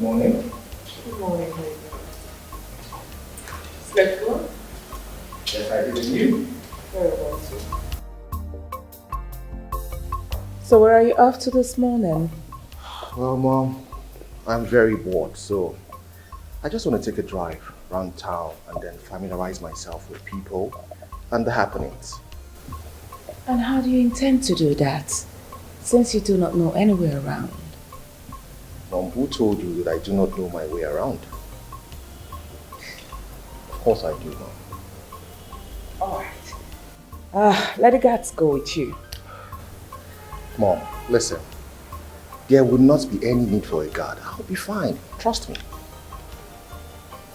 morning. Good morning, baby. Slept good? Yes, I did. And you? Very well, too. So where are you off to this morning? Well, Mom, I'm very bored, so I just want to take a drive around town and then familiarize myself with people and the happenings. And how do you intend to do that, since you do not know anywhere around? Mom, who told you that I do not know my way around? Of course I do, Mom. Alright. Let the guards go with you. Mom, listen. There would not be any need for a guard. I'll be fine. Trust me.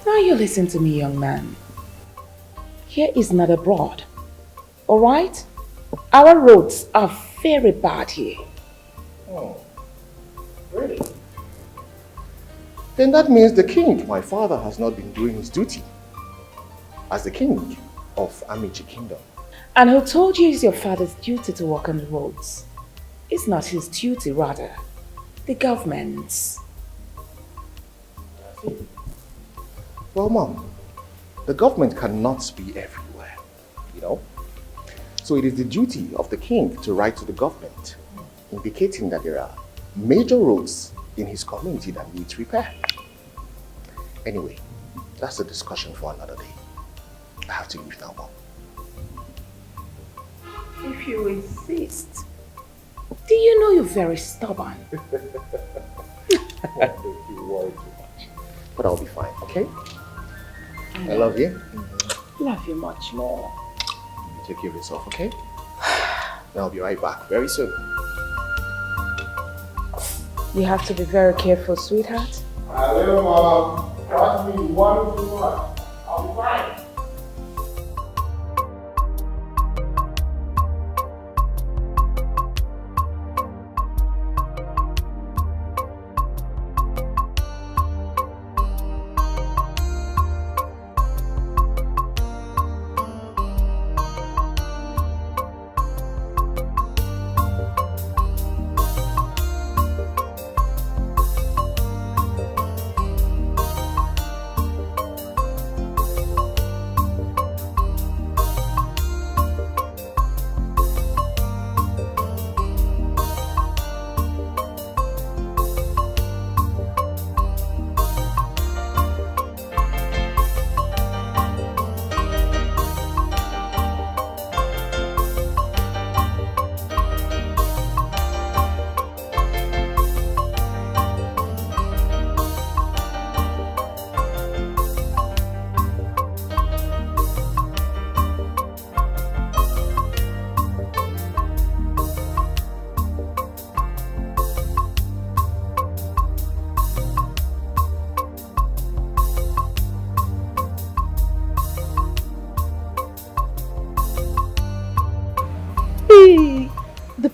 Now you listen to me, young man. Here is not abroad. Alright? Our roads are very bad here. Oh, really? Then that means the king, my father, has not been doing his duty as the king of Amici Kingdom. And who told you it's your father's duty to walk on the roads? It's not his duty, rather. The government's. Well, Mom, the government cannot be everywhere, you know? So it is the duty of the king to write to the government, indicating that there are major roads in his community that needs repair. Anyway, that's a discussion for another day. I have to leave now, Mom. If you insist. Do you know you're very stubborn? Don't you worry too much. But I'll be fine, okay? I love you. Love you much more. You take care of yourself, okay? And I'll be right back very soon. You have to be very careful, sweetheart. Hello, Mom. Trust me, one too much. I'll be fine.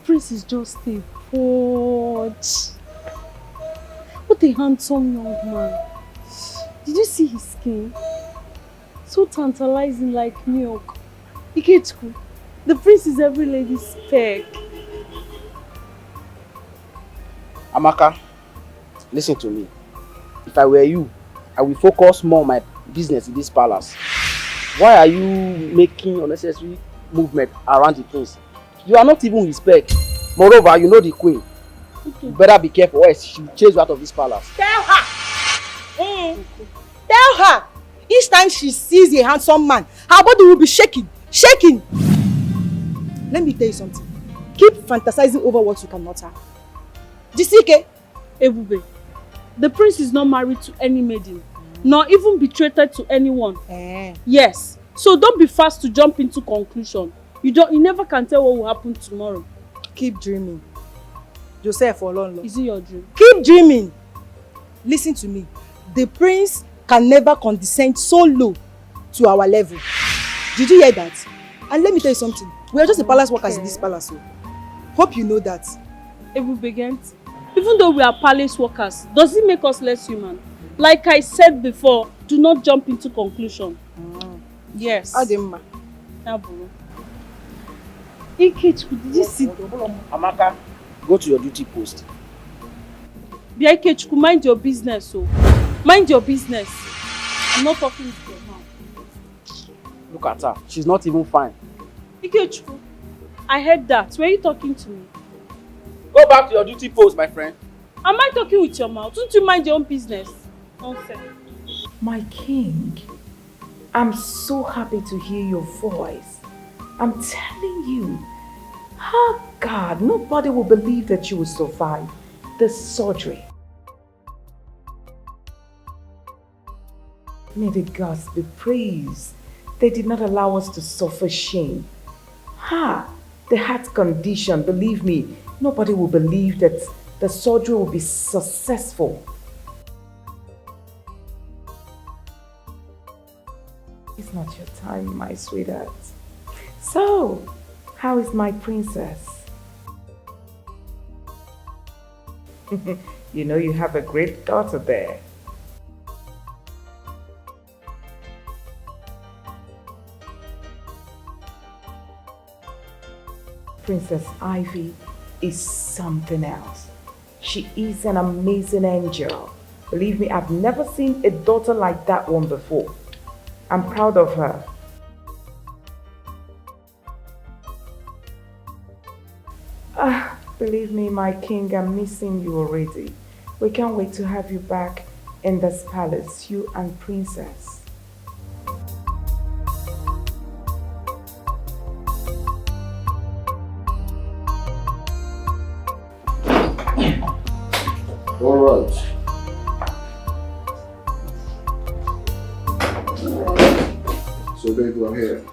This is just a forge. What a handsome young man. Did you see his skin? So tantalizing like milk. Ikechukwu, the prince is every lady's spec. Amaka, listen to me. If I were you, I will focus more on my business in this palace. Why are you making unnecessary movement around the prince? You are not even his pet. Moreover, you know the queen. You better be careful or else she will chase you out of this palace. Tell her! Tell her! Each time she sees a handsome man, her body will be shaking. Shaking! Let me tell you something. Keep fantasizing over what you cannot have. Dikeh? Ebube, the prince is not married to any maiden, nor even betrothed to anyone. Yes. So don't be fast to jump into conclusion. You never can tell what will happen tomorrow. Keep dreaming. Joseph Olonlo. Is it your dream? Keep dreaming. Listen to me. The prince can never condescend so low to our level. Did you hear that? And let me tell you something. We are just the palace workers in this palace. So hope you know that. Ebube, even though we are palace workers, does it make us less human? Like I said before, do not jump into conclusion. Yes. Ademma. Aburu. Ikechukwu, did you see? Amaka, go to your duty post. Dikeh, mind your business, so. Mind your business. I'm not talking to your mom. Look at her. She's not even fine. Dikeh, I heard that. Were you talking to me? Go back to your duty post, my friend. Am I talking with your mouth? Don't you mind your own business? Nonsense. My king, I'm so happy to hear your voice. I'm telling you, God, nobody will believe that you will survive this surgery. May the gods be praised. They did not allow us to suffer shame. The heart condition, believe me, nobody will believe that the surgery will be successful. It's not your time, my sweetheart. So, how is my princess? You know you have a great daughter there. Princess Ivy is something else. She is an amazing angel. Believe me, I've never seen a daughter like that one before. I'm proud of her. Believe me, my king, I'm missing you already. We can't wait to have you back in this palace, you and princess. All right. So baby, I'm here.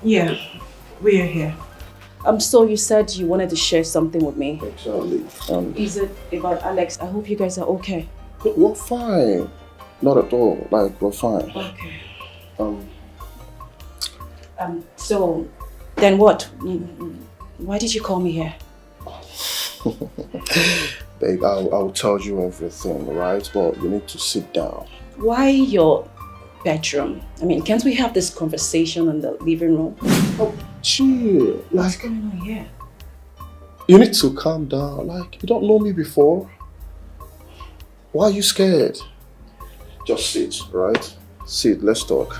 Yeah, we are here. So you said you wanted to share something with me. Exactly. Is it about Alex? I hope you guys are okay. We're fine. Not at all. Like, we're fine. Okay. So, then what? Why did you call me here? Babe, I'll tell you everything, right? But you need to sit down. Why your bedroom? I mean, can't we have this conversation in the living room? Oh, chill. What's Like, going on here? you need to calm down. Like, you don't know me before. Why are you scared? Just sit, right? Sit, let's talk.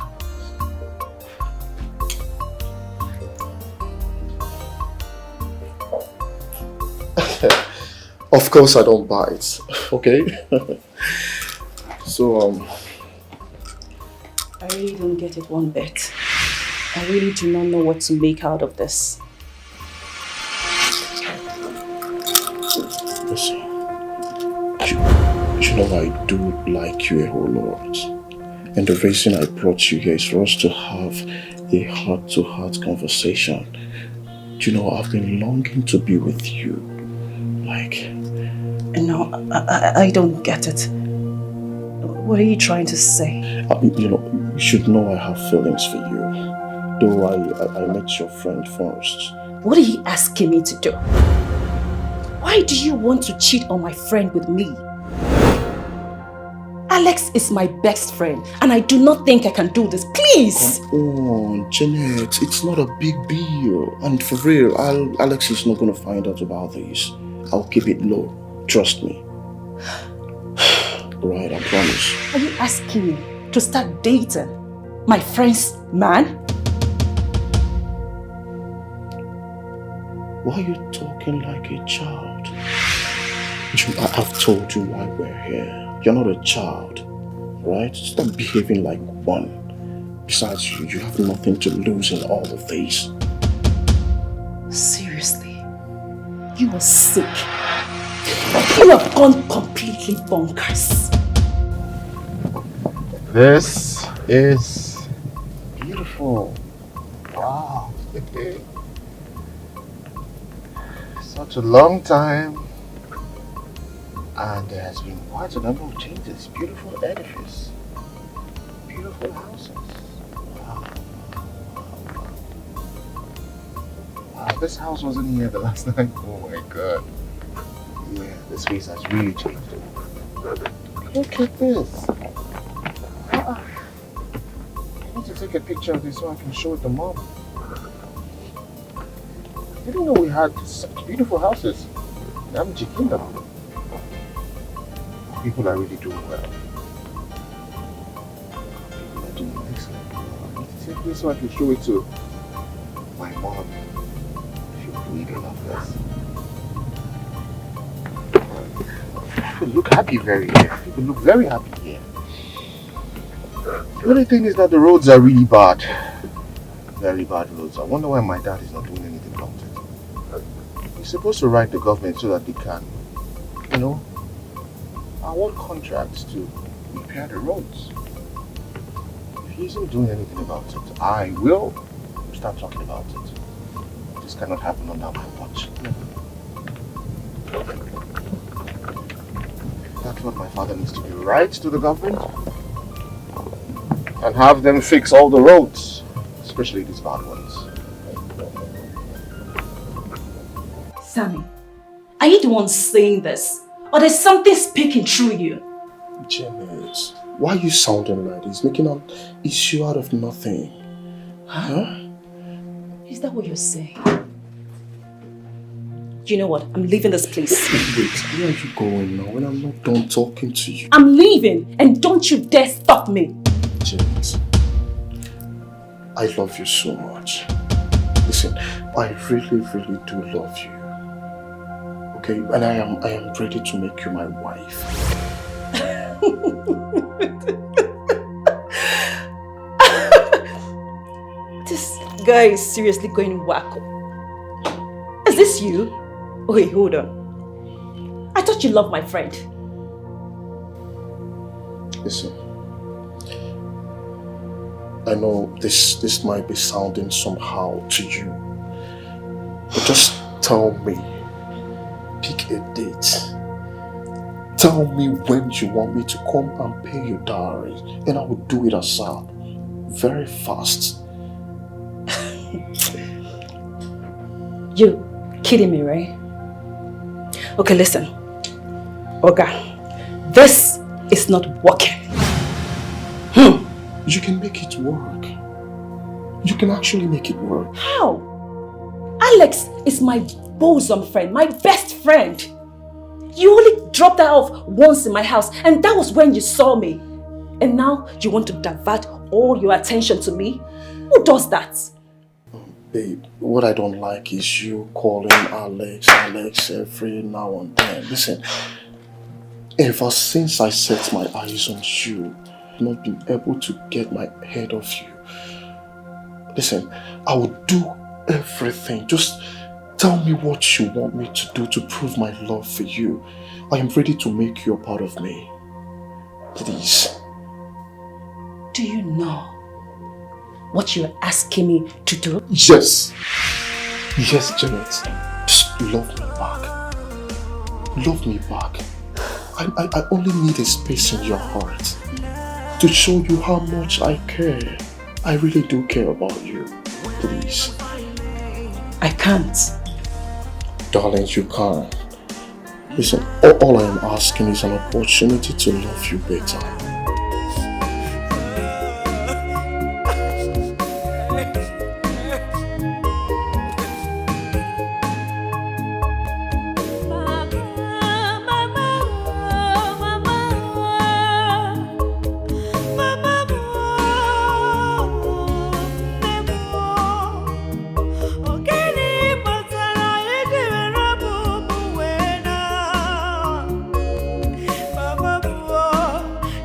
Of course I don't bite, okay? So, I really don't get it one bit. I really do not know what to make out of this. listen. You know I do like you a whole lot. And the reason I brought you here is for us to have a heart-to-heart conversation. Do you know, I've been longing to be with you. Like... No, I don't get it. What are you trying to say? You know, you should know I have feelings for you. Though I met your friend first. What are you asking me to do? Why do you want to cheat on my friend with me? Alex is my best friend and I do not think I can do this. Please! Come on, Janet. It's not a big deal. And for real, Alex is not going to find out about this. I'll keep it low. Trust me. Right, I promise. Are you asking me to start dating my friend's man? Why are you talking like a child? I've told you why we're here. You're not a child, right? Stop behaving like one. Besides, you have nothing to lose in all of this. Seriously, you are sick. You have gone completely bonkers. This is beautiful. Wow. Such a long time. And there has been quite a number of changes. Beautiful edifice. Beautiful houses. Wow. Wow, this house wasn't here the last time. Oh my god. Yeah, this place has really changed. Look at this. I need to take a picture of this so I can show it to mom. didn't know we had such beautiful houses in Amji Kingdom. People are really doing well. People are doing excellent. I need to take this so I can show it to my mom. She would really love this. People look happy here. People look very happy here. The only thing is that the roads are really bad. Very bad roads. I wonder why my dad is not doing anything about it. He's supposed to write the government so that they can, award contracts to repair the roads. If he isn't doing anything about it, I will start talking about it. This cannot happen under my watch. That's what my father needs to do. Write to the government and have them fix all the roads, especially these bad ones. Sammy, are you the one saying this? Or there's something speaking through you? Janet, why are you sounding like this? Making an issue out of nothing. Huh? Is that what you're saying? You know what? I'm leaving this place. Wait, where are you going now when I'm not done talking to you? I'm leaving, and don't you dare stop me. Janet, I love you so much. Listen, I really, really do love you. Okay, and I am ready to make you my wife. This guy is seriously going wacko. Is this you? Wait, hold on. I thought you loved my friend. Listen, I know this might be sounding somehow to you, but just tell me, pick a date. Tell me when you want me to come and pay your dowry, and I will do it ASAP, very fast. You're kidding me, right? Okay, listen. Oga, this is not working. You can make it work. You can actually make it work. How? Alex is my bosom friend, my best friend. You only dropped her off once in my house, and that was when you saw me. And now you want to divert all your attention to me? Who does that? Babe, what I don't like is you calling Alex every now and then. Listen, ever since I set my eyes on you, I've not been able to get my head off you. Listen, I will do everything. Just tell me what you want me to do to prove my love for you. I am ready to make you a part of me. Please. Do you know what you're asking me to do? Yes. Yes, Janet. Just love me back. Love me back. I only need a space in your heart to show you how much I care. I really do care about you. Please. I can't. Darling, you can't. Listen, all I am asking is an opportunity to love you better.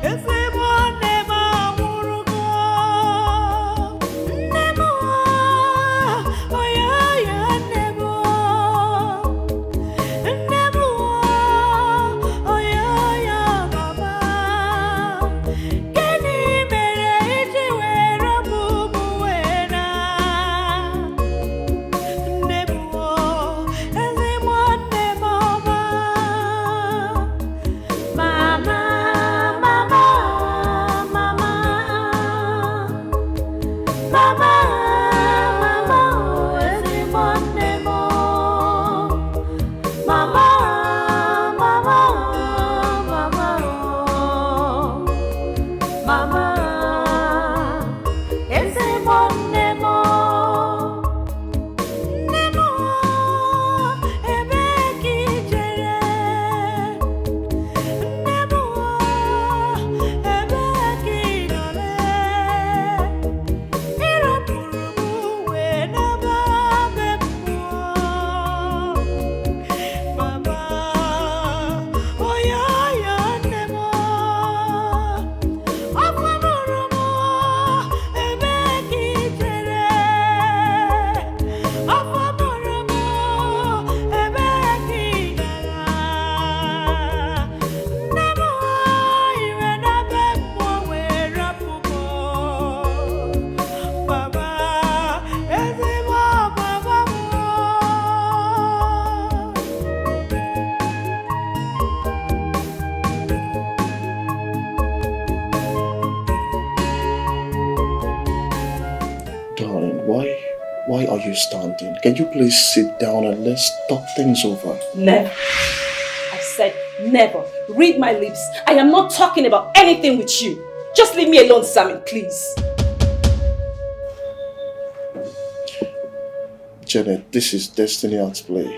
Yes. Why are you standing? Can you please sit down and let's talk things over? Never. I said never. Read my lips. I am not talking about anything with you. Just leave me alone, Sammy, please. Janet, this is destiny at play.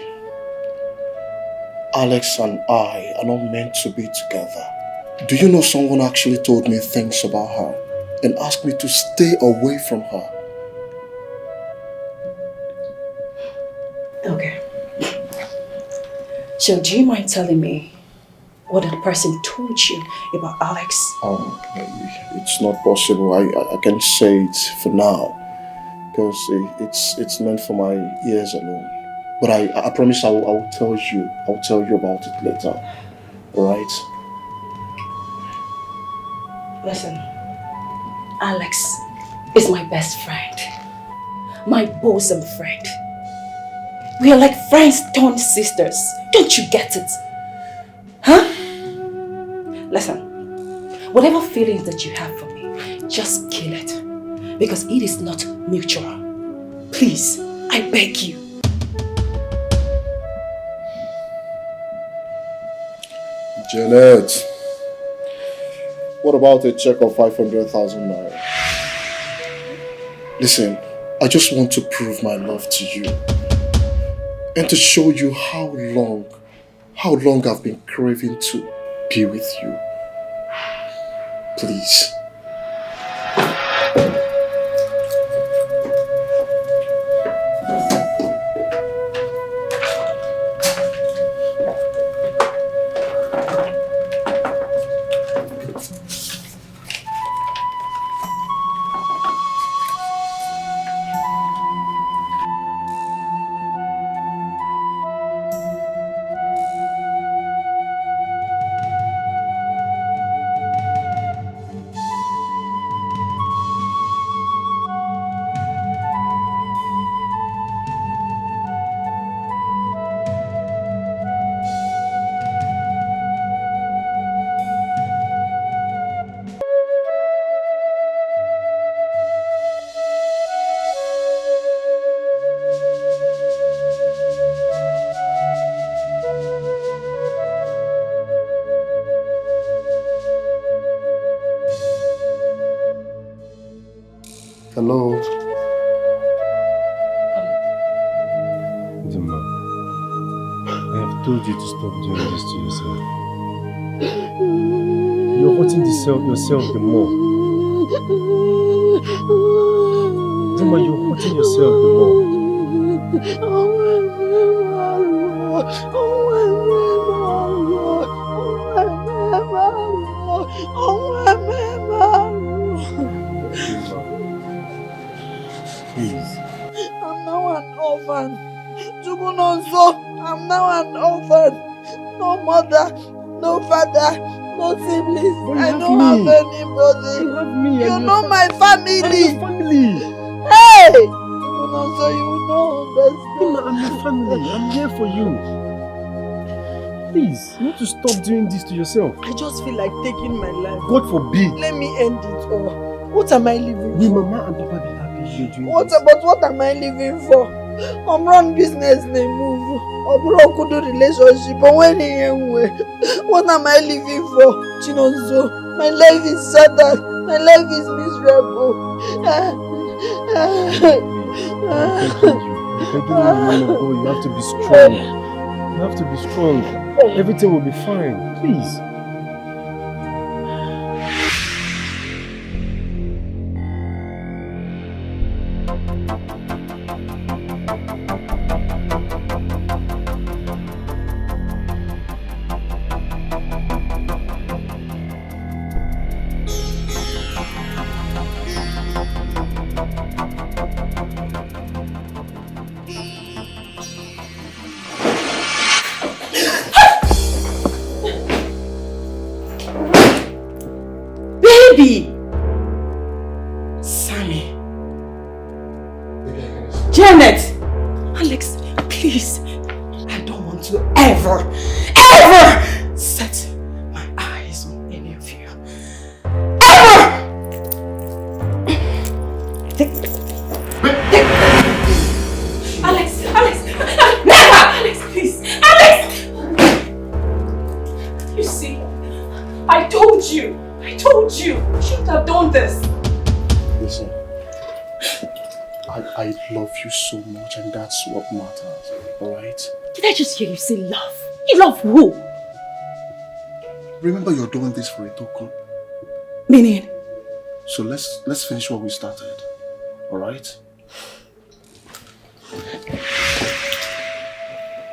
Alex and I are not meant to be together. Do you know someone actually told me things about her and asked me to stay away from her? Okay. So do you mind telling me what that person told you about Alex? It's not possible. I can say it for now because it's meant for my ears alone. But I promise I will tell you. I'll tell you about it later. Alright? Listen, Alex is my best friend. My bosom friend. We are like friends turned sisters. Don't you get it? Huh? Listen, whatever feelings that you have for me, just kill it. Because it is not mutual. Please, I beg you. Janet, what about a check of 500,000 naira? Listen, I just want to prove my love to you and to show you how long I've been craving to be with you. Please. Hello. Dima, I have told you to stop doing this to yourself. You're hurting yourself the more. Dima, you're hurting yourself the more. Please. I'm now an orphan. I'm now an orphan. No mother, no father, no siblings. But I you don't have have anybody. You have me. You know my family. I'm your family. Hey! So you will not understand. Dima, I'm your family. I'm here for you. Please, you need to stop doing this to yourself. I just feel like taking my life. God forbid. Let me end it all. What am I living Will for? Mama and Papa be happy you're doing What this? about what am I living for? I'm run business, they move. I'm do relationship. But when what am I living for? Chinonzo, my life is shattered. My life is miserable. I'm begging you, you have to be strong. You have to be strong. Everything will be fine. Please. Sammy. Janet. Alex, please. I don't want to ever set my eyes on any of you. Ever! I told you. I told you. You shouldn't have done this. Listen, I love you so much and that's what matters, alright? Did I just hear you say love? You love who? Remember you're doing this for a token. Meaning? So let's finish what we started, alright?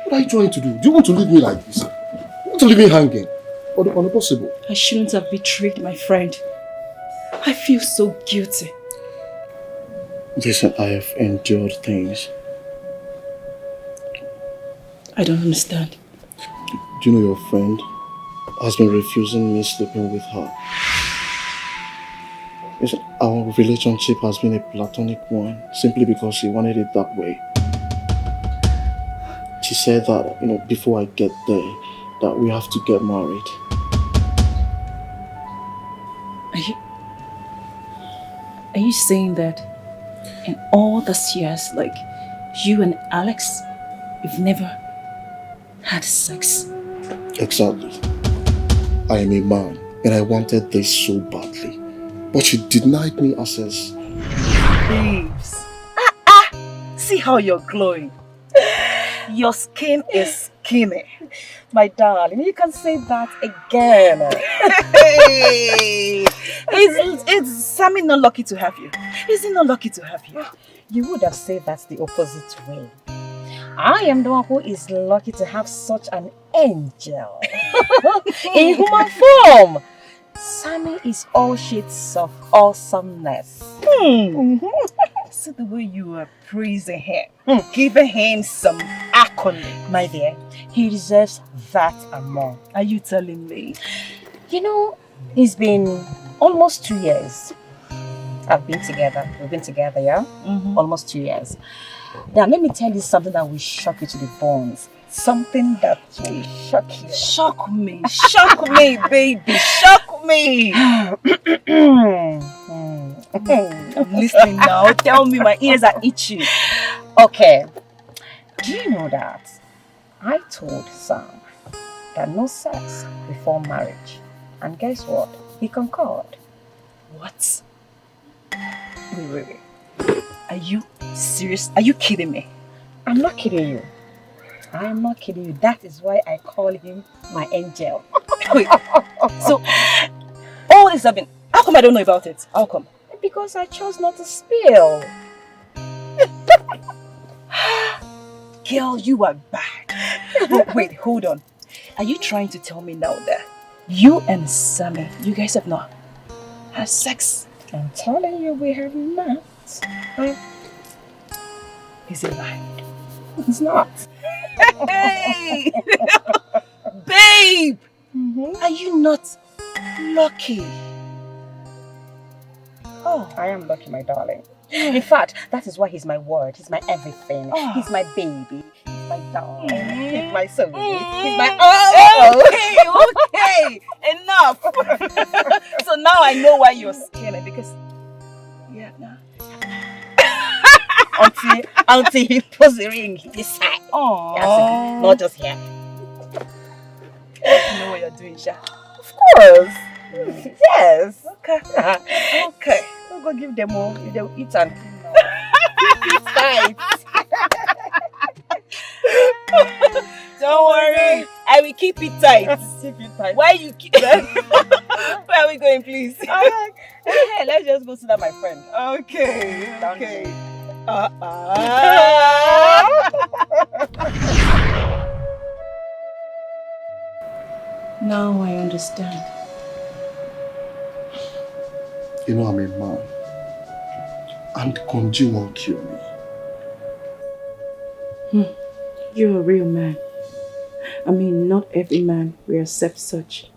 What are you trying to do? Do you want to leave me like this? You want to leave me hanging? Or impossible? I shouldn't have betrayed my friend. I feel so guilty. Listen, I have endured things. I don't understand. Do you know your friend has been refusing me sleeping with her? Listen, our relationship has been a platonic one simply because she wanted it that way. She said that, before I get there, that we have to get married. Are you saying that in all these years, like you and Alex, you've never had sex? Exactly. I am a man and I wanted this so badly, but she denied me access. Babes, see how you're glowing. Your skin is skinny. My darling, you can say that again. Hey! Is Sammy not lucky to have you? Is he not lucky to have you? You would have said that's the opposite way. I am the one who is lucky to have such an angel in human form. Sammy is all shades of awesomeness. See the way you are praising him, giving him some accolade, my dear. He deserves that and more. Are you telling me? You know, it's been almost 2 years. We've been together, yeah? Almost 2 years. Now, let me tell you something that will shock you to the bones. Something that will shock you. Shock me, baby, shock me. I'm listening now. Tell me, my ears are itchy. Okay. Do you know that I told Sam that no sex before marriage? And guess what? He concurred. What? Wait. Are you serious? Are you kidding me? I'm not kidding you. I am not kidding you. That is why I call him my angel. Wait. So, all this have been... How come I don't know about it? How come? Because I chose not to spill. Girl, you are bad. But wait, hold on. Are you trying to tell me now that you and Sammy, you guys have not had sex? I'm telling you, we have not. Is it lying? It's not. Hey! Babe! Are you not lucky? Oh, I am lucky, my darling. In fact, that is why he's my word. He's my everything. He's my baby. He's my darling. He's my soulmate. He's my Okay, enough. So now I know why you're scared, because yeah, now. until he puts the ring this side. Oh, not just here. You know what you're doing, Sha? Of course. Yes. Okay. We'll go give them all. They'll eat and clean now. Keep it tight. Don't worry. I will keep it tight. Keep it tight. Why you keep that? Where are we going, please? Hey, let's just go sit down, my friend. Okay. Okay. Now I understand. You know I'm a man. And Konji won't kill me. You're a real man. I mean, not every man will accept such.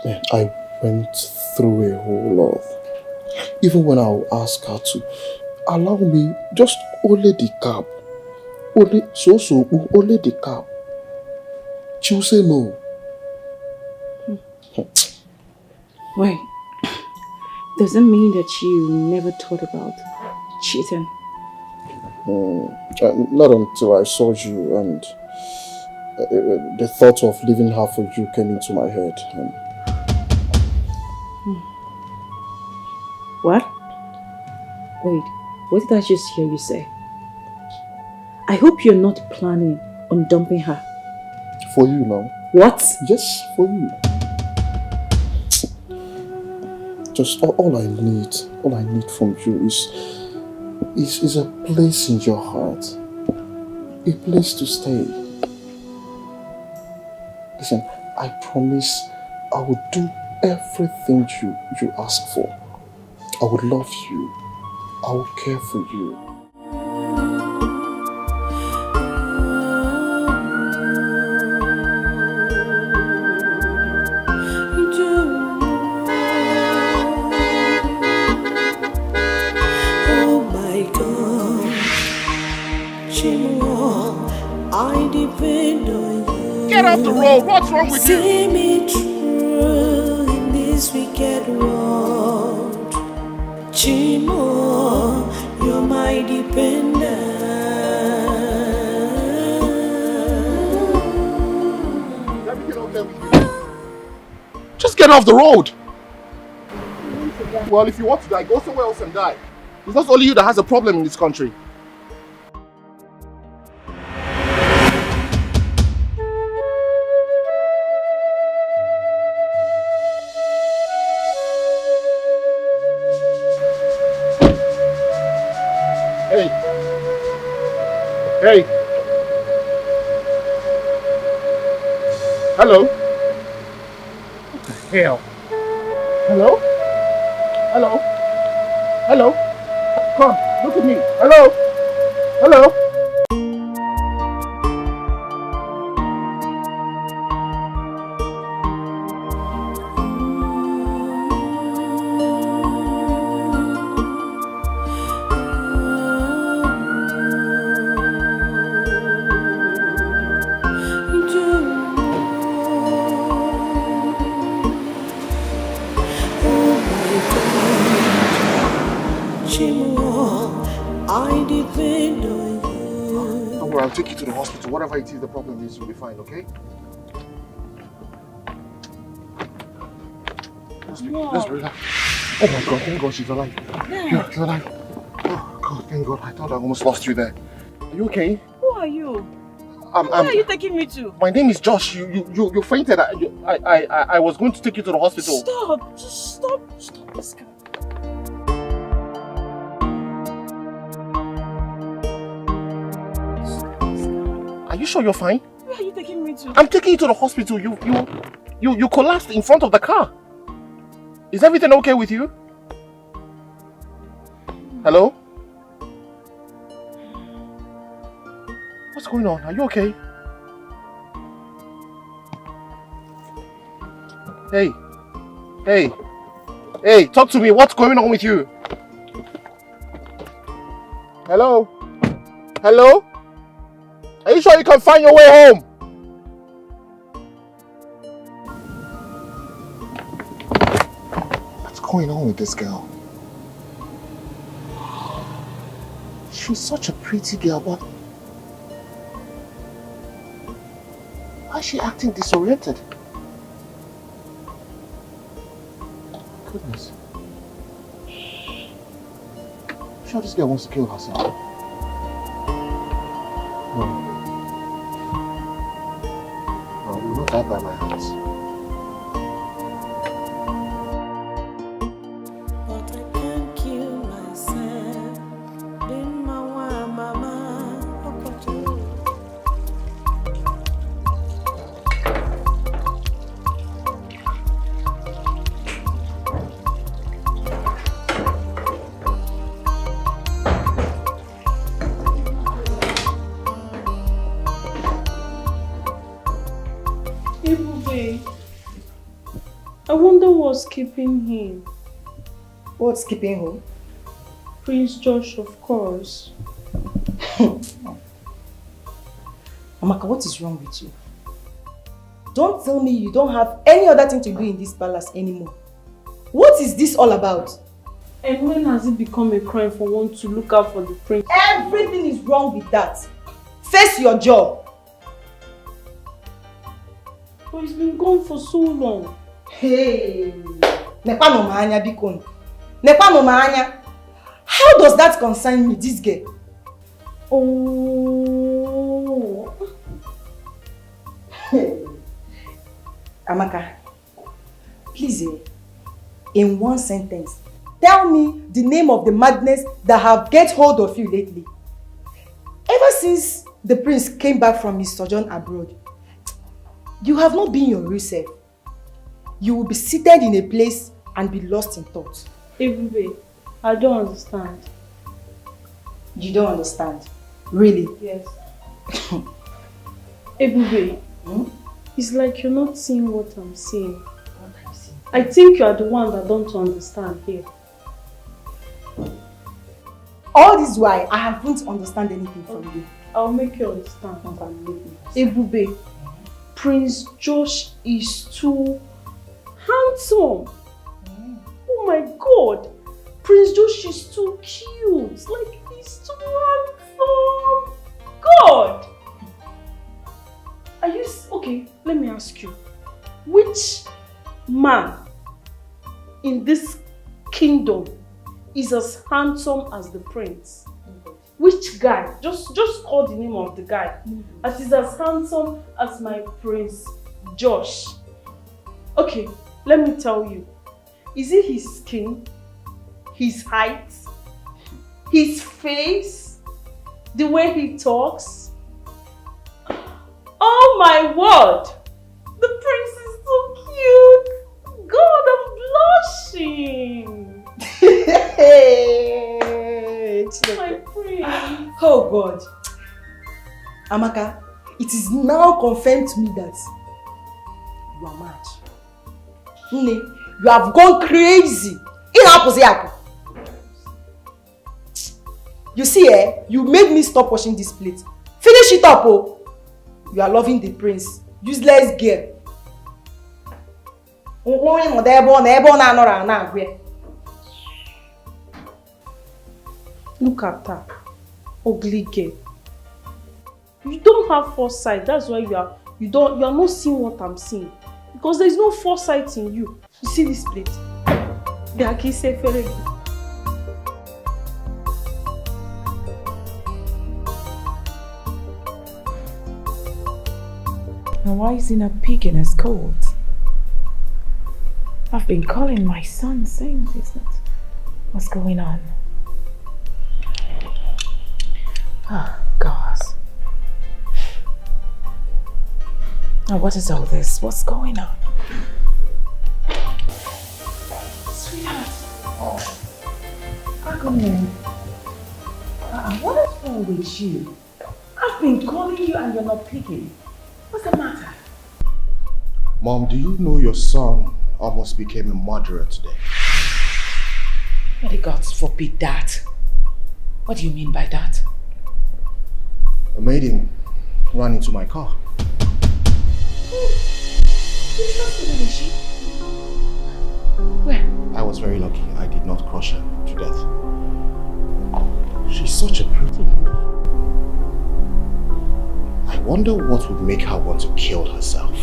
Man, I went through a whole lot. Even when I will ask her to allow me just only the cab. Only the cab. She will say no. Wait. Does that mean that you never thought about cheating? Not until I saw you the thought of leaving her for you came into my head. What? Wait, what did I just hear you say? I hope you're not planning on dumping her. For you now. What? Yes, for you. Just all I need from you is a place in your heart. A place to stay. Listen, I promise I will do everything you ask for. I will love you. I will care for you. Oh my God, Chimo, I depend on you. Get off the road! What's wrong with you? See me through in this wicked world. Chimo, you're my dependent. Just get off the road! Well, if you want to die, go somewhere else and die. It's not only you that has a problem in this country. Hey! Hello? What the hell? Hello? Hello? Hello? Come, look at me. Hello? Hello? I'll take you to the hospital. Whatever it is the problem is, you'll be fine, okay? Let's relax. Oh my God, thank God she's alive. Yeah, you're alive. Oh God, thank God. I thought I almost lost you there. Are you okay? Who are you? Where are you taking me to? My name is Josh. You fainted. I was going to take you to the hospital. Stop. Just stop this guy. Are you sure you're fine? Where are you taking me to? I'm taking you to the hospital. You collapsed in front of the car. Is everything okay with you? Hello? What's going on? Are you okay? Hey, talk to me. What's going on with you? Hello? Hello? Are you sure you can find your way home? What's going on with this girl? She's such a pretty girl, but why is she acting disoriented? Goodness. I'm sure this girl wants to kill herself. No, we will not die by my hands. But I can't kill myself. Been my one, mama. I wonder what's keeping him. What's keeping who? Prince Josh, of course. Amaka, what is wrong with you? Don't tell me you don't have any other thing to do in this palace anymore. What is this all about? And when has it become a crime for one to look out for the prince? Everything is wrong with that. Face your job. But he's been gone for so long. Hey, Nepa no maanya bikon. Nepa no maanya. How does that concern me, this girl? Oh. Amaka, please, in one sentence, tell me the name of the madness that have get hold of you lately. Ever since the prince came back from his sojourn abroad, you have not been your real self. You will be seated in a place and be lost in thought. Ebube, I don't understand. You don't understand? Really? Yes. Ebube, it's like you're not seeing what I'm seeing. What are you seeing? I think you are the one that don't understand here. All this while, I haven't understand anything from you. I'll make you understand. Ebube, Prince Josh is too handsome. Oh my God. Prince Josh is too cute. Like, he's too handsome. God. Are you... Okay, let me ask you. Which man in this kingdom is as handsome as the prince? Which guy? Just call the name of the guy. That is as handsome as my Prince Josh. Okay, let me tell you. Is it his skin? His height? His face? The way he talks? Oh my word! The prince is so cute! God, I'm blushing! My prince! Oh God! Amaka, it is now confirmed to me that you are mad. Nne, you have gone crazy. You see, you made me stop washing this plate. Finish it up, oh! You are loving the prince. Useless girl. Look at her. Ugly girl. You don't have foresight. That's why you are not seeing what I'm seeing. Because there is no foresight in you. You see this plate? The Akise Feregi. Now why is he not picking as cold? I've been calling my son saying this. What's going on? Oh, God. Now what is all this? What's going on? Sweetheart. How come you? What is wrong with you? I've been calling you and you're not picking. What's the matter? Mom, do you know your son almost became a murderer today? May the gods forbid that. What do you mean by that? I made him run into my car. Where? I was very lucky. I did not crush her to death. She's such a pretty lady. I wonder what would make her want to kill herself.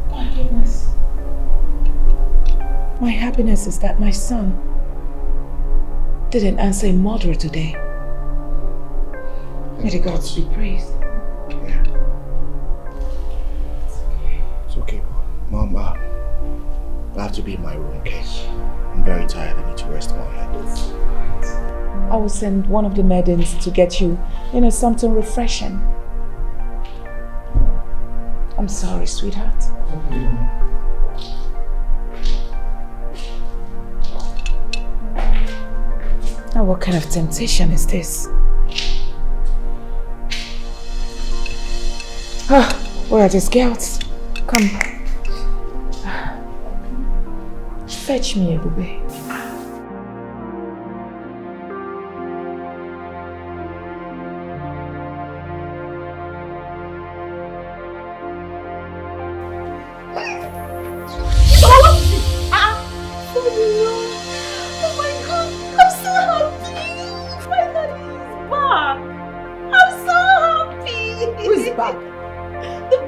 My goodness. My happiness is that my son didn't answer a murderer today. May the gods be praised. Yeah. It's okay, Mom. I have to be in my room, okay? I'm very tired. I need to rest my head. I will send one of the maidens to get you, something refreshing. I'm sorry, sweetheart. Now, what kind of temptation is this? Where are these girls? Come. Fetch me, Ebube.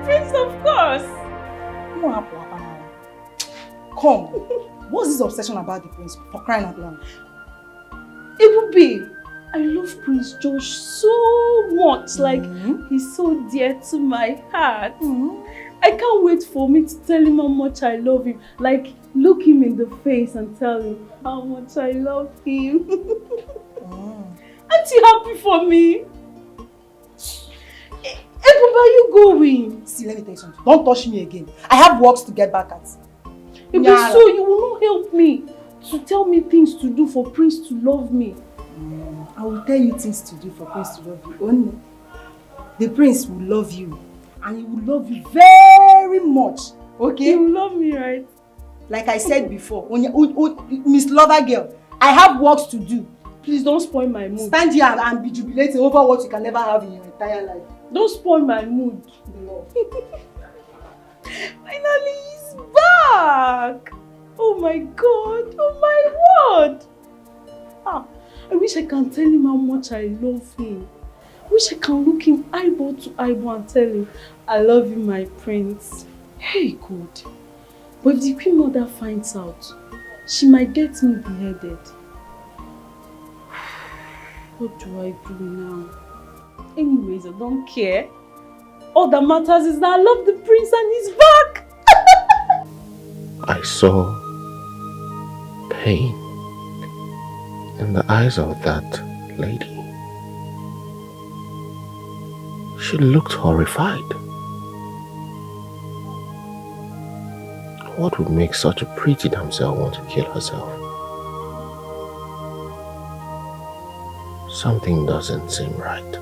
prince, of course. Come. What's this obsession about the prince? For crying out loud. Ebube, I love Prince George so much. Like, he's so dear to my heart. I can't wait for me to tell him how much I love him. Like, look him in the face and tell him how much I love him. Aren't you happy for me? Ebube, are you going? See, let me tell you something. Don't touch me again. I have works to get back at. Ebube, so you will not help me to tell me things to do for Prince to love me. I will tell you things to do for Prince to love you. Only the Prince will love you. And he will love you very much. Okay? He will love me, right? Like I said before, Miss Lover Girl, I have works to do. Please don't spoil my mood. Stand here and be jubilating over what you can never have in your entire life. Don't spoil my mood. No. Finally, he's back! Oh my God! Oh my word! I wish I can tell him how much I love him. I wish I can look him eyeball to eyeball and tell him, I love you, my prince. Hey, God. But if the Queen Mother finds out, she might get me beheaded. What do I do now? Anyways, I don't care. All that matters is that I love the prince and he's back. I saw pain in the eyes of that lady. She looked horrified. What would make such a pretty damsel want to kill herself? Something doesn't seem right.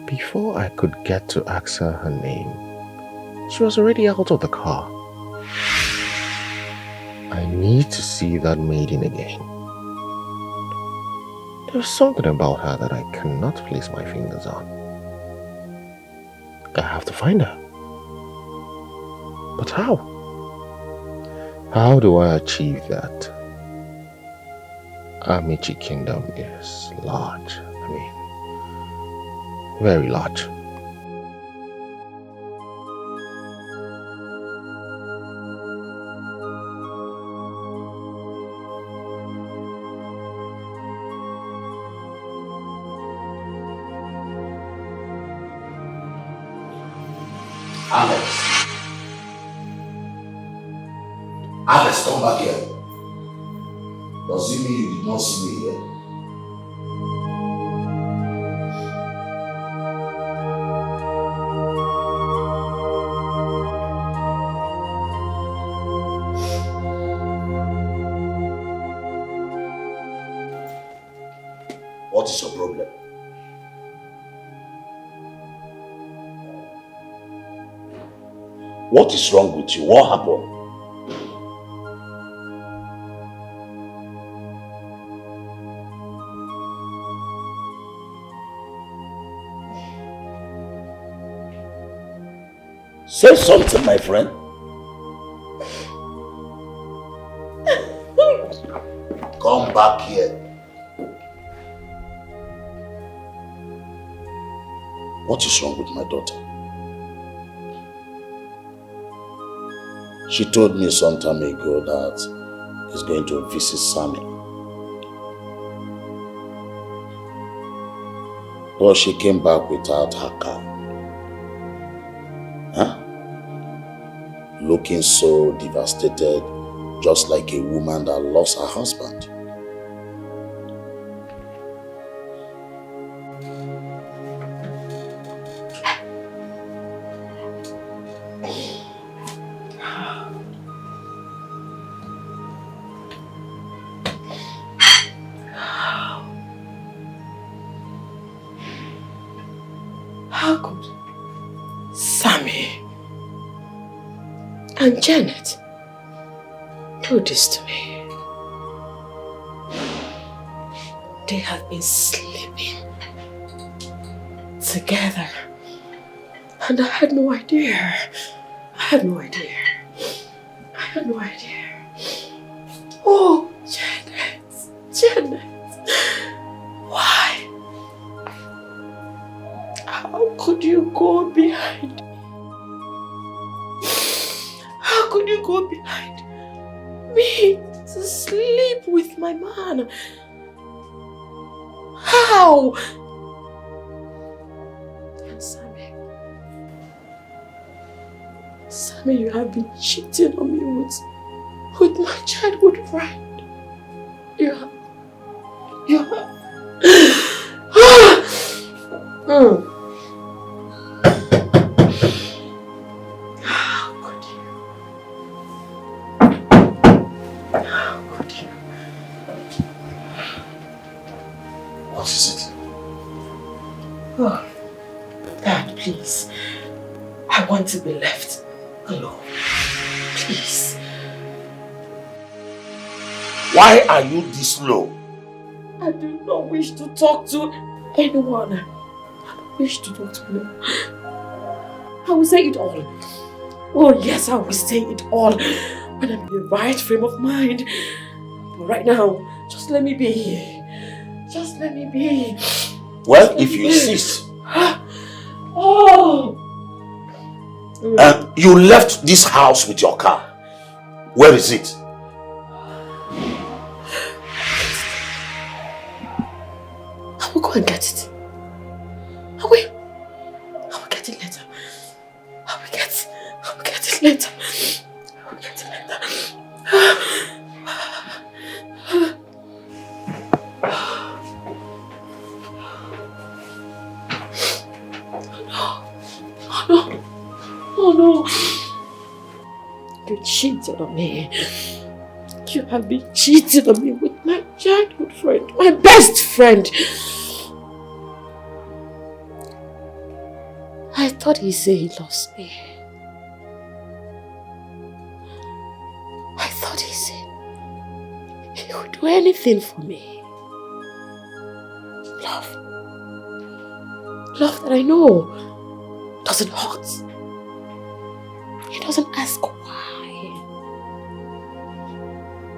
Before I could get to ask her her name, she was already out of the car. I need to see that maiden again. There's something about her that I cannot place my fingers on. I have to find her. But how? How do I achieve that? Amici Kingdom is large. I mean, very large. Alex, come back here. Does it mean you did not see me here? What is your problem? What is wrong with you? What happened? Say something, my friend. Come back here. What is wrong with my daughter? She told me some time ago that he's going to visit Sammy. But she came back without her car. Huh? Looking so devastated, just like a woman that lost her husband. How could Sammy and Janet do this to me? They have been sleeping together and I had no idea. I had no idea. Oh, Janet. Janet, why? How could you go behind me? How could you go behind me to sleep with my man? How? And Sammy, you have been cheating on me with my childhood friend. You have. How could you? How could you? What is it? Oh, Dad, please. I want to be left alone. Please. Why are you this low? I do not wish to talk to anyone. I don't wish to talk to anyone. I will say it all. Oh yes, I will say it all when I'm in the right frame of mind. But right now, just let me be. Just let me be. Well, if you insist. Oh! You left this house with your car. Where is it? I will go and get it. I will get it later. I will get it later. I will get it later. Oh no. You cheated on me. You have been cheating on me with my childhood friend, my best friend. I thought he said he loves me. I thought he said he would do anything for me. Love. Love that I know doesn't hurt. He doesn't ask why.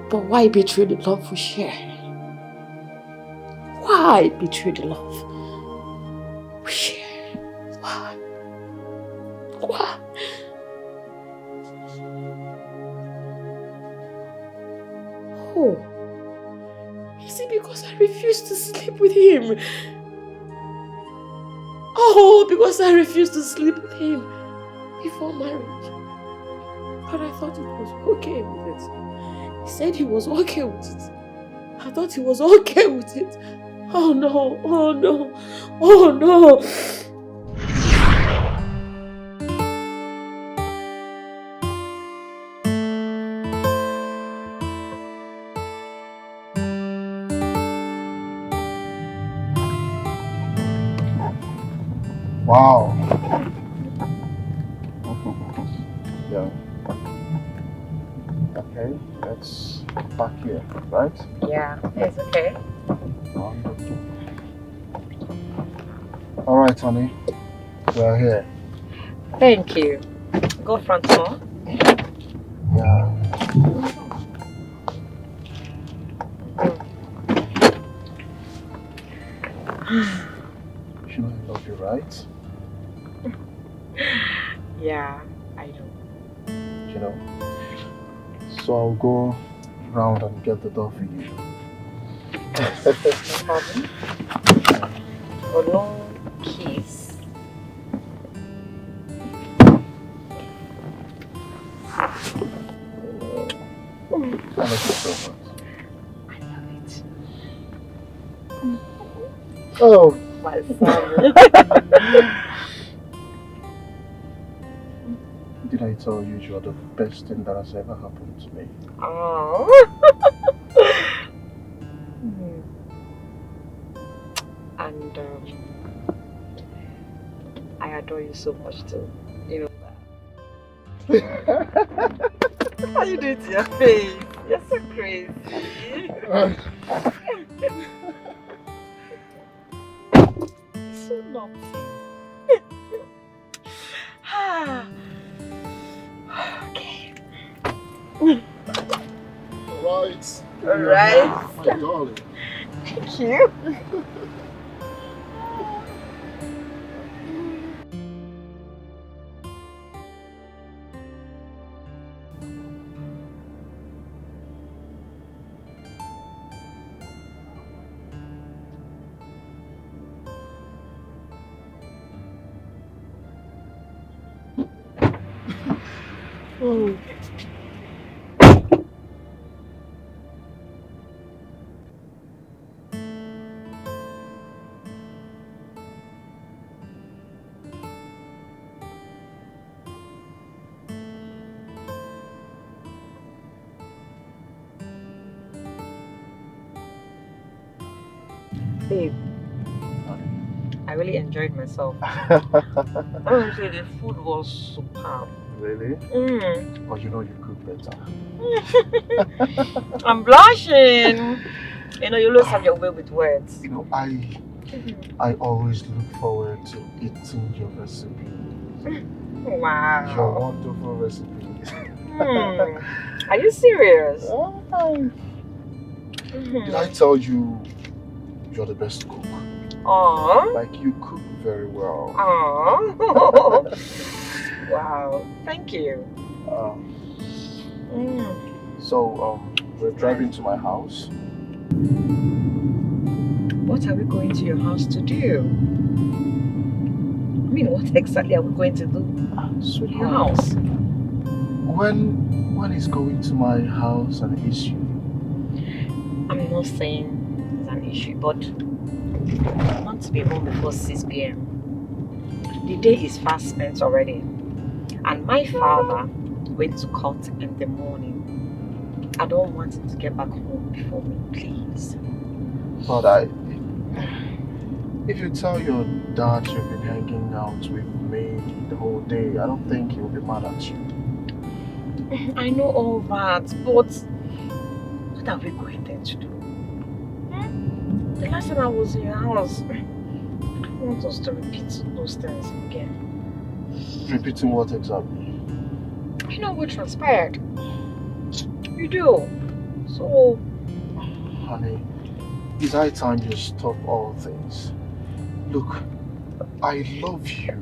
But why betray the love we share? Why betray the love we share? Why? Why? Oh, is it because I refused to sleep with him? Oh, because I refused to sleep with him before marriage. But I thought it was okay with it. He said he was okay with it. I thought he was okay with it. Oh no, oh no, oh no. Wow. Yeah. Okay, let's back here, right? Yeah, it's okay. All right, honey. We're here. Thank you. Go front more. Yeah. You know I love you, right? Yeah, I do. You know. So I'll go round and get the door for you. No problem. Oh, no keys. I love you so much. I love it. Oh. My son. Did I tell you you are the best thing that has ever happened to me? Oh. And I adore you so much too. You know that. How you do to your face? You're so crazy. So naughty. Okay. Right. sweet. Alright. My darling. Thank you. Oh. Babe, I really enjoyed myself. Honestly, the food was superb. Really? Mm. But you know you cook better. I'm blushing. You know, you always have your way with words. You know, I always look forward to eating your recipes. Wow. Your wonderful recipes. Are you serious? Did I tell you you're the best cook? Aww. Like, you cook very well. Aww. Wow. Thank you. So, we're driving to my house. What are we going to your house to do? I mean, what exactly are we going to do to your house? When is going to my house an issue? I'm not saying it's an issue, but I want to be home before 6 p.m. The day is fast spent already. And my father went to court in the morning. I don't want him to get back home before me, please. But if you tell your dad you've been hanging out with me the whole day, I don't think he'll be mad at you. I know all that, but what are we going there to do? The last time I was in your house, I want us to repeat those things again. Repeating what exactly? You know what transpired. You do. So... Honey, it's high time you stop all things. Look, I love you.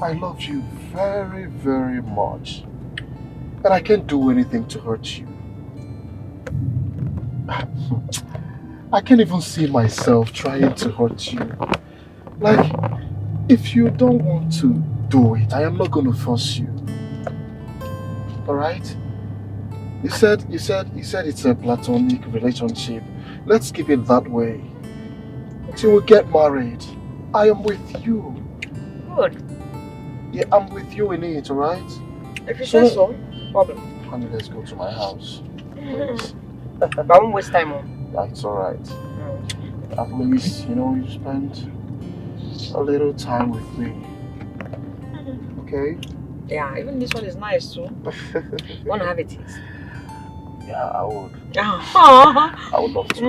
I love you very, very much. And I can't do anything to hurt you. I can't even see myself trying to hurt you. Like, if you don't want to do it, I am not going to force you. Alright? You said it's a platonic relationship. Let's keep it that way. Till we get married, I am with you. Good. Yeah, I'm with you in it, alright? If you say so, no problem. Honey, let's go to my house. Please. But I won't waste time on. Yeah, it's alright. At least, you know, you spend a little time with me. Okay? Yeah, even this one is nice too. Wanna have it? Yeah, I would. I would love to.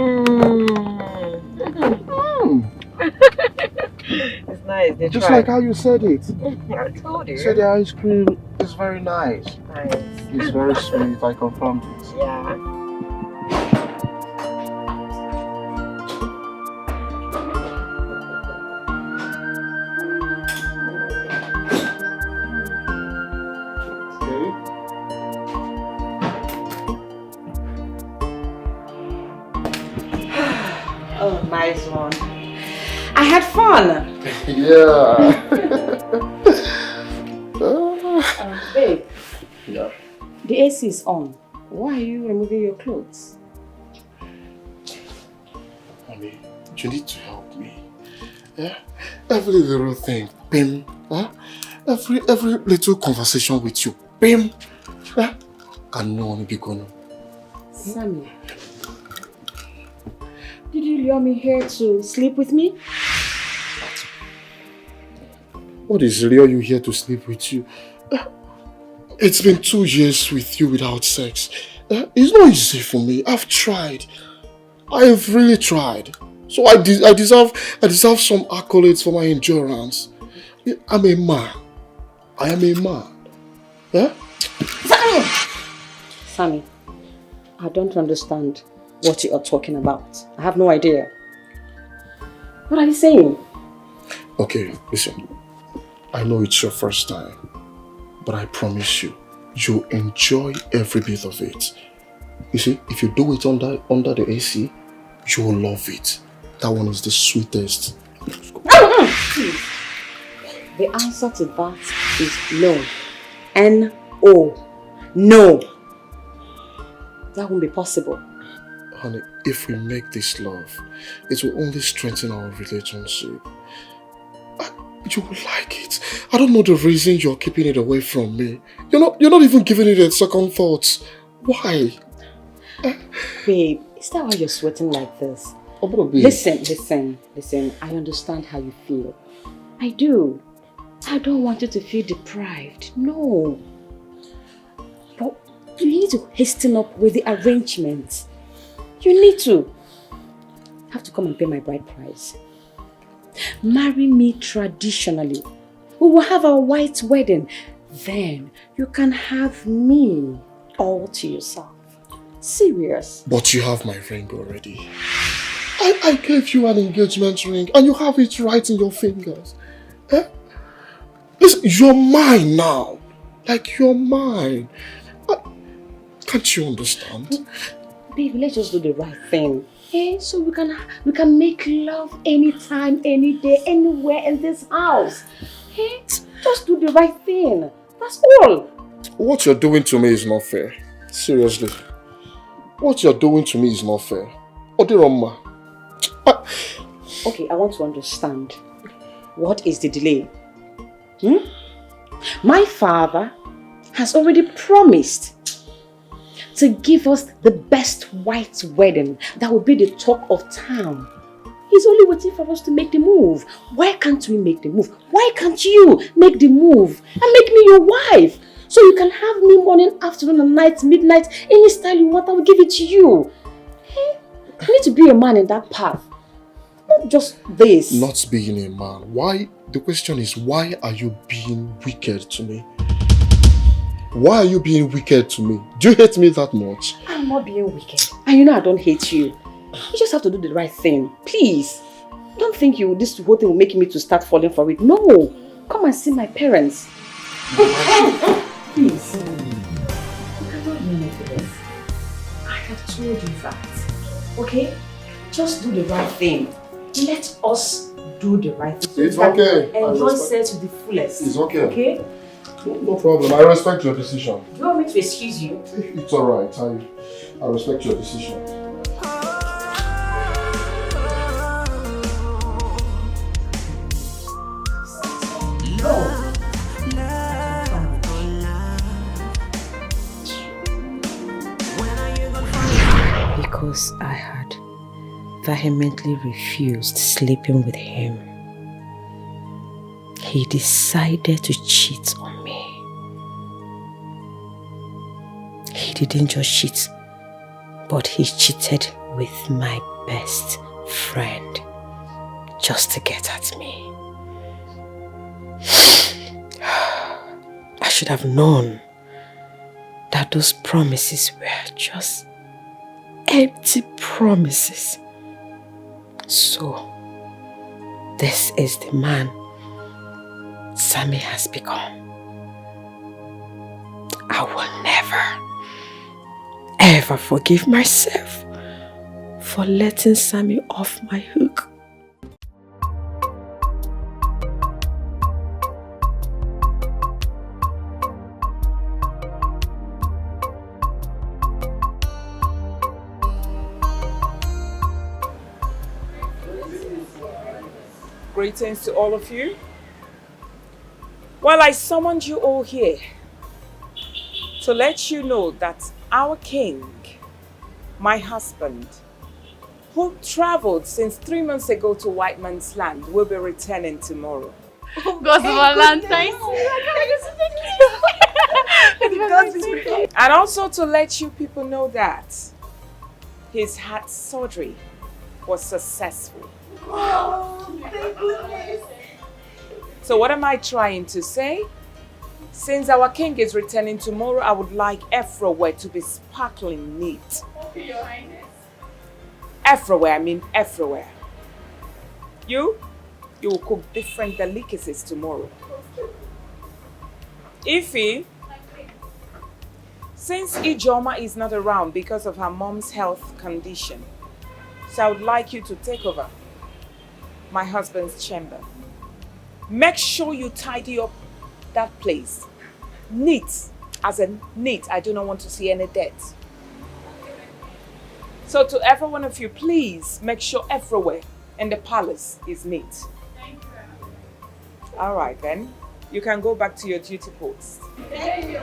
It's nice. They Just try. like how you said it. I told you. You said the ice cream is very nice. Nice. It's very sweet. I confirmed it. Yeah. Oh, nice one. I had fun. Yeah. Babe. Yeah. The AC is on. Why are you removing your clothes? Honey, you need to help me. Yeah? Every little thing, Pim. Huh? Every little conversation with you, Pim. Huh? Can no one be gone? Sammy, did you lure me here to sleep with me? What is lure you here to sleep with you? It's been 2 years with you without sex. It's not easy for me. I've tried. I have really tried. So I deserve some accolades for my endurance. I'm a man. I am a man. Yeah? Sammy, I don't understand what you are talking about. I have no idea. What are you saying? Okay, listen. I know it's your first time, but I promise you, you'll enjoy every bit of it. You see, if you do it under the AC, you will love it. That one is the sweetest. Please. The answer to that is no. N-O. No. That won't be possible. Honey, if we make this love, it will only strengthen our relationship. You will like it. I don't know the reason you're keeping it away from me. You're not even giving it a second thought. Why? Babe, is that why you're sweating like this? Oh, babe. Listen. I understand how you feel. I do. I don't want you to feel deprived. No. But you need to hasten up with the arrangements. You need to. Have to come and pay my bride price. Marry me traditionally. We will have a white wedding. Then you can have me all to yourself. Serious. But you have my ring already. I gave you an engagement ring and you have it right in your fingers. Eh? Listen, you're mine now. Like, you're mine. Can't you understand? Baby, let's just do the right thing. Okay? So we can make love anytime, any day, anywhere in this house. Okay? Just do the right thing. That's all. What you're doing to me is not fair. Seriously. What you're doing to me is not fair. Odiroma. Okay, I want to understand. What is the delay? My father has already promised to give us the best white wedding that will be the talk of town. He's only waiting for us to make the move. Why can't we make the move? Why can't you make the move and make me your wife? So you can have me morning, afternoon, and night, midnight, any style you want, I will give it to you. Hey, you need to be a man in that path. Not just this. Not being a man. Why? The question is, why are you being wicked to me? Why are you being wicked to me? Do you hate me that much? I'm not being wicked. And you know I don't hate you. You just have to do the right thing. Please. Don't think this whole thing will make me to start falling for it. No. Come and see my parents. Please. I don't mean this. I have told you that. Okay? Just do the right thing. Let us do the right thing. It's okay. Enjoy sex to the fullest. It's okay. Okay? No problem. I respect your decision. Do you want me to excuse you? It's alright. I respect your decision. Because I had vehemently refused sleeping with him, he decided to cheat on me. He didn't just cheat, but he cheated with my best friend just to get at me. I should have known that those promises were just empty promises. So, this is the man Sammy has become. I will never, ever forgive myself for letting Sammy off my hook. Greetings to all of you. Well, I summoned you all here to let you know that our king, my husband, who traveled since 3 months ago to White Man's Land, will be returning tomorrow. Oh, God's Valentine's. And also to let you people know that his heart surgery was successful. Oh, thank goodness. So what am I trying to say? Since our king is returning tomorrow, I would like everywhere to be sparkling neat. Okay, Your Highness. Everywhere, I mean everywhere. You will cook different delicacies tomorrow. Ify, since Ijoma is not around because of her mom's health condition, so I would like you to take over my husband's chamber. Make sure you tidy up that place. Neat, as in neat. I do not want to see any dirt. So to every one of you, please make sure everywhere in the palace is neat. Thank you. All right then, you can go back to your duty post. Thank you.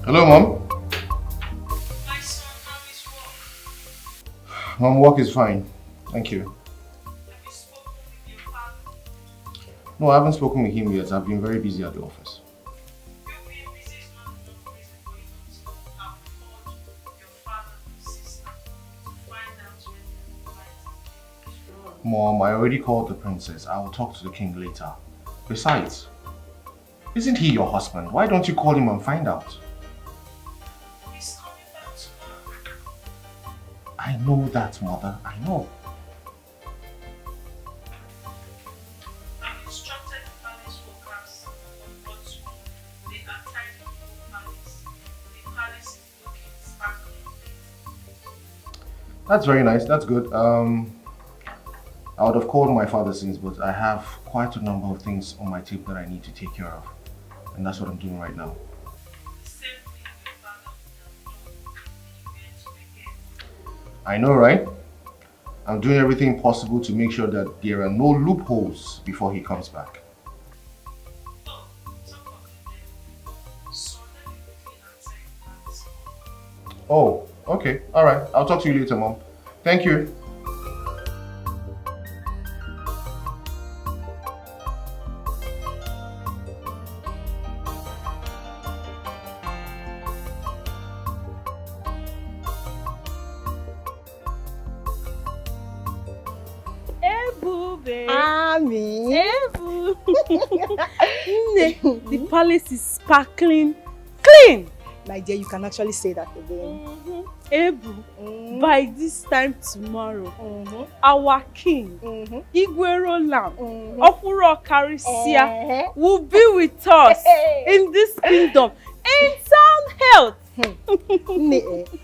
Hello, Mom. My son, how is work? Mom, work is fine. Thank you. Have you spoken with your father? No, I haven't spoken with him yet. I've been very busy at the office. You being busy is not enough reason for you not to have called your father and sister to find out when they're right. Mom, I already called the princess. I will talk to the king later. Besides, isn't he your husband? Why don't you call him and find out? He's coming back tomorrow. I know that, Mother. I know. I've instructed the palace workers on what to do. They are tidying up the palace. The palace is looking sparkling. That's very nice. That's good. I would have called my father since, but I have quite a number of things on my table that I need to take care of. And that's what I'm doing right now. I know, right? I'm doing everything possible to make sure that there are no loopholes before he comes back. Oh, okay. All right. I'll talk to you later, Mom. Thank you. The palace is sparkling clean. My dear, you can actually say that again. Ebu, by this time tomorrow, our king, Igwe Roland, Okuro Karisia, will be with us in this kingdom in sound health.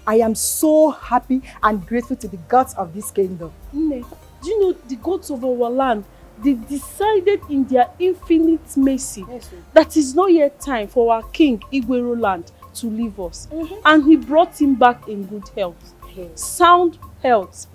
I am so happy and grateful to the gods of this kingdom. Do you know the gods of our land? They decided in their infinite mercy that it's not yet time for our king Igwe Roland to leave us. And he brought him back in good health. Sound health.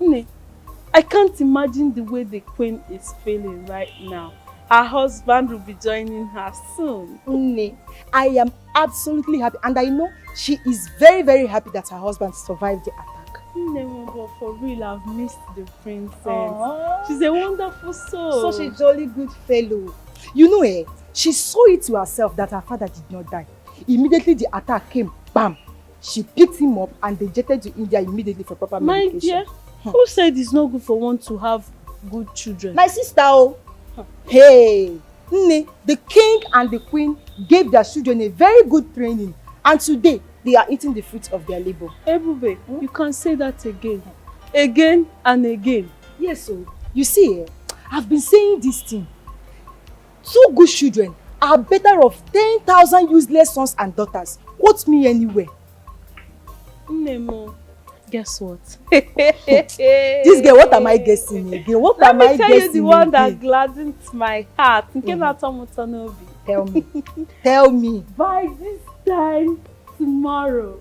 I can't imagine the way the queen is feeling right now. her husband will be joining her soon. Nne, I am absolutely happy, and I know she is very, very happy that her husband survived the attack. Nne, but for real, I've missed the princess. Aww. She's a wonderful soul. Such a jolly good fellow. You know, she saw it to herself that her father did not die. Immediately the attack came, bam! She picked him up and they jetted to India immediately for proper medication. My dear, who said it's not good for one to have good children? My sister, oh. Hey, Nne, the king and the queen gave their children a very good training, and today they are eating the fruits of their labor. Ebube, you can say that again. Again and again. Yes, so you see, I've been saying this thing. 2 good children are better off 10,000 useless sons and daughters. Quote me anywhere. Nemo, guess what? This girl, what am I guessing again? What am I guessing? Let me tell you the one that gladdens my heart. Tell me. Tell me. By this time tomorrow,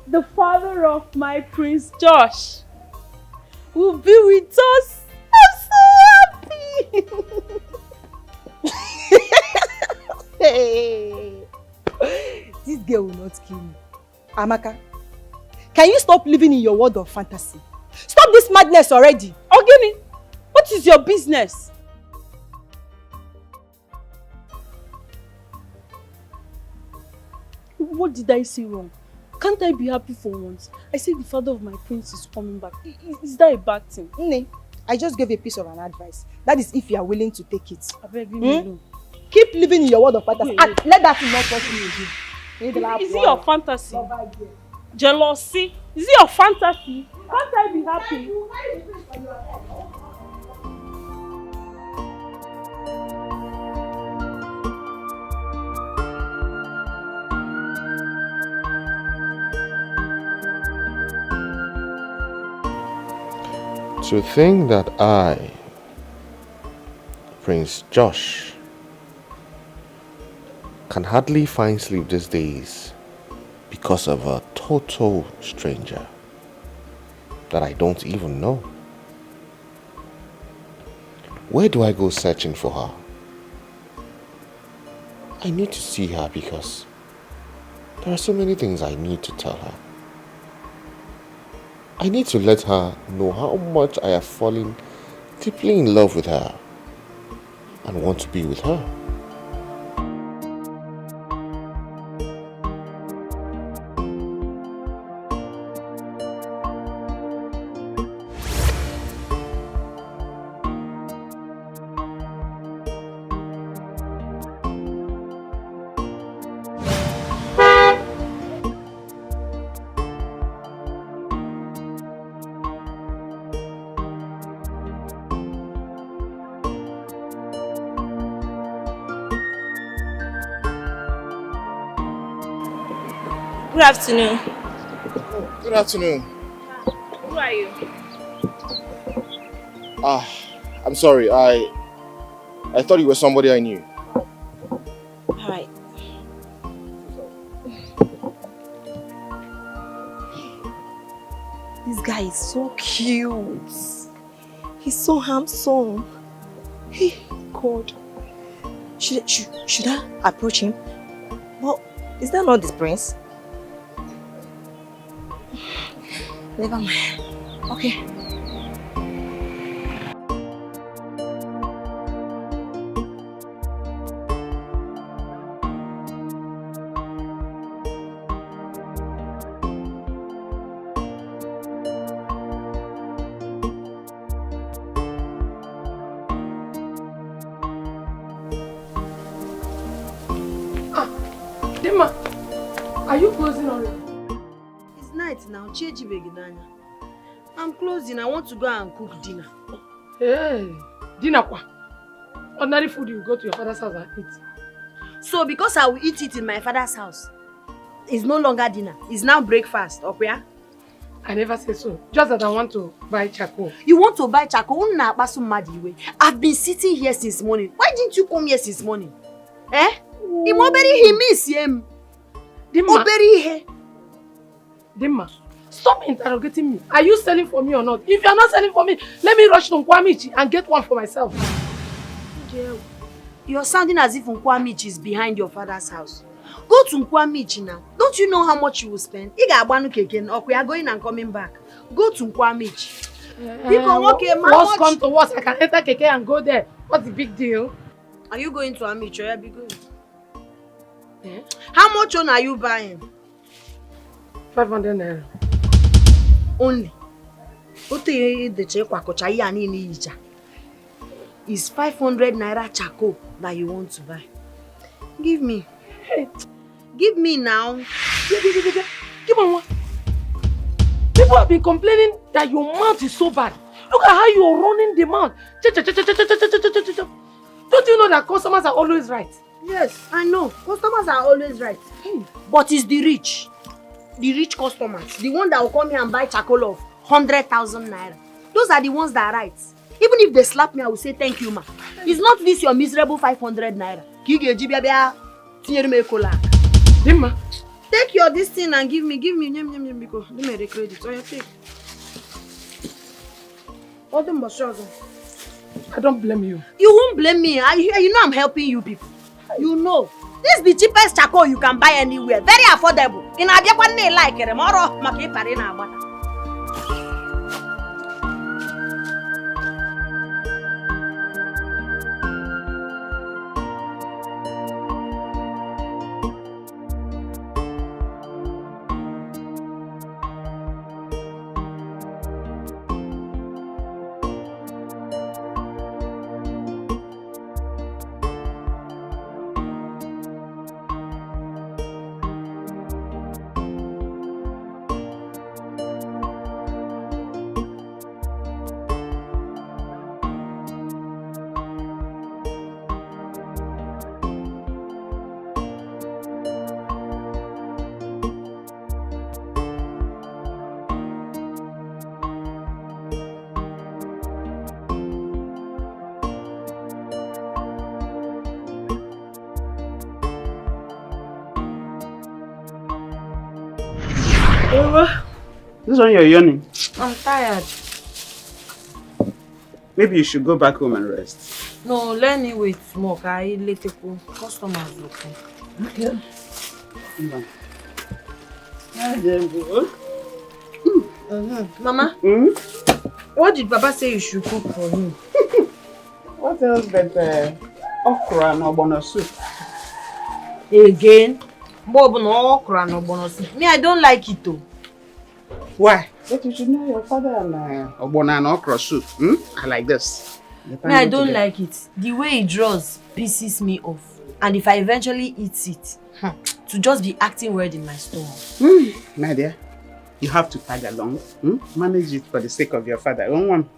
the father of my Prince Josh will be with us. I'm so happy. Hey, this girl will not kill me. Amaka, can you stop living in your world of fantasy? Stop this madness already. Ogini, what is your business? What did I say wrong? Can't I be happy for once? I said the father of my prince is coming back. Is that a bad thing? Nne, I just gave a piece of an advice. That is if you are willing to take it. I beg you. Keep living in your world of fantasy. And let that thing not touch me again. Is it your fantasy? Jealousy? Is it your fantasy? Can't I be happy? To think that I, Prince Josh, can hardly find sleep these days because of a total stranger that I don't even know. Where do I go searching for her? I need to see her because there are so many things I need to tell her. I need to let her know how much I have fallen deeply in love with her and want to be with her. Good afternoon. Good afternoon. Who are you? I'm sorry. I thought you were somebody I knew. Alright. This guy is so cute. He's so handsome. Hey, God. Should I approach him? Well, is that not this prince? Never mind. Okay. Dima, are you closing already? It's night now. I'm closing. I want to go and cook dinner. Hey, dinner kwa? Ordinary food you go to your father's house and eat. So because I will eat it in my father's house, it's no longer dinner. It's now breakfast. Okay? I never say so. Just that I want to buy charcoal. You want to buy charcoal? I've been sitting here since morning. Why didn't you come here since morning? Eh? He miss him. Dima, stop interrogating me. Are you selling for me or not? If you're not selling for me, let me rush to Nkwamichi and get one for myself. You're sounding as if Nkwamichi is behind your father's house. Go to Nkwamichi now. Don't you know how much you will spend? You are going and coming back. Go to Nkwamichi. What's come to what? I can enter Keke and go there. What's the big deal? Are you going to Amichi? Or be going? Yeah. How much on are you buying? 500 naira. Only. It's 500 naira charcoal that you want to buy. Give me. Give me now. Give on one. People have been complaining that your mouth is so bad. Look at how you're running the mouth. Don't you know that customers are always right? Yes, I know. Customers are always right. But it's the rich customers, the one that will come here and buy charcoal of 100,000 naira. Those are the ones that are right. Even if they slap me, I will say thank you, ma. It's not this your miserable 500 naira. Dimma. Take your this thing and give me because give me the credit. Oh, you take. All them I don't blame you. You won't blame me. You know I'm helping you people. You know. This is the cheapest charcoal you can buy anywhere. Very affordable. In Abia like it. Tomorrow, This one you're yawning. I'm tired. Maybe you should go back home and rest. No, let me wait more. I let people customers looking. Okay. Mama, what did Papa say you should cook for him? What else but okra and ogbono soup? Again? Okra and ogbono soup. Me, I don't like it though. Why? But you should know your father and ogbono and okra soup. I like this. Me, I don't like it. The way it draws pisses me off. And if I eventually eat it, to just be acting weird in my stomach. My dear, you have to tag along. Manage it for the sake of your father.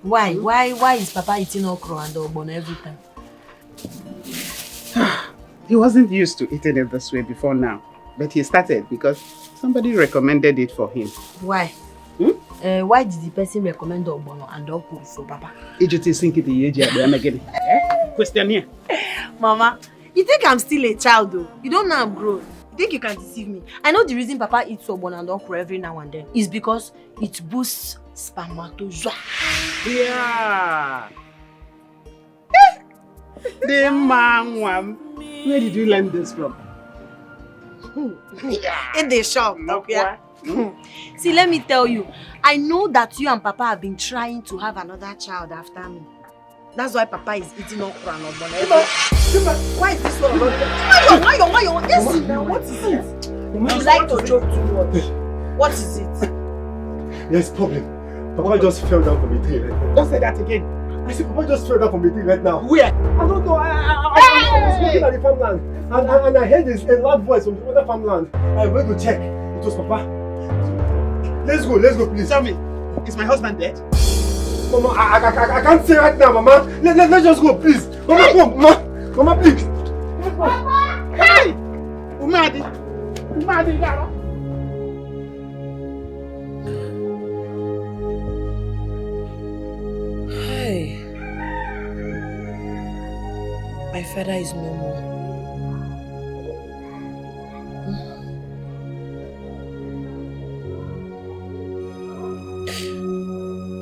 Why? Why is Papa eating okra and ogbono every time? He wasn't used to eating it this way before now. But he started because somebody recommended it for him. Why? Why did the person recommend ogbono and okra for Papa? Question here. Mama, you think I'm still a child though? You don't know I'm grown. You think you can deceive me? I know the reason Papa eats ogbono and okra every now and then is because it boosts spermatozoa. Yeah. The man one. Where did you learn this from? In the shop. Okay. See, let me tell you. I know that you and Papa have been trying to have another child after me. That's why Papa is eating okra and ogbono. Why is this one? Why? Listen now, what is it? You like to joke too much. What is it? Yes, problem. Papa just fell down from a tree right now. Don't say that again. I said Papa just fell down from a tree right now. Where? I don't know. I was looking at the farmland and I heard a loud voice from the other farmland. I went to check. It was Papa. Let's go, please. Tell me, is my husband dead? Mama, I can't say right now, Mama. Let's just go, please. Mama, hey. Come, Mama, please. Hey! Umadi, Yara. Hey. My father is no more.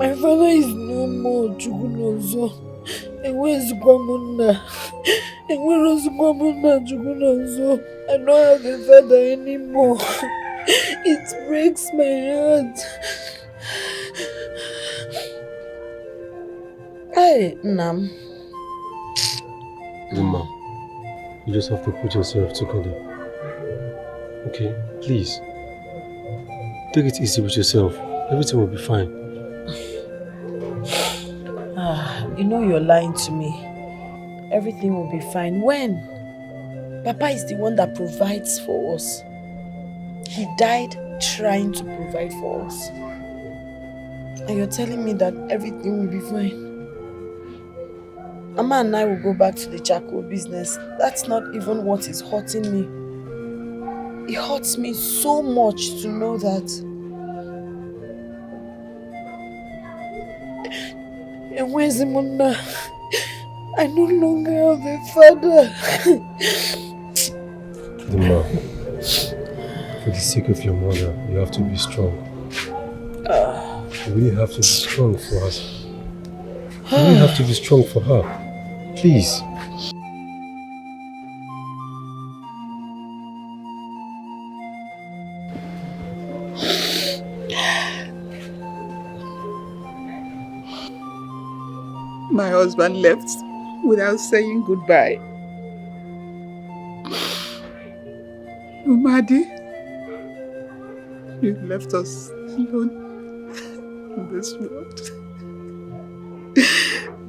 My father is no more, Chugunozo. enwezikwa m nna. Enwerezikwa m nna Chukwu nọ nso. I don't have a father anymore. It breaks my heart. Hey, Nam. Zima, you just have to put yourself together. Okay? Please. Take it easy with yourself. Everything will be fine. You know you're lying to me. Everything will be fine. When? Papa is the one that provides for us. He died trying to provide for us. And you're telling me that everything will be fine. Amma and I will go back to the charcoal business. That's not even what is hurting me. It hurts me so much to know that Enwezimuna, I no longer have a father. Zima, for the sake of your mother, you have to be strong. You really have to be strong for us. You really have to be strong for her. Please. My husband left without saying goodbye. Umadi, you left us alone in this world.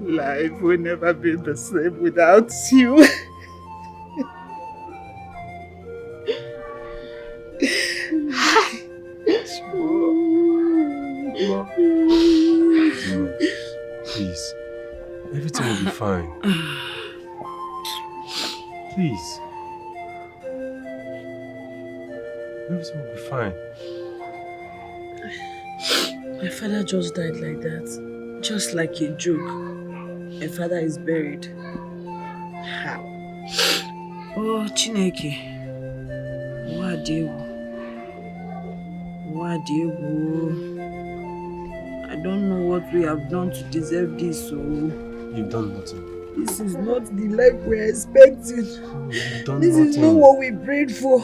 Life will never be the same without you. Please. Everything will be fine. Please. Everything will be fine. My father just died like that. Just like a joke. My father is buried. How? Oh, Chineke. Wadewo. I don't know what we have done to deserve this, so... You've done nothing. This is not the life we're expecting. You've done This nothing. is not what we prayed for.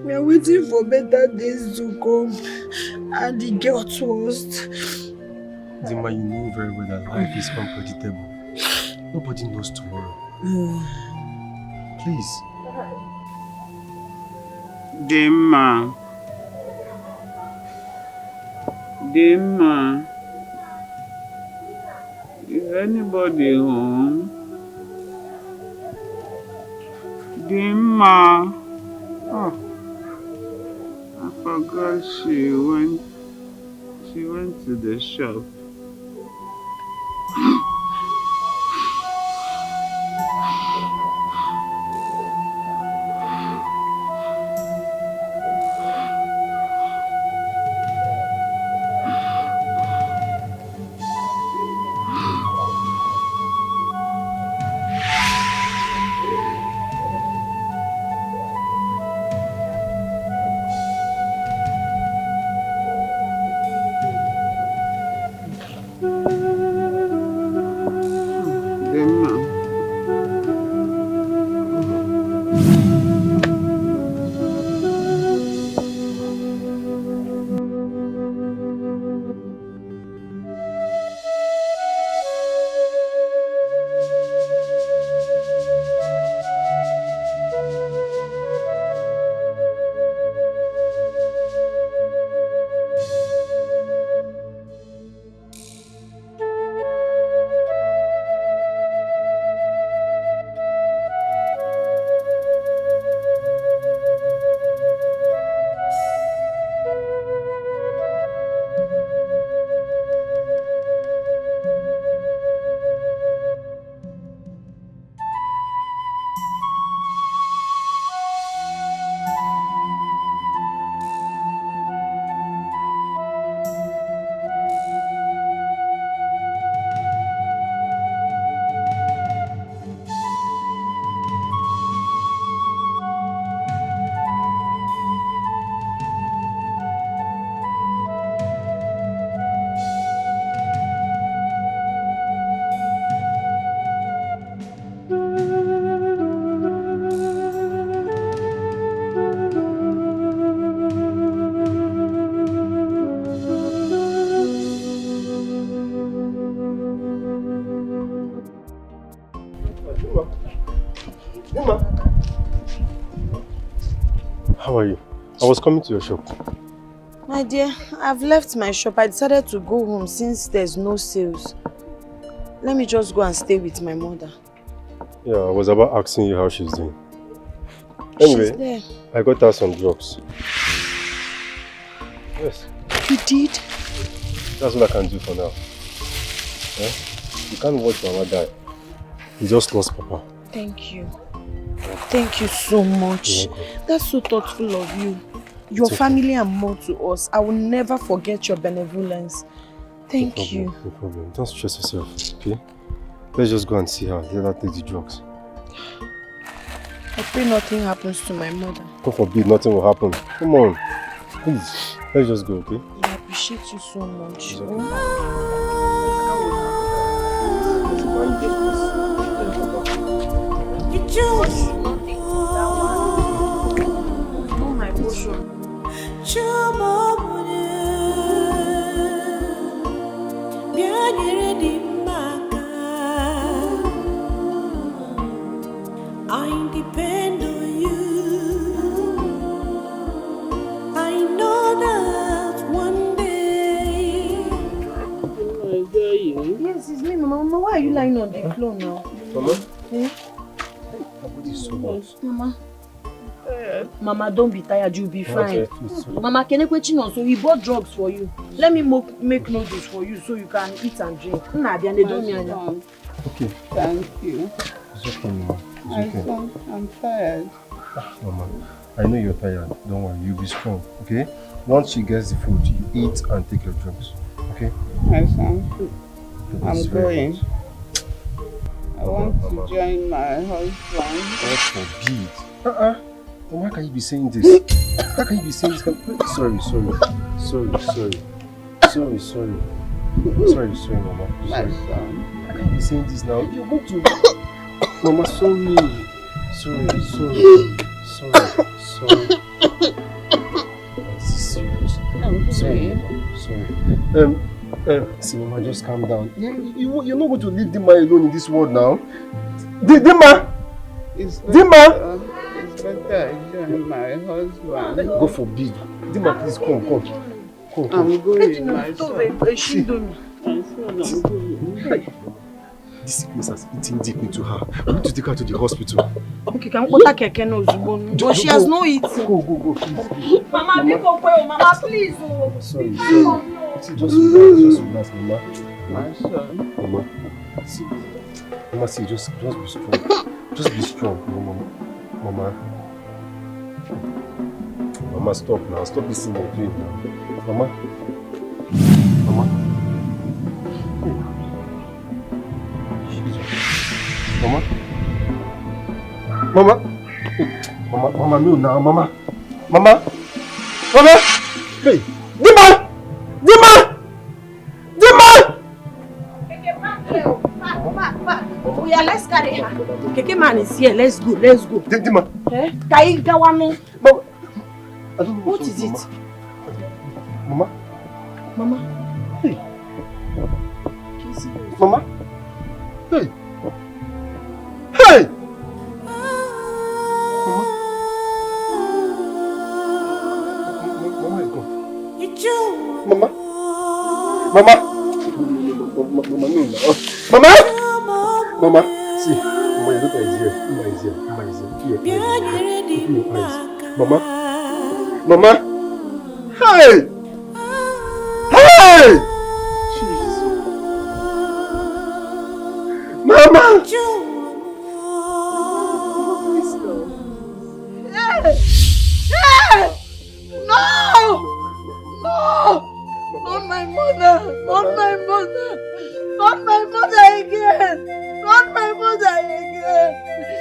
We are waiting for better days to come. And it got worst. Zima, you know very well that life is unpredictable. Nobody knows tomorrow. Please. Dimma. Is anybody home? Dimma. Oh, I forgot she went to the shop. was coming to your shop. My dear, I've left my shop. I decided to go home since there's no sales. Let me just go and stay with my mother. Yeah, I was about asking you how she's doing. Anyway, She's there. I got her some drugs. Yes. You did? That's what I can do for now. Yeah? You can't watch Mama die. You just lost Papa. Thank you. Thank you so much. That's so thoughtful of you. Your family are more to us. I will never forget your benevolence. Thank you. No problem. Don't stress yourself, okay? Let's just go and see her. Let her take the drugs. I pray nothing happens to my mother. God forbid nothing will happen. Come on. Please. Let's just go, okay? I appreciate you so much. It's okay. Oh my portion. I depend on you. I know that one day. Yes, it's me, Mama. Why are you lying on the floor now? Mama? Eh? My body is so hot. Mama. Mama, don't be tired. You'll be fine. Okay, please. Mama, can you question so he bought drugs for you. Let me make noodles for you so you can eat and drink. Okay. Thank you. It's okay, Mama. It's okay. I'm tired. Mama, I know you're tired. Don't worry. You'll be strong, okay? Once she gets the food, you eat and take your drugs, okay? My son, I'm going. Hot. I want to join my husband. God forbid. Mama, how can you be saying this? How can you be saying this? Sorry, Mama. My Sorry. son. How can you be saying this now? You're going to... Mama, sorry. This is serious. Sorry. See, Mama, just calm down. You're not going to leave Dima alone in this world now. Dima! It's Dima! better I join my husband. God forbid. Dima, please come. I'm going, my son. This sickness has eaten deep into her. We need to take her to the hospital. Okay, can we take her no Zubon? But she has no eating. Go, please. Mama, Mama, please. Sorry. Just relax, Mama. My son. Mama, see, just be strong. Just be strong, Mama. Mama, stop now. Stop listening to me now. Mama. Mama, no now, Mama. Hey, Dima! Oh yeah, let's carry her. Keke man is here. Let's go. Dima. Eh? Kai Gawano. What is it? Mama. Hey. Mama. Hey. Mama, see, Mama, you look at his ear. Mama is here. Open your eyes. Mama. Hey! Jesus. Mama! No! Not my mother again!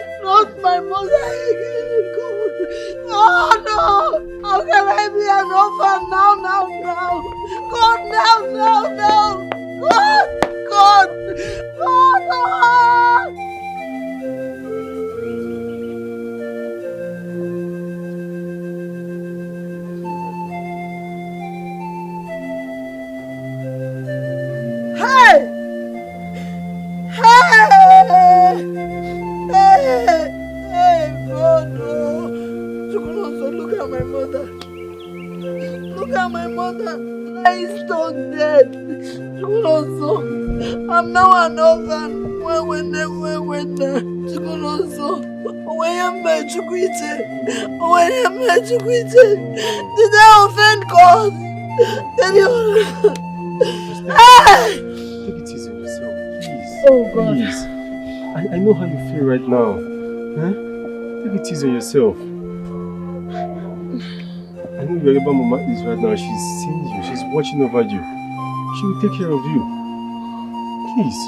God! Oh no! How can I be an orphan now? God, no! God! Hey, God, no. Look at my mother. Look at my mother. Lying stone dead. Chukwunoso. I'm now an orphan. When Chukwunoso. When did I offend God? Take it easy on yourself, please. Oh God. Please. I know how you feel right now. Huh? Take it easy on yourself. I know wherever Mama is right now, she's seeing you, she's watching over you. She will take care of you. Please.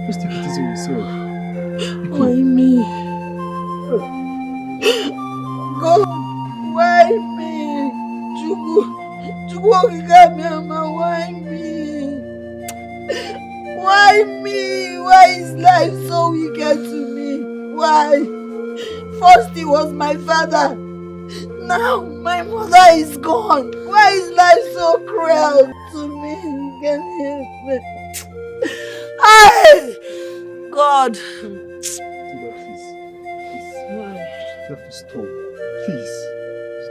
Just take it easy on yourself. Why me? God, why me? Chukwu why me? Why me? Why is life so wicked to me? Why? First he was my father. Now my mother is gone. Why is life so cruel to me? Can you help me? God. Please. Why? You have to stop. Please.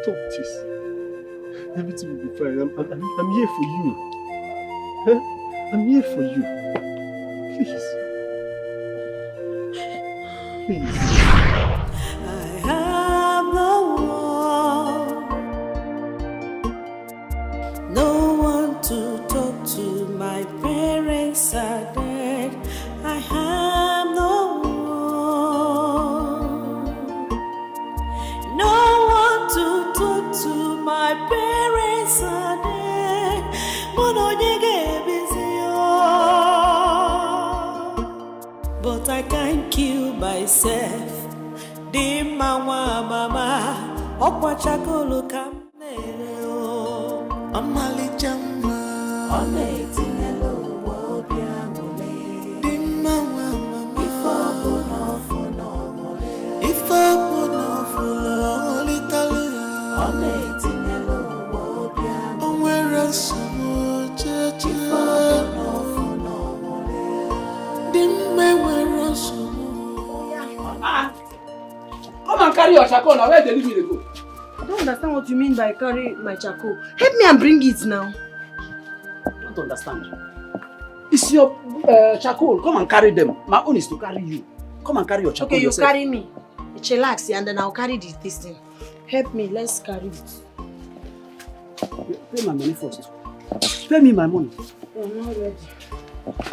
Stop this. Everything will be fine. I'm here for you. Huh? I'm here for you. Please. Please. I have no one to talk to. My parents are dead. I have no one to talk to. My parents are dead. But I can't kill myself. Dima mama, okwachakolo kamnero. Amali jama, onetinelo wobiamole. Dima mama, ifobono funo little. Onetinelo wobiamole. Onwera sumo chacha. Ifobono funo mole. Dima wera sumo. Come and carry your charcoal now. Where the leave me go? I don't understand what you mean by carry my charcoal. Help me and bring it now. I don't understand. It's your charcoal. Come and carry them. My own is to carry you. Come and carry your charcoal. Okay, you yourself. carry me. Chillax and then I'll carry this thing. Help me, let's carry it. Pay my money first. Pay me my money. I'm not ready.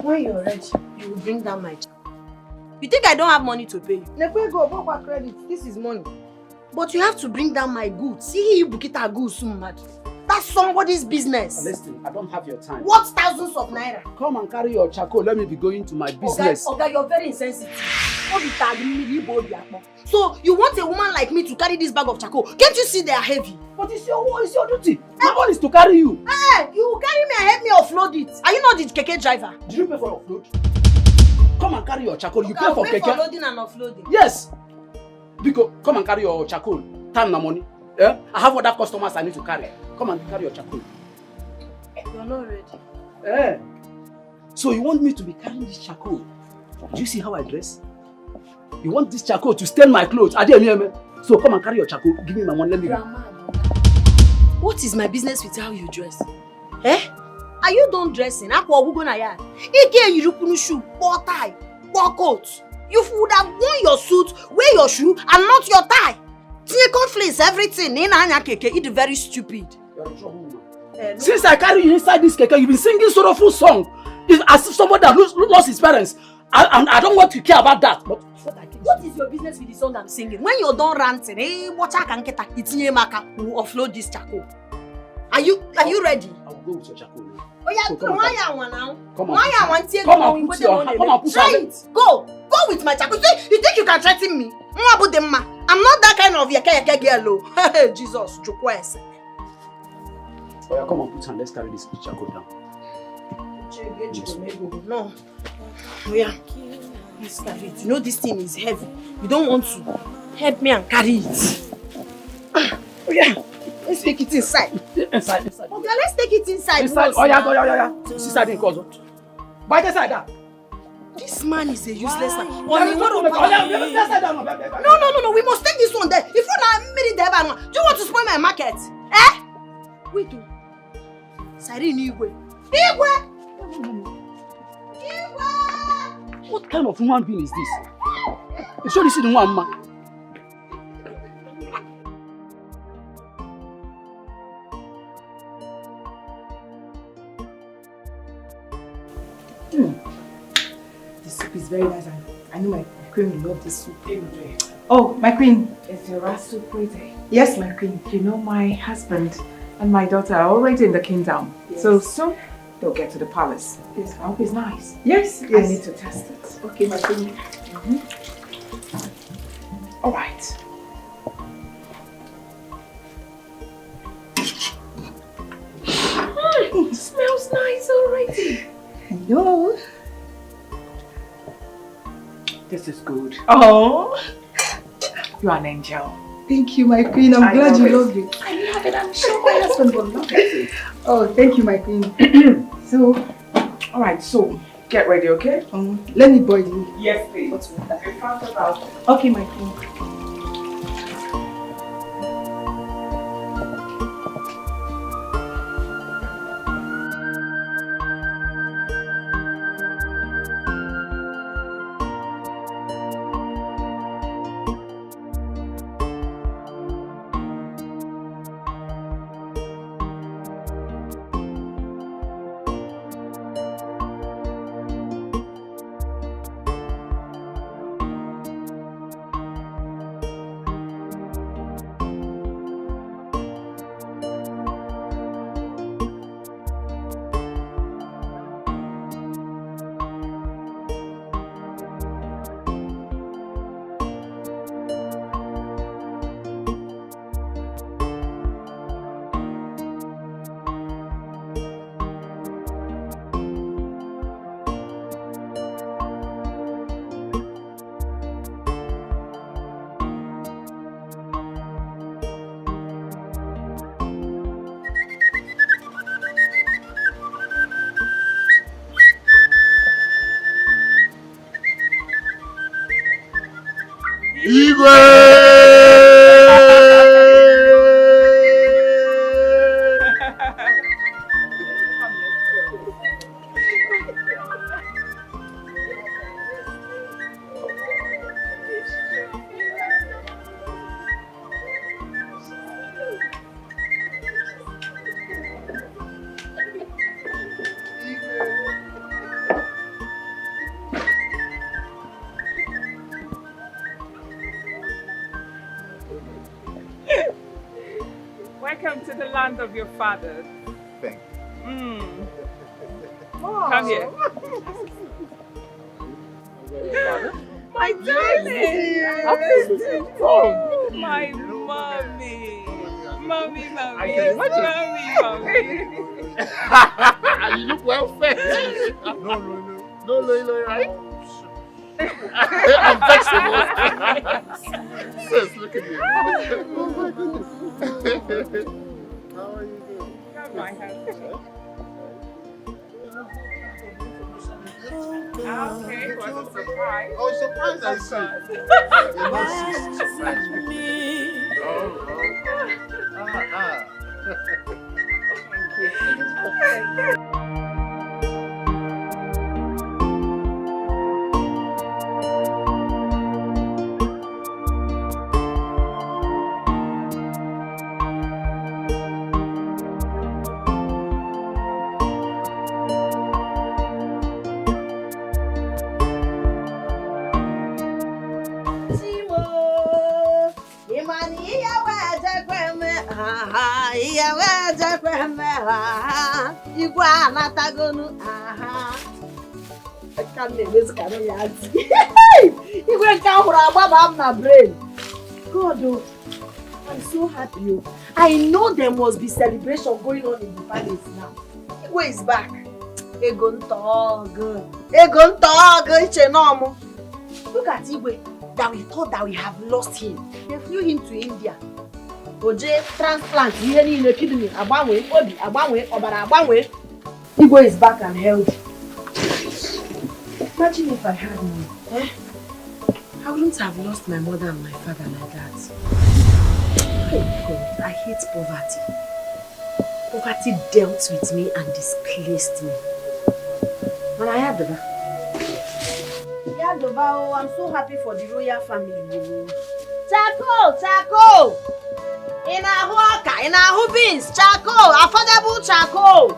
When you're ready, you will bring down my charcoal. You think I don't have money to pay you? Never go for credit. This is money. But you have to bring down my goods. See you bukita goods so mad. That's somebody's business. Listen, I don't have your time. What thousands of naira? Come and carry your charcoal. Let me be going to my business. Okay, you're very insensitive. So you want a woman like me to carry this bag of charcoal? Can't you see they are heavy? But it's your duty. My own is to carry you. Hey, you will carry me and help me offload it. Are you not the keke driver? Did you pay for offload? Come and carry your charcoal. You pay for keke? for loading and offloading. Yes. Because come and carry your charcoal. Time na money. Yeah? I have other customers I need to carry. Come and carry your charcoal. You're not ready. Eh. So you want me to be carrying this charcoal? Do you see how I dress? You want this charcoal to stain my clothes? So come and carry your charcoal. Give me my money. Let me. What is my business with how you dress? Eh? Are you done dressing? Ike you shoe, poor tie, poor coat. You would have worn your suit, wear your shoe, and not your tie. Conflicts, everything. It's very stupid. You're a trouble woman. Since I carry you inside this keke, you've been singing sorrowful song. It's as if somebody that lost his parents. And I don't want to care about that. But what is your business with the song I'm singing? When you're done ranting, watch I can get will offload this charcoal. Are you ready? I will go with your charcoal now. Oh yeah, so come on. Come on. Try it. Go with my charcoal. You think you can threaten me? I'm not that kind of yeke girl. Jesus, Jukwes. Oh yeah, come on, put hand. Let's carry this charcoal down. No. Oh yeah. Please carry it. You know this thing is heavy. You don't want to help me and carry it. Oh yeah. Let's take it inside. Inside. Okay, let's take it inside. Inside. Oh yeah. Sister didn't cause it. By the side. This man is a useless man. No. We must take this one there. If you're not married there, do you want to spoil my market? Eh? Widow. Siren Igwe. Igwe! What kind of human being is this? You sure this is the one man? The soup is very nice and I know my queen will love this soup. Oh, my queen. Is your rat so pretty? Yes, my queen. You know, my husband and my daughter are already in the kingdom. Yes. So soon they'll get to the palace. Yes, I hope it's nice. Yes, I yes. need to test it. Okay, my queen. All right. It smells nice already. Hello. This is good. Oh. You are an angel. Thank you, my queen. I'm glad you love it. I love it. I'm sure my husband will love it. Oh, thank you, my queen. So, all right. So, get ready, okay? Let me boil you. Yes, please. What's with that? Be fast about it. Okay, my queen. Welcome to the land of your father. Thank you. Come here. My darling! My mommy! Mommy. I can imagine. Mommy. You look well fed. No, right? I'm vexed. Sis, look at you. Oh my goodness. How are you doing? Come my husband. Okay, it was a surprise. Oh, surprise, I see. You're not surprised me. Thank you. God, oh, I'm so happy. I know there must be celebration going on in the palace now. Igwe is back. Egon Tog. Look at Igwe, that we thought that we have lost him. They flew him to India. Oje transplant, kidney, Igwe is back and healthy. Imagine if I had money. I wouldn't have lost my mother and my father like that. Oh God, I hate poverty. Poverty dealt with me and displaced me. But I have the Yadoba, I'm so happy for the royal family. Charcoal! In a beans, charcoal, affordable charcoal.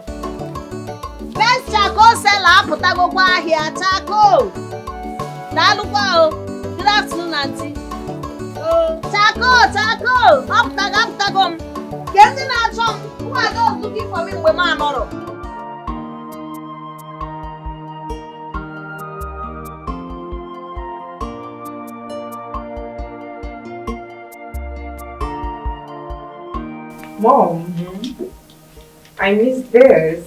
Best charcoal seller, Potago here, charcoal. Good afternoon, auntie. Charcoal, up. Getting out some who are those looking for me with my mother. Mom, I miss this.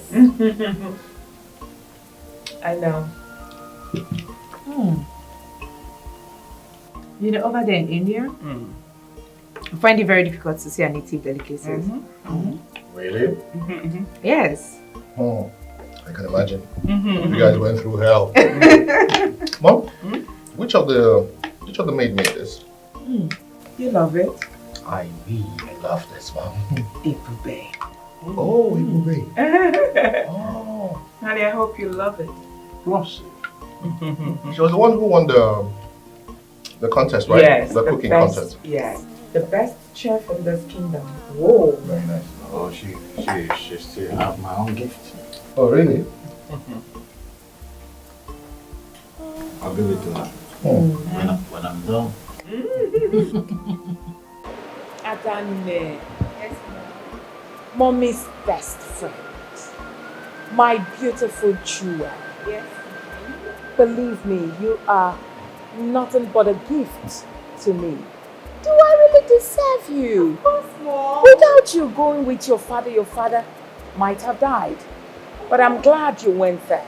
I know. You know, over there in India, I find it very difficult to see our native delicacies. Really? Yes. Oh, I can imagine. You guys went through hell. Mom, which of the maid made this? You love it? I really love this, Mom. Ibube. Oh, Ibube. Oh. Honey, I hope you love it. Ross. She was the one who won the contest, right? Yes. The cooking contest. Yes. The best chef in this kingdom. Whoa. Very nice. Oh, she still have my own gift. Oh, really? I'll give it to her. When I'm done. Adane. Yes, Mom. Mommy's best friend. My beautiful jewel. Yes. Believe me, you are nothing but a gift to me. Do I really deserve you? Of course, Mom. Without you going with your father might have died. But I'm glad you went there.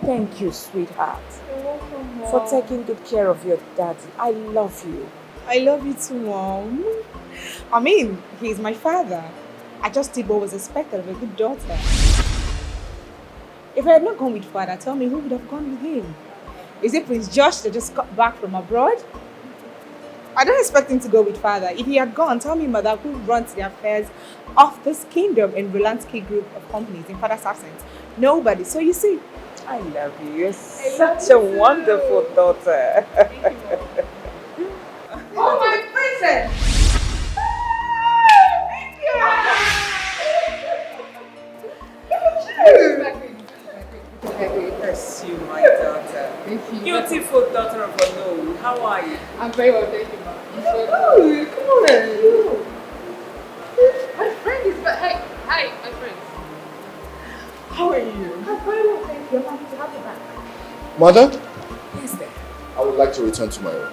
Thank you, sweetheart. You're welcome, Mom. For taking good care of your daddy. I love you. I love you too, Mom. I mean, he's my father. I just did what was expected of a good daughter. If I had not gone with father, tell me who would have gone with him? Is it Prince Josh that just got back from abroad? I don't expect him to go with father. If he had gone, tell me mother who runs the affairs of this kingdom in Relansky Group of companies in father's absence. Nobody. So you see, I love you. You're such a wonderful daughter. Oh, my princess! Bless you, my daughter. Thank you. Beautiful daughter of Ono. How are you? I'm very well, thank you, Mom. Oh, come on. My friend is back. Hi, my friend. How are you? I'm very well, thank you. I'm happy to have you back. Mother? Yes, dear. I would like to return to my room.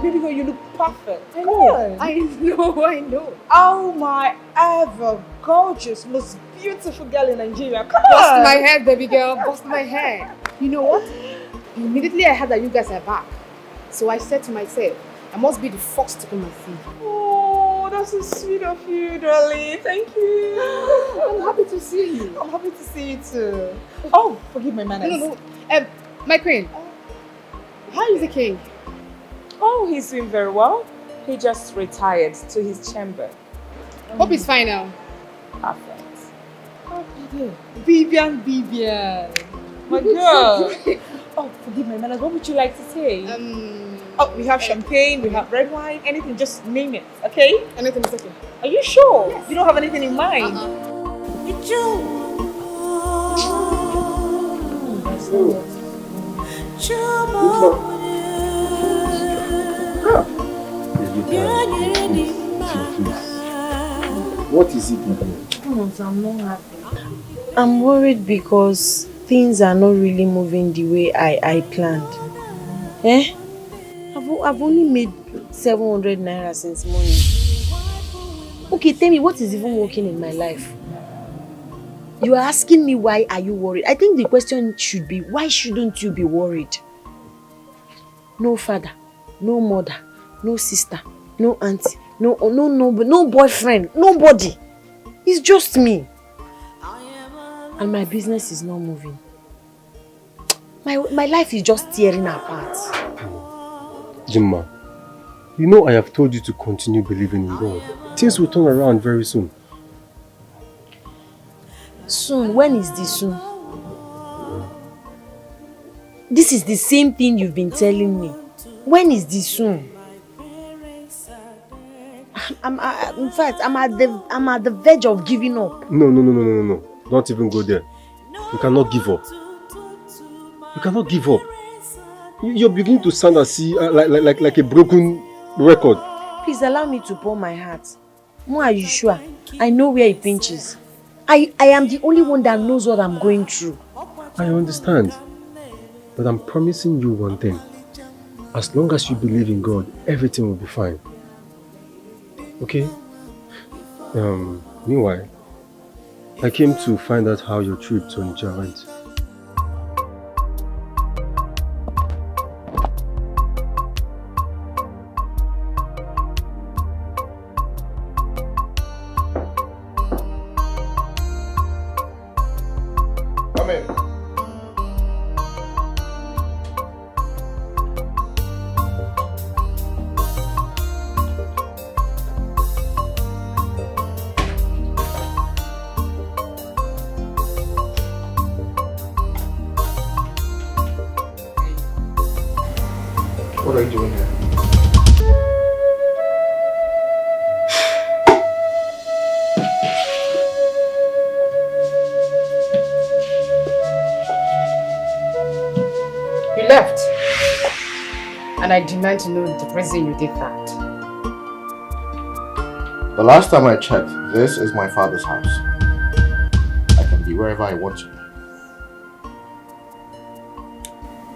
Baby girl, you look perfect. I know. Oh my ever gorgeous, most beautiful girl in Nigeria. Come Bust on. my head, baby girl. Bust my head. You know what? Immediately I heard that you guys are back. So I said to myself, I must be the first to come and see you. Oh, that's so sweet of you, darling. Thank you. I'm happy to see you. I'm happy to see you too. Oh, forgive my manners. No. My queen. How is the king? Oh, he's doing very well. He just retired to his chamber. Hope he's fine now. Perfect. Oh, Vivian. My girl. Oh, forgive my manners. What would you like to say? Oh, we have champagne, we have red wine, anything, just name it, okay? Anything is okay. Are you sure? Yes. You don't have anything in mind? What is it, my I'm not happy. I'm worried because things are not really moving the way I planned. I've only made 700 naira since morning. Okay, tell me, what is even working in my life? You are asking me why are you worried? I think the question should be, why shouldn't you be worried? No father, no mother, no sister, no auntie, no boyfriend, nobody. It's just me. And my business is not moving. My life is just tearing apart. Jimma, you know I have told you to continue believing in God. Things will turn around very soon. Soon? When is this soon? This is the same thing you've been telling me. When is this soon? In fact, I'm at the verge of giving up. No. Don't even go there. You cannot give up. You cannot give up. You're beginning to sound like a broken record. Please allow me to pour my heart. Mo, are you sure? I know where it pinches. I am the only one that knows what I'm going through. I understand. But I'm promising you one thing. As long as you believe in God, everything will be fine. Okay? Meanwhile, I came to find out how your trip to Nigeria went. Come in. What are you doing here? You left. And I demand to know the reason you did that. The last time I checked, this is my father's house. I can be wherever I want to.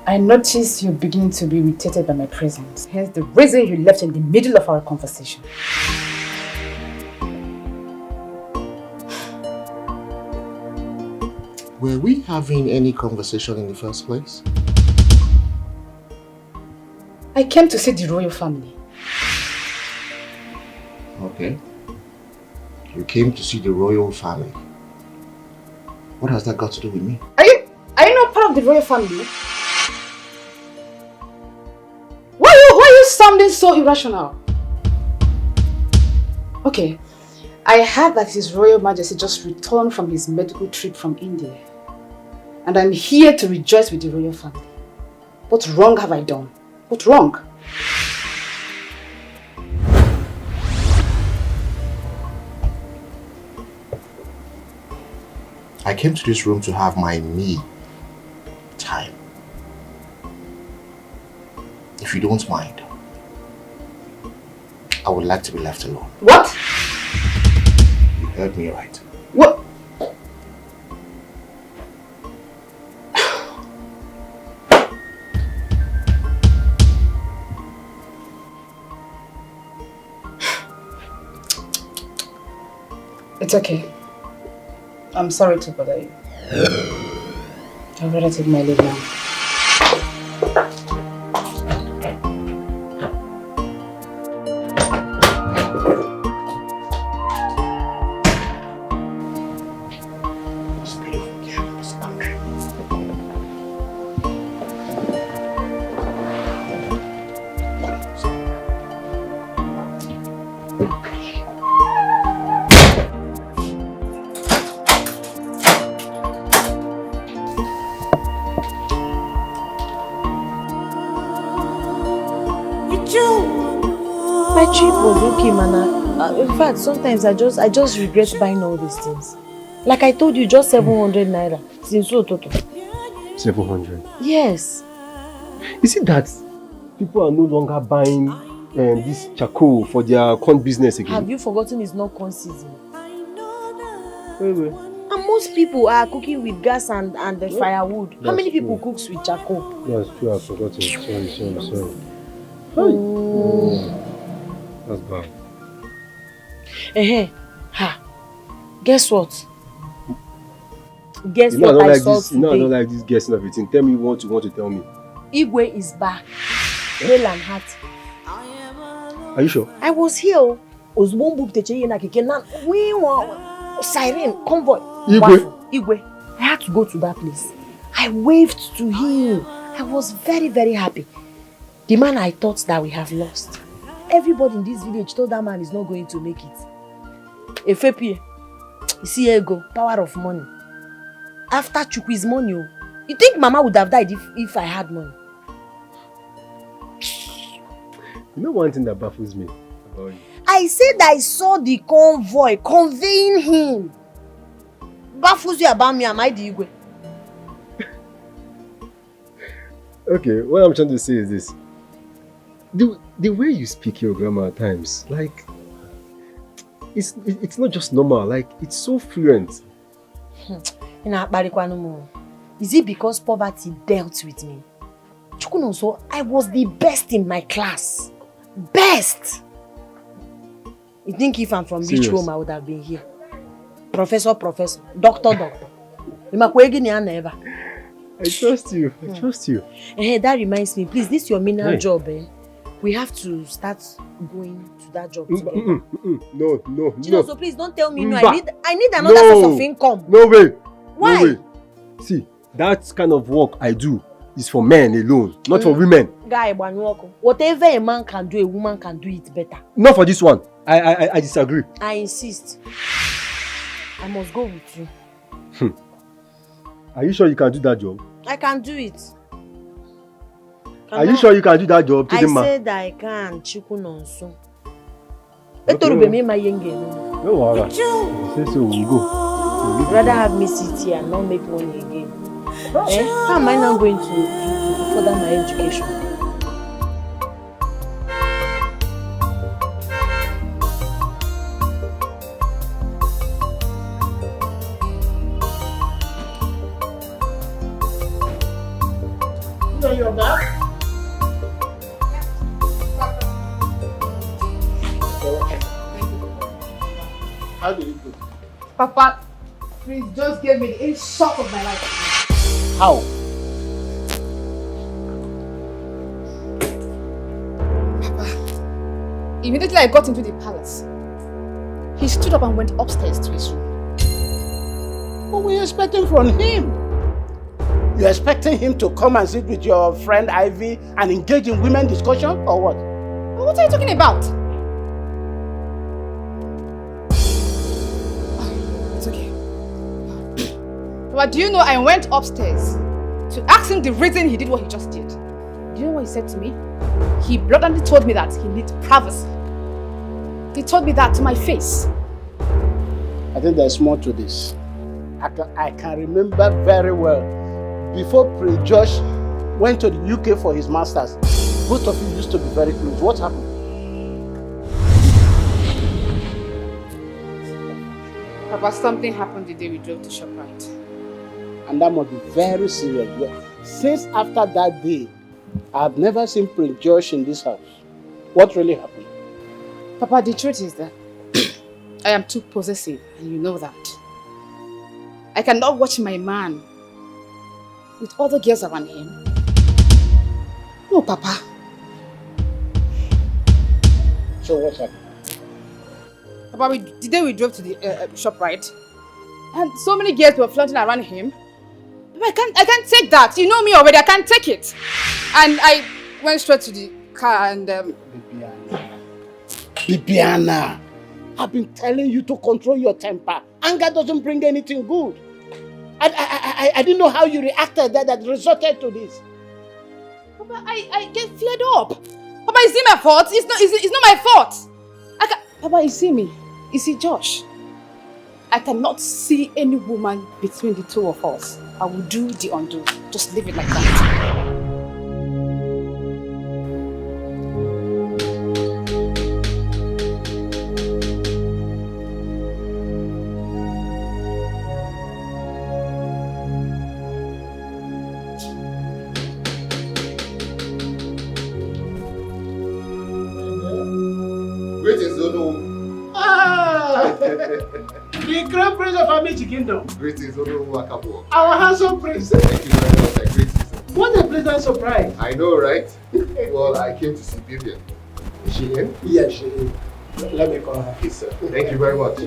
I notice you're beginning to be irritated by my presence. Hence the reason you left in the middle of our conversation. Were we having any conversation in the first place? I came to see the royal family. Okay. You came to see the royal family. What has that got to do with me? Are you not part of the royal family? Why are you sounding so irrational? Okay, I heard that His Royal Majesty just returned from his medical trip from India. And I'm here to rejoice with the royal family. What wrong have I done? What wrong? I came to this room to have my me time. If you don't mind, I would like to be left alone. What? You heard me right. What? It's okay. I'm sorry to bother you. I'd rather take my leave now. My trip was okay, man. In fact, sometimes I just regret buying all these things. Like I told you, just 700 naira. Since so total. 700? Yes. Is it that people are no longer buying this charcoal for their corn business again? Have you forgotten it's not corn season? Wait. And most people are cooking with gas and the firewood. How many people cooks with charcoal? That's true, I've forgotten. Sorry. That's bad. Guess what? Guess you know what I like saw this, today? You know I don't like this guessing of it. Tell me what you want to tell me. Igwe is back. Hale and heart. Are you sure? I was here. Siren, convoy. Igwe. I had to go to that place. I waved to him. I was very, very happy. The man I thought that we have lost. Everybody in this village told that man is not going to make it. Efepie, you see ego, power of money. After Chukwi's money, you think Mama would have died if I had money? You know one thing that baffles me about you? I said I saw the convoy conveying him. Baffles you about me, am I the Igwe? Okay, what I'm trying to say is this. The way you speak your grammar at times, like, it's not just normal, like, it's so fluent. Is it because poverty dealt with me? Chukunonso, I was the best in my class. Best! You think if I'm from rich home, I would have been here? Professor, doctor. I trust you. I trust you. Hey, that reminds me, please, this is your menial job, eh? We have to start going to that job together. No. So please don't tell me no. I need another source of income. No way. Why? No way. See, that kind of work I do is for men alone, not for women. Guy, whatever a man can do, a woman can do it better. Not for this one. I disagree. I insist. I must go with you. Are you sure you can do that job? I can do it. Are you sure you can do that job? I said I can, Chukunonso. No worry. Say so, we'll go. Rather have me sit here and not make money again. How am I now going to further my education? You're back? How did it go? Papa, please just give me the shock of my life. How? Papa, immediately I got into the palace, he stood up and went upstairs to his room. What were you expecting from him? You're expecting him to come and sit with your friend Ivy and engage in women discussion or what? What are you talking about? It's okay. But do you know I went upstairs to ask him the reason he did what he just did? Do you know what he said to me? He bluntly told me that he needs privacy. He told me that to my face. I think there's more to this. I can remember very well. Before Prince Josh went to the UK for his masters, both of you used to be very close. What happened? Papa, something happened the day we drove to ShopRite. And that must be very serious. Since after that day, I've never seen Prince Josh in this house. What really happened? Papa, the truth is that I am too possessive, and you know that. I cannot watch my man with other girls around him. No, Papa. So what's happened? Papa, the day we drove to the ShopRite, and so many girls were flaunting around him. Papa, I can't take that. You know me already. I can't take it. And I went straight to the car and Bibiana, I've been telling you to control your temper. Anger doesn't bring anything good. I didn't know how you reacted that resulted to this. Papa, I get flared up. Papa, is it my fault? It's not my fault. Papa, you see me. You see Josh. I cannot see any woman between the two of us. I will do the undo. Just leave it like that. Greetings, Ono. The Grand Prince of Amici Kingdom. Greetings, Ono Wakabo. Our handsome prince. Thank you very much. I greet you. What a pleasant surprise. I know, right? Well, I came to see Vivian. Is she in? Yes, she is. Let me call her. Yes, sir. Thank you very much.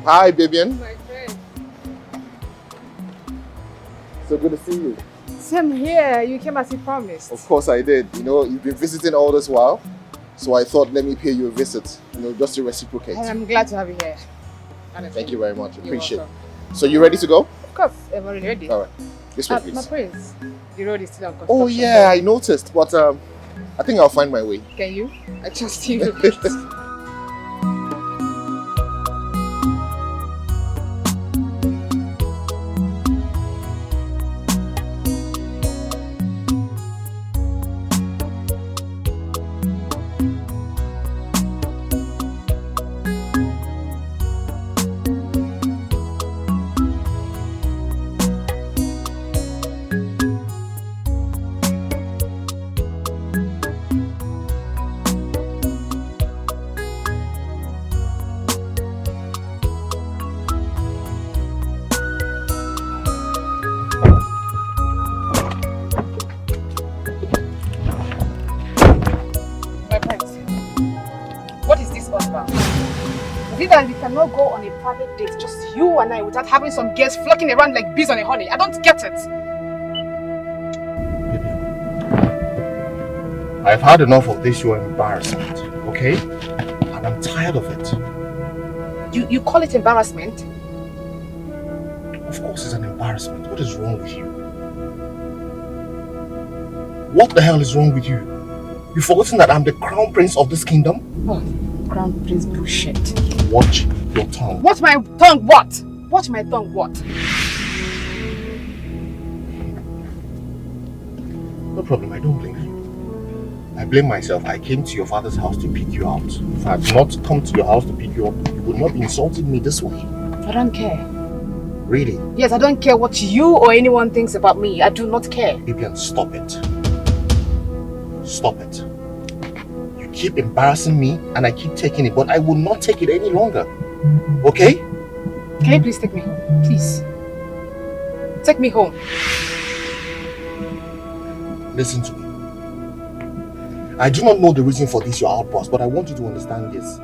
Hi, Bibian. My friend. So good to see you. Same here. You came as you promised. Of course I did. You know, you've been visiting all this while. So I thought, let me pay you a visit. You know, just to reciprocate. And I'm glad to have you here. Honestly. Thank you very much. You're Appreciate it. welcome. So you ready to go? Of course. I'm already ready. All right. This way, please. My prince. The road is still on construction. Oh yeah, I noticed. But I think I'll find my way. Can you? I trust you. That we cannot go on a private date, just you and I, without having some girls flocking around like bees on a honey. I don't get it. Baby, I've had enough of this your embarrassment, okay? And I'm tired of it. You call it embarrassment? Of course it's an embarrassment. What is wrong with you? What the hell is wrong with you? You've forgotten that I'm the crown prince of this kingdom? Oh, crown prince bullshit. Watch your tongue. Watch my tongue what? Watch my tongue what? No problem, I don't blame you. I blame myself. I came to your father's house to pick you out. If I had not come to your house to pick you up, you would not be insulting me this way. I don't care. Really? Yes, I don't care what you or anyone thinks about me. I do not care. Vivian, stop it. Stop it. Keep embarrassing me and I keep taking it, but I will not take it any longer. Okay? Can you please take me home? Please. Take me home. Listen to me. I do not know the reason for this your outburst, but I want you to understand this.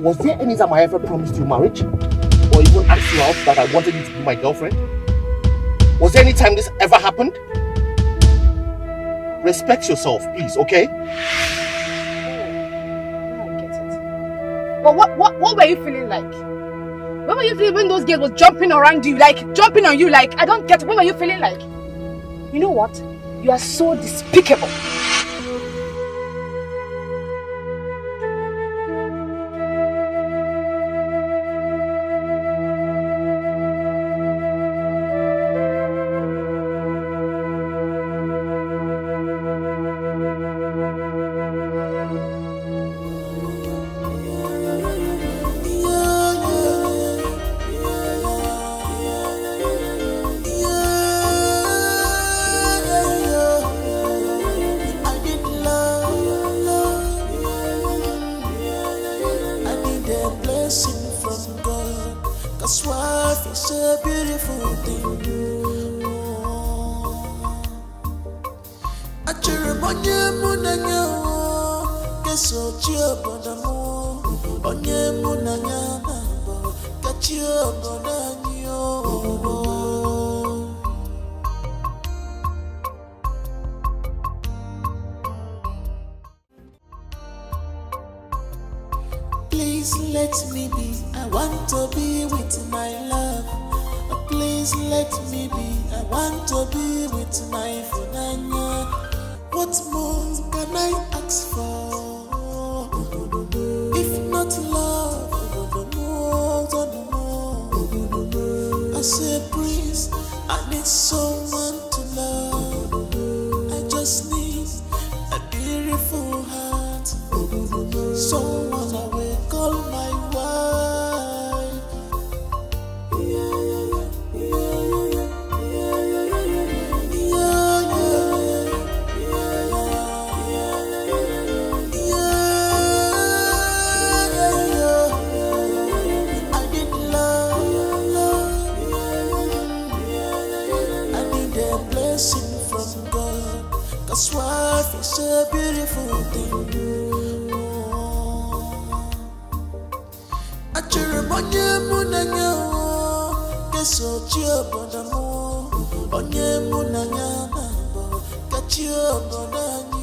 Was there any time I ever promised you marriage? Or even asked you out that I wanted you to be my girlfriend? Was there any time this ever happened? Respect yourself, please, okay? But what were you feeling like? What were you feeling when those girls were jumping around you, like jumping on you, like I don't get it. What were you feeling like? You know what? You are so despicable. Please let me be. I want to be with my love. Please let me be. I want to be with my Funanya. What more can I ask for? If not love, I say please, I need someone to love. I just need a beautiful heart. Someone I will call my wife. I achịrị m onye mụ na-anya ga-esochi obodo m onye mụ na-anya na-abụ kachi obodo anyị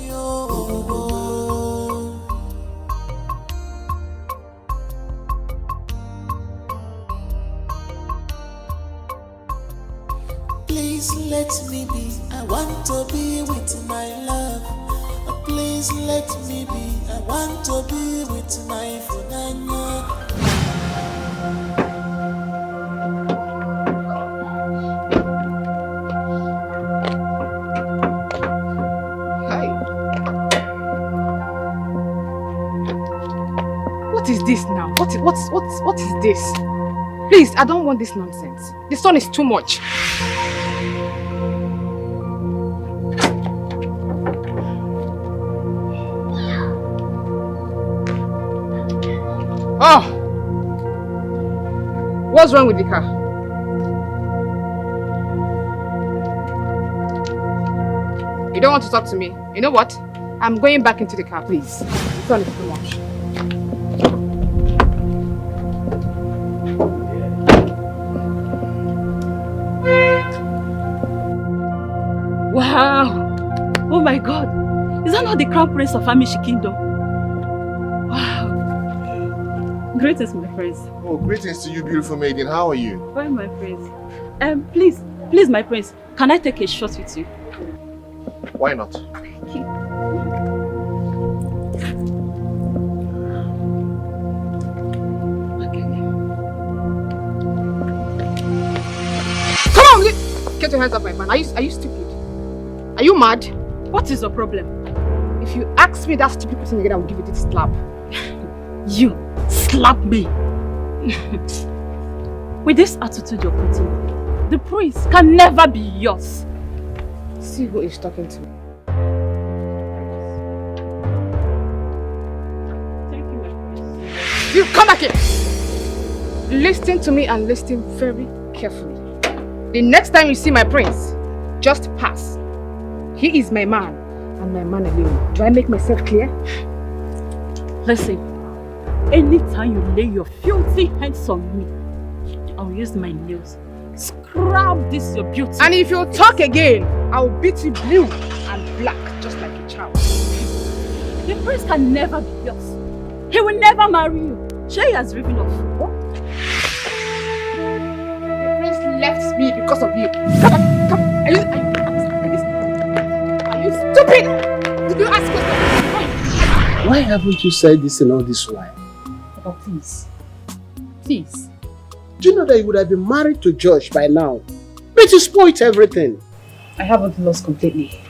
Please let me be, I want to be with my love. Please let me be, I want to be with my funanya. Hi. What is this now? What is this? Please, I don't want this nonsense. The sun is too much. Oh! What's wrong with the car? You don't want to talk to me? You know what? I'm going back into the car, please. The sun is too much. Wow! Oh my God! Is that not the crown prince of Amishi Kingdom? Wow! Greetings, my friends. Oh, greetings to you, beautiful maiden. How are you? Fine, my friends. Please, my prince, can I take a shot with you? Why not? Come on! Get your hands off my man. Are you stupid? Are you mad? What is the problem? If you ask me that stupid question again, I will give you this slap. You slap me? With this attitude you're putting, the prince can never be yours. See who is talking to me. Thank you, my prince. You come back here! Listen to me and listen very carefully. The next time you see my prince, just pass. He is my man, and my man alone. Do I make myself clear? Listen, anytime you lay your filthy hands on me, I will use my nails. Scrub this your beauty. And if you talk again, I will beat you blue and black, just like a child. The prince can never be yours. He will never marry you. Shay has driven off. What? The prince left me because of you. Come. Are you stupid? Did you ask questions? Why haven't you said this in all this while? Papa, please. Please. Do you know that you would have been married to Josh by now? But you spoiled everything. I haven't lost completely.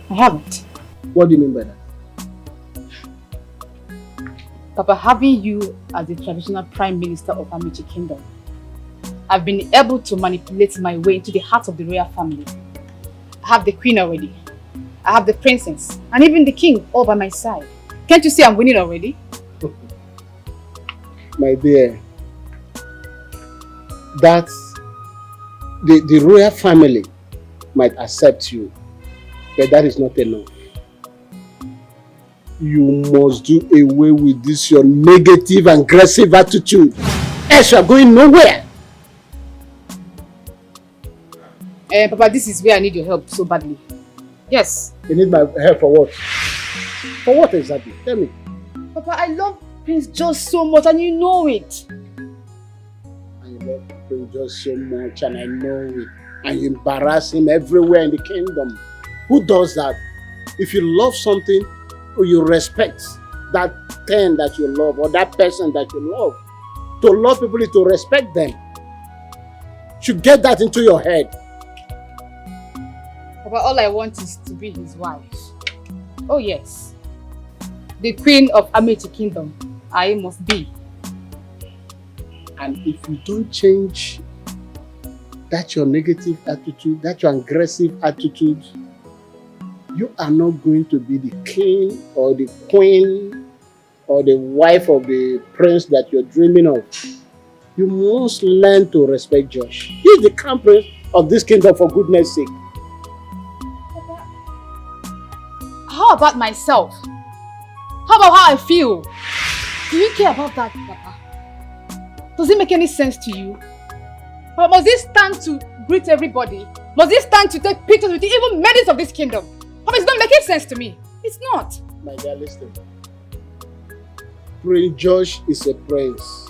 I haven't. What do you mean by that? Papa, having you as the traditional Prime Minister of Amici Kingdom, I've been able to manipulate my way into the heart of the royal family. I have the queen already. I have the princess and even the king all by my side. Can't you see I'm winning already? My dear, that's the royal family might accept you, but that is not enough. You must do away with this your negative and aggressive attitude, else you are going nowhere. Papa, this is where I need your help so badly. Yes. You need my help for what? For what exactly? Tell me. Papa, I love Prince George so much and you know it. I love Prince George so much and I know it. And you embarrass him everywhere in the kingdom. Who does that? If you love something or you respect that thing that you love or that person that you love, to love people is to respect them. You should get that into your head. Papa, all I want is to be his wife. Oh yes. The queen of Amici Kingdom, I must be. And if you don't change that your negative attitude, that your aggressive attitude, you are not going to be the king or the queen or the wife of the prince that you're dreaming of. You must learn to respect Josh. He's the crown prince of this kingdom, for goodness sake. Papa, how about myself? How about how I feel? Do you care about that, Papa? Does it make any sense to you? Or must he stand to greet everybody? Must he stand to take pictures with the evil maidens of this kingdom? It's not making sense to me. It's not. My dear, listen. Prince George is a prince.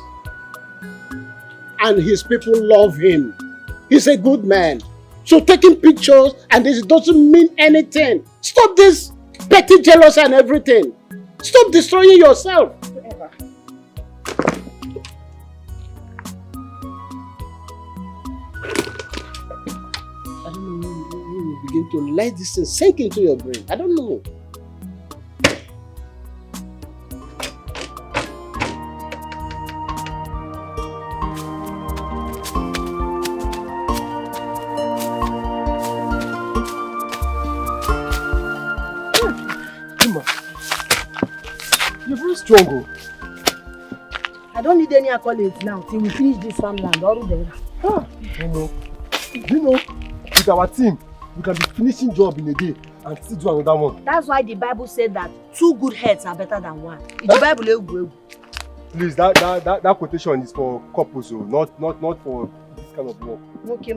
And his people love him. He's a good man. So taking pictures and this doesn't mean anything. Stop this petty jealousy and everything. Stop destroying yourself. I don't know when you begin to let this thing sink into your brain. I don't know. You're very strong. I don't need any accolades now till we finish this farmland. All there. You know, with our team, we can be finishing job in a day and still do another one. That's why the Bible said that 2 good heads are better than 1. In the Bible, please, that quotation is for couples, not for this kind of work. Okay,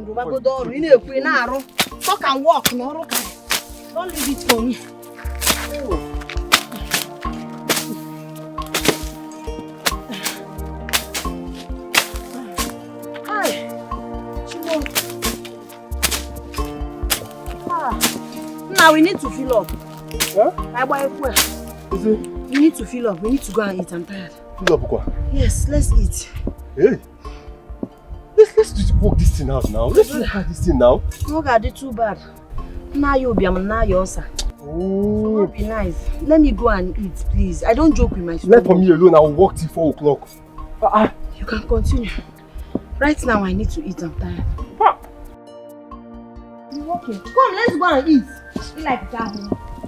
talk and walk, no. Don't leave it for me. Now we need to fill up. Is it? We need to fill up. We need to go and eat. I'm tired. Fill up what? Yes, let's eat. Hey. Let's just work this thing out now. Let's look at this thing now. No, God, it's too bad. Now you'll be now you're sir. Oh, be nice. Let me go and eat, please. I don't joke with my stomach. Let for me alone. I will work till 4 o'clock. You can continue. Right now, I need to eat. I'm tired. Okay, come, let's go and eat. Like that.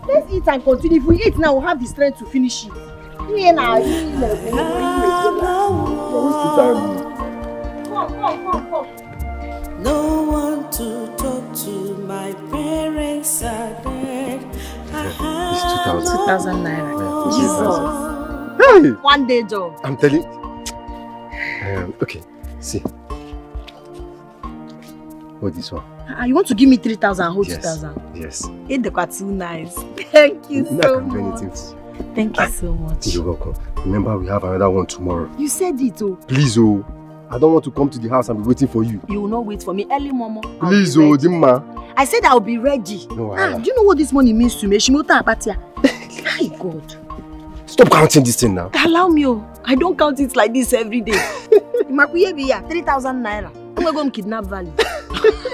Let's eat and continue. If we eat now, we'll have the strength to finish it. Come. No one to talk to, my parents are dead. It's 2,000 naira. Jesus. Hey! One day job. I'm telling okay, see. What this one? You want to give me 3,000 and hold 2,000? Yes. It's too nice. Thank you so much. Do anything for you. Thank you so much. You're welcome. Remember, we have another one tomorrow. You said it, oh. Please, oh. I don't want to come to the house and be waiting for you. You will not wait for me early, Momo. Please, oh, Dimma. I said I'll be ready. No, do you know what this money means to me? Shimota Apatia. My God. Stop counting this thing now. Allow me, oh. I don't count it like this every day. 3,000 naira. I'm going to kidnap Valley.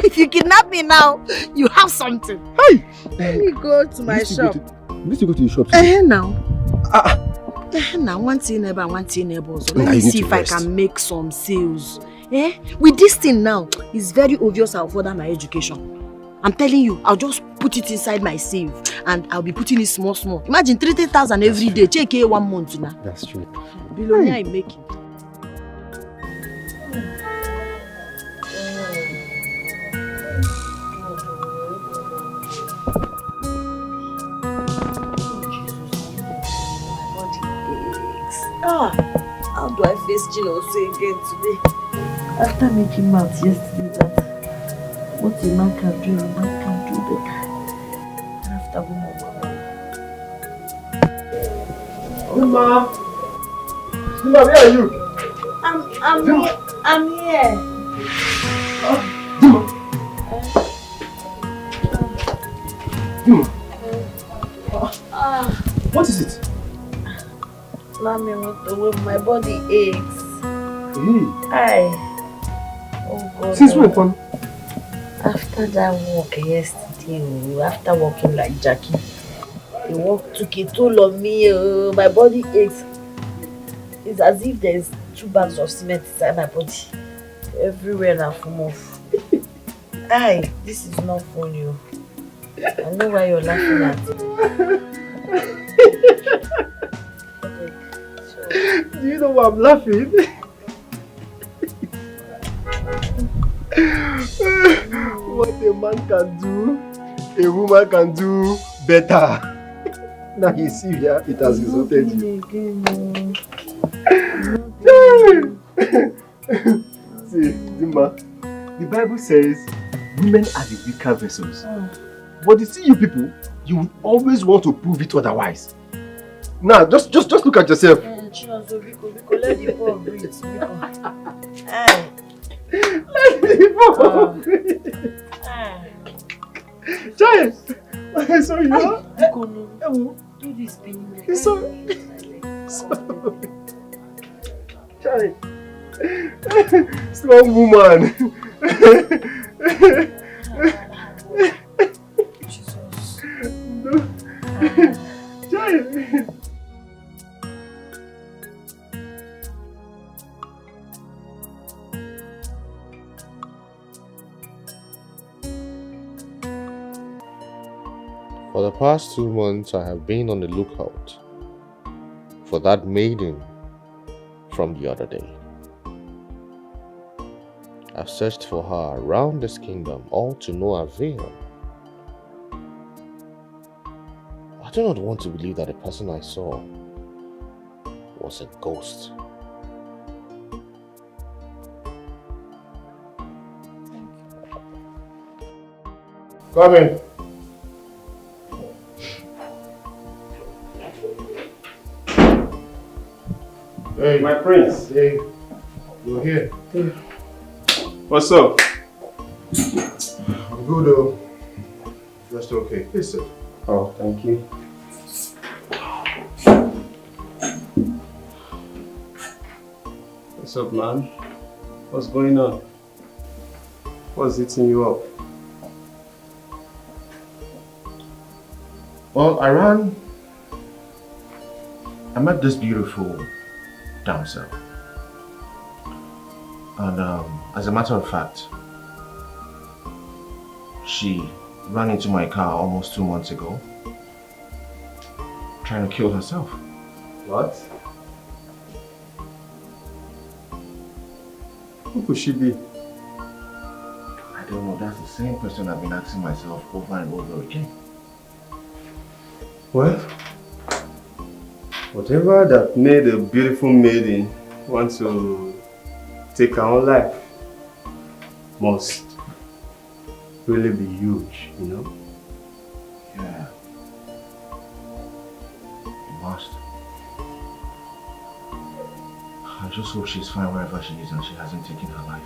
If you kidnap me now, you have something. Hey! Let me go to my shop. You need to go to the shop. Now. Now, one thing neighbor. Let me see if I can make some sales. With this thing now, it's very obvious I'll further my education. I'm telling you, I'll just put it inside my save and I'll be putting it small. Imagine 30,000 every day. Check here 1 month now. That's true. Billionaire I'm making. How do I face Chinonso again today? After making maths yesterday that what a man can do, a man can do better. After Dimma, where are you? I'm here. Dimma. What is it? Mommy, my body aches. Oh God. Since when, Pon? After that walk yesterday, after walking like Jackie, the walk took a toll on me. My body aches. It's as if there's 2 bags of cement inside my body. Everywhere I move. This is not funny. I know why you're laughing at it. Do you know why I'm laughing? What a man can do, a woman can do better. Now you see here, it has resulted you. See, Zimba, the Bible says women are the weaker vessels. But you see you people, you will always want to prove it otherwise. Now, just look at yourself. Let the poor breathe. Let the poor breathe. Giant! So you know? Do this thing. It's so... Giant! Strong woman! Giant! For the past 2 months, I have been on the lookout for that maiden from the other day. I've searched for her around this kingdom, all to no avail. I do not want to believe that the person I saw was a ghost. Come in. Hey, my prince. Hey, you're here. What's up? I'm good though. Just okay. Yes, sir. Oh, thank you. What's up, man? What's going on? What's eating you up? Well, I met this beautiful damsel. And as a matter of fact, she ran into my car almost 2 months ago, trying to kill herself. What? Who could she be? I don't know, that's the same question I've been asking myself over and over again. Well, whatever that made a beautiful maiden want to take her own life must really be huge, you know? Yeah. It must. I just hope she's fine wherever she is and she hasn't taken her life.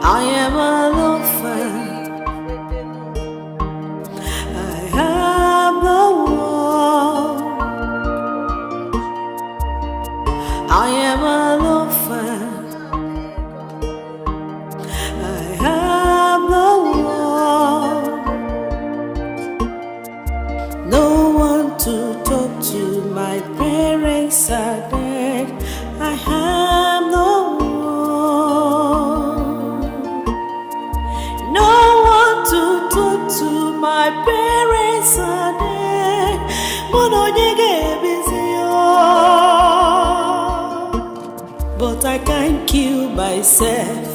I am an orphan. I am the one. I am an orphan. I am the one. No one to talk to. My parents are dead. I am the one. No one to talk to. My parents are dead. But I can't kill myself.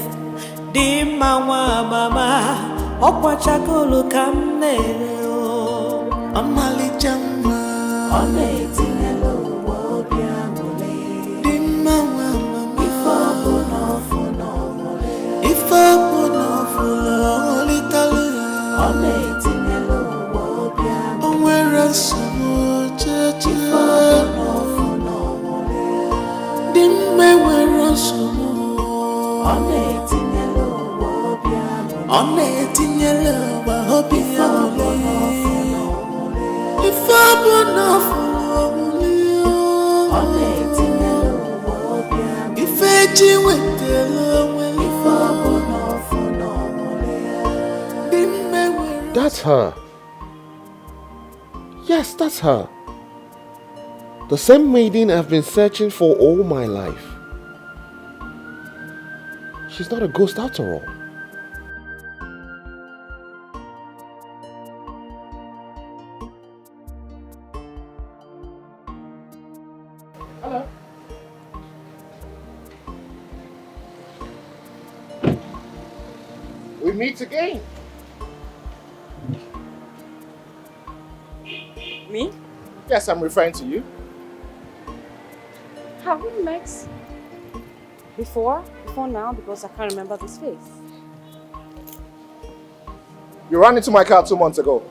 Di mama mama, okwachakolo kamnero. Amali jama, onetinelo wobiamole. Di mama mama, ifabono little. Onetinelo wobiamole. Onwera sumo chacha. Dimme wera sumo. Onetinelo wobiamole. Ifabono Ifeji wetelo. That's her. Yes, that's her. The same maiden I've been searching for all my life. She's not a ghost after all. Hello. We meet again. Me? Yes, I'm referring to you. Have we met before now? Because I can't remember this face. You ran into my car 2 months ago.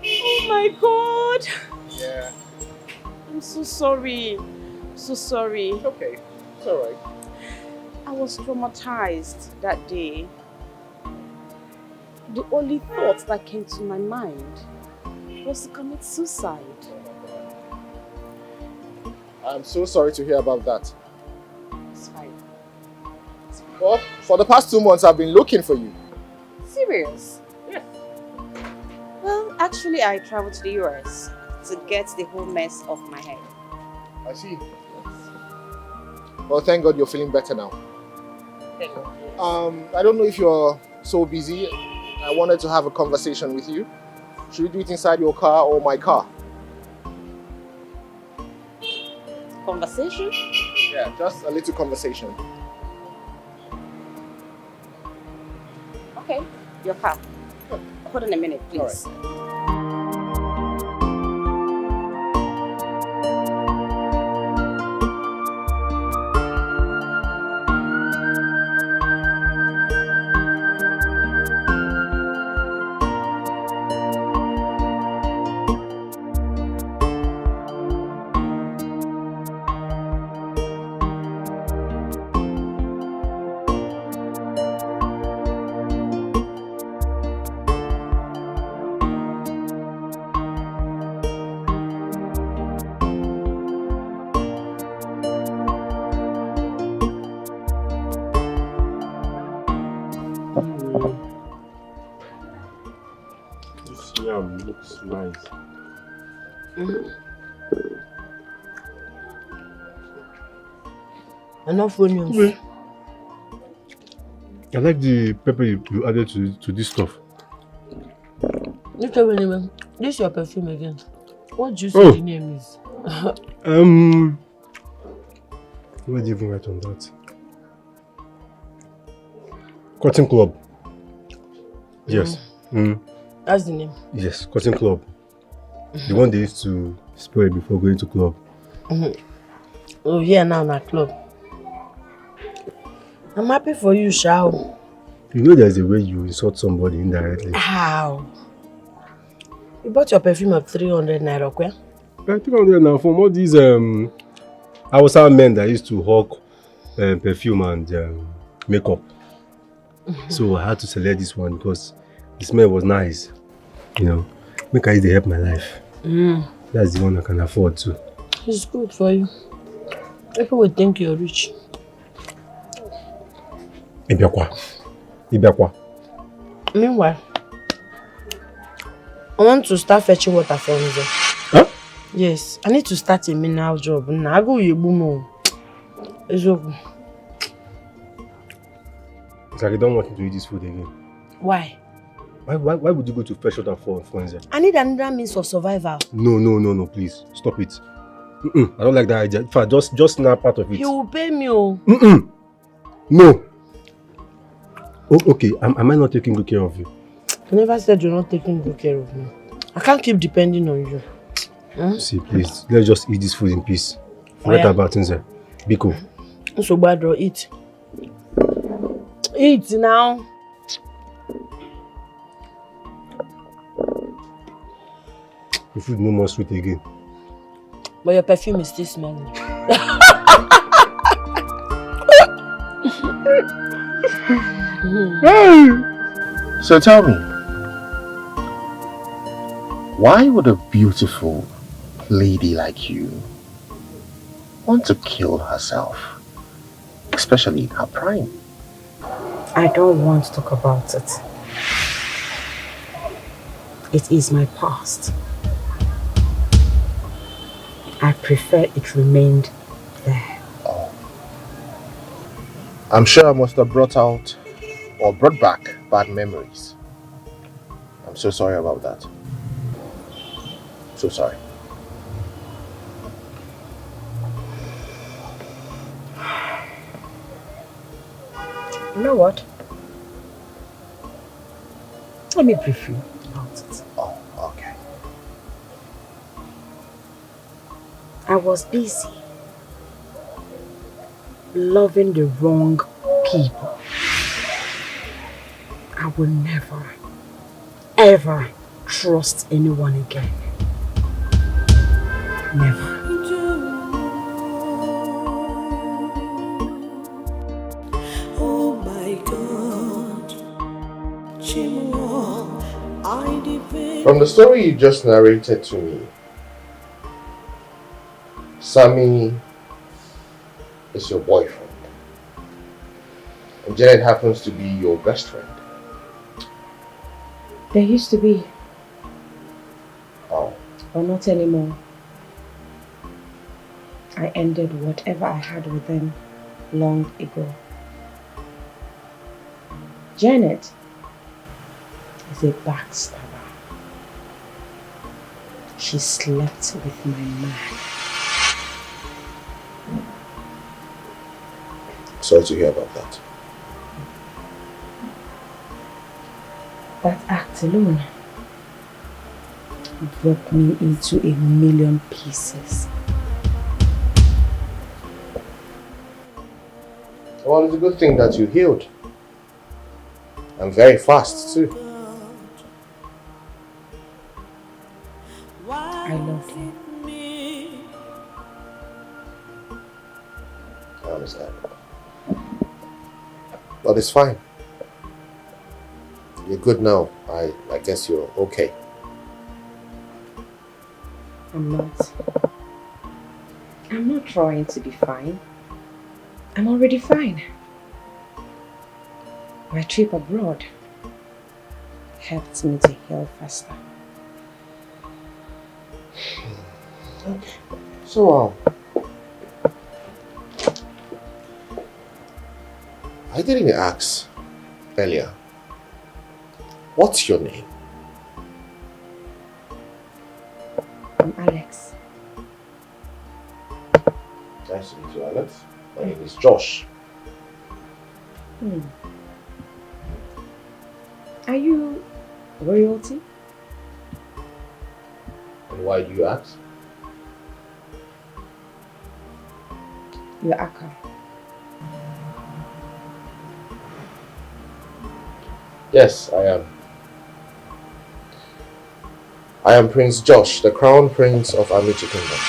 Oh my God! Yeah. I'm so sorry. So sorry. It's okay. It's alright. I was traumatized that day. The only thought that came to my mind was to commit suicide. I'm so sorry to hear about that. It's fine. Well, for the past 2 months, I've been looking for you. Serious? Yeah. Well, actually, I traveled to the US to get the whole mess off my head. I see. Well, thank God you're feeling better now. Thank you. I don't know if you're so busy. I wanted to have a conversation with you. Should we do it inside your car or my car? Conversation? Yeah, just a little conversation. Okay, your car. Hold on a minute, please. All right. This yam looks nice. Enough onions. I like the pepper you added to this stuff. You tell me, man. This is your perfume again. What do you say the name is? Where do you even write on that? Cotton Club. Yes. That's the name. Yes, Cotton Club. The one they used to spray before going to club. Oh, yeah, now in a club. I'm happy for you, Shao. You know there's a way you insult somebody indirectly. How? You bought your perfume at 300 naira, okay? 300 now from all these Hausa men that used to hawk perfume and makeup. So I had to select this one because the smell was nice. You know, make I use to help my life. That's the one I can afford too. It's good for you. People will think you're rich. Ibiakwa. Meanwhile, I want to start fetching water from there. Huh? Yes, I need to start a mineral job. I go Yebumo. It's okay. It's like I don't want you to eat this food again. Why? Why would you go to fetch water for Nze? I need another means of survival. No, please. Stop it. I don't like that idea. In fact, just snap part of it. He will pay me. Oh. No. Oh, okay. Am I not taking good care of you? You never said you're not taking good care of me. I can't keep depending on you. See, please. Let's just eat this food in peace. Forget about Nze. Biko. So bad, bro. Eat. Eat now. The food no more sweet again. But your perfume is still smelling. So tell me, why would a beautiful lady like you want to kill herself, especially in her prime? I don't want to talk about it. It is my past. I prefer it remained there. Oh. I'm sure I must have brought out or brought back bad memories. I'm so sorry about that. So sorry. You know what? let me brief you about it. Oh, okay. I was busy loving the wrong people. I will never, ever trust anyone again. Never. Oh my God, Chimo, I depend. From the story you just narrated to me, Sammy is your boyfriend. And Janet happens to be your best friend. There used to be. Oh. But not anymore. I ended whatever I had with them long ago. Janet is a backstabber. She slept with my man. Sorry to hear about that. That act alone broke me into a million pieces. Well, it's a good thing that you healed. And very fast too. I loved him. I understand. But it's fine. You're good now. I guess you're okay. I'm not. I'm not trying to be fine. I'm already fine. My trip abroad helped me to heal faster. Okay. So, I didn't ask earlier. What's your name? I'm Alex. Nice to meet you, Alex. My name is Josh. Are you royalty? And why do you ask? You're Aka. Yes, I am. I am Prince Josh, the Crown Prince of Amici Kingdom.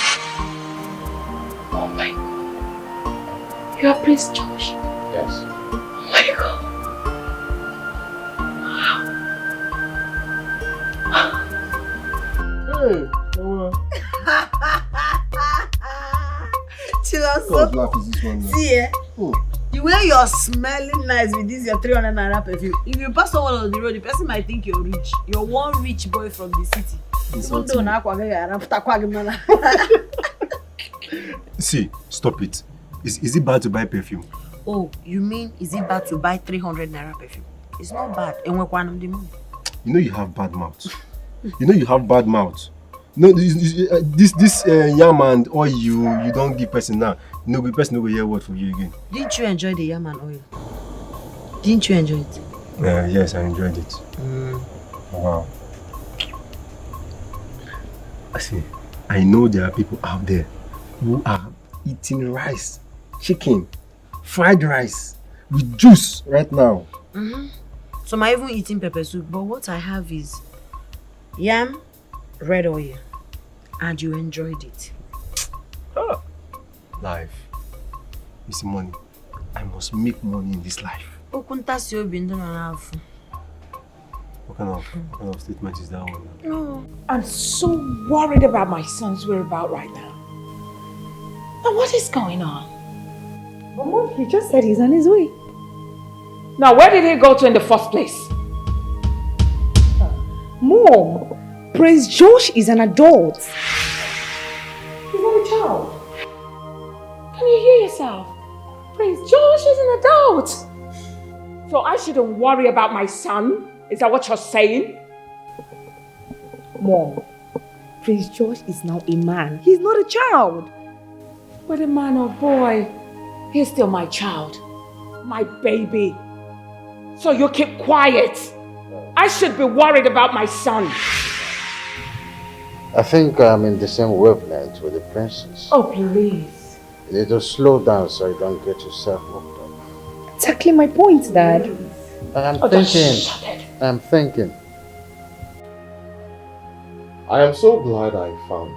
Oh my God. You are Prince Josh? Yes. Oh my God. Hey, Chilaso. laugh is this one now? See, the way you're smelling nice with this your 300 naira perfume. If you pass someone on the road, the person might think you're rich. You're one rich boy from the city. See, stop it. Is it bad to buy perfume? Oh, you mean is it bad to buy 300 naira perfume? It's not bad. And we're one of the money. You know you have bad mouth. You know you have bad mouth. No, this yam and oil you don't give person now. No, the person no will hear word from you again. Didn't you enjoy the yam and oil? Didn't you enjoy it? Yes, I enjoyed it. Wow. See, I know there are people out there who are eating rice, chicken, fried rice with juice right now. So I'm even eating pepper soup, but what I have is yam, red oil, and you enjoyed it. Life is money. I must make money in this life. What kind of statement is that one? No, I'm so worried about my son's whereabouts right now. Now what is going on? But Mom, he just said he's on his way. Now where did he go to in the first place? Mom, Prince Josh is an adult. He's not a child. Can you hear yourself? Prince Josh is an adult. So I shouldn't worry about my son? Is that what you're saying? Mom, Prince Josh is now a man. He's not a child. Whether man or boy, he's still my child. My baby. So you keep quiet. I should be worried about my son. I think I'm in the same wavelength with the princess. Oh, please. You need to slow down so you don't get yourself hooked up. Exactly my point, Dad. I'm just thinking. shut it. I'm thinking. I am so glad I found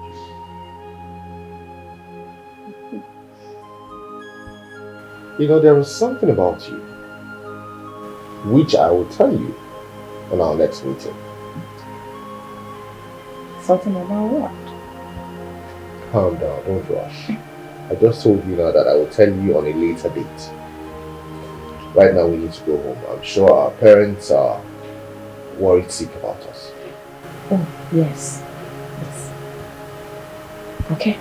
you. You know, there is something about you which I will tell you in our next meeting. Something about what? Calm down, don't rush. I just told you now that I will tell you on a later date. Right now we need to go home. I'm sure our parents are worried sick about us. Oh, yes. Yes. Okay.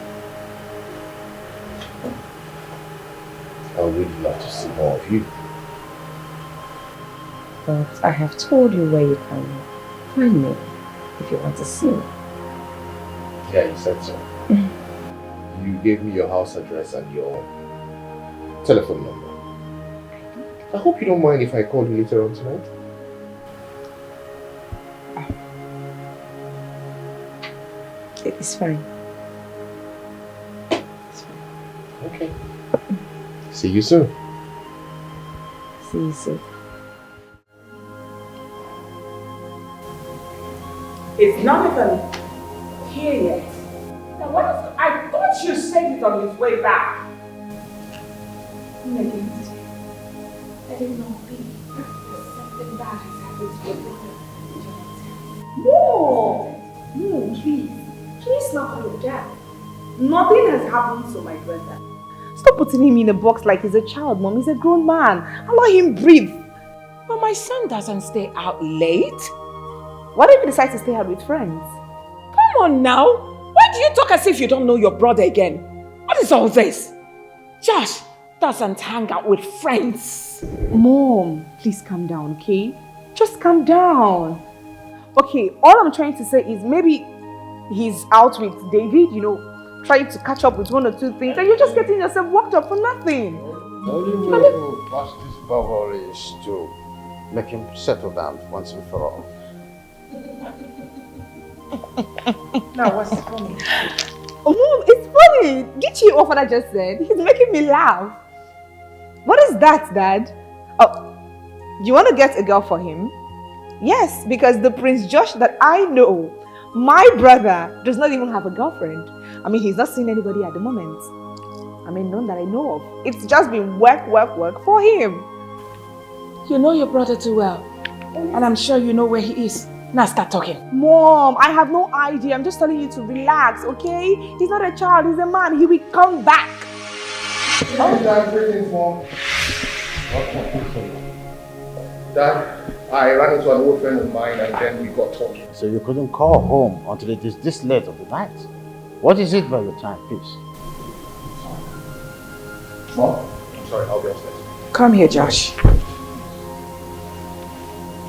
I would really love to see more of you. But I have told you where you can find me if you want to see me. Yeah, you said so. You gave me your house address and your telephone number. I hope you don't mind if I call you later on tonight. It's fine. Okay. See you soon. See you soon. It's not even here yet. Now what is, I thought you said it on his way back. I didn't know something bad has happened to your brother. No! No, please. Please not call your dad. Nothing has happened to my brother. Stop putting him in a box like he's a child, Mom. He's a grown man. Allow him breathe. But my son doesn't stay out late. What if he decides to stay out with friends? Come on now. Why do you talk as if you don't know your brother again? What is all this? Josh doesn't hang out with friends. Mom, please calm down, okay? Just calm down. Okay, all I'm trying to say is maybe he's out with David, you know, trying to catch up with one or two things, and you're just getting yourself worked up for nothing. The only way to pass this bubble is to make him settle down once and for all. Now, what's funny? Oh, Mom, it's funny. Did you hear what I just said? He's making me laugh. What is that, Dad? Oh, you want to get a girl for him? Yes, because the Prince Josh that I know, my brother, does not even have a girlfriend. I mean, he's not seeing anybody at the moment. I mean, none that I know of. It's just been work for him. You know your brother too well. And I'm sure you know where he is. Now start talking. Mom, I have no idea. I'm just telling you to relax, okay? He's not a child, he's a man. He will come back. Dad, greetings, Mom. Dad, I ran into an old friend of mine and then we got talking. So you couldn't call home until it is this late of the night. What is it by the time, please? Mom, I'm sorry, I'll be upstairs. Come here, Josh.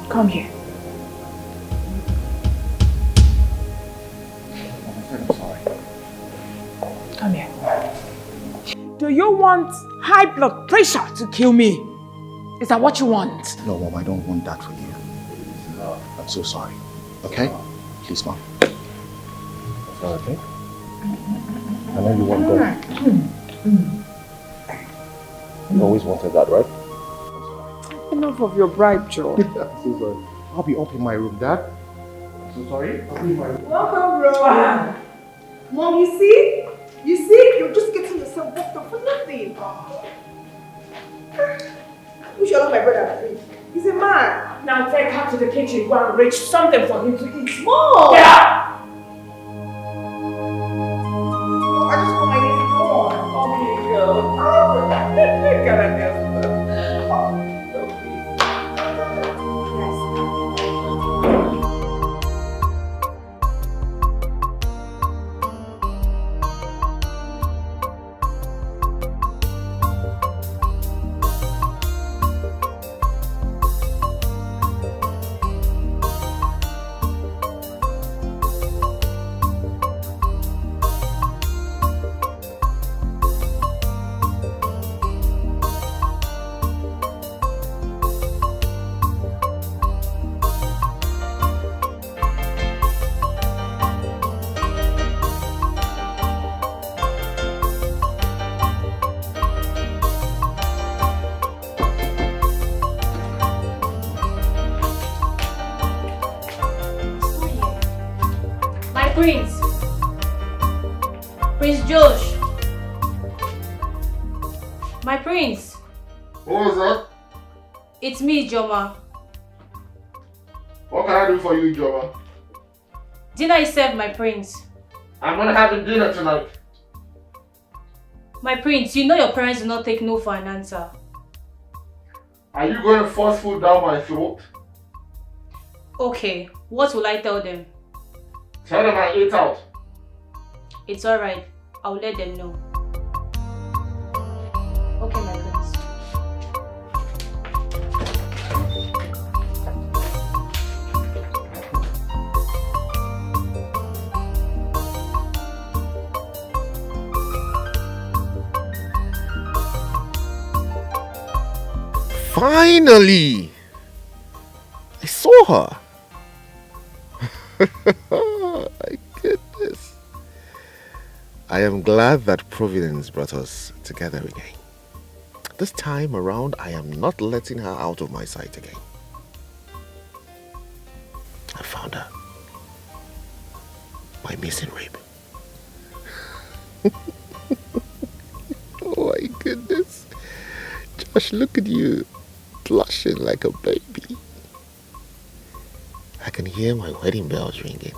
Come here. I'm sorry. Come here. Do you want high blood pressure to kill me? Is that what you want? No, Mom, I don't want that for you. I'm so sorry. Okay? Please, Mom. Okay? I know you want that. You always wanted that, right? Enough of your bribe, Joe. I'm so sorry. I'll be up in my room, Dad. I'm so sorry. I'll be in my room. Welcome, bro. Mom, you see? You see? You're just getting yourself worked up for nothing. You should love my brother. He's a man. Now take her to the kitchen. Go and reach something for him to eat. Mom! Yeah! I just want my name to go on. Okay, girl. Oh, God, I guess. prince. Prince Josh. My prince. What was that? It's me, Joma. What can I do for you, Joma? Dinner is served, my prince. I'm not having dinner tonight. My prince, you know your parents do not take no for an answer. Are you going to force food down my throat? Okay, what will I tell them? Tell them I ate out. It's alright. I'll let them know. Okay, my prince. Finally! I saw her. My goodness. I am glad that Providence brought us together again. This time around, I am not letting her out of my sight again. I found her. My missing rib. Oh my goodness. Josh, look at you. Blushing like a baby. I can hear my wedding bells ringing.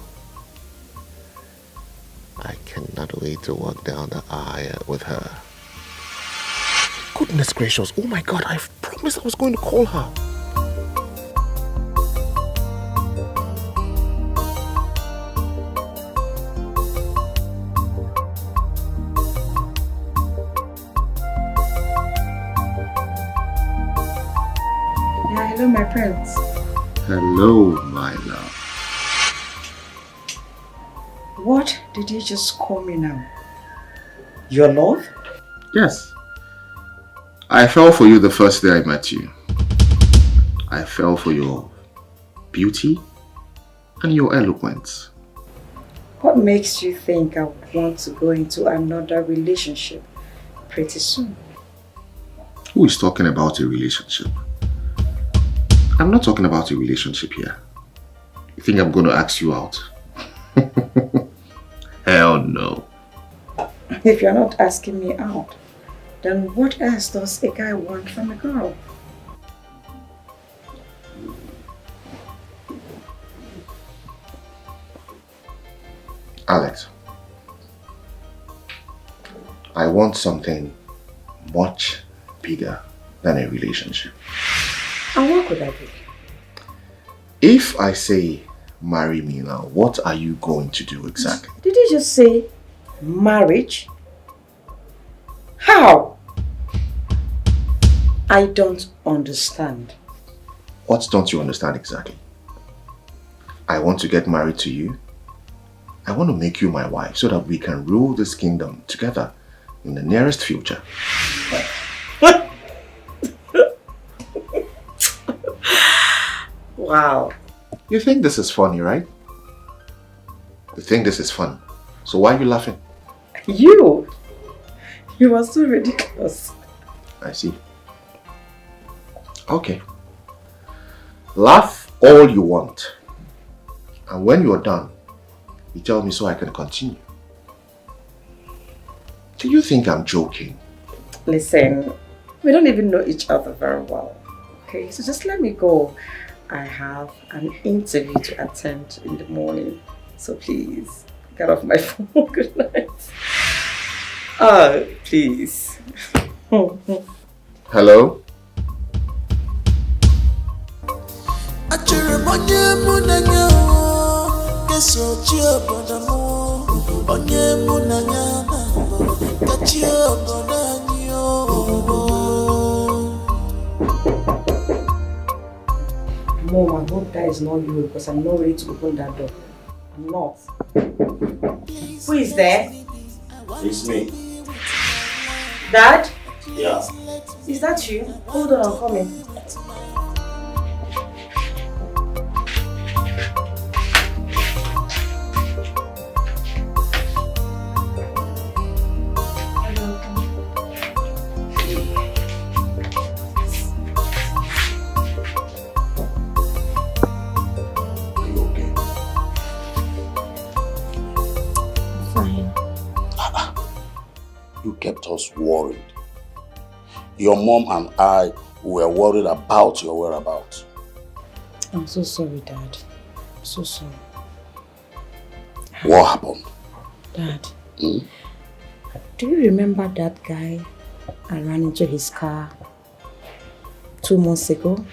I cannot wait to walk down the aisle with her. Goodness gracious, oh my God, I've promised I was going to call her. Yeah, hello, my prince. Hello, my love. What did you just call me now? Your love? Yes. I fell for you the first day I met you. I fell for your beauty and your eloquence. What makes you think I want to go into another relationship pretty soon? Who is talking about a relationship? I'm not talking about a relationship here. You think I'm going to ask you out? Hell no. If you're not asking me out, then what else does a guy want from a girl? Alex, I want something much bigger than a relationship. And what could that be? If I say marry me now, what are you going to do exactly? Did you just say marriage? How? I don't understand. What don't you understand exactly? I want to get married to you. I want to make you my wife so that we can rule this kingdom together in the nearest future. Wow. You think this is funny, right? You think this is fun. So why are you laughing? You are so ridiculous. I see. Okay. Laugh all you want. And when you're done, you tell me so I can continue. Do you think I'm joking? Listen, we don't even know each other very well. Okay, so just let me go. I have an interview to attend in the morning. So please, get off my phone. Good night. Oh, please. Hello? Mom, I hope that is not you because I'm not ready to open that door. I'm not. Who is there? It's me. Dad? Yeah. Is that you? Hold on, I'm coming. us worried. Your mom and I were worried about your whereabouts. I'm so sorry, Dad. I'm so sorry. What happened? Dad, do you remember that guy I ran into his car 2 months ago?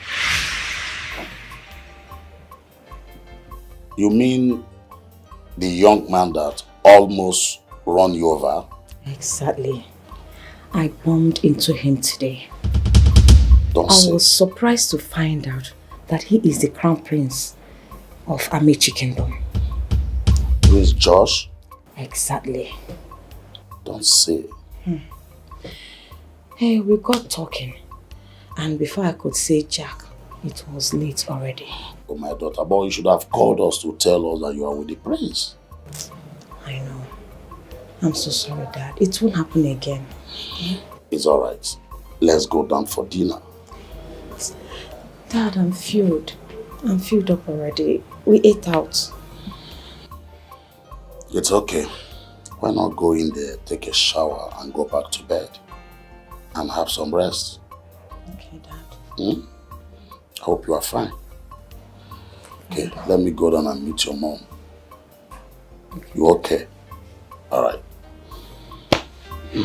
You mean the young man that almost ran you over? Exactly. I bumped into him today. Don't I say. was surprised to find out that he is the crown prince of Amechi Kingdom. Prince Josh? Exactly. Don't say. Hey, we got talking, and before I could say Jack, it was late already. Oh, my daughter, boy, you should have called us to tell us that you are with the prince. I know. I'm so sorry, Dad. It won't happen again. It's alright. Let's go down for dinner. Dad, I'm filled. I'm filled up already. We ate out. It's okay. Why not go in there, take a shower, and go back to bed? And have some rest. Okay, Dad. I hope you are fine. Okay, let me go down and meet your mom. Okay. You okay? Alright. I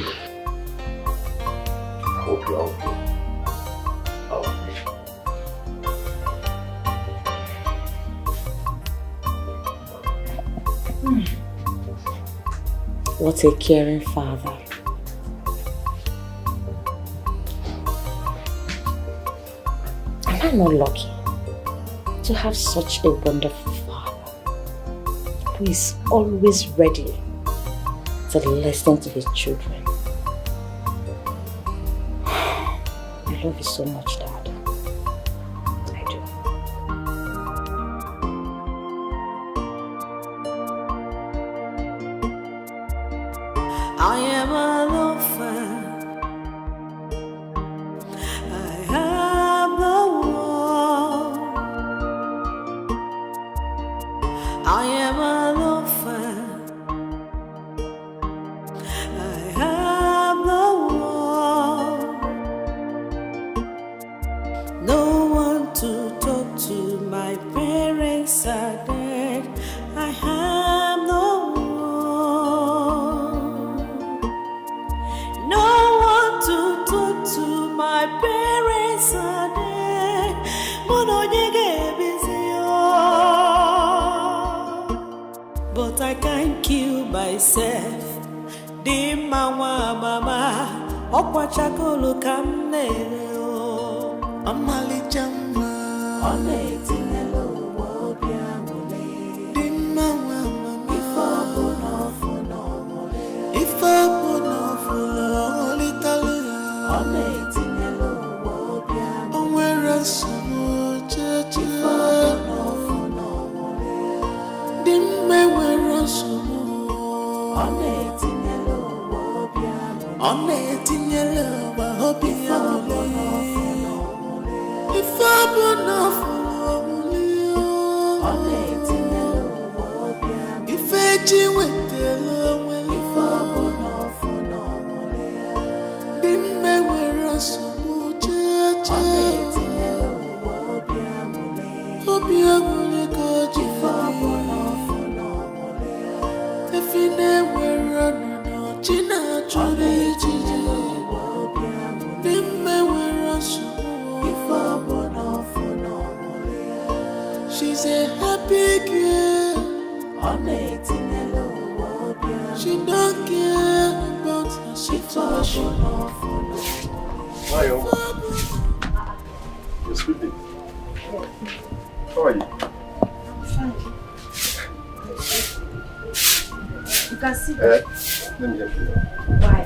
hope you are okay. What a caring father. Am I not lucky to have such a wonderful father who is always ready to listen to his children? I love you so much, Dad. I do. I am an orphan. I am the one. I am an orphan. I am the one. No one to talk to. My parents are dead. I am the no one to talk to, my parents are dead. But I can't kill myself. The mama, Okwachakolo kamnero. Amali jama, Onetinelo wobiamole. The mama, if I she's a happy girl. She don't care about her situation. Mayo, you're sleeping. How are you? You can see Let me help you. Why?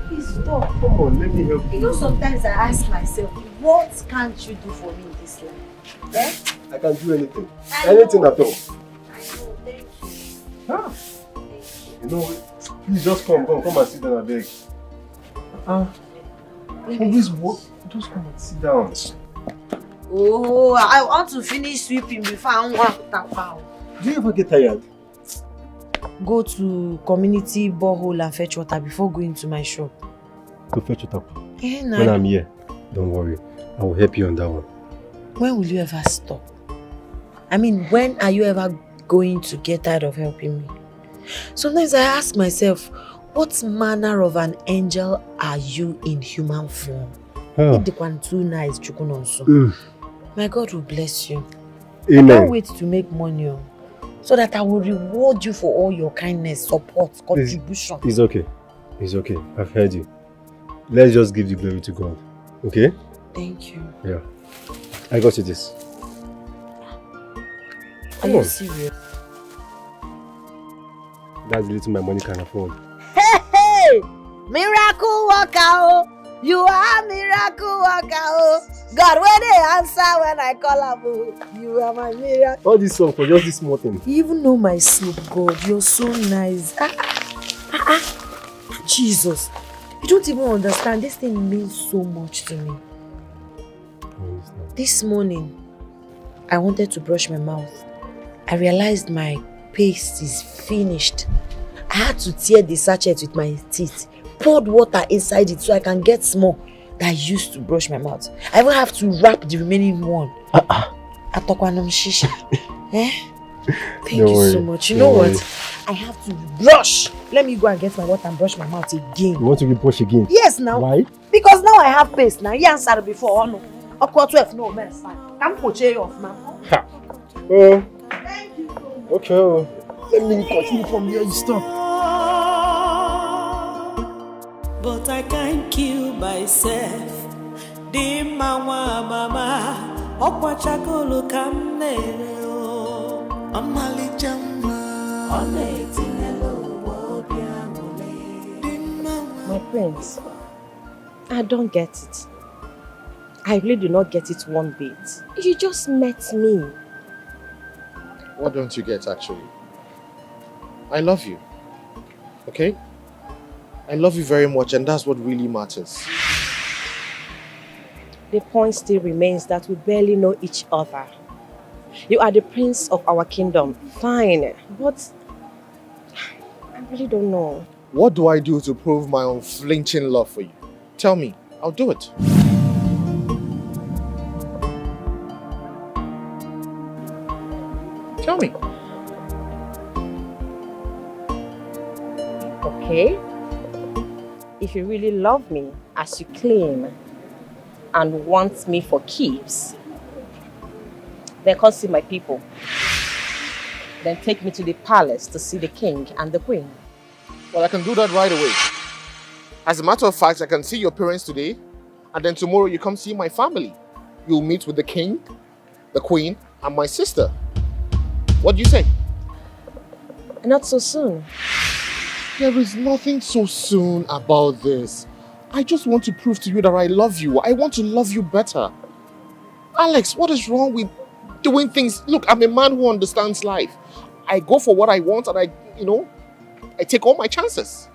Please stop. Come on, let me help you. You know, sometimes I ask myself, what can't you do for me in this life? Eh? I can do anything. Anything at all. Ah. You know, please just come and sit down, I beg. Always walk. Just come and sit down. Oh, I want to finish sweeping before I want to tap out. Do you ever get tired? go to community borehole and fetch water before going to my shop. Go fetch water. When I'm here, don't worry. I will help you on that one. When will you ever stop? I mean, when are you ever going to get tired of helping me? Sometimes I ask myself, what manner of an angel are you in human form? Too nice, My God will bless you. Amen. I can't wait to make money so that I will reward you for all your kindness, support, contribution. It's okay. It's okay. I've heard you. Let's just give the glory to God. Okay? Thank you. Yeah. I got you this. Are you serious? That's the little my money can afford. Hey! Miracle worker! You are miracle worker! God, when they answer when I call you, you are my miracle. All this song for just this small thing. You even know my sleep, God. You're so nice. Jesus. You don't even understand. This thing means so much to me. This morning, I wanted to brush my mouth. I realized my paste is finished. I had to tear the sachet with my teeth, poured water inside it so I can get small that I used to brush my mouth. I even have to wrap the remaining one. Thank you so much. You know what? I have to brush. Let me go and get my water and brush my mouth again. You want to brush again? Yes, now. Why? Because now I have paste. Now you answered before. No. Aqua 12, no, man, it's fine. Come put you off, man. Oh. Thank you so much. Okay. Let me continue from where you stop. But I can't kill myself. The mama, okwa chakolo kamnero. Amali jama, My prince, I don't get it. I really do not get it one bit. You just met me. What don't you get, actually? I love you. Okay? I love you very much, and that's what really matters. The point still remains that we barely know each other. You are the prince of our kingdom. Fine, but I really don't know. What do I do to prove my unflinching love for you? Tell me. I'll do it. Tell me. Okay? If you really love me as you claim and want me for keeps, then come see my people. Then take me to the palace to see the king and the queen. Well, I can do that right away. As a matter of fact, I can see your parents today, and then tomorrow you come see my family. You'll meet with the king, the queen, and my sister. What do you say? Not so soon. There is nothing so soon about this. I just want to prove to you that I love you. I want to love you better. Alex, what is wrong with doing things? Look, I'm a man who understands life. I go for what I want and I take all my chances.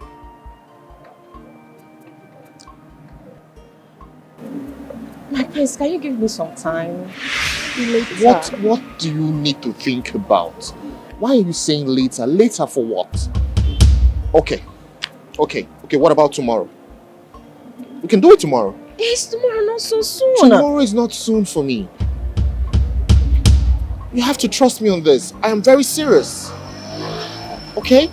My prince, can you give me some time? Later. What do you need to think about? Why are you saying later? Later for what? Okay, what about tomorrow? We can do it tomorrow. Is tomorrow not so soon? Tomorrow is not soon for me. You have to trust me on this. I am very serious. Okay? Is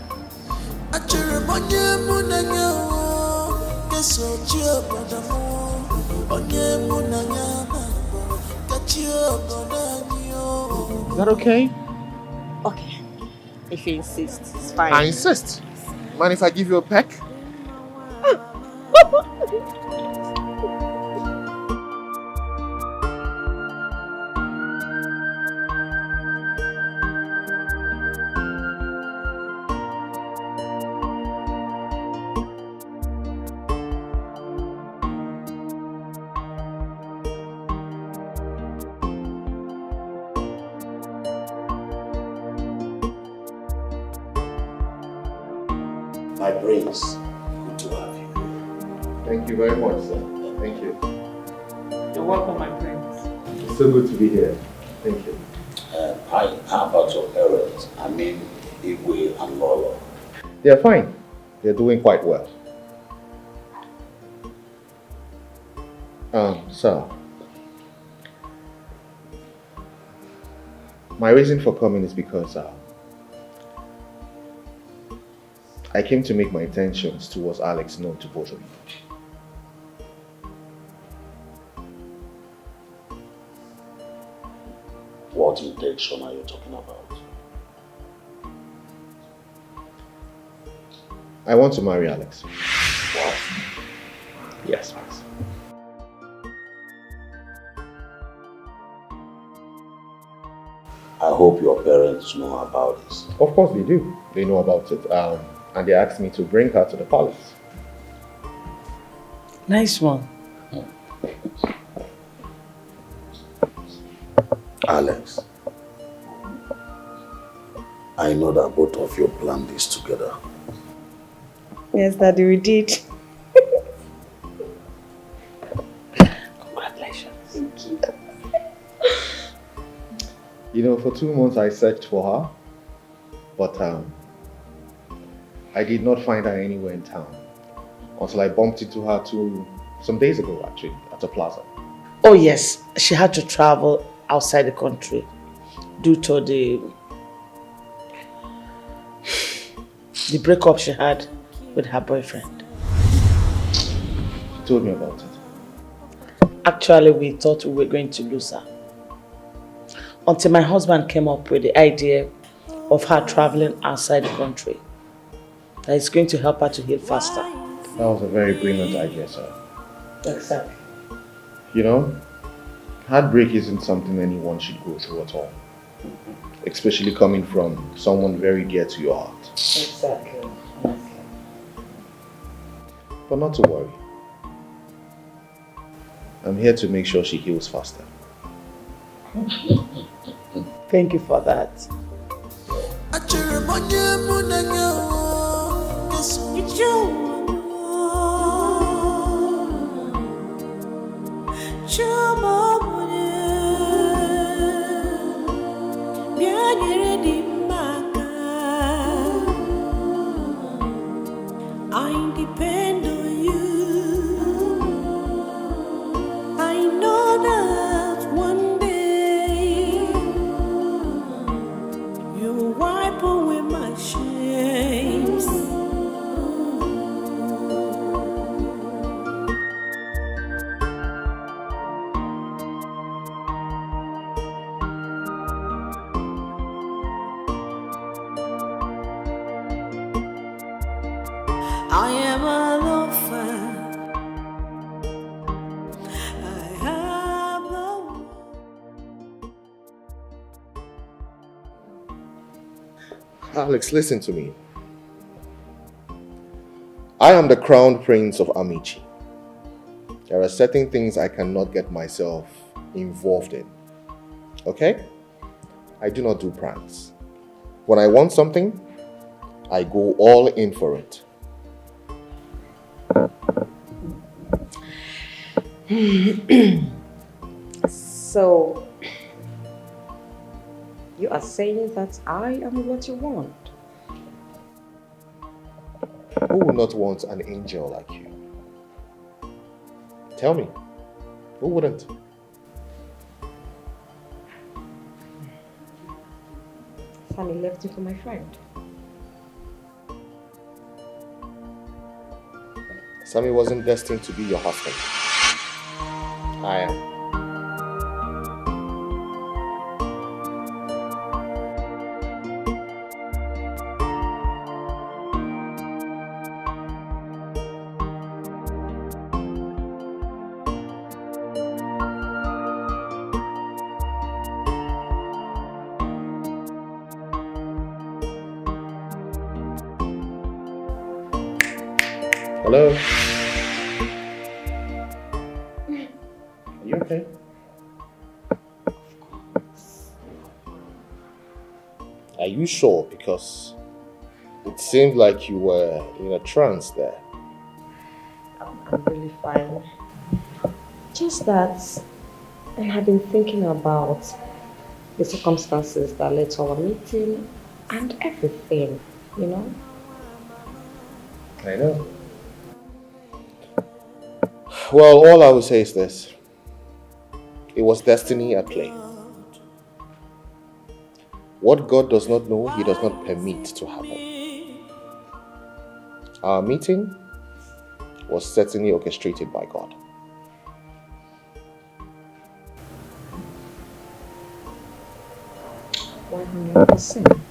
that okay? Okay. If you insist, it's fine. I insist. Mind if I give you a peck? My brains, good to have you. Thank you very much, sir. Thank you. You're welcome, my friends. It's so good to be here. Thank you. How about your parents? I mean, Igwe and Lolo? They're fine. They're doing quite well. Sir, my reason for coming is because I came to make my intentions towards Alex known to both of you. What intention are you talking about? I want to marry Alex. What? Yes, please. I hope your parents know about this. Of course they do. They know about it. And they asked me to bring her to the palace. Nice one. Alex, I know that both of you planned this together. Yes, Daddy, we did. Congratulations. Thank you. You know, for 2 months I searched for her, but I did not find her anywhere in town until I bumped into her some days ago, actually, at a plaza. Oh yes, she had to travel outside the country due to the breakup she had with her boyfriend. She told me about it. Actually, we thought we were going to lose her until my husband came up with the idea of her traveling outside the country. That is going to help her to heal faster. That was a very brilliant idea, sir. Exactly. You know, heartbreak isn't something anyone should go through at all. Especially coming from someone very dear to your heart. Exactly. But not to worry. I'm here to make sure she heals faster. Thank you for that. I depend on you. I know that one day you'll wipe away my shames. I am a lover. I have no. Alex, listen to me. I am the crown prince of Amici. There are certain things I cannot get myself involved in. Okay? I do not do pranks. When I want something, I go all in for it. So, you are saying that I am what you want? Who would not want an angel like you? Tell me, who wouldn't? Sammy left you for my friend. Sammy wasn't destined to be your husband. I am. Hello? Are you okay? Are you sure? Because it seemed like you were in a trance there. I'm really fine. Just that I have been thinking about the circumstances that led to our meeting and everything, you know? I know. Well, all I will say is this. It was destiny at play. What God does not know, He does not permit to happen. Our meeting was certainly orchestrated by God. 100%.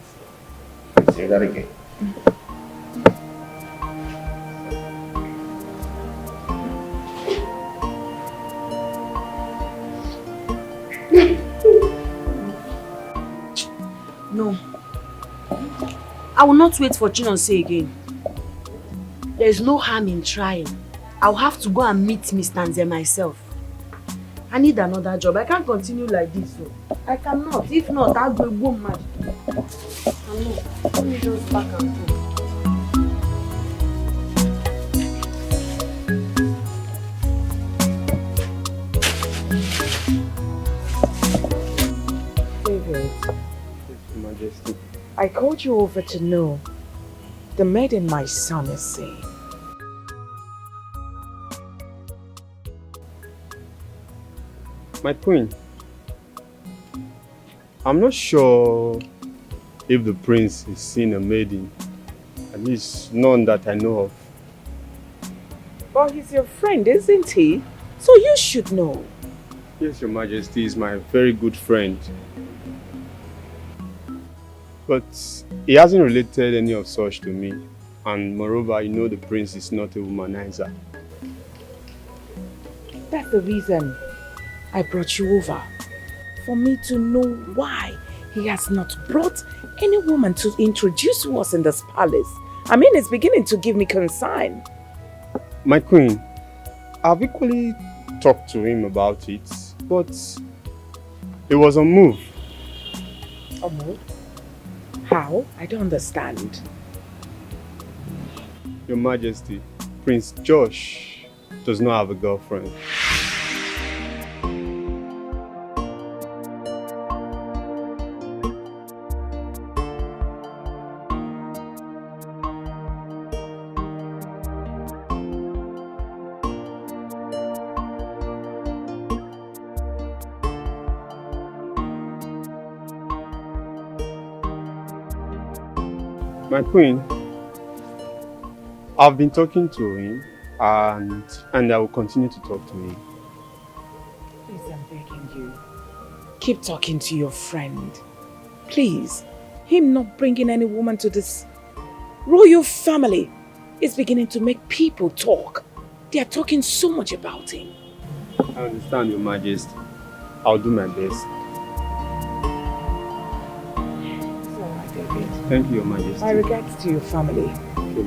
Say that again. No. I will not wait for Chinonso again. There is no harm in trying. I'll have to go and meet Mr. Nze myself. I need another job. I can't continue like this. So. I cannot. If not, I'll go mad. Let me just back and go. David, Your Majesty. I called you over to know the maiden my son is seeing. My queen, I'm not sure if the prince is seeing a maiden. At least none that I know of. But he's your friend, isn't he? So you should know. Yes, Your Majesty is my very good friend. But he hasn't related any of such to me. And moreover, you know the prince is not a womanizer. That's the reason I brought you over. For me to know why he has not brought any woman to introduce to us in this palace. I mean, it's beginning to give me concern. My queen, I've equally talked to him about it, but it was a move. A move? How? I don't understand. Your Majesty, Prince Josh does not have a girlfriend. My queen, I've been talking to him and I will continue to talk to him. Please, I'm begging you. Keep talking to your friend. Please, him not bringing any woman to this royal family is beginning to make people talk. They are talking so much about him. I understand, Your Majesty. I'll do my best. Thank you, Your Majesty. My regards to your family. Okay.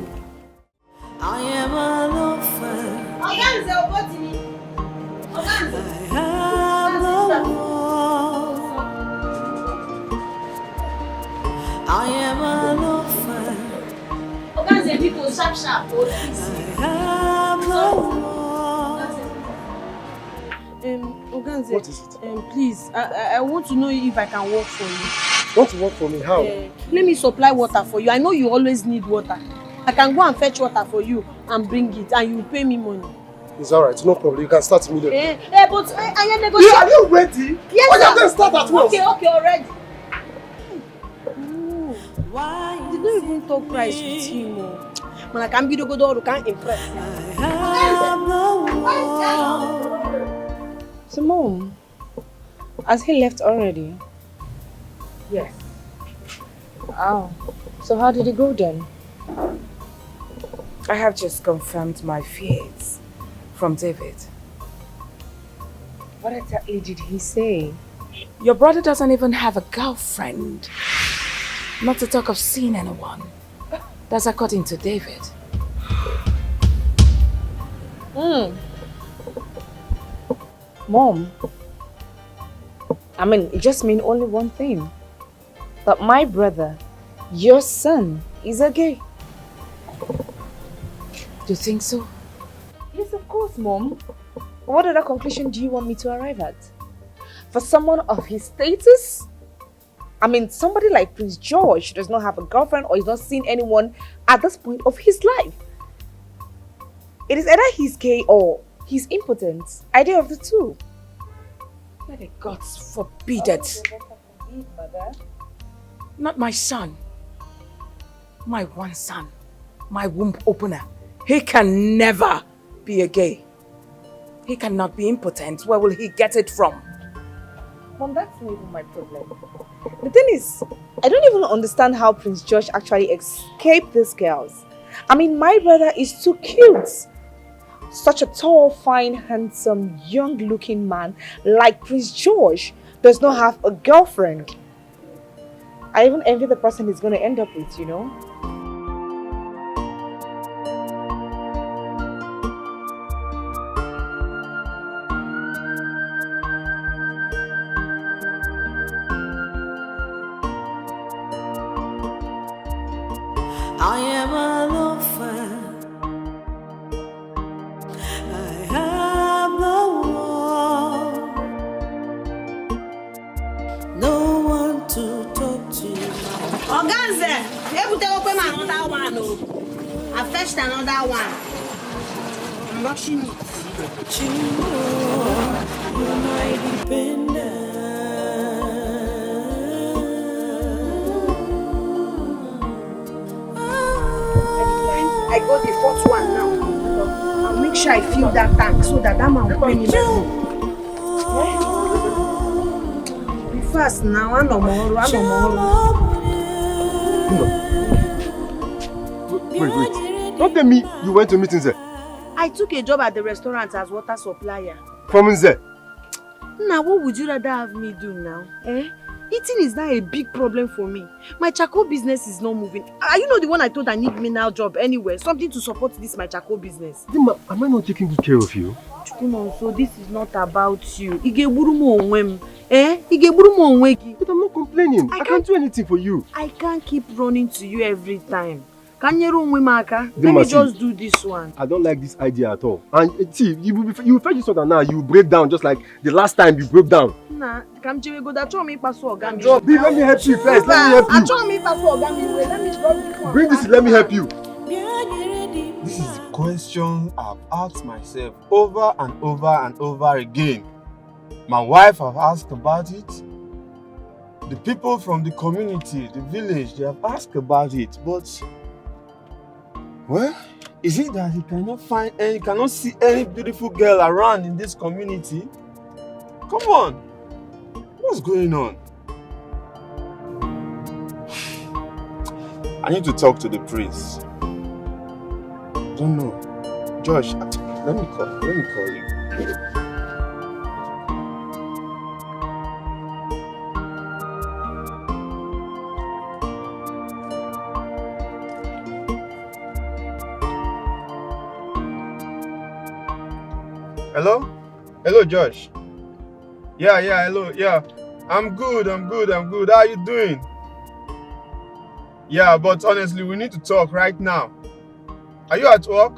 I am an orphan. I am I am an orphan. Oganze, people, sharp, sharp. Oganze, what is it? Please, I want to know if I can work for you. Want to work for me? How? Let me supply water for you. I know you always need water. I can go and fetch water for you and bring it, and you pay me money. It's alright, no problem. You can start immediately. But I am negotiating. Are you ready? Yes, sir. sir. Then start at once. Okay, already. Did not even talk price with him. Man, I can't be the good or can't impress. So, Mom, has he left already? Yes. Oh, so how did it go then? I have just confirmed my fears from David. What exactly did he say? Your brother doesn't even have a girlfriend. Not to talk of seeing anyone. That's according to David. Mom, I mean, it just means only one thing. That my brother, your son, is a gay. Do you think so? Yes, of course, Mom. What other conclusion do you want me to arrive at? For someone of his status? I mean, somebody like Prince George does not have a girlfriend or is not seeing anyone at this point of his life. It is either he's gay or he's impotent. Either of the two. May the gods forbid it. Not my son. My one son. My womb opener. He can never be a gay. He cannot be impotent. Where will he get it from? Mom, that's not even my problem. The thing is, I don't even understand how Prince George actually escaped these girls. I mean, my brother is too cute. Such a tall, fine, handsome, young-looking man like Prince George does not have a girlfriend. I even envy the person he's going to end up with, you know? I am an orphan. I have no one. No one to talk to. Oganze, you take up another one. I fetched another one. I'm rushing it. You're my dependence. I got the fourth one now. I'll make sure I fill that tank so that man will pay me money. Be fast now, I no more. Wait. Don't tell me you went to meetings there. I took a job at the restaurant as water supplier. From there? Now, what would you rather have me do now? Eating is not a big problem for me. My charcoal business is not moving. Are you not the one I told I need me now job anywhere? Something to support this my charcoal business. Dima, am I not taking good care of you? So this is not about you. But I'm not complaining. I can't do anything for you. I can't keep running to you every time. Can you run with Maka? Let me just do this one. I don't like this idea at all. And see, you will fetch this one now, you break down just like the last time you broke down. Nah, come to go that show me pass let me help you first. Let me help you. Let me drop this one. Bring this, let me help you. This is the question I've asked myself over and over and over again. My wife have asked about it. The people from the community, the village, they have asked about it, but well, is it that he cannot see any beautiful girl around in this community? Come on, what's going on? I need to talk to the prince. Don't know. Josh, let me call you. Hello? Hello, Josh. Yeah, hello, yeah. I'm good. How are you doing? Yeah, but honestly, we need to talk right now. Are you at work?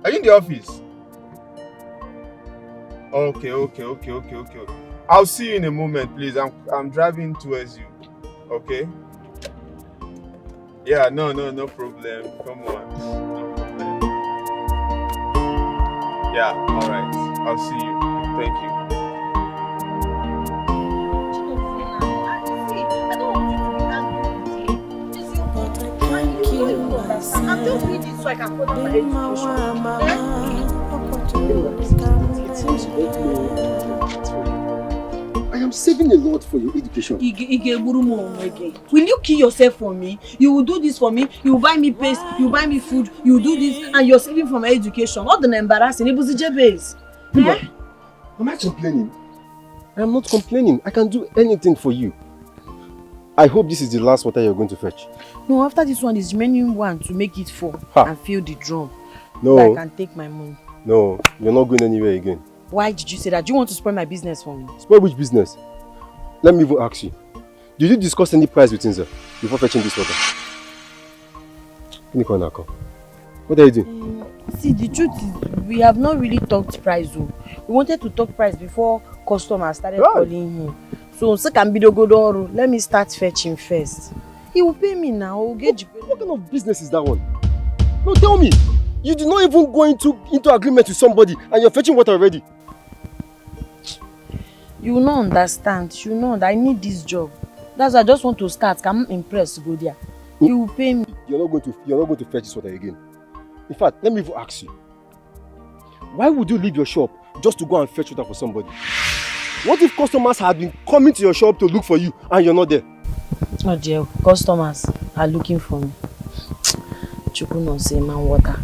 Are you in the office? Okay. I'll see you in a moment, please. I'm driving towards you. Okay? Yeah, no problem. Come on. Yeah, alright. I'll see you. Thank you. I'm just doing this so I can put on my I am saving a lot for your education. Will you kill yourself for me? You will do this for me, you will buy me paste, you will buy me food, you will do this, and you're saving for my education. What an embarrassing. It was a base. Am I complaining? I am not complaining. I can do anything for you. I hope this is the last water you're going to fetch. No, after this one is remaining one to make it 4 and fill the drum. No. So I can take my money. No, you're not going anywhere again. Why did you say that? Do you want to spoil my business for me? Spoil which business? Let me even ask you. Did you discuss any price with Inza before fetching this water? What are you doing? See, the truth is, we have not really talked price. We wanted to talk price before customers started calling him. So, let me start fetching first. He will pay me now. What kind of business is that one? No, tell me. You did not even go into agreement with somebody and you're fetching water already. You will not understand. You know that I need this job. That's why I just want to start. I'm impressed to go there. You will pay me. You're not going to fetch this water again. In fact, let me even ask you. Why would you leave your shop just to go and fetch water for somebody? What if customers had been coming to your shop to look for you and you're not there? Oh dear, customers are looking for me. Chukuno say man water.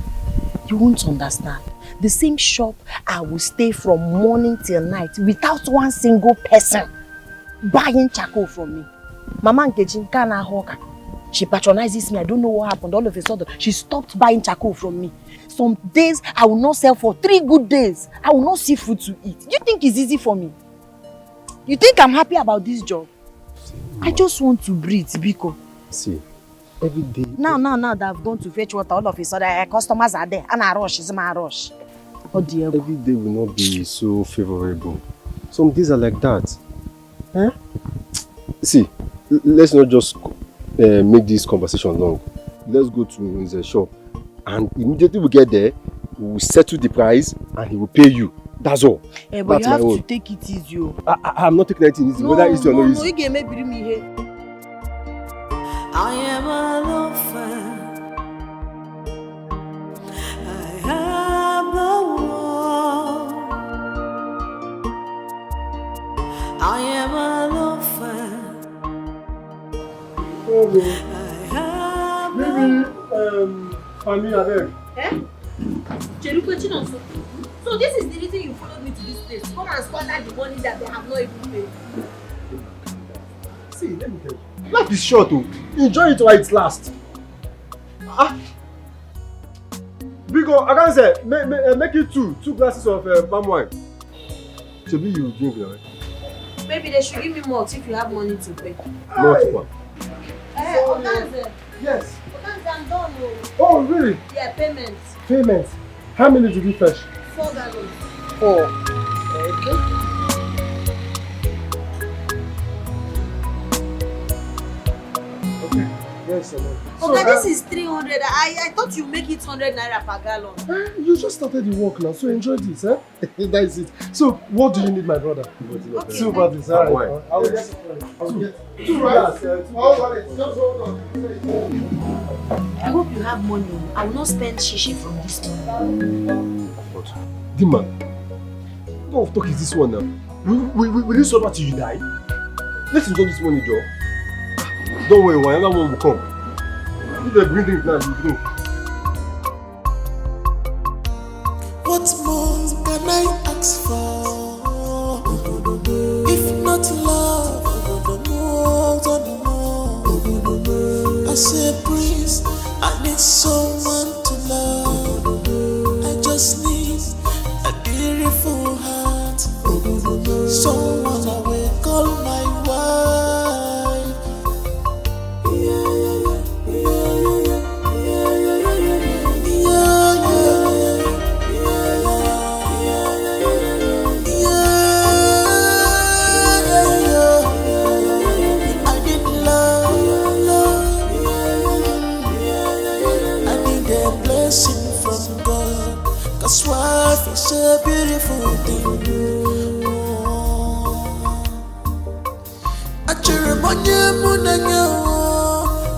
You won't understand. The same shop I will stay from morning till night without one single person buying charcoal from me. Mama Nkechin Kana Hoka. She patronizes me. I don't know what happened. All of a sudden, she stopped buying charcoal from me. Some days, I will not sell for 3 good days. I will not see food to eat. You think it's easy for me? You think I'm happy about this job? I just want to breathe, Biko. See, every day... Now that I've gone to fetch water, all of a sudden, customers are there. And I rush, it's my rush. Oh dear. Every day will not be so favorable. Some days are like that. Eh? See, let's not just make this conversation long. Let's go to his shop. And immediately we get there, we will settle the price and he will pay you. That's all. But that's you have to take it easy. I'm not taking anything easy, whether easy or not easy. No, you can make me here. I am a lover. I am the one. I am a lover. So this is the reason you followed me to this place. Come and squander the money that they have not even paid. See, let me tell you. Life is short, oh. Enjoy it while it lasts. Bigo, I can say, make it two glasses of palm wine. Maybe you drink now. Maybe they should give me more if you have money to pay. More. Yes. I'm done. Oh, really? Yeah, payment. Payment. How many did you fetch? 4 gallons. 4. Okay. Yes, sir. So this is 300. I thought you make it 100 naira per gallon. You just started the work now, so enjoy this, eh? That is it. So, what do you need, my brother? Okay. 2 bottles, alright. I will get it for you. 2 right? Just hold on. I hope you have money. I will not spend shishi from this money. What? Dima, what of talk is this one now? Will you suffer till you die? Let's enjoy this money, Joe. Don't worry, another one will come. If they bring drink now, you drink. What more can I ask for? If not love, I say please, I need someone to love. I just need a beautiful heart. Someone I will call my wife. Cause wife is a beautiful thing. A cherimonia munanya,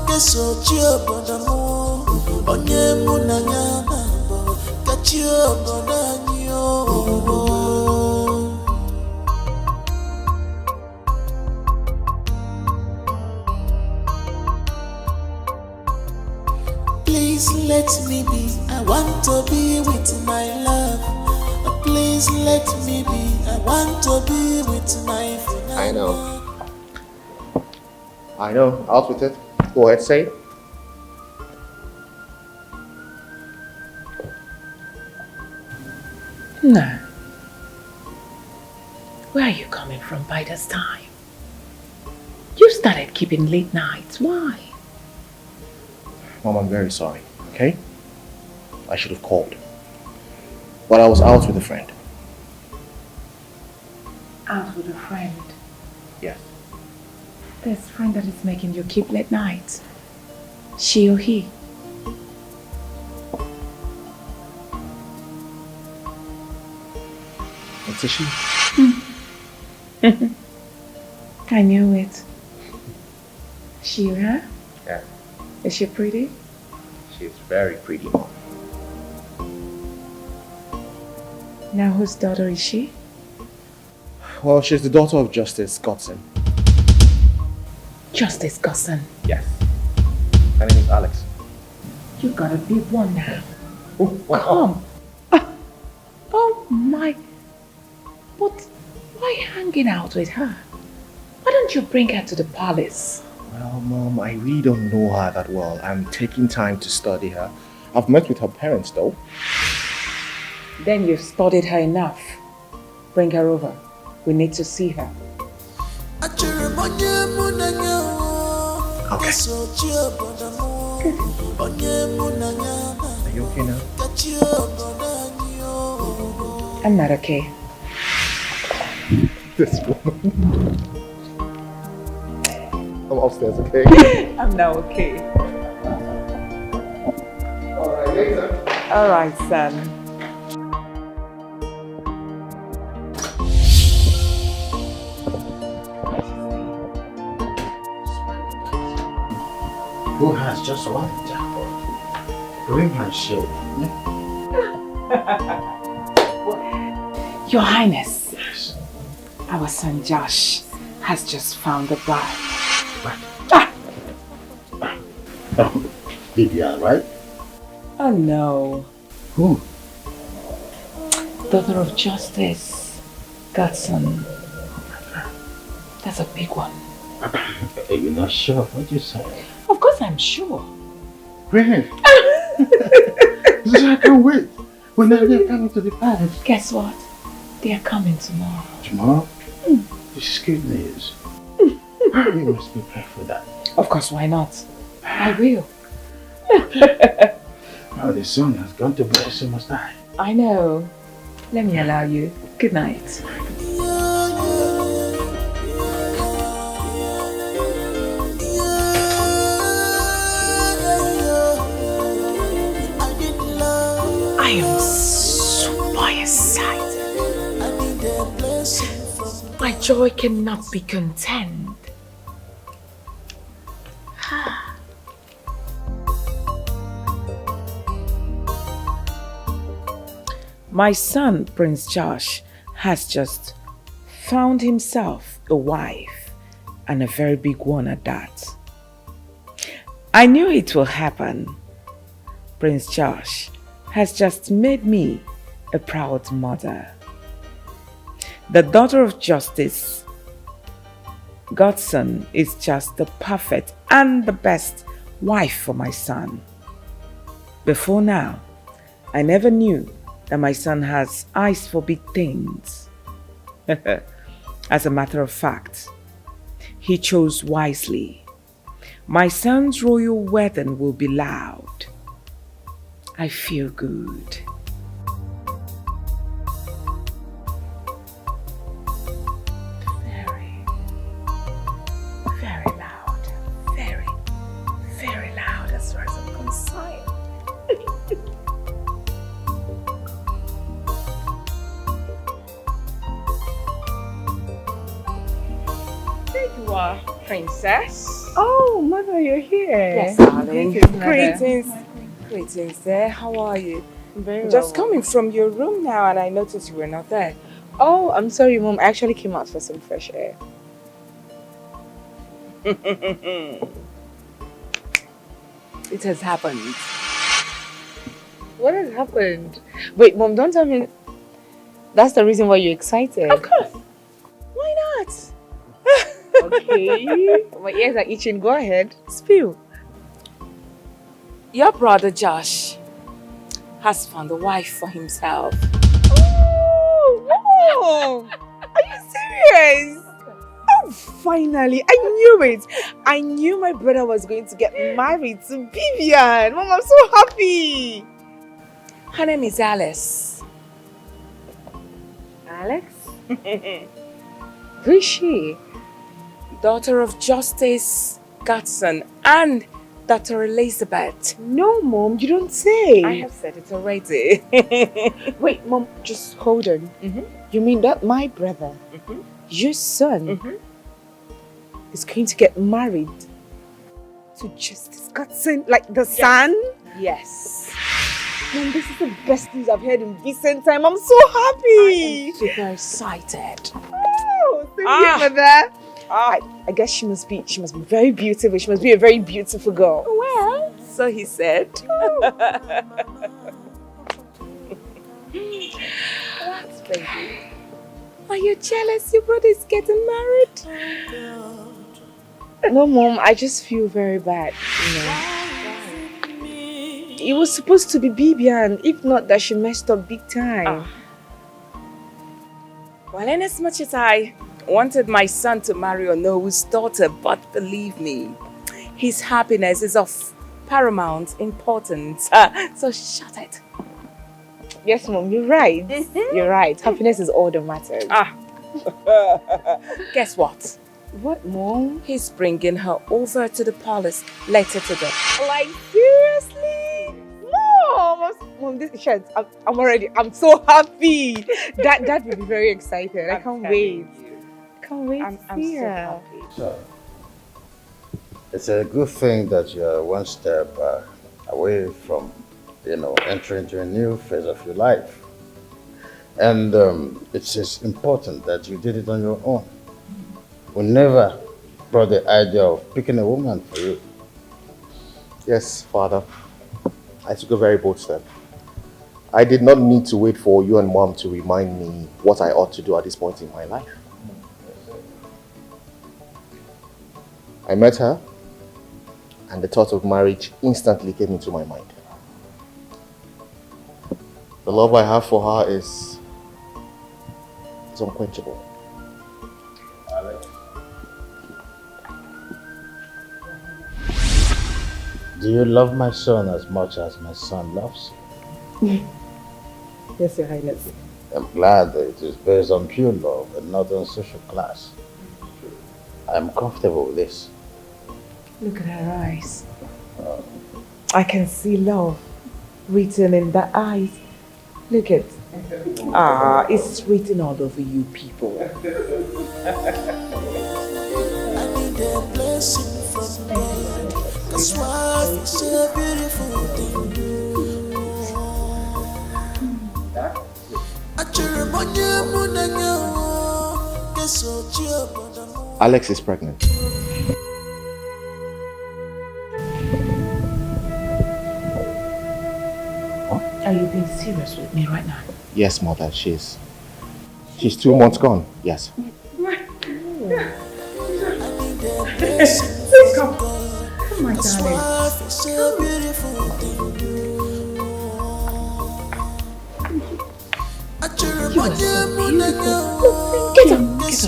keso chia bonamo, onye munanya mambo, kachio bonanyo. Please let me be. I want to be with my love. Please let me be. I want to be with my finale. I know. Out with it. Go ahead, say it. No. Where are you coming from by this time? You started keeping late nights. Why? Mom, I'm very sorry, okay? I should have called. But I was out with a friend. Out with a friend? Yes. this friend that is making you keep late nights? She or he? It's a she. I knew it. She, huh? Yeah. Is she pretty? She's very pretty, Mom. Now whose daughter is she? Well, she's the daughter of Justice Godson. Justice Godson. Yes. Her name is Alex. You got a big one now. Come. Oh my. But why hanging out with her? Why don't you bring her to the palace? Well, Mom, I really don't know her that well. I'm taking time to study her. I've met with her parents, though. Then you've studied her enough. Bring her over. We need to see her. Okay. Are you okay now? I'm not okay. This woman. I'm upstairs, okay? I'm not okay. Alright, later. Alright, son. Who has just one jackpot? Bring her shield. Your Highness. Yes. Our son Josh has just found the bride. Lydia, right? Oh no. Who? Daughter of Justice Godson. That's a big one. Are you not sure what you say? Of course I'm sure. Really? I can't wait. When are they coming to the palace? Guess what? They are coming tomorrow. Tomorrow? This is good news. You must prepare for that. Of course, why not? I will. Now the sun has gone to bed, so must I. I know. Let me allow you. Good night. I am super excited. My joy cannot be contained. My son, Prince Josh, has just found himself a wife, and a very big one at that. I knew it will happen. Prince Josh has just made me a proud mother. The daughter of Justice Godson is just the perfect and the best wife for my son. Before now, I never knew that my son has eyes for big things. As a matter of fact, he chose wisely. My son's royal wedding will be loud. I feel good. Very loud. Very, very loud as far as I'm concerned. There you are, princess. Oh, mother, you're here. Yes, darling. Greetings. Greetings there. How are you? Very Just well. coming from your room now, and I noticed you were not there. Oh, I'm sorry, Mom. I actually came out for some fresh air. It has happened. What has happened? Wait, Mom, don't tell me that's the reason why you're excited. Of course. Why not? Okay. My ears are itching. Go ahead. Spill. Your brother Josh has found a wife for himself. Oh, are you serious? Oh, finally. I knew it. I knew my brother was going to get married to Vivian. Mom, I'm so happy. Her name is Alice. Alex? Who is she? daughter of Justice Gatson and Dr. Elizabeth. No, Mom, you don't say. I have said it already. Wait, Mom, just hold on. You mean that my brother, your son, is going to get married to Justice Gatson, like the son? Yes. Mom, this is the best news I've heard in recent time. I'm so happy. I'm super excited. Oh, thank you for that. I guess she must be very beautiful. She must be a very beautiful girl. Well, so he said. What, baby? Are you jealous your brother is getting married? No, Mom, I just feel very bad, you know. It was supposed to be Bibian. If not, that she messed up big time. Well, in as much as I wanted my son to marry Onowo's daughter, but believe me, his happiness is of paramount importance. So shut it. Yes, Mom, you're right. You're right. Happiness is all that matters. Guess what? What, Mom? He's bringing her over to the palace later today. Like, seriously? Mom, this shirt, I'm so happy. Dad will be very excited. I can't wait. Can't wait to see her. So, it's a good thing that you're one step away from, entering into a new phase of your life. And it's just important that you did it on your own. We never brought the idea of picking a woman for you. Yes, Father. I took a very bold step. I did not need to wait for you and Mom to remind me what I ought to do at this point in my life. I met her, and the thought of marriage instantly came into my mind. The love I have for her is unquenchable. Alex? Do you love my son as much as my son loves you? Yes, Your Highness. I'm glad that it is based on pure love and not on social class. I'm comfortable with this. Look at her eyes. I can see love written in the eyes. Look at it's written all over you people. I need a blessing from God. 'Cause life is a beautiful thing. Alex is pregnant. Are you being serious with me right now? Yes, Mother, she's 2 months gone. Yes. Please come. Come, my darling. You are so beautiful. Get up, please.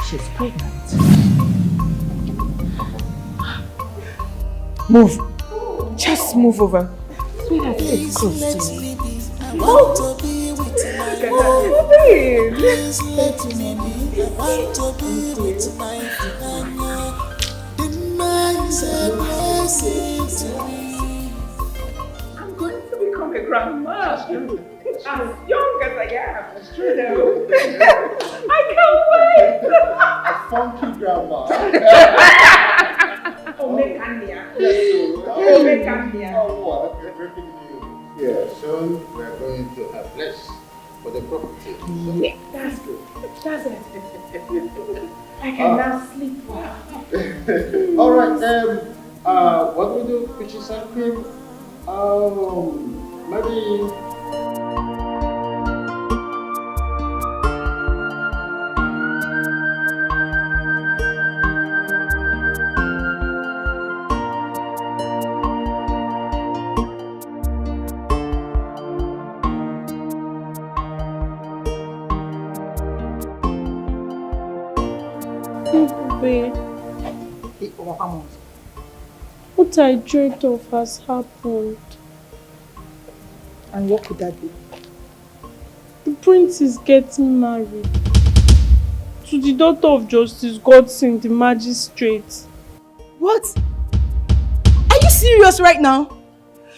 She's pregnant. Move. Just move over. Sweetheart, sit close to me. Want to be with my love. Please let me be. I want to be with my Funanya. The man is a blessing to me. I'm going to become a grandma. As young as I am. You know. I can't wait. A funky grandma. Yeah, soon we're going to have less for the property. Yeah, that's good. That's it. I can now sleep well. Alright, what do we do? Peaches and cream? Maybe. What I dreamt of has happened. And what could that be? The prince is getting married to the daughter of Justice Godson, the magistrate. What? Are you serious right now?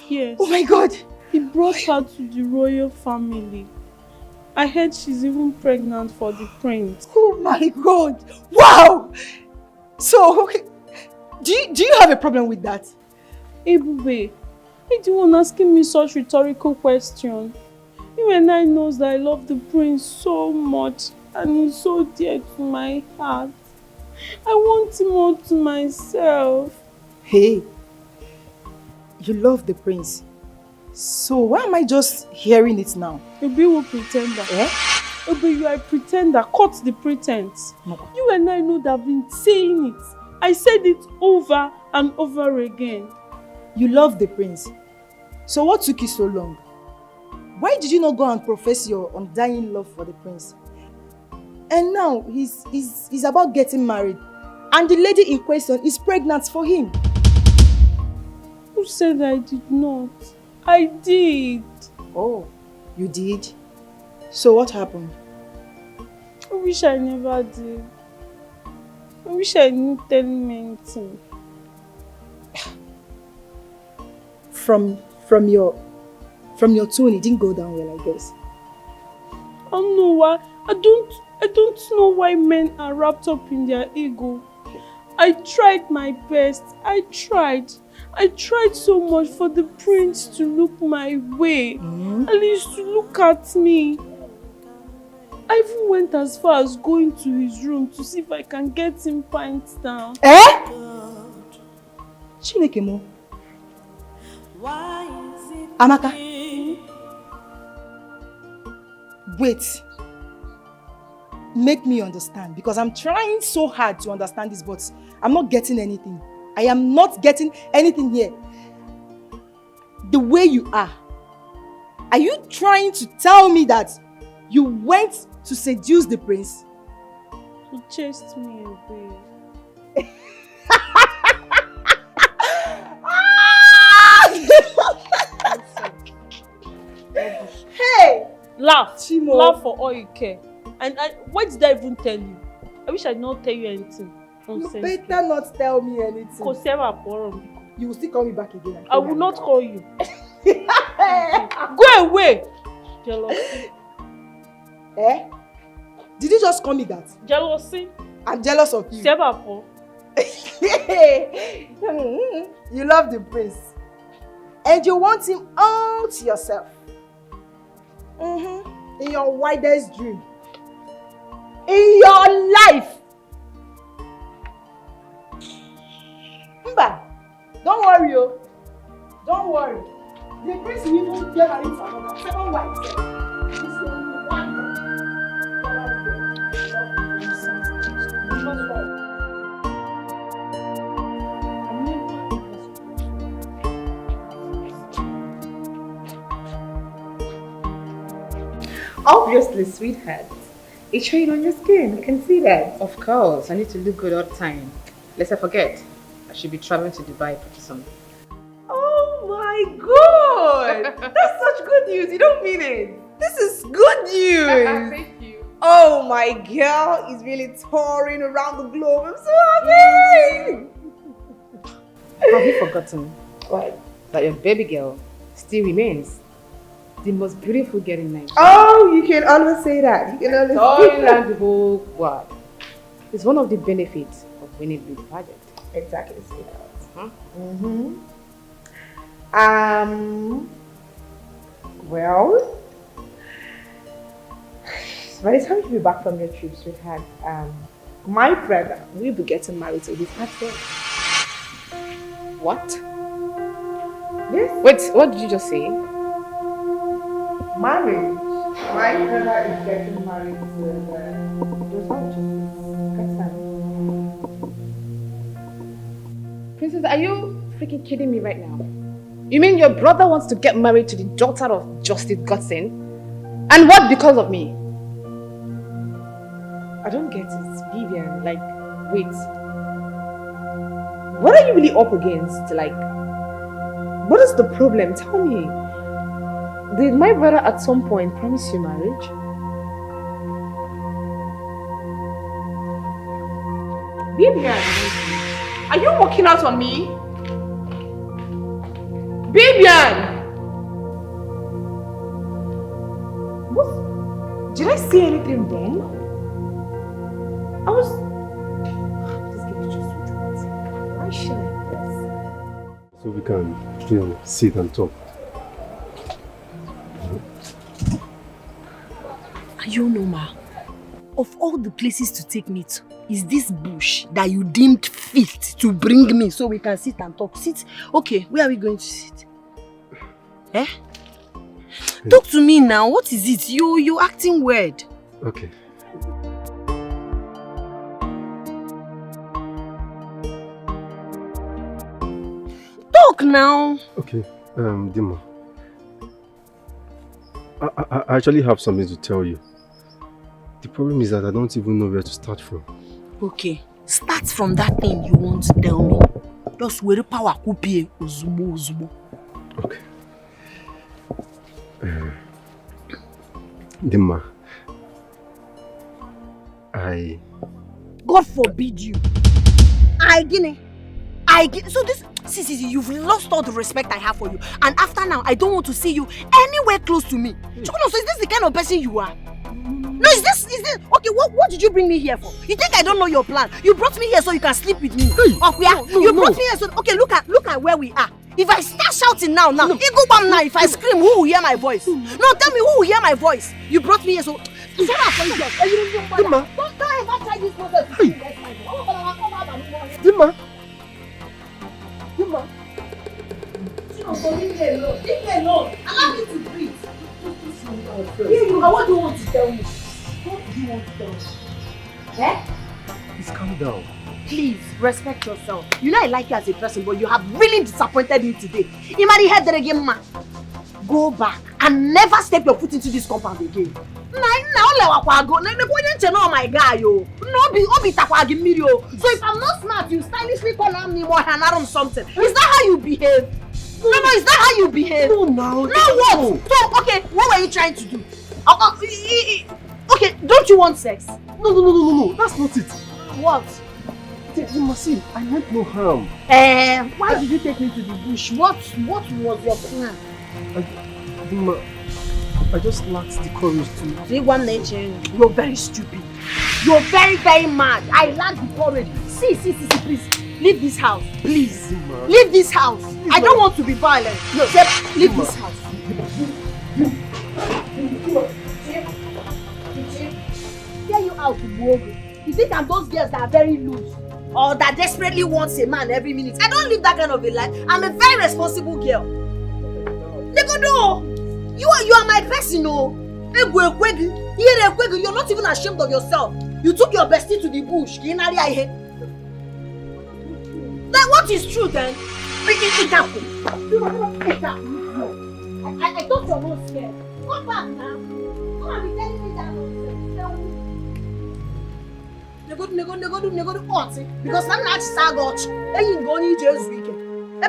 Yes. Oh my God. He brought her to the royal family. I heard she's even pregnant for the prince. Oh my God. Wow. So, do you have a problem with that? Ebube, why do you want asking me such rhetorical question? You and I knows that I love the prince so much and he's so dear to my heart. I want him all to myself. Hey, you love the prince. So why am I just hearing it now? You be a pretender. Eh? Obi, you are a pretender. Cut the pretense. No. You and I know that I've been saying it. I said it over and over again. You love the prince. So what took you so long? Why did you not go and profess your undying love for the prince? And now he's about getting married. And the lady in question is pregnant for him. Who said I did not? I did. Oh, you did? So what happened? I wish I never did. I wish I didn't tell him anything. From your tone, it didn't go down well, I guess. I don't know why. I don't know why men are wrapped up in their ego. I tried my best. I tried so much for the prince to look my way. At least to look at me. I even went as far as going to his room to see if I can get him pints down. Eh? Chinekemo. Amaka. Wait. Make me understand, because I'm trying so hard to understand this, but I'm not getting anything. I am not getting anything here. The way you are you trying to tell me that you went to seduce the prince? He chased me away. Hey! Laugh. Chimo. Laugh for all you care. And what did I even tell you? I wish I did not tell you anything. You better not tell me anything. You will still call me back again. I will not call you. Go away! Jealousy. Eh? Did you just call me that? Jealousy. I'm jealous of you. You love the prince. And you want him all to yourself. In your widest dream. In your life. Mba, don't worry, yo. Don't worry. The prince will even get married to another second wife. This is only one. Obviously, sweetheart. It's showing on your skin. I can see that. Of course. I need to look good all the time. Lest I forget, I should be traveling to Dubai pretty soon. Oh my God! That's such good news. You don't mean it. This is good news. Thank you. Oh, my girl is really touring around the globe. I'm so happy. Have you forgotten that your baby girl still remains the most beautiful girl in Nigeria? Oh, you can always say that. You can always Touring around the whole world. It's one of the benefits of winning the project. Exactly, sweetheart. Huh? Well, by the time you be back from your trip, sweetheart, my brother will be getting married to his husband. What? Yes. Wait, what did you just say? Marriage. My brother is getting married to Princess, are you freaking kidding me right now? You mean your brother wants to get married to the daughter of Justice Godson? And what because of me? I don't get it, Vivian. Like, wait. What are you really up against? Like, what is the problem? Tell me. Did my brother at some point promise you marriage? Vivian, are you walking out on me? Vivian! Did I say anything wrong? I was... This game is just so dramatic. Why should I this? So we can, sit and talk. Are you normal? Of all the places to take me to, is this bush that you deemed fit to bring me so we can sit and talk? Sit. Okay, where are we going to sit? Eh? Talk to me now. What is it? You're acting weird. Okay. Talk now. Okay, Dima. I actually have something to tell you. The problem is that I don't even know where to start from. Okay, start from that thing you want to tell me. Just where power could be uzubo. Okay. Dima, God forbid you. So this, see, you've lost all the respect I have for you. And after now, I don't want to see you anywhere close to me. So is this the kind of person you are? No, is this, okay, what did you bring me here for? You think I don't know your plan? You brought me here so you can sleep with me. You brought me here so, okay, look at where we are. If I start shouting now, if I scream, who will hear my voice? No, tell me who will hear my voice? You brought me here so... Don't ever try this process. Dima. Leave me alone. Allow me to breathe. What do you want to tell me? What do you want to tell me? Eh? Please calm down. Please, respect yourself. You know I like you as a person, but you have really disappointed me today. Go back and never step your foot into this compound again. So if I'm not smart, you stylishly call me more and something. Is that how you behave? No, is that how you behave? No, what? So, okay, what were you trying to do? Okay, don't you want sex? No, that's not it. What? See, I meant no harm. Why did you take me to the bush? What was your plan? I just lacked the courage to... You're very stupid. You're very, very mad. I lack the courage. See, please. Leave this house. Please. Leave this house. I don't want to be violent. No, leave this house. Get you out to Bogo. You think I'm those girls that are very loose? Or that desperately wants a man every minute? I don't live that kind of a life. I'm a very responsible girl. You are my person, no. You're not even ashamed of yourself. You took your bestie to the bush. Then what is true then? I thought you were not scared. Come back now. Come and be telling me that nonsense. Because I'm not sagot. And you go need just weekend.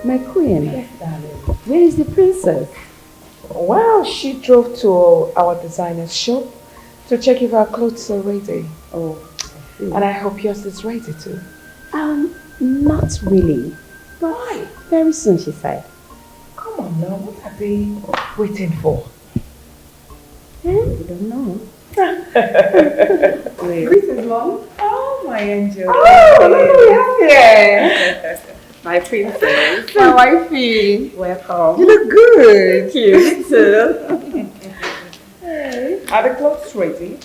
My queen, Yes, darling. where is the princess? Well, she drove to our designer's shop to check if our clothes are ready. Oh, and I hope yours is ready too. Not really. But why? Very soon, she said. Come on now, what are they waiting for? I don't know. Mrs. Mom? Oh, my angel. Oh, yes. My princess. My wifey. Welcome. You look good. Thank you. You too. Hey. Are the clothes ready?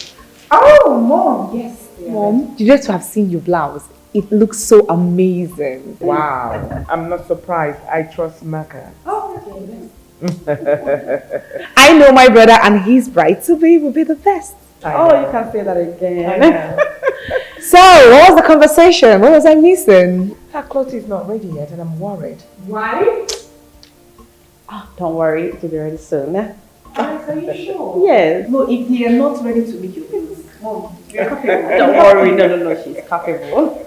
Oh, Mom. Yes. Mom, you just have seen your blouse. It looks so amazing. Wow. I'm not surprised. I trust Maka. Oh, I know my brother and his bride-to-be will be the best. Oh, you can say that again. So, what was the conversation? What was I missing? Her clothes is not ready yet and I'm worried. Why? Oh, don't worry, it will be ready soon. Are you sure? Yes. No, if they are not ready to meet you, please. Mom, you're capable. Don't worry, no, she's capable.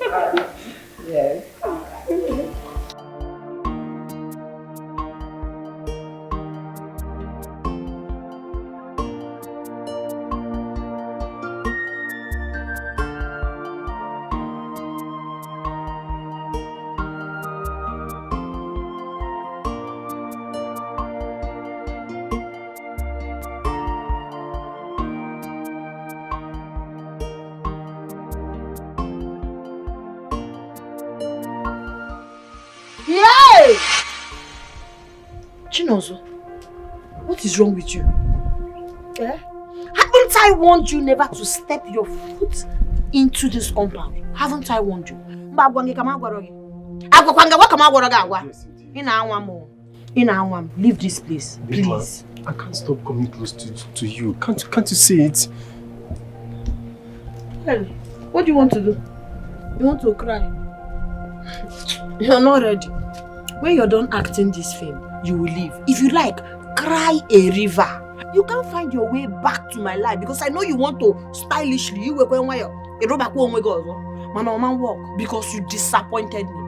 Yes. Hey! Chinozo, what is wrong with you? Eh? Haven't I warned you never to step your foot into this compound? Haven't I warned you? Leave this place, please. I can't stop coming close to you. Can't you see it? Well, what do you want to do? You want to cry? You're not ready. When you're done acting this film, you will leave. If you like, cry a river. You can't find your way back to my life because I know you want to stylishly. You were going where you go back home with God. Man, walk because you disappointed me.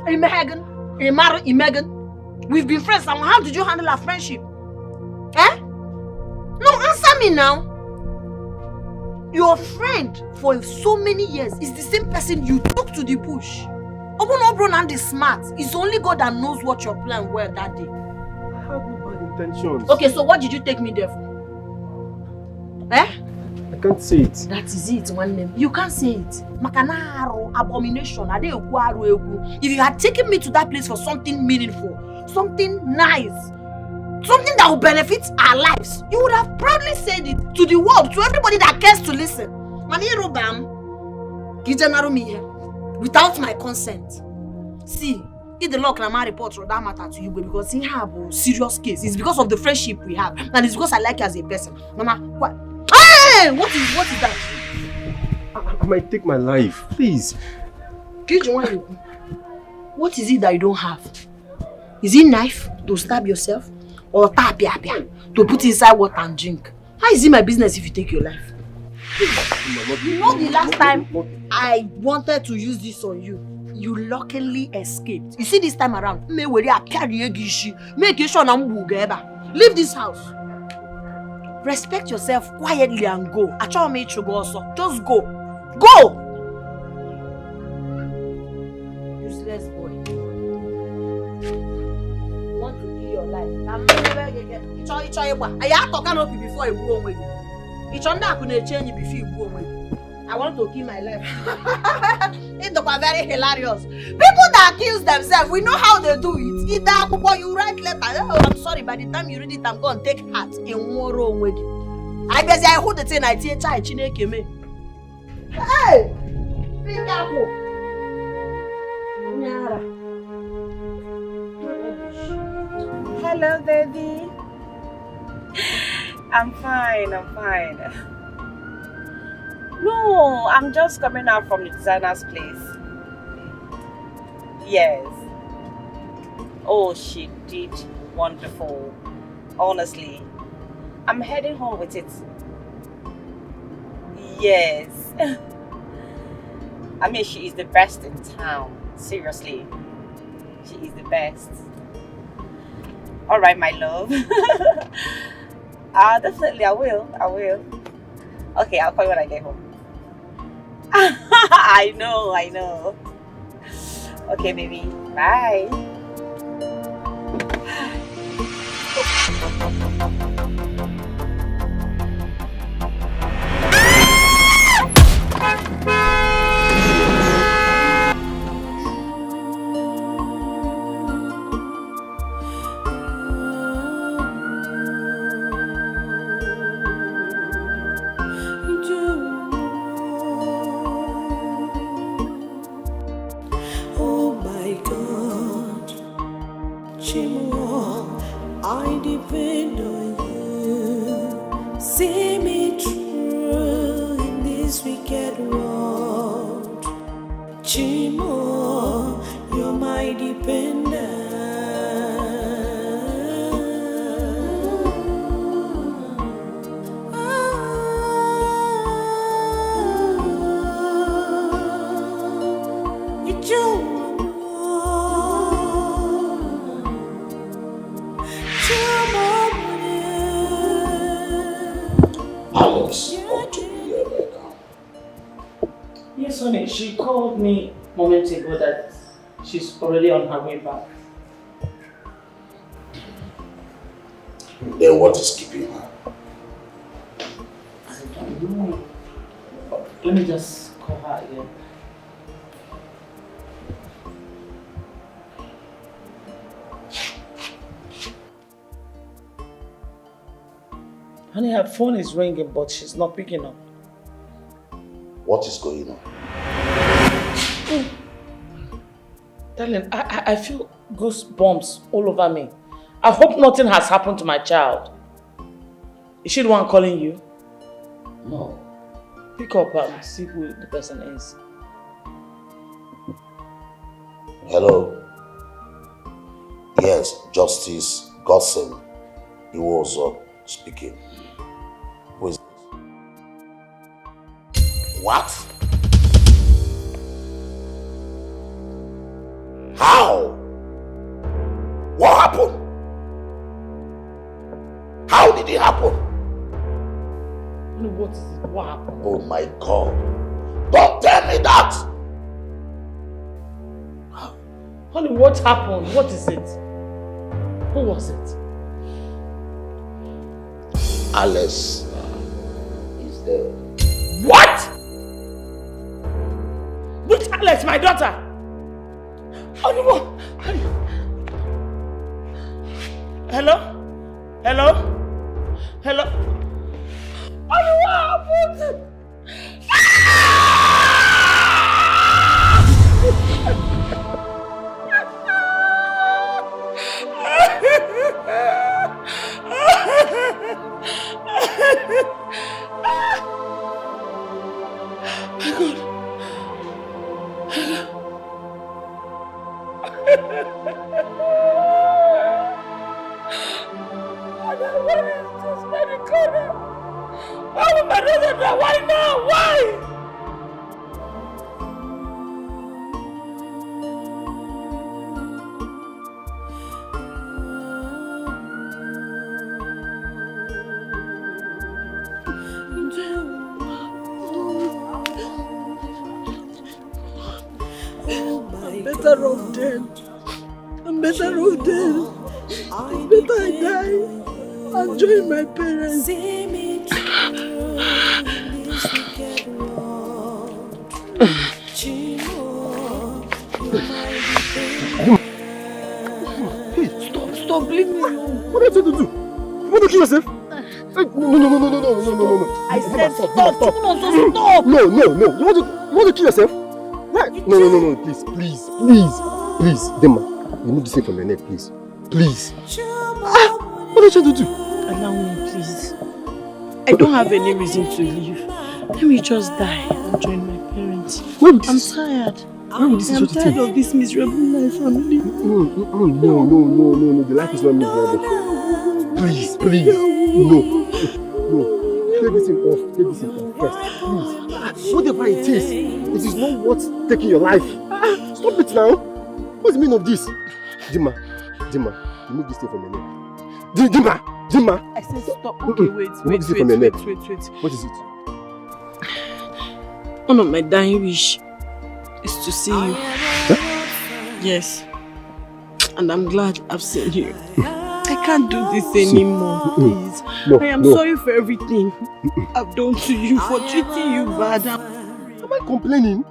Hey, Megan. Hey, Megan. We've been friends. And how did you handle our friendship? Eh? No, answer me now. Your friend for so many years is the same person you took to the bush. Obron and the smart. It's only God that knows what your plan were that day. I had no bad intentions. Okay, so what did you take me there for? Eh? I can't say it. That is it, one name. You can't say it. Makanaro, abomination. If you had taken me to that place for something meaningful, something nice, something that will benefit our lives, you would have proudly said it to the world, to everybody that cares to listen. Without my consent. See, if the law can report that matter to you, because he have a serious case. It's because of the friendship we have, and it's because I like you as a person. Mama, what? Hey! What is that? I might take my life, please. What is it that you don't have? Is it knife to stab yourself? Or tapia to put inside water and drink? How is it my business if you take your life? You know the last time I wanted to use this on you, you luckily escaped. You see this time around, leave this house. Respect yourself quietly and go. Just go. Go! Useless boy. You want to kill your life. I want to kill my life. It's very hilarious. People that accuse themselves, we know how they do it. Either you write letter, oh, I'm sorry, by the time you read it, I'm going to take heart in one row with you. I guess I hold the thing I teach I chineke me. Hey! Be careful. Hello, baby. I'm fine. No, I'm just coming out from the designer's place. Yes. Oh, she did wonderful. Honestly. I'm heading home with it. Yes. I mean, she is the best in town. Seriously. She is the best. Alright, my love. Definitely, I will. Okay, I'll call you when I get home. I know. Okay, baby. Bye. She called me moments ago that she's already on her way back. Then what is keeping her? I don't know. Let me just call her again. Honey, her phone is ringing, but she's not picking up. What is going on? Darling, I feel goosebumps all over me. I hope nothing has happened to my child. Is she the one calling you? No. Pick up and see who the person is. Hello? Yes, Justice Godson. He was speaking. Who is this? What? How? What happened? How did it happen? What is it? What happened? Oh my God. Don't tell me that! Honey, what happened? What is it? Who was it? Alice is there. What? Which Alex, my daughter? Honey, what? Hello? Hello? Hello? Honey, what happened? Why would my daughter die? Why now? Why? I'm better off dead. I'm better off dead. It's better I die and join my parents. Stop, leave me alone. What are you trying to do? You want to kill yourself? No. I said stop. Stop. Stop. No. You want to kill yourself? Why? No, please. Dema, remove the thing from your neck, please. Please. What are you trying to do? Allow me, please. I don't have any reason to leave. Let me just die and join my parents. I'm tired. I'm tired of this miserable life I'm living. No. The life is not miserable. Please. No. Take this thing off first. Please. Whatever it is not worth taking your life. Stop it now. What's the meaning of this? Dima, remove this thing from your neck. Dima. I said stop. Okay, wait. What is it? One of my dying wish is to see you. Huh? Yes. And I'm glad I've seen you. I can't do this anymore, please. I am sorry for everything I've done to you, for treating you bad. Am I complaining?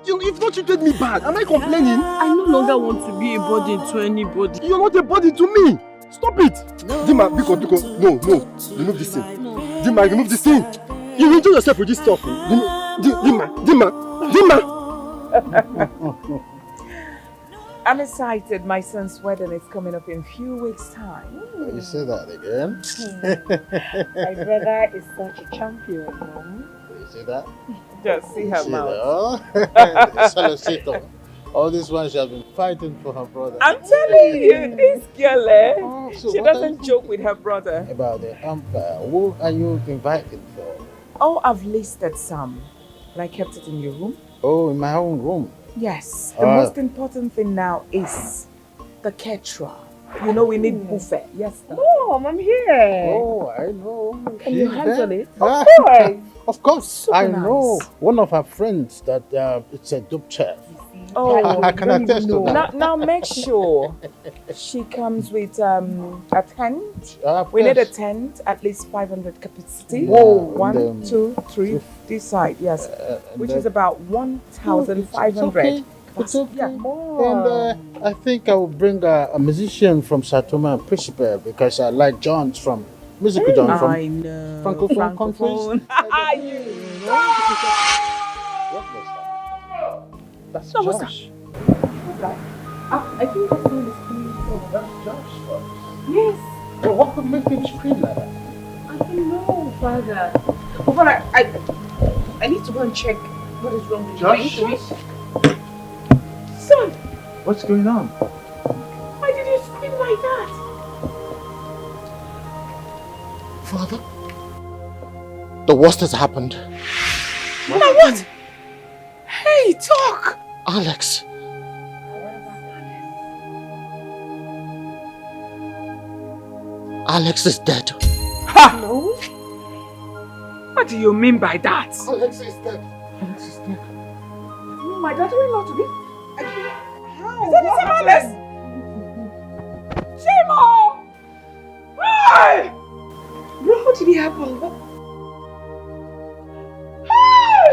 You've not treated me bad. Am I complaining? I no longer want to be a burden to anybody. You're not a burden to me. Stop it. Dima, because. No. Remove this thing. Dima, remove this thing. You enjoy yourself with this stuff. Dima. I'm excited. My son's wedding is coming up in a few weeks' time. You say that again? My brother is such a champion, Mom. You see that? Just see her mouth. All this one she has been fighting for her brother. I'm telling you, this girl, she doesn't joke with her brother. About the umpire, who are you invited for? Oh, I've listed some, but I kept it in your room. Oh, in my own room? Yes. The most important thing now is the caterer. You know we need buffet. Yes. Mom, I'm here. Oh, I know. Can you handle it? Of course. Of course. Super I nice. know one of her friends that it's a dope chef. Oh, I can attest to that. Now make sure she comes with a tent. We need a tent, at least 500 capacity. Whoa. 1, 2, 3, this side, yes. Which is about 1,500. It's okay. Yeah. And I think I will bring a musician from Satoma and Principal because I like John's from Musical genre from I know. Francophone countries. What was that? That's That was Josh. I think that's when it's coming from. That's Josh. Yes. Well, what could make him scream like that? I don't know, Father. But Father, I need to go and check what is wrong with Josh? you. Son, What's going on? why did you scream like that? Father, the worst has happened. What? Hey, talk! Alex. Alex is dead. Ha! No? What do you mean by that? Alex is dead. Alex is dead. My daughter-in-law to be? How? Is that the same Alex? Chimo! Hey! Bro, how did it happen? Hey!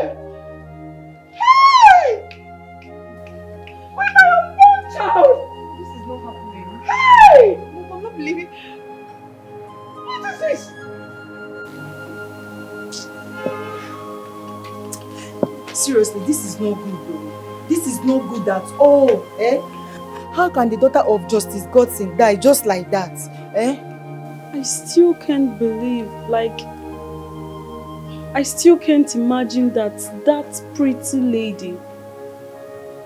Hey! Where's my unborn child? This is not happening. Hey! No, I'm not believing. What is this? Seriously, this is not good though. This is not good at all. How can the daughter of Justice Godson die just like that? I still can't believe, I still can't imagine that pretty lady,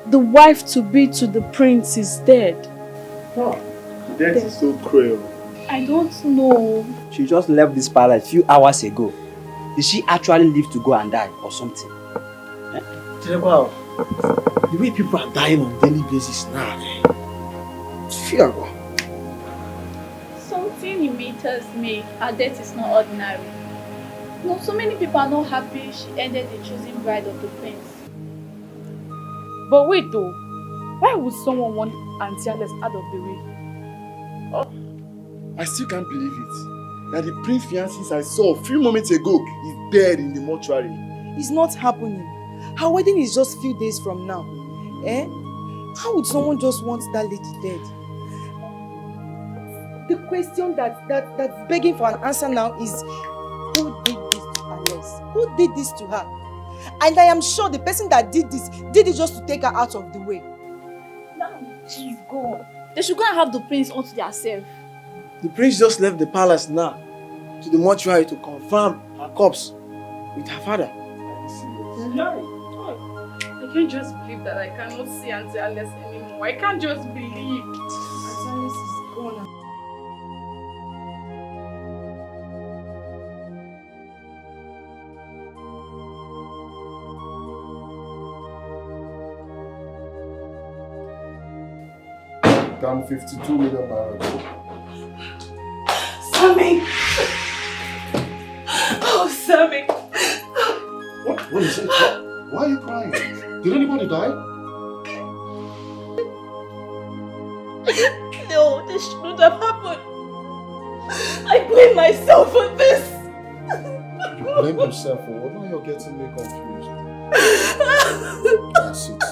the wife-to-be to the prince, is dead. Oh, that is so cruel. I don't know. She just left this palace a few hours ago. Did she actually live to go and die or something? Wow. The way people are dying on a daily basis now, it's fearful. Something in me tells me her death is not ordinary. No, so many people are not happy she ended the chosen bride of the prince. But wait though, why would someone want Auntie Alex out of the way? I still can't believe it. That the prince fiancé I saw a few moments ago is dead in the mortuary. It's not happening. Her wedding is just a few days from now. How would someone just want that lady dead? The question that's begging for an answer now is, who did this to Alex? Who did this to her? And I am sure the person that did it just to take her out of the way. Now she's gone. They should go and have the prince unto themselves. The prince just left the palace now to the mortuary to confirm her corpse with her father. I can't just believe that I cannot see Auntie Alex anymore. I can't just believe. Auntie Alex is gone. Down 52 million barrels. Sammy! Oh, Sammy! What is it? Why are you crying? Did anybody die? No, this shouldn't have happened. I blame myself for this. You blame yourself for what? Now you're getting me confused. That's it.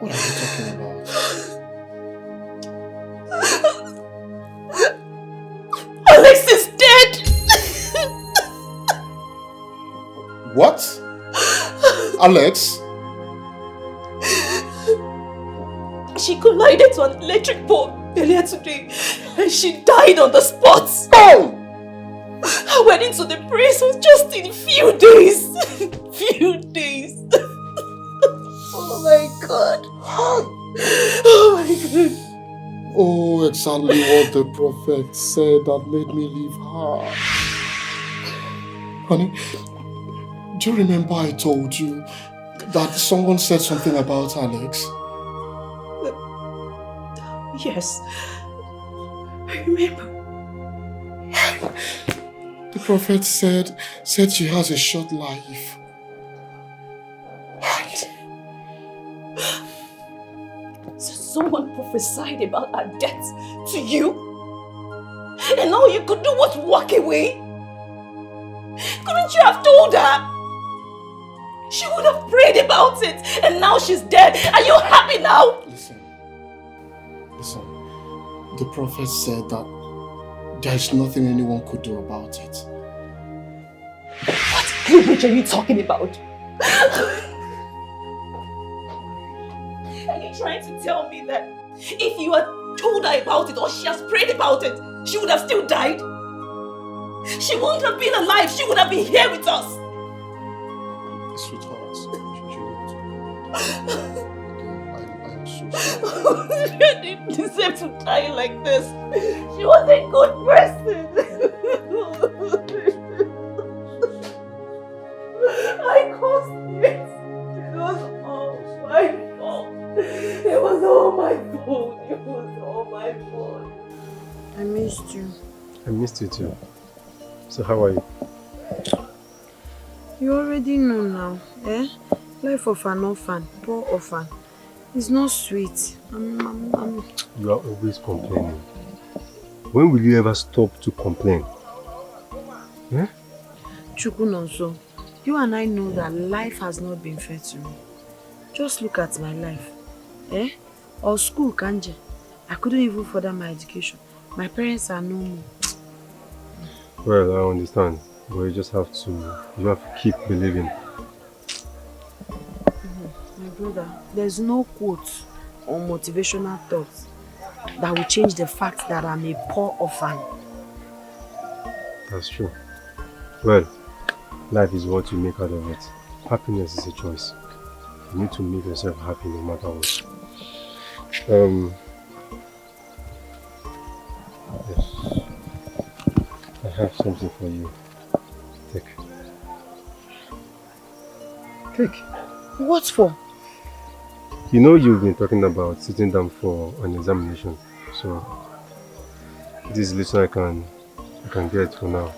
What are you talking about? Alex is dead! What? Alex? She collided to an electric pole earlier today and she died on the spot. Oh! Her wedding to the prince was just in a few days. Few days. Oh my god. Oh my god. Oh, exactly what the prophet said that made me leave her. Honey, do you remember I told you that someone said something about Alex? Yes. I remember. The prophet said she has a short life. So someone prophesied about her death to you? And all you could do was walk away? Couldn't you have told her? She would have prayed about it and now she's dead. Are you happy now? Listen, Listen, the prophet said that there is nothing anyone could do about it. What language are you talking about? Are you trying to tell me that if you had told her about it or she has prayed about it, she would have still died? She wouldn't have been alive. She would have been here with us. Sweetheart, I'm so sorry. She didn't deserve to die like this. She was a good person. I caused it. It was all my fault. It was all my fault. It was all my fault. I missed you. I missed you too. So how are you? You already know now, eh? Life of an orphan, poor orphan, is not sweet. You are always complaining. When will you ever stop to complain? Eh? Chukunonso, you and I know that life has not been fair to me. Just look at my life. Eh? Or school, Kanje. I couldn't even further my education. My parents are no more. Well, I understand. But you just have to keep believing. My brother, there's no quote or motivational thoughts that will change the fact that I'm a poor orphan. That's true. Well, life is what you make out of it. Happiness is a choice. You need to make yourself happy no matter what. Yes. I have something for you. Take. Take. What for? You know you've been talking about sitting down for an examination, so this little I can get for now.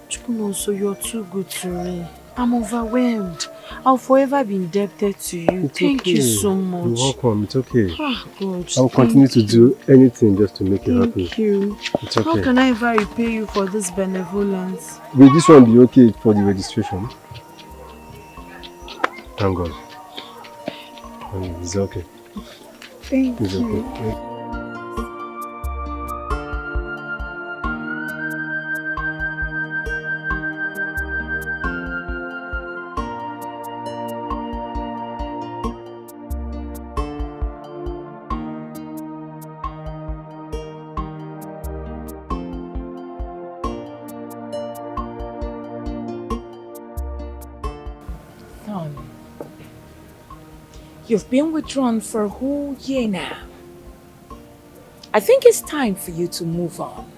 Chukunonso, you're too good to me. I'm overwhelmed. I'll forever be indebted to you. Thank you so much. You're welcome. It's okay. Ah, God. I'll continue to do anything just to make you happy. Thank you. It's okay. How can I ever repay you for this benevolence? Will this one be okay for the registration? Thank God. It's okay. Thank it's you. Okay. You've been withdrawn for a whole year now. I think it's time for you to move on.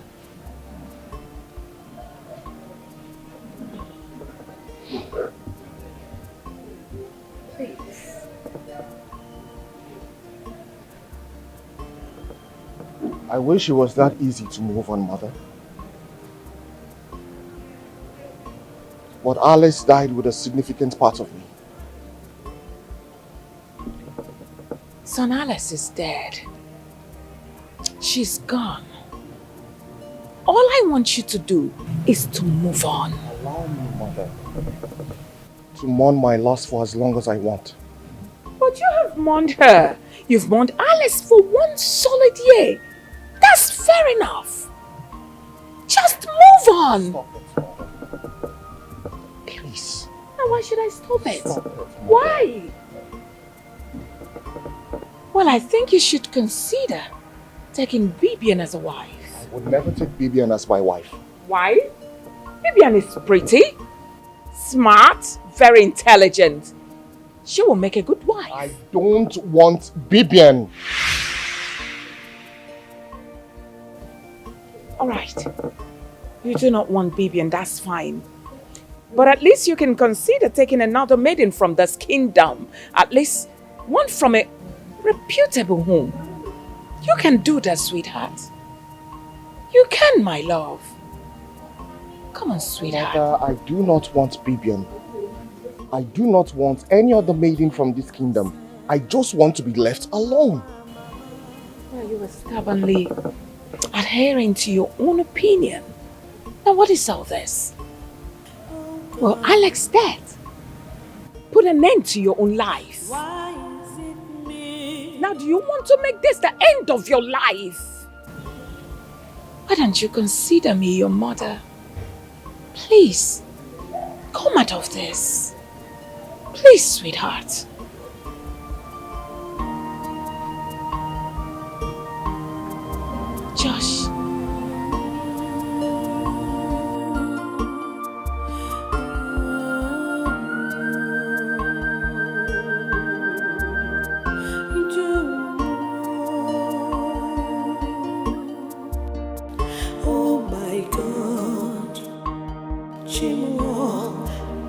Please. I wish it was that easy to move on, Mother. But Alice died with a significant part of me. Son, Alice is dead. She's gone. All I want you to do is to move on. Allow me, Mother, to mourn my loss for as long as I want. But you have mourned her. You've mourned Alice for 1 solid year. That's fair enough. Just move on. Stop it, Mother. Please. Now why should I stop it? Stop it, Why? Well, I think you should consider taking Bibian as a wife. I would never take Bibian as my wife. Why? Bibian is pretty, smart, very intelligent. She will make a good wife. I don't want Bibian. All right. You do not want Bibian, that's fine. But at least you can consider taking another maiden from this kingdom. At least one from a reputable home. You can do that, sweetheart. You can, my love. Come on, sweetheart. Mother, I do not want Bibian. I do not want any other maiden from this kingdom. I just want to be left alone. Well, you were stubbornly adhering to your own opinion. Now what is all this? Well, Alex's death put an end to your own life. Why is it me Now do you want to make this the end of your life? Why don't you consider me your mother? Please, come out of this. Please, sweetheart. Josh. Oh my God, Chimo,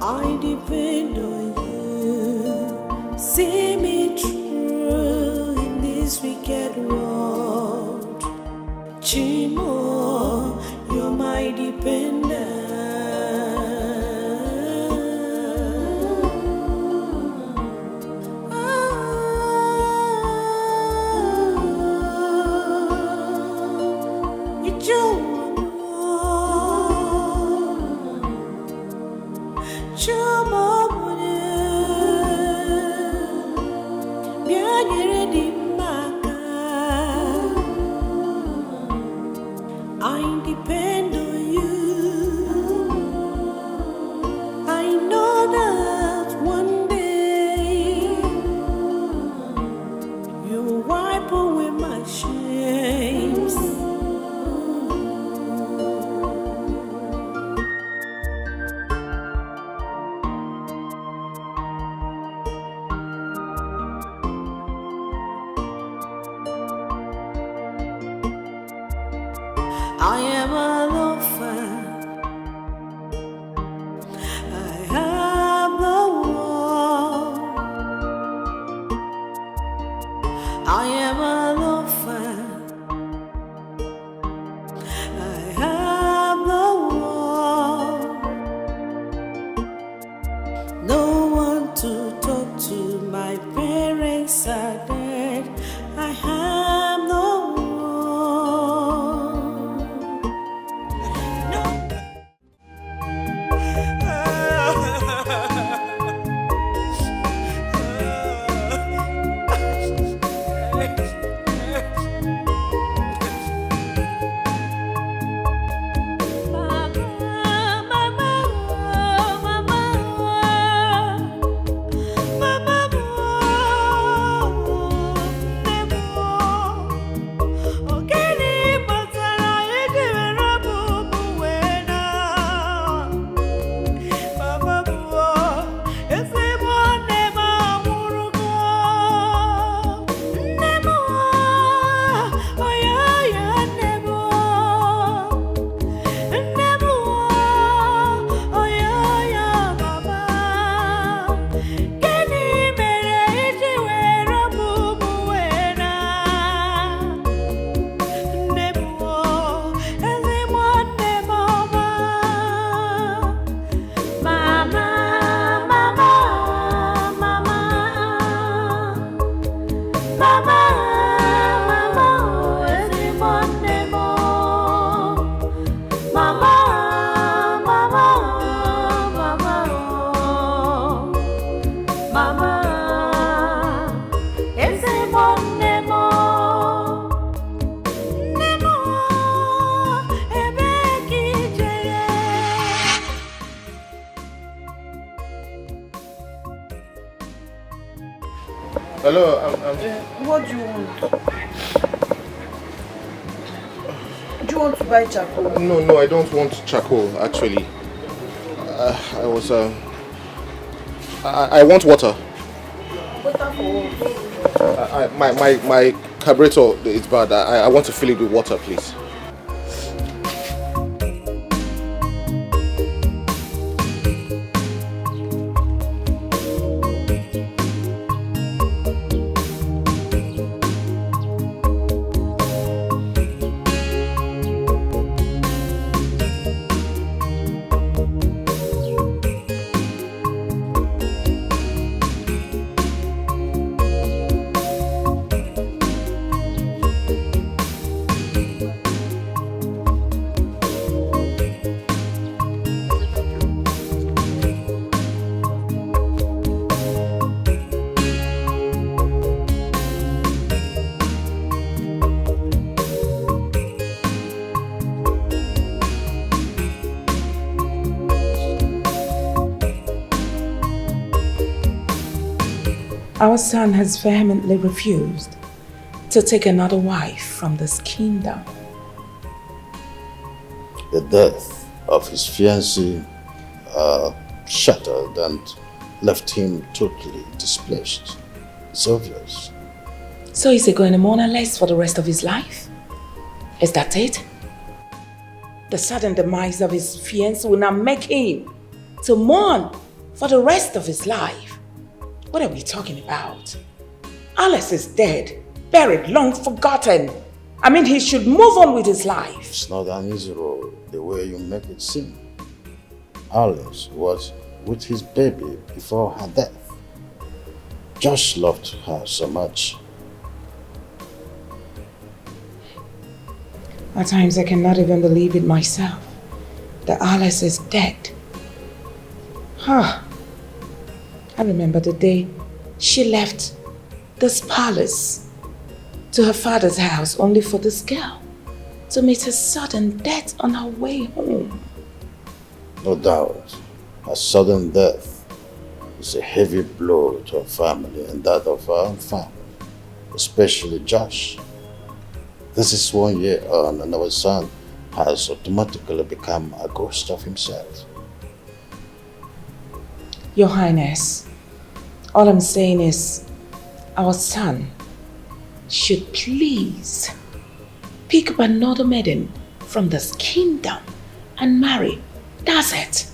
I depend on you. See me through in this wicked world. Chimo, you're my dependent. I depend on you. I know that one day you will wipe away my shames. I am an orphan. I am the one. I am an orphan. I am the one. No one to talk to. My parents are dead. I am the one. Hello, What do you want? Do you want to buy charcoal? No, I don't want charcoal, actually. I want water. Water for what? My carburetor is bad. I want to fill it with water, please. Our son has vehemently refused to take another wife from this kingdom. The death of his fiancée shattered and left him totally displaced. It's obvious. So is he going to mourn less for the rest of his life? Is that it? The sudden demise of his fiancée will now make him to mourn for the rest of his life. What are we talking about? Alice is dead, buried, long forgotten. I mean, he should move on with his life. It's not an easy road the way you make it seem. Alice was with his baby before her death. Josh loved her so much. At times I cannot even believe it myself, that Alice is dead. I remember the day she left this palace to her father's house only for this girl to meet a sudden death on her way home. No doubt, her sudden death is a heavy blow to her family and that of her own family, especially Josh. This is 1 year on and our son has automatically become a ghost of himself. Your Highness, all I'm saying is our son should please pick up another maiden from this kingdom and marry. That's it.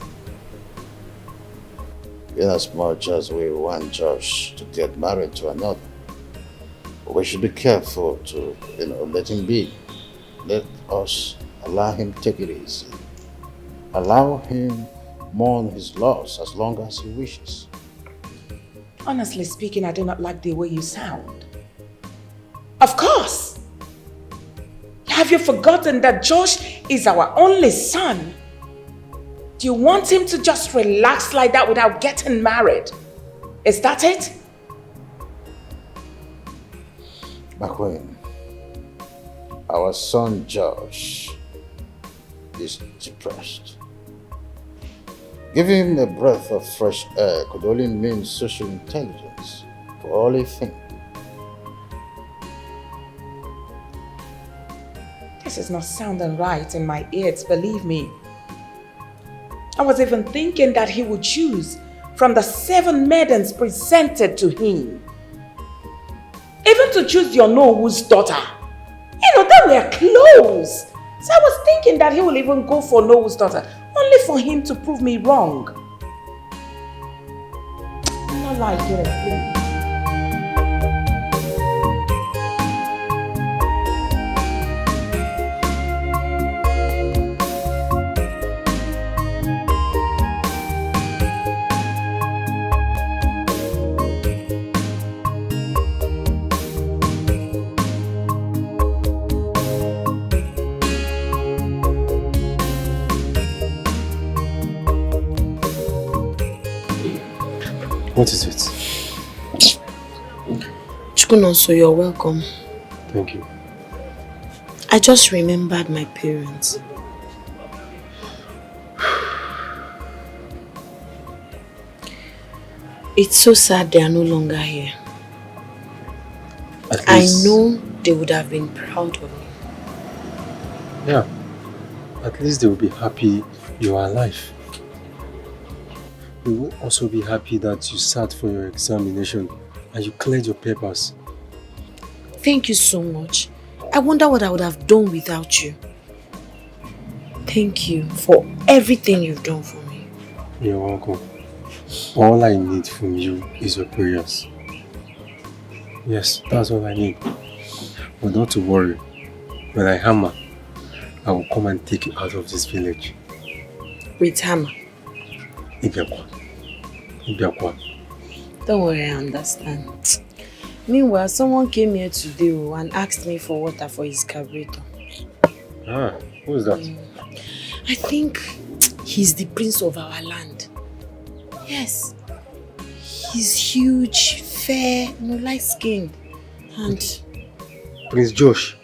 In as much as we want Josh to get married to another, we should be careful to, let him be. Let us allow him take it easy. Allow him mourn his loss as long as he wishes. Honestly speaking, I do not like the way you sound. Of course! Have you forgotten that Josh is our only son? Do you want him to just relax like that without getting married? Is that it? McQueen, our son Josh is depressed. Giving him a breath of fresh air could only mean social intelligence, for all he thinks. This is not sounding right in my ears, believe me. I was even thinking that he would choose from the 7 maidens presented to him. Even to choose your Nollywood's daughter. They were close. So I was thinking that he will even go for Nollywood's daughter, only for him to prove me wrong. I'm not like it, please. What is it? Chukunonso, you're welcome. Thank you. I just remembered my parents. It's so sad they are no longer here. I know they would have been proud of me. Yeah. At least they will be happy you are alive. We will also be happy that you sat for your examination and you cleared your papers. Thank you so much. I wonder what I would have done without you. Thank you for everything you've done for me. You're welcome. All I need from you is your prayers. Yes, that's all I need. But not to worry. When I hammer, I will come and take you out of this village. With hammer? Ibiakwa. Don't worry, I understand. Meanwhile, someone came here today and asked me for water for his carburetor. Ah, who is that? I think he's the prince of our land. Yes. He's huge, fair, light-skinned. And Prince Josh.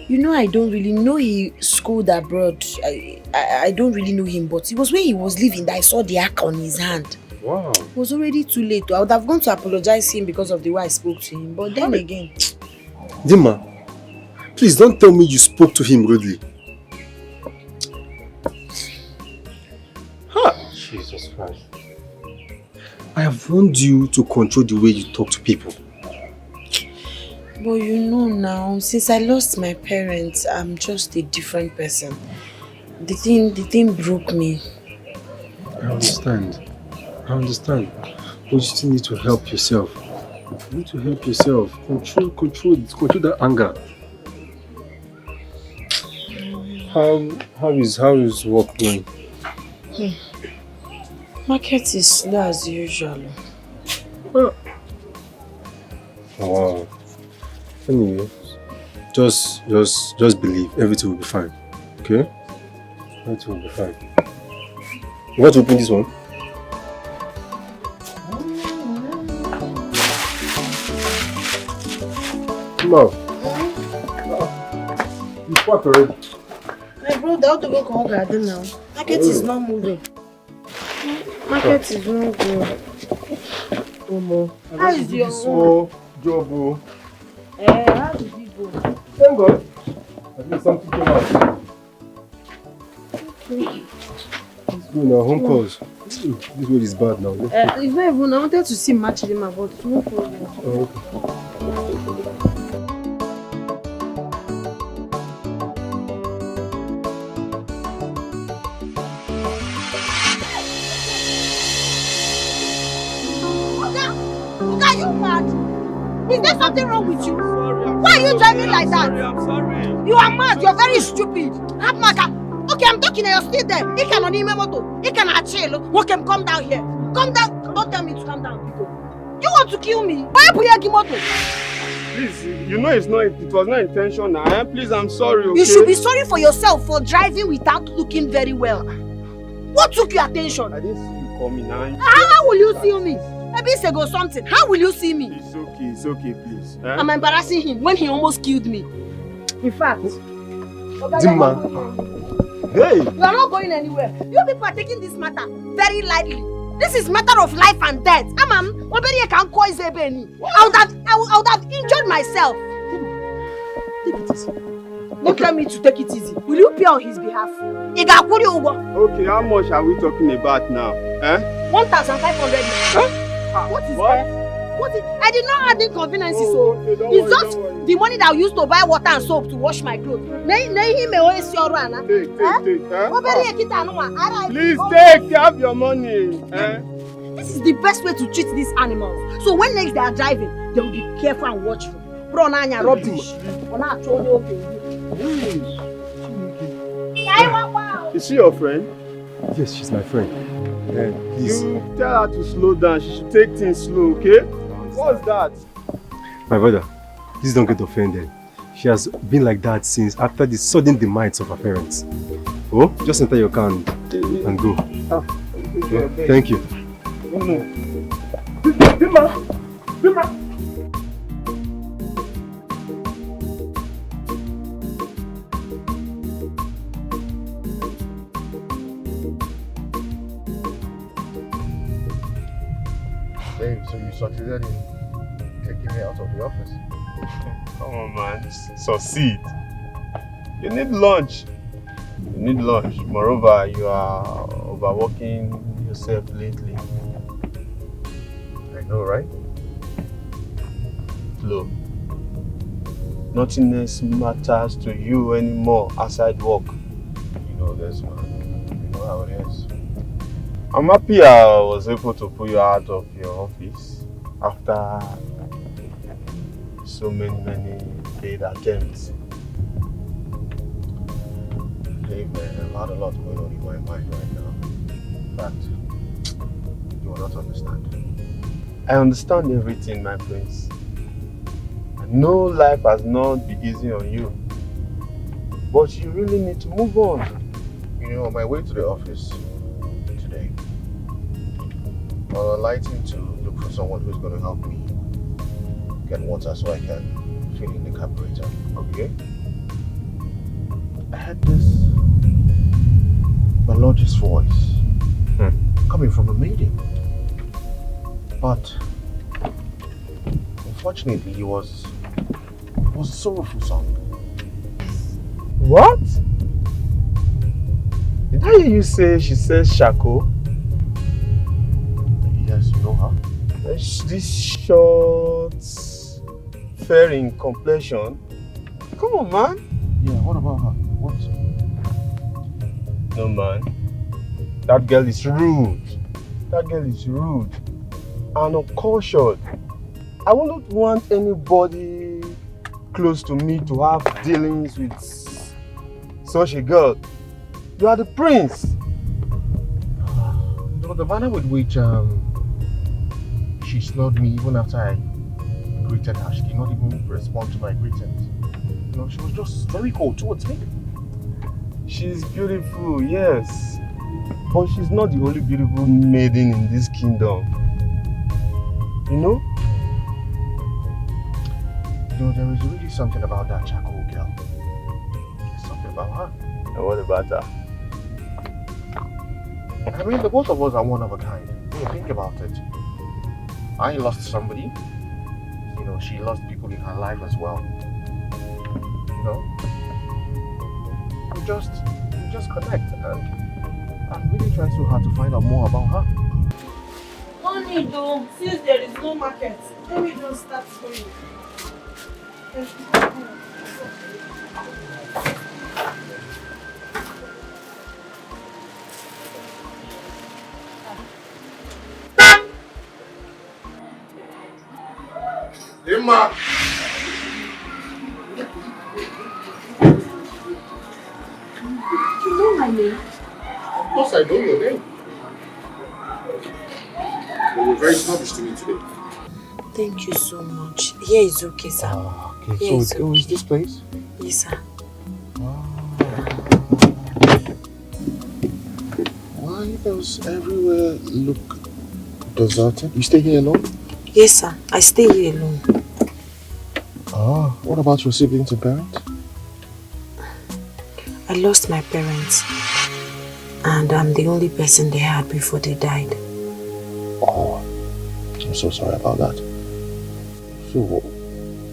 you know, I don't really know he schooled abroad. I don't really know him, but it was when he was leaving that I saw the arc on his hand. Wow. It was already too late. I would have gone to apologize to him because of the way I spoke to him. But then again... Dima, please don't tell me you spoke to him rudely. Jesus Christ. I have warned you to control the way you talk to people. But you know now, since I lost my parents, I'm just a different person. The thing broke me. I understand. But you still need to help yourself. You need to help yourself. Control that anger. How is work going? Market is slow as usual. Oh, wow. Anyway, just believe everything will be fine. Okay? Everything will be fine. You want to open this one? Come on. You packed already. My brother, I have to go to garden now. Market is not moving. Market is not good. How is your own job? How did you go? Thank God. At least something came out. Okay. Let's go now, home calls. This road is bad now. It's not even, I wanted to see match them about no problem. Oh, Are you mad? Is there something wrong with you? Why are you driving like that? I'm sorry. You are mad. You're very stupid. Okay, I'm talking and you're still there. He can only moto. He can chill. Okay, come down here. Come down. Don't tell me to come down. You want to kill me? Why are you moto? Please, you know it was not intentional. Please, I'm sorry. Okay? You should be sorry for yourself for driving without looking very well. What took your attention? I didn't see you coming now. How will you see me? Maybe it's go something. How will you see me? It's okay, please. I'm embarrassing him when he almost killed me. In fact, Dima. Hey! You are not going anywhere. You people are taking this matter very lightly. This is matter of life and death. I would have injured myself. Take it easy. Don't tell me to take it easy. Will you pay on his behalf? Okay, how much are we talking about now? 1,500. Huh? What is that? I did not add inconveniences, it's just the money that I used to buy water and soap to wash my clothes. Take. Please take, have your money. This is the best way to treat these animals. So when next they are driving, they will be careful and watchful. Rubbish. Is she your friend? Yes, she's my friend. Please. You tell her to slow down. She should take things slow, okay? What's that? My brother, please don't get offended. She has been like that since after the sudden demise of her parents. Oh, just enter your car and go. Okay, thank you. Babe, so you succeeded in taking me out of the office? Come on, man. Succeed. You need lunch. Moreover, you are overworking yourself lately. I know, right? Look, nothing else matters to you anymore outside work. You know this, man. You know how it is. I'm happy I was able to pull you out of your office after so many failed attempts. Hey man, I've had a lot going on in my mind right now. In fact, you will not understand. I understand everything, my prince. I know life has not been easy on you, but you really need to move on. You know, on my way to the office today, I was alighting to look for someone who's going to help me get water so I can fill in the carburetor. Okay. I heard this melodious voice coming from a maiden. But unfortunately, it was a sorrowful song. What? Did I hear you say she says Shako? Yes, you know her. This short, fair in complexion. Come on, man. Yeah, what about her? What? No, man. That girl is rude. That girl is rude and uncultured. I wouldn't want anybody close to me to have dealings with such a girl. You are the prince. The manner with which she snubbed me even after I greeted her, she did not even respond to my greetings. You know, she was just very cold towards me. She's beautiful, yes. But she's not the only beautiful maiden in this kingdom. You know? You know, there is really something about that charcoal girl. There's something about her. And what about her? I mean, the both of us are one of a kind. Yeah, think about it. I lost somebody. You know, she lost people in her life as well. You know? We just connect, and I'm really trying so hard to find out more about her. Honey, though, since there is no market, let me just start for you. Emma! You know my name? Of course I know your name. You were very snobbish to me today. Thank you so much. Here is okay, sir. Okay, Here so is this place? Yes, sir. Why does everywhere look deserted? You stay here alone? Yes, sir. I stay here alone. What about your siblings and parents? I lost my parents, and I'm the only person they had before they died. Oh, I'm so sorry about that. So,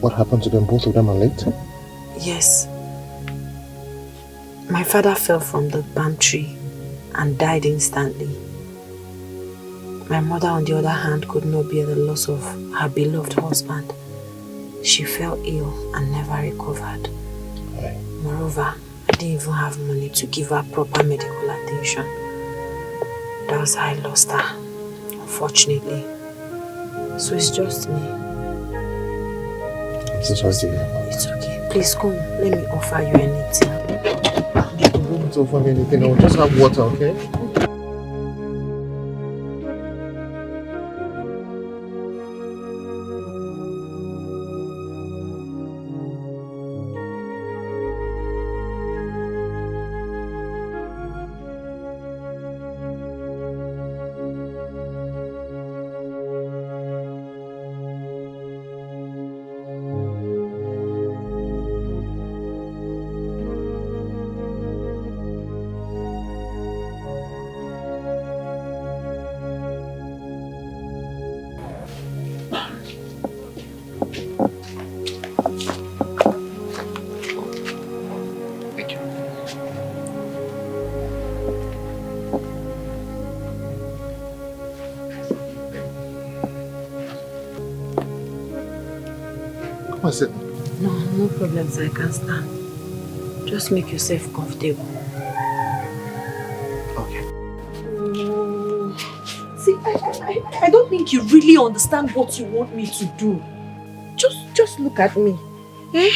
what happened to them? Both of them are late? Yes. My father fell from the palm tree and died instantly. My mother, on the other hand, could not bear the loss of her beloved husband. She fell ill and never recovered. Right. Moreover, I didn't even have money to give her proper medical attention. That was how I lost her, unfortunately. So it's just me. I'm so sorry to hear about It's okay. Please come, let me offer you anything. You don't offer me anything, I'll just have water, okay? Come and sit. No problem, sir. I can stand. Just make yourself comfortable. Okay. See, I don't think you really understand what you want me to do. Just look at me. Eh?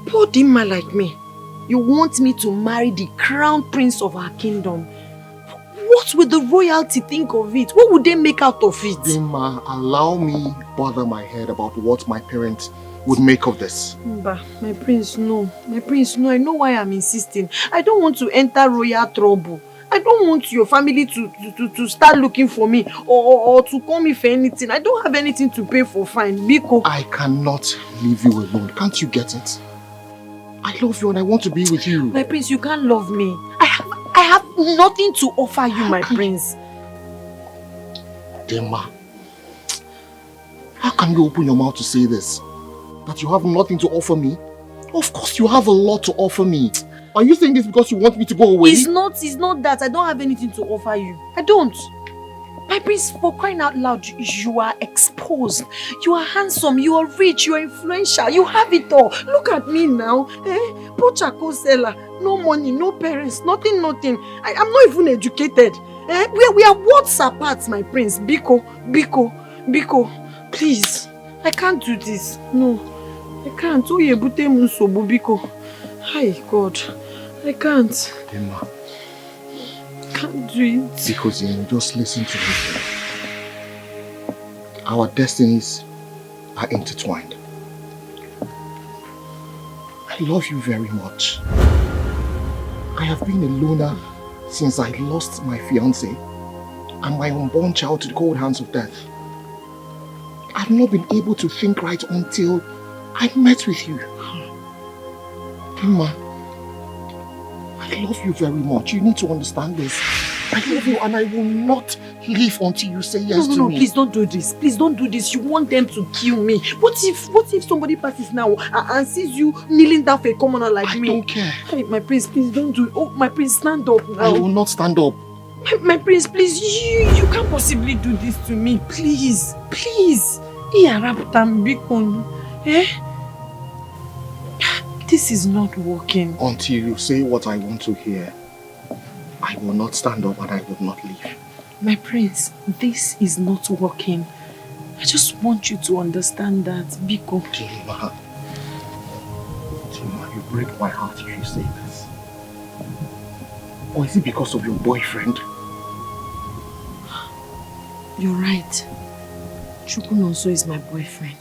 Poor Dimma like me. You want me to marry the crown prince of our kingdom. What will the royalty think of it? What would they make out of it? Dimma, allow me bother my head about what my parents would make of this. Mba, my prince, no. My prince, no. I know why I'm insisting. I don't want to enter royal trouble. I don't want your family to start looking for me or to call me for anything. I don't have anything to pay for fine. Biko. I cannot leave you alone. Can't you get it? I love you and I want to be with you. My prince, you can't love me. I have nothing to offer you, my prince. Dimma, How can you open your mouth to say this? That you have nothing to offer me? Of course you have a lot to offer me. Are you saying this because you want me to go away? It's not that. I don't have anything to offer you. I don't. My prince, for crying out loud, you are exposed. You are handsome, you are rich, you are influential. You have it all. Look at me now. Poor charcoal seller. No money, no parents, nothing. I'm not even educated. We are worlds apart, my prince. Biko. Please. I can't do this. No. I can't. Oh, you bute munsobu, Biko. Hi, God. I can't. Emma. Can't do it. Because just listen to me. Our destinies are intertwined. I love you very much. I have been a loner since I lost my fiancé and my unborn child to the cold hands of death. I've not been able to think right until I met with you. Emma, I love you very much. You need to understand this. I love you and I will not leave until you say yes to me. No, please don't do this. Please don't do this. You want them to kill me. What if somebody passes now and sees you kneeling down for a commoner like me? I don't care. Hey, my prince, please don't do it. Oh, my prince, stand up now. I will not stand up. My prince, please, you can't possibly do this to me. Please. This is not working. Until you say what I want to hear, I will not stand up and I will not leave. My prince, this is not working. I just want you to understand that, Biko. Tima, you break my heart if you say this. Or is it because of your boyfriend? You're right. Chukunonso is my boyfriend.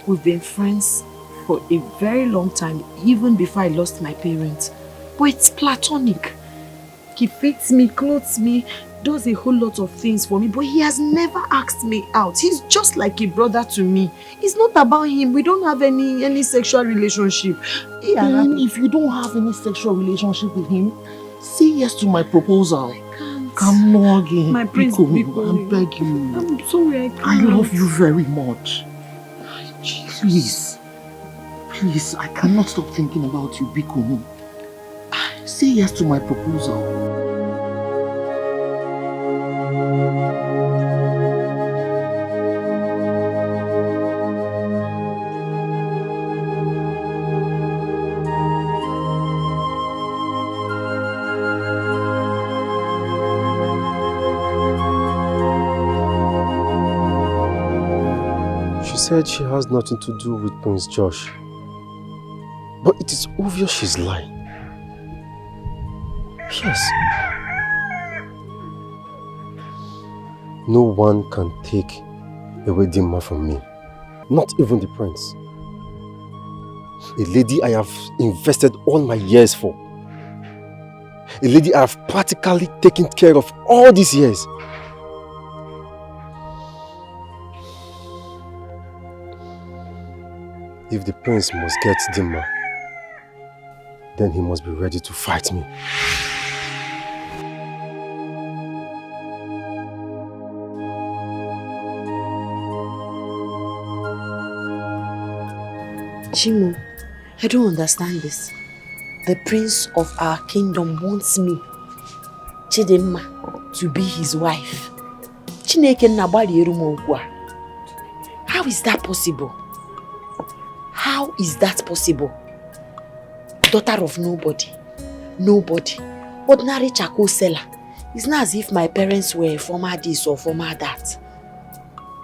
We've been friends for a very long time, even before I lost my parents. But it's platonic. He feeds me, clothes me, does a whole lot of things for me, but he has never asked me out. He's just like a brother to me. It's not about him. We don't have any sexual relationship. Then if you don't have any sexual relationship with him, say yes to my proposal. I can't. Come on again. My prince, Biko, I beg you. I'm sorry, I can't. I love you very much. Please, I cannot stop thinking about you, Biko. Say yes to my proposal. She said she has nothing to do with Prince Josh. But it is obvious she's lying. Yes. No one can take away Dima from me. Not even the prince. A lady I have invested all my years for. A lady I have practically taken care of all these years. If the prince must get Dima, then he must be ready to fight me. Chimo, I don't understand this. The prince of our kingdom wants me, Chidimma, to be his wife. How is that possible? How is that possible? Daughter of nobody. Ordinary charcoal seller. It's not as if my parents were former this or former that.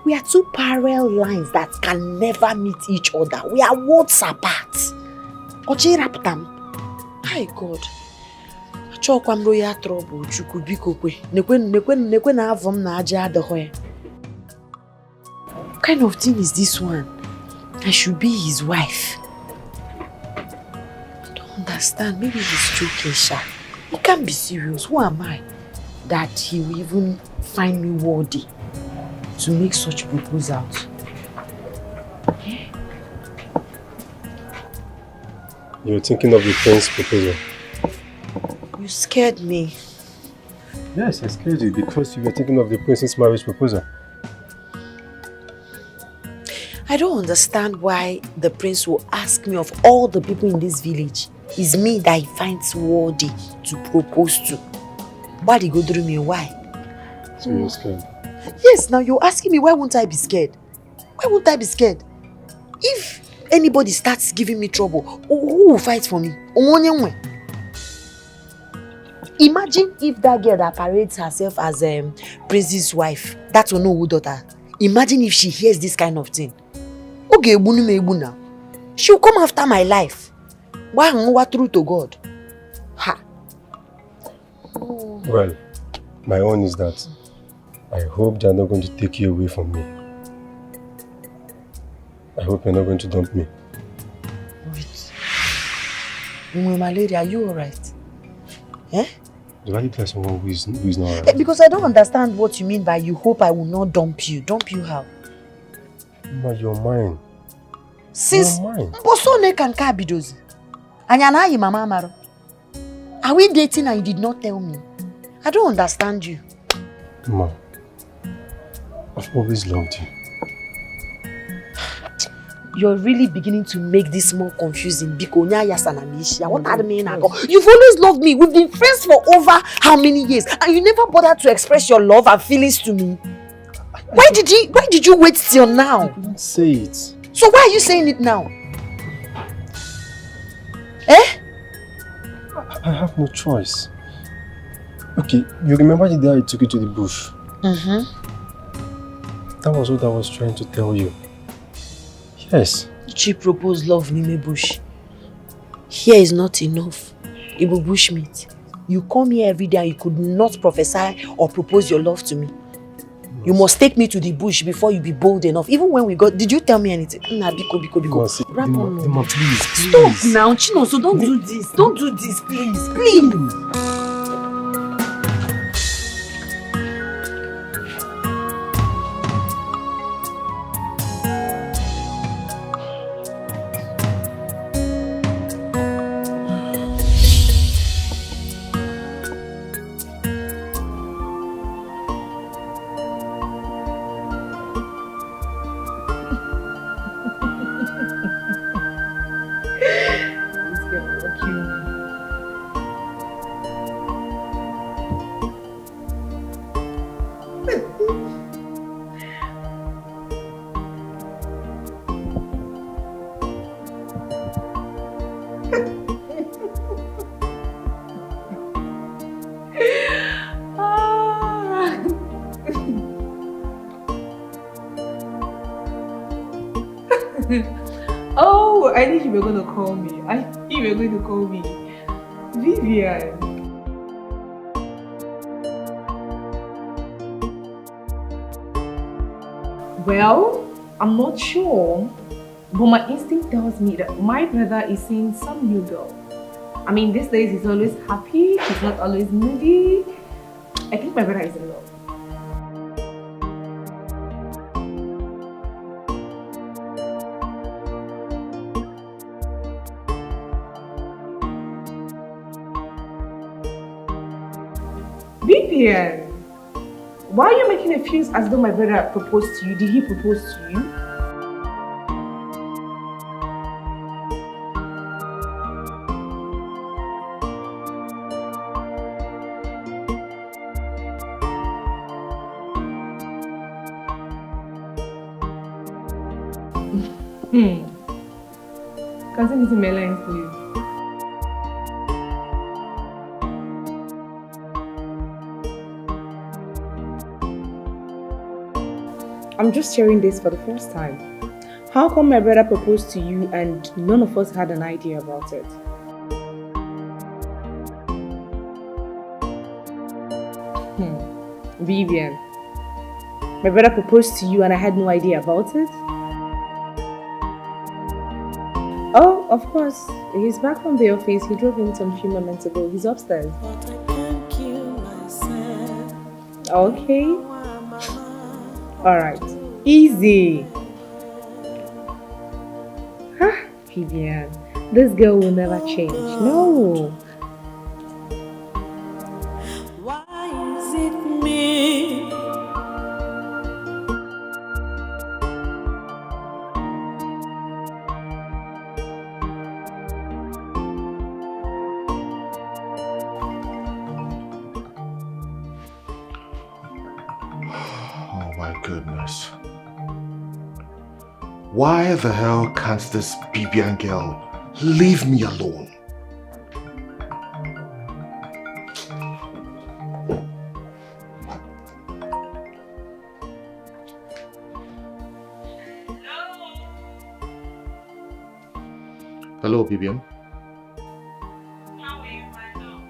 We are two parallel lines that can never meet each other. We are worlds apart. Ochiraptam. Hi God. Achokwam royal trouble. Chukubikokwe. Nekwe na avom na aja adohoe. What kind of thing is this one? I should be his wife. I don't understand. Maybe he's joking, Sha. He can't be serious. Who am I that he will even find me worthy to make such proposals? You're thinking of the prince's proposal? You scared me. Yes, I scared you because you were thinking of the prince's marriage proposal. I don't understand why the prince will ask me of all the people in this village. It's me that he finds worthy to propose to. Why did he go through me? Why? So you're scared? Yes, now you're asking me why won't I be scared? Why won't I be scared? If anybody starts giving me trouble, who will fight for me? Imagine if that girl that parades herself as Prince's wife, that's Onowu daughter. Imagine if she hears this kind of thing. Okay, she'll come after my life. Why what true to God? Ha. Well, my own is that I hope they're not going to take you away from me. I hope you're not going to dump me. Wait. Malaria, are you alright? Eh? Do I look like someone who is not alright? Because I don't understand what you mean by you hope I will not dump you. Dump you how? But you're mine. Since you're mine. Are we dating and you did not tell me? I don't understand you. Ma, I've always loved you. You're really beginning to make this more confusing. What are the meaning? You've always loved me. We've been friends for over how many years? And you never bothered to express your love and feelings to me. Why did you wait till now? I didn't say it. So why are you saying it now? Eh? I have no choice. Okay, you remember the day I took you to the bush? Mm-hmm. That was what I was trying to tell you. Yes. She proposed love in bush. Here is not enough. It will bushmeat. You come here every day and you could not prophesy or propose your love to me. You must take me to the bush before you be bold enough. Even when we got, did you tell me anything? Nah, biko. Dima, please. Stop now, Chino. So don't do this. Don't do this, please. Please. Oh, I think you were going to call me. I think you were going to call me Vivian. Well, I'm not sure, but my instinct tells me that my brother is seeing some new girl. I mean, these days he's always happy, he's not always moody. I think my brother is in love. Vivian, why are you making a fuss as though my brother proposed to you? Did he propose to you? Continue to my lines, please. I'm just hearing this for the first time. How come my brother proposed to you and none of us had an idea about it? Vivian, my brother proposed to you and I had no idea about it? Oh, of course. He's back from the office. He drove in some few moments ago. He's upstairs. Okay. Alright. Easy. Vivian, this girl will never change. No. Why is it me? Why the hell can't this Bibian girl leave me alone? Hello, Bibian. How are you, my love?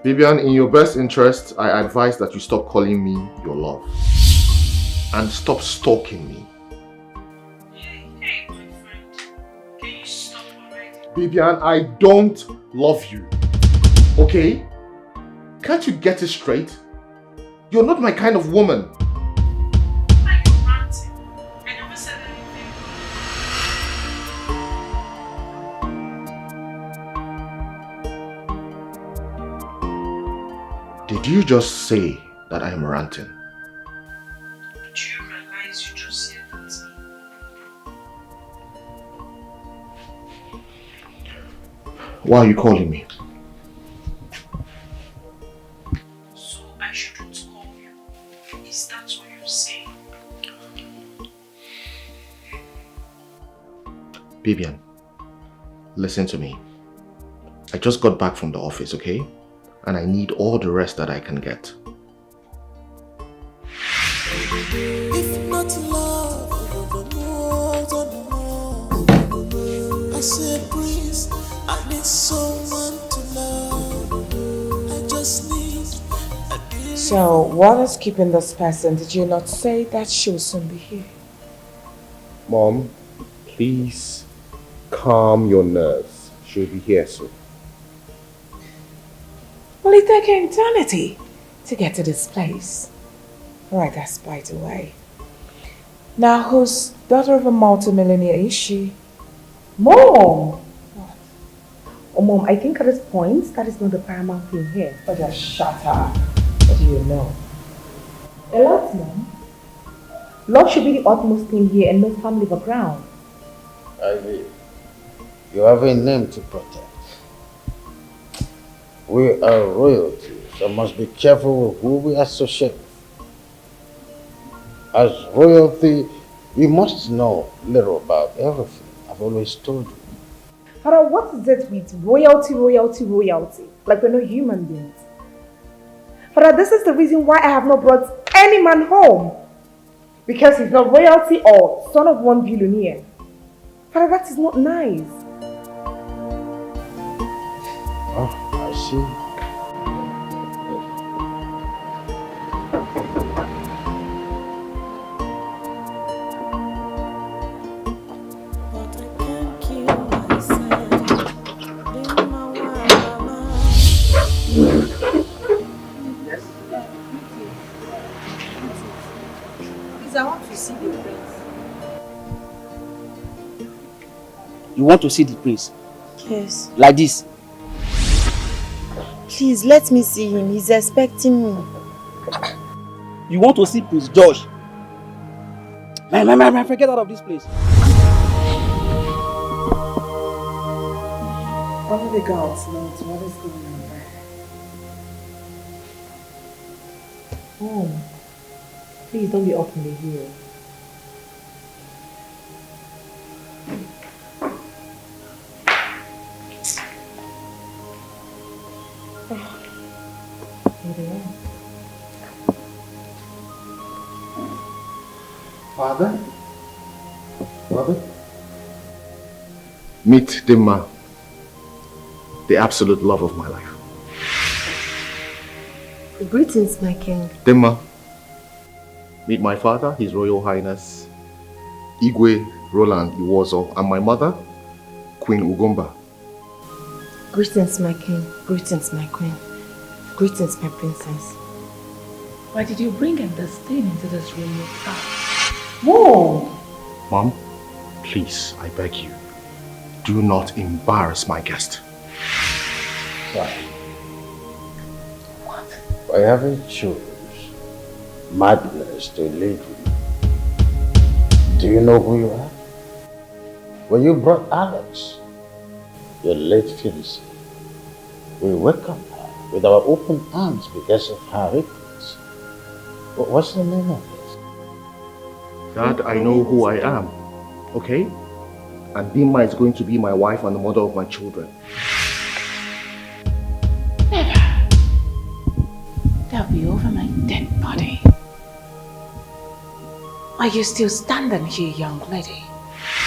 Bibian, in your best interest, I advise that you stop calling me your love. And stop stalking me. Hey, my friend. Can you stop already? Bibian, I don't love you. Okay? Can't you get it straight? You're not my kind of woman. Why are you ranting? I never said anything. Did you just say that I am ranting? Do you realize you just said that? Why are you calling me? So I shouldn't call you. Is that what you're saying? Bibian, listen to me. I just got back from the office, okay? And I need all the rest that I can get. If not love, I say please, I need someone to love. I just need a So, what is keeping this person? Did you not say that she will soon be here? Mom, please calm your nerves. She'll be here soon. Will it take an eternity to get to this place? Right, that's by the way. Now, whose daughter of a multimillionaire is she? Mom! Oh, Mom, I think at this point, that is not the paramount thing here. Oh, just shut up. What do you know? A lot, Mom. Love should be the utmost thing here and no family background. Ivy, you have a name to protect. We are royalty, so must be careful with who we associate with. As royalty, you must know little about everything. I've always told you. Father, what is it with royalty? Like we're not human beings. Father, this is the reason why I have not brought any man home. Because he's not royalty or son of one billionaire. Father, that is not nice. Oh, I see. I want to see the prince. You want to see the prince? Yes. Like this? Please, let me see him. He's expecting me. You want to see Prince George? Man, get out of this place. What are the girls, Lord? What is going on there? Oh, please don't be up in the hill. Here they are. Father? Mother? Meet Dimma, the absolute love of my life. Greetings, my king. Dimma, meet my father, His Royal Highness Igwe Roland Iwozo, and my mother, Queen Ugomba. Greetings, my king. Greetings, my queen. Greetings, my princess. Why did you bring him this thing into this room yourself? Whoa! Mom, please, I beg you, do not embarrass my guest. Why? I haven't chose madness to lead you. Do you know who you are? When you brought Alex, your late fiancée, we welcomed her with our open arms because of her ignorance. What's the name of it? Dad, I know who I am, okay? And Dima is going to be my wife and the mother of my children. Never. They'll be over my dead body. Are you still standing here, young lady?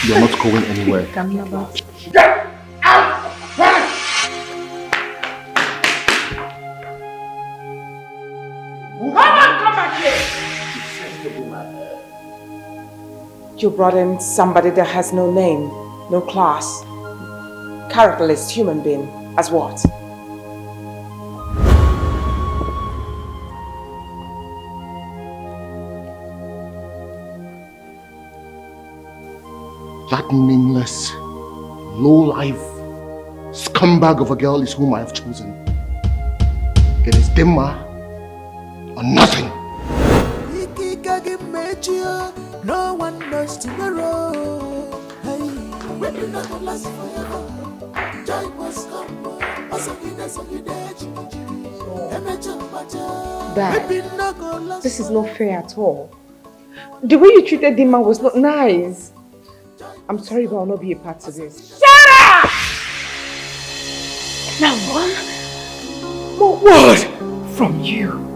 You're not going anywhere. Come here, boss. Get out! Come back here! You brought in somebody that has no name, no class, characterless human being. As what? That meaningless, low-life scumbag of a girl is whom I have chosen. It is Dima or nothing. No one knows tomorrow. Hey, we do not last forever. Joy must come. Dad, this is not fair at all. The way you treated Dima was not nice. I'm sorry, but I'll not be a part of this. Shut up! Now one more word from you.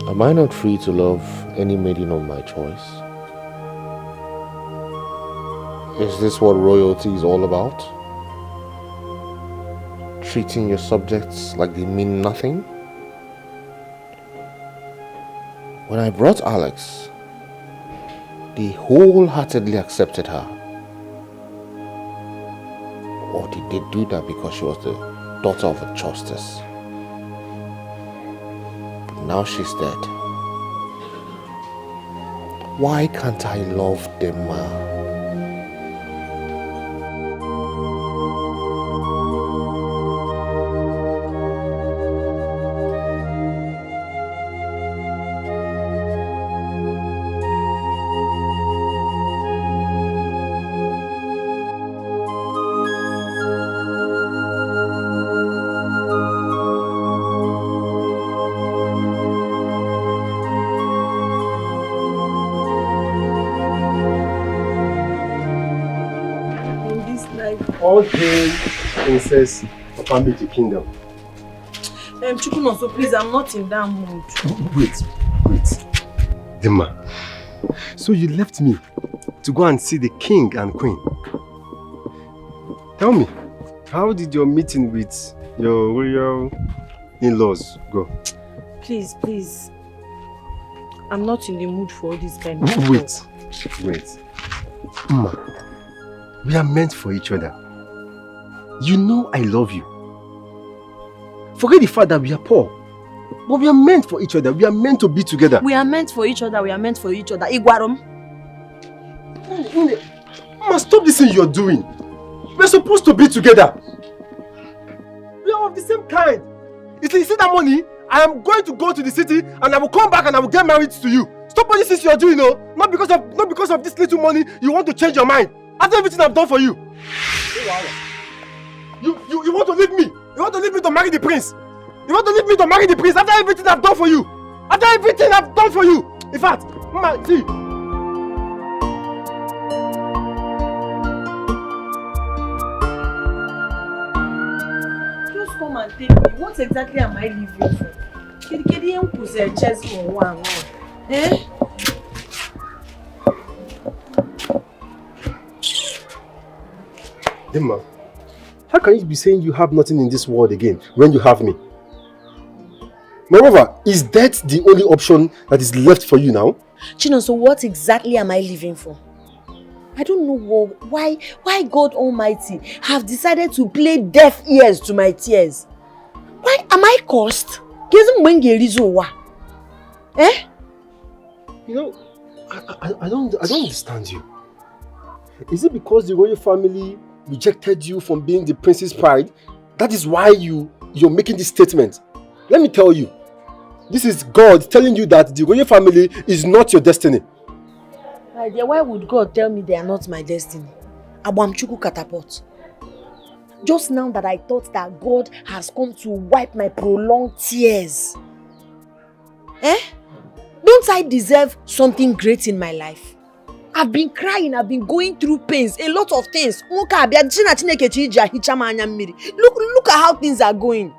Am I not free to love any maiden of my choice? Is this what royalty is all about? Treating your subjects like they mean nothing? When I brought Alex, they wholeheartedly accepted her. Or did they do that because she was the daughter of a justice? Now she's dead. Why can't I love Dima? All hail Princess Opambeji Kingdom. Chukwunoso, please, I'm not in that mood. Wait. Dima, so you left me to go and see the king and queen. Tell me, how did your meeting with your royal in-laws go? Please. I'm not in the mood for all this kind of talk. Wait. Mama, we are meant for each other. You know I love you. Forget the fact that we are poor. But we are meant for each other. We are meant to be together. We are meant for each other. Igwarum. Mama, stop this thing you're doing. We're supposed to be together. We are of the same kind. You see that money? I am going to go to the city and I will come back and I will get married to you. Stop all this things you're doing, no? Not because of this little money you want to change your mind. After everything I've done for you. You want to leave me? You want to leave me to marry the prince? You want to leave me to marry the prince after everything I've done for you? After everything I've done for you? In fact, Mama, see. Just come and take me. What exactly am I leaving for? Kiri yanku se chest for one. Eh? Dima, how can you be saying you have nothing in this world again when you have me? Moreover, is that the only option that is left for you now? Chino, so what exactly am I living for? I don't know why God Almighty have decided to play deaf ears to my tears. Why am I cursed? Eh? You know, I don't understand you. Is it because the royal family rejected you from being the prince's pride? That is why you're making this statement. Let me tell you, This is God telling you that the royal family is not your destiny. My dear, why would God tell me they are not my destiny? Abamchuku catapult. Just now that I thought that God has come to wipe my prolonged tears. Don't I deserve something great in my life? I've been crying, I've been going through pains, a lot of things. Look at how things are going.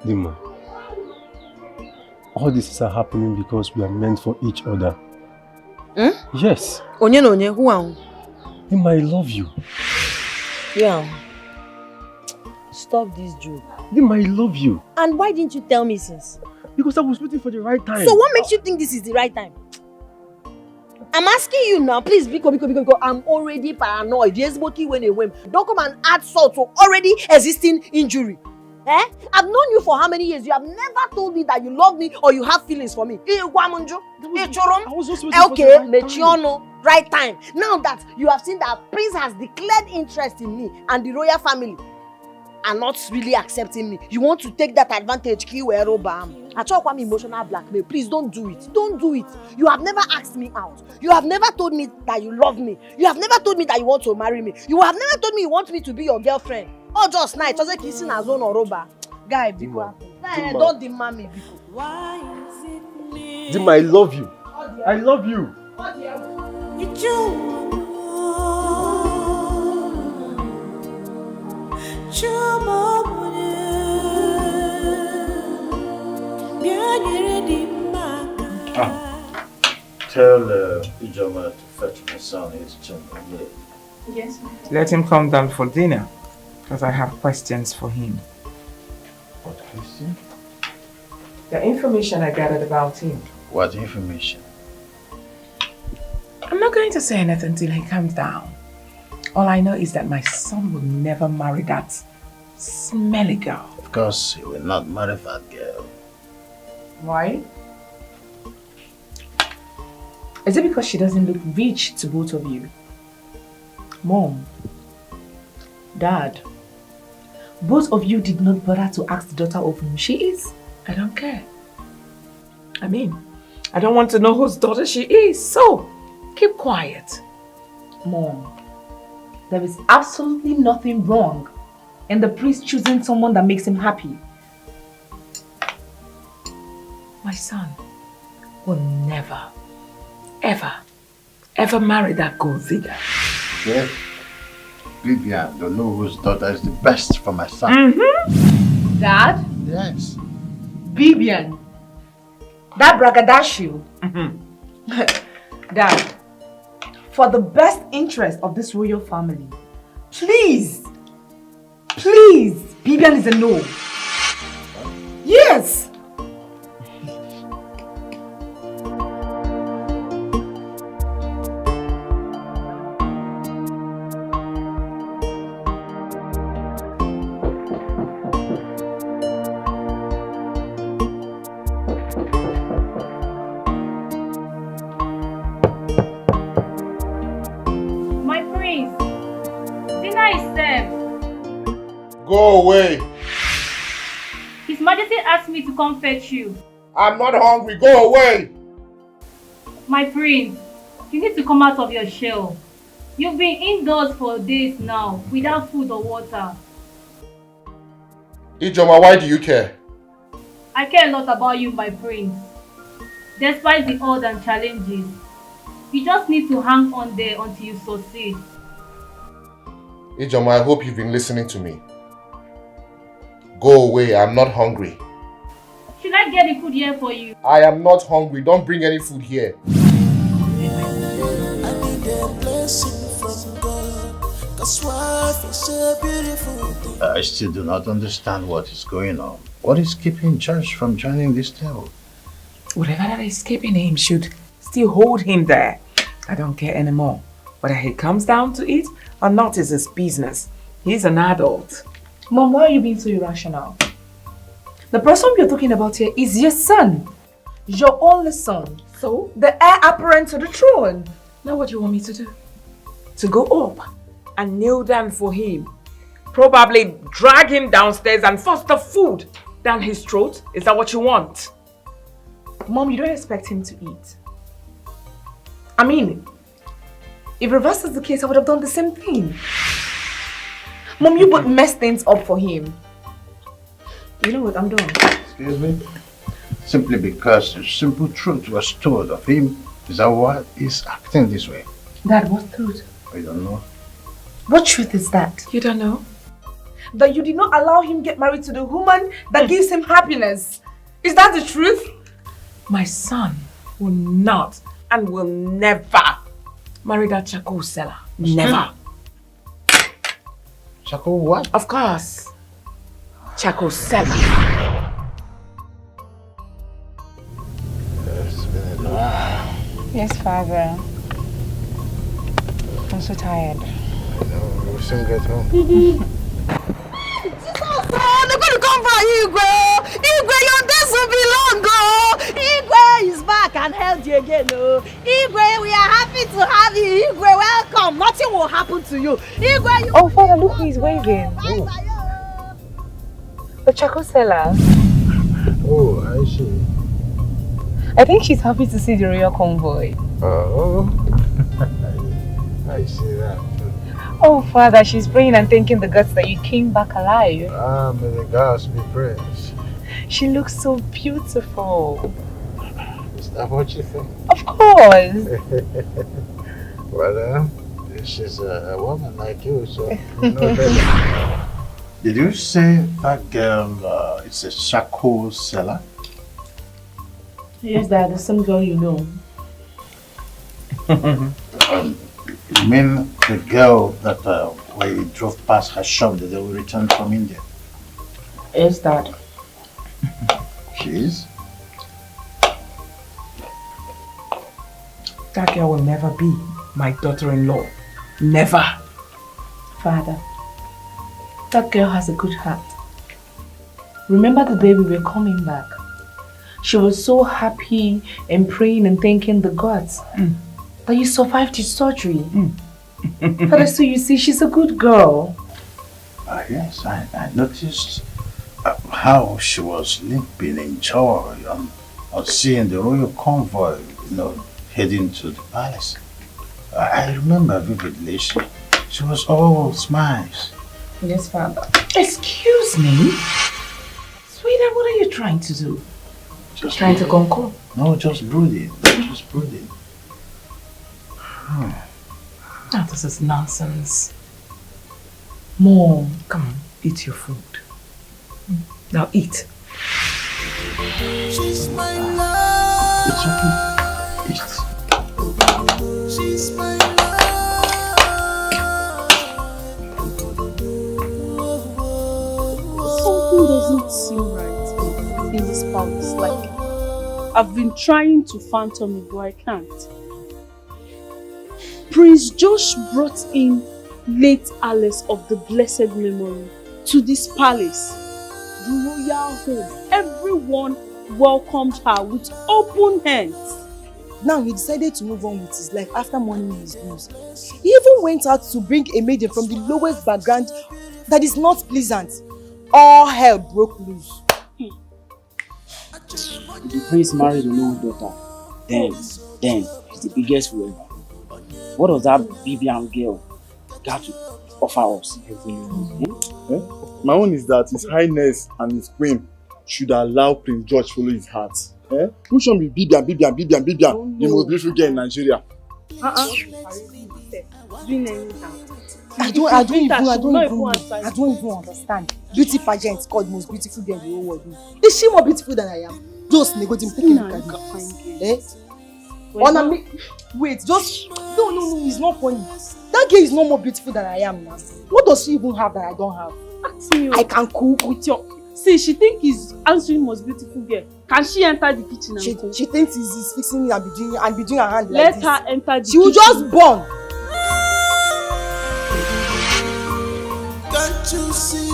Dima, all this are happening because we are meant for each other. Yes. Onye, who are you? Dima, I love you. Yeah. Stop this joke. Dima, I love you. And why didn't you tell me since? Because I was waiting for the right time. So what makes you think this is the right time? I'm asking you now, please, because I'm already paranoid. Don't come and add salt to already existing injury. I've known you for how many years? You have never told me that you love me or you have feelings for me. Okay, right time. Now that you have seen that Prince has declared interest in me and the royal family are not really accepting me, you want to take that advantage. I talk about emotional blackmail. Please don't do it. Don't do it. You have never asked me out. You have never told me that you love me. You have never told me that you want to marry me. You have never told me you want me to be your girlfriend. Or just night, just like kissing a zone or rubber. Guy, don't demand me. Dima, I love you. I love you. Tell Ijoma to fetch my son his chamber. Yes. Let him come down for dinner, because I have questions for him. What question? The information I gathered about him. What information? I'm not going to say anything till he comes down. All I know is that my son will never marry that smelly girl. Of course, he will not marry that girl. Why? Is it because she doesn't look rich to both of you? Mom, Dad, both of you did not bother to ask the daughter of whom she is. I don't care. I mean, I don't want to know whose daughter she is, so keep quiet. Mom, there is absolutely nothing wrong in the priest choosing someone that makes him happy. My son will never, ever marry that gold digger. Yes. Vivian don't know whose daughter is the best for my son. Dad? Yes. Vivian. That braggadocio. Dad, for the best interest of this royal family, please, Vivian is a no. Yes. Go away. His Majesty asked me to come fetch you. I'm not hungry. Go away. My prince, you need to come out of your shell. You've been indoors for days now, without food or water. Ijoma, why do you care? I care a lot about you, my prince. Despite the odds and challenges, you just need to hang on there until you succeed. Ijoma, I hope you've been listening to me. Go away, I'm not hungry. Should I get the food here for you? I am not hungry, don't bring any food here. I need a blessing from God, 'cause wife is a beautiful thing. I still do not understand what is going on. What is keeping George from joining this table? Whatever that is keeping him should still hold him there. I don't care anymore. Whether he comes down to it or not is his business. He's an adult. Mom, why are you being so irrational? The person you're talking about here is your son. Your only son. So? The heir apparent to the throne. Now what do you want me to do? To go up and kneel down for him Probably drag him downstairs and force the food down his throat. Is that what you want? Mom, you don't expect him to eat. I mean, if reverse is the case, I would have done the same thing. Mom, you would mess things up for him. You know what, I'm done. Excuse me? Simply because the simple truth was told of him, is that why he's acting this way? Dad, what truth? I don't know. What truth is that? You don't know? That you did not allow him get married to the woman that gives him happiness. Is that the truth? My son will not and will never marry that charcoal seller. Never. Charcoal what? Of course. Charcoal seller. It's been a while. Yes, Father. I'm so tired. I know, we'll soon get home. They're going to come for Igwe. Igwe, your days will be long. Igwe is back and healthy again. Igwe, we are happy to have you. Igwe, welcome. Nothing will happen to you. Igwe, you... Oh, Father, look who is waving. Oh. The charcoal seller. Oh, I see. I think she's happy to see the royal convoy. Oh, I see that. Oh, Father, she's praying and thanking the gods that you came back alive. Ah, may the gods be praised. She looks so beautiful. Is that what you think? Of course. Well, she's a woman like you, so you know better. Did you say that girl is a charcoal seller? Yes, Dad, the same girl you know. You mean the girl that when you drove past her shop that they will return from India? Yes, Dad. She is? That girl will never be my daughter-in-law. Never. Father, that girl has a good heart. Remember the day we were coming back? She was so happy and praying and thanking the gods that you survived your surgery. Father, so you see, she's a good girl. Yes, I noticed how she was limping in joy on seeing the royal convoy, heading to the palace. I remember vividly, she was all smiles. Yes, Father. Excuse me? Sweetheart, what are you trying to do? Just trying to conquer? No, just brooding. Just brooding. Oh, this is nonsense. Mom, come on, eat your food. Now eat. She's my love. It's okay. Eat. She's my Something doesn't seem right in this palace. Like, I've been trying to phantom it, but I can't. Prince Josh brought in late Alice of the blessed memory to this palace, the royal home. Everyone welcomed her with open hands. Now he decided to move on with his life after mourning his news. He even went out to bring a maiden from the lowest background that is not pleasant. All hell broke loose. If the prince marries Olowo's daughter, then he's the biggest fool ever. What does that Bibian girl got to offer us? My own is that His Highness and His Queen should allow Prince George follow his heart. Which one be Bibian, the most beautiful girl in Nigeria? I don't even understand. Beauty pageant called most beautiful girl in the whole world. Is she more beautiful than I am? Just negotiate, take a look at me. Wait, just no, it's not funny. That girl is no more beautiful than I am now. What does she even have that I don't have? Ask me. I can cook with your. See, she thinks he's answering most beautiful girl. Can she enter the kitchen and cook? She thinks he's fixing it and be doing her hand like this. Let her enter the kitchen. She will just burn. Can't you see?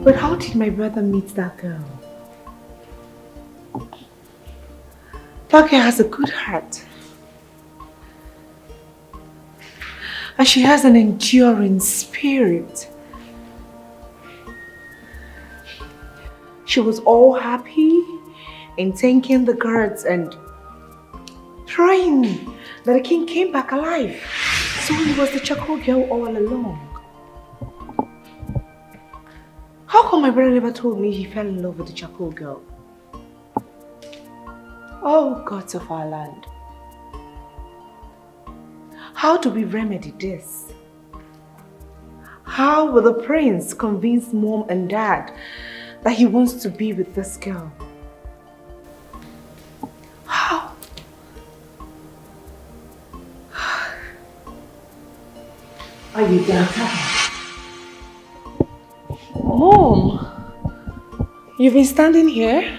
But how did my brother meet that girl? That girl has a good heart. And she has an enduring spirit. She was all happy and thanking the gods and praying that the king came back alive. So it was the charcoal girl all along. How come my brother never told me he fell in love with the charcoal girl? Oh, gods of our land. How do we remedy this? How will the prince convince mom and dad that he wants to be with this girl? How? Are you done? Mom, you've been standing here?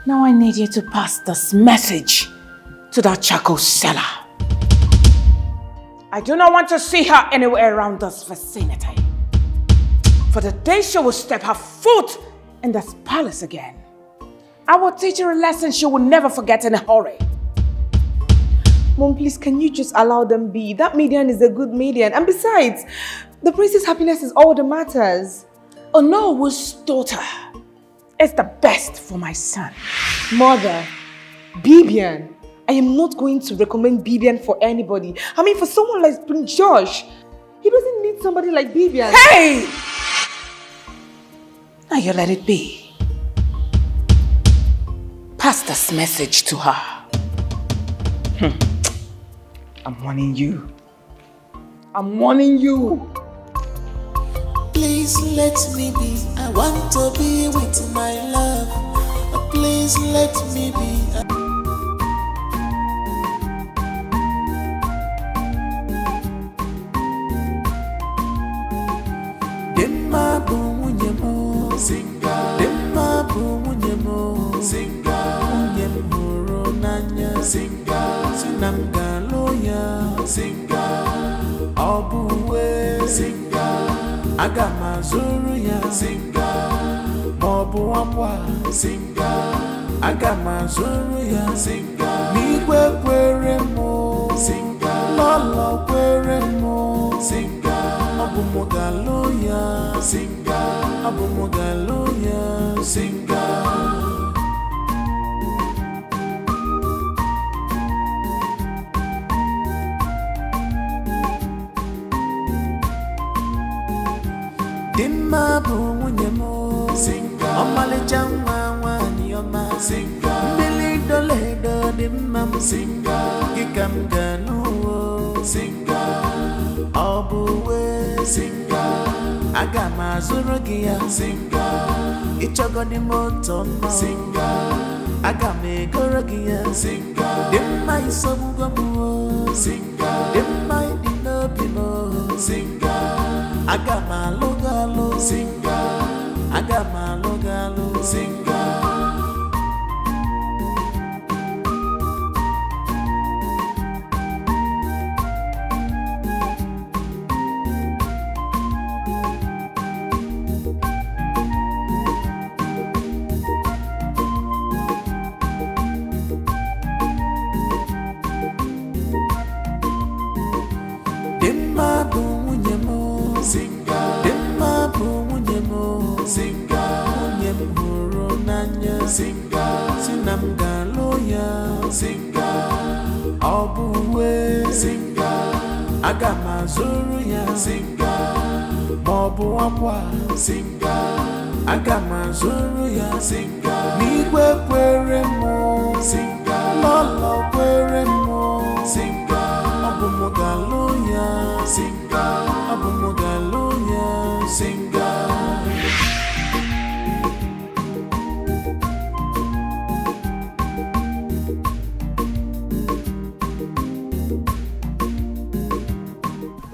Now I need you to pass this message to that charcoal seller. I do not want to see her anywhere around this vicinity. For the day she will step her foot in this palace again, I will teach her a lesson she will never forget in a hurry. Mom, please, can you just allow them be? That median is a good median. And besides, the prince's happiness is all that matters. Onowo's daughter is the best for my son. Mother, Bibian. I am not going to recommend Bibian for anybody. I mean, for someone like Prince George, he doesn't need somebody like Bibian. Hey! Now you let it be. Pass this message to her. I'm warning you. I'm warning you. Please let me be. I want to be with my love. Please let me be. Demma bunyemo singa. Demma bunyemo singa. Unyemo nanya singa. Sinamgaloya singa. Obuwe singa. Agamazuru ya singa. Mobu amwa singa. Agamazuru ya singa. Migwe kweremo singa. Lolo kweremo singa. Abumogaloya singa. Abumogaloya singa. Dimma bunyemo singa. Omale jangwa wani oma singa. Mbili dole do dimma singa. Gikam ganu singa. Obuwe singa. Agama zurugia singa. Ichogo di moto singa. Agame gorogia singa. Dimma isobugomu singa. Dimma idinobimo singa. Agama logalo singa. Agama logalo singa. Demma bunyemo singa. Demma bunyemo singa. Unyemo nanya singa. Sinamgaloya singa. Obuwe singa. Agamazuru ya singa. Mobu amwa singa. Agamazuru ya singa. Migwe kweremo singa. Lolo kweremo singa. Abumogaloya singa. Abumogaloya singa.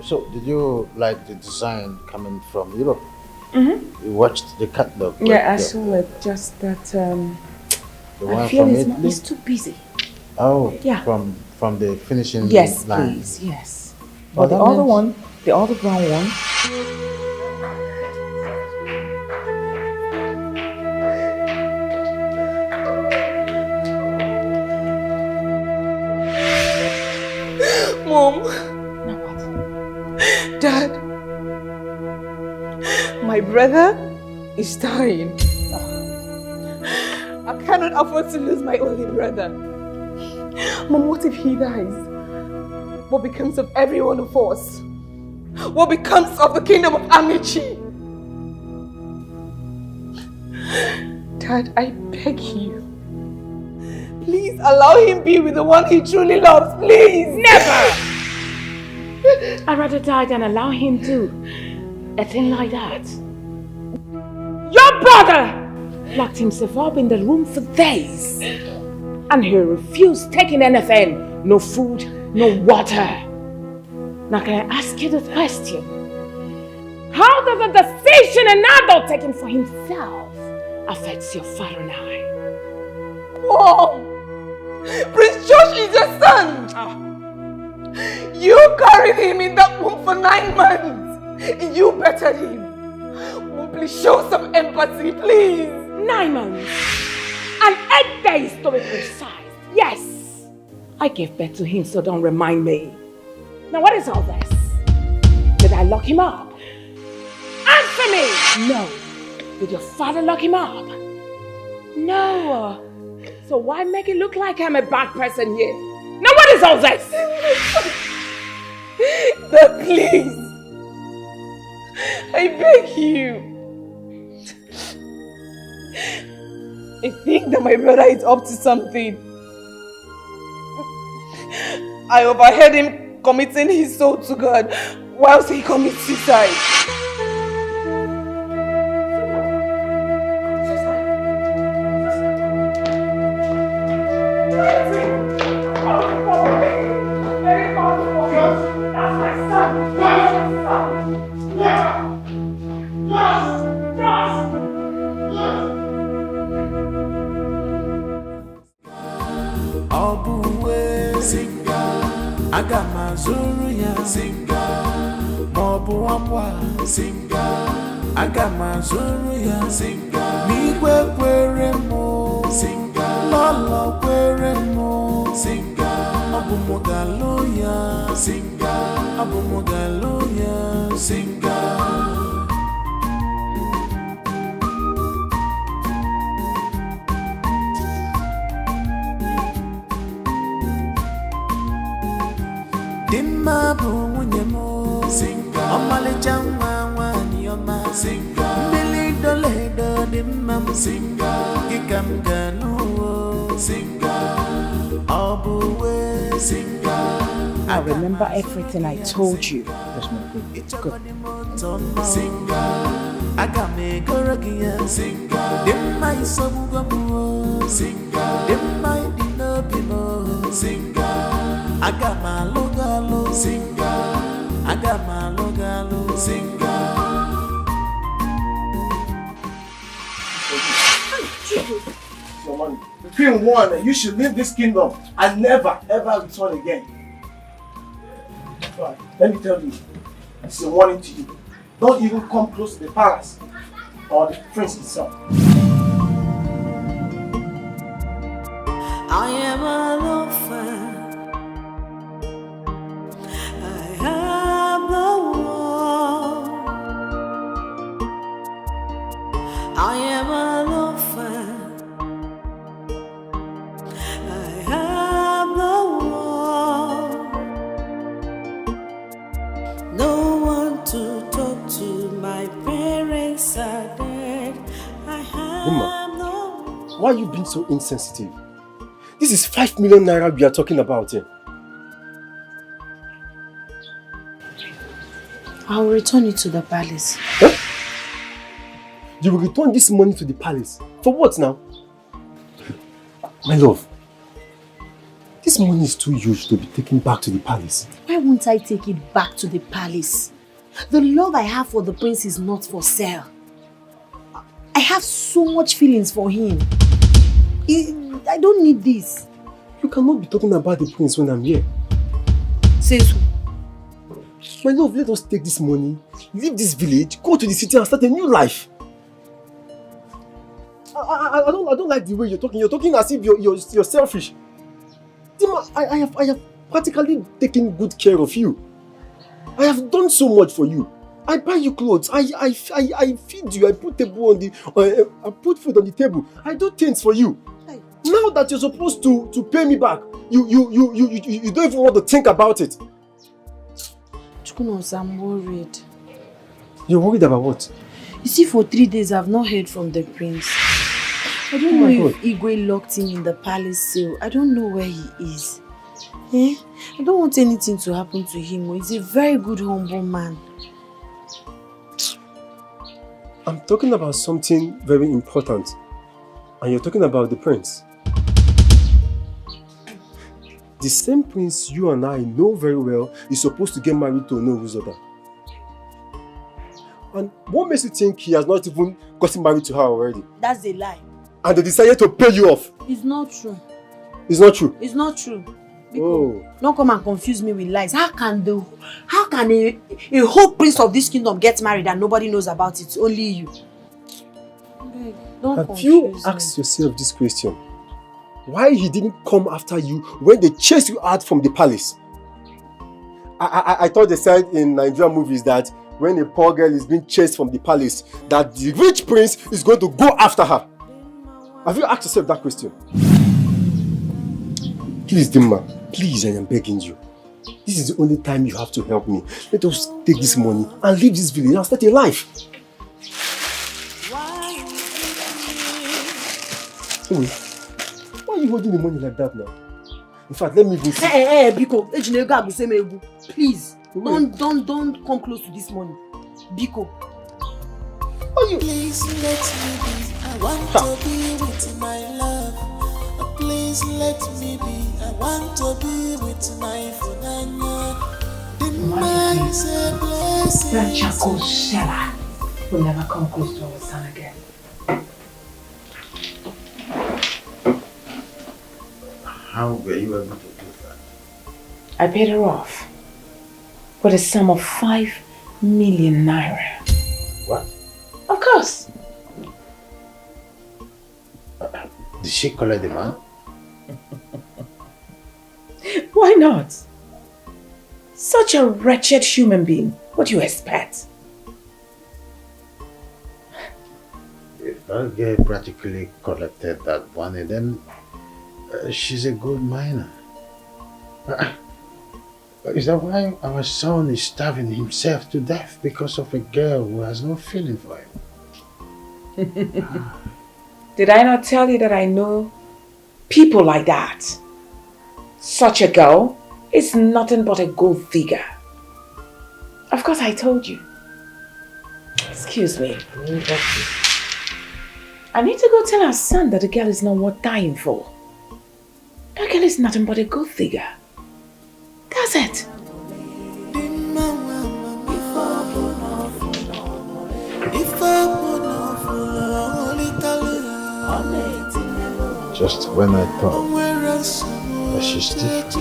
So, did you like the design coming from Europe? Mm-hmm. You watched the catalog? Yeah, I saw it. Just that The I one feel from it's, Italy? it's too busy. Oh, Yeah. From the finishing Yes, line. please. Yes. But But the that other means- one, the other brown one, My brother is dying. I cannot afford to lose my only brother. Mom, what if he dies? What becomes of every one of us? What becomes of the kingdom of Amici? Dad, I beg you. Please allow him be with the one he truly loves, please! Never! I'd rather die than allow him to. A thing like that. Your brother locked himself up in the room for days. And he refused taking anything. No food, no water. Now can I ask you the question? How does a decision an adult taking for himself affects your father and I? Mom! Prince George is your son! You carried him in that womb for 9 months! You bettered him! Mom, please show some empathy, please! 9 months! And 8 days to be precise! Yes! I gave birth to him, so don't remind me. Now what is all this? Did I lock him up? Answer me! No. Did your father lock him up? No. So why make it look like I'm a bad person here? Now what is all this? Dad, please. I beg you. I think that my brother is up to something. I overheard him committing his soul to God whilst he commits suicide. I remember everything I told you. That's my good. Good. Between one, you should leave this kingdom and never ever return again. Right, let me tell you, it's a warning to you. Don't even come close to the palace or the prince itself. I am an orphan. I am the one. I am an orphan. I am the one. No one to talk to. My parents are dead. I am no one. Why are you being so insensitive? This is 5 million naira we are talking about here. I will return it to the palace. Huh? You will return this money to the palace? For what now? My love, this money is too huge to be taken back to the palace. Why won't I take it back to the palace? The love I have for the prince is not for sale. I have so much feelings for him. I don't need this. You cannot be talking about the prince when I'm here. Says who? My love, let us take this money, leave this village, go to the city and start a new life. I don't like the way you're talking. You're talking as if you're selfish. Dima, I have practically taken good care of you. I have done so much for you. I buy you clothes. I feed you. I put table on the. I put food on the table. I do things for you. Now that you're supposed to pay me back, you don't even want to think about it. Chukunos, I'm worried. You're worried about what? You see, for 3 days I've not heard from the prince. I don't know if Igwe locked him in the palace cell. I don't know where he is. I don't want anything to happen to him. He's a very good, humble man. I'm talking about something very important. And you're talking about the prince. The same prince you and I know very well is supposed to get married to Onoruzoda. And what makes you think he has not even gotten married to her already? That's a lie. And they decided to pay you off. It's not true. It's not true? It's not true. Oh. Don't come and confuse me with lies. How can a whole prince of this kingdom get married and nobody knows about it? Only you. Don't Have you asked yourself this question? Why he didn't come after you when they chased you out from the palace? I thought they said in Nigerian movies that when a poor girl is being chased from the palace, that the rich prince is going to go after her. Have you asked yourself that question? Please, Dimma, please, I am begging you. This is the only time you have to help me. Let us take this money and leave this village and start a life. Why are you holding the money like that now? In fact, let me go see. Hey, Biko, please, don't come close to this money. Biko. Please let me be. I want to be with my love. Please let me be. I want to be with my Funanya. The man is a blessing. That charcoal seller will never come close to our son again. How were you able to do that? I paid her off with a sum of 5 million naira. What? Of course. Did she collect the man? Why not? Such a wretched human being. What do you expect? If that girl practically collected that money, then she's a good miner. Is that why our son is starving himself to death because of a girl who has no feeling for him? Did I not tell you that I know people like that? Such a girl is nothing but a gold digger. Of course I told you. Excuse me. I need to go tell our son that the girl is not worth dying for. That girl is nothing but a gold digger. That's it. Just when I thought that she's different.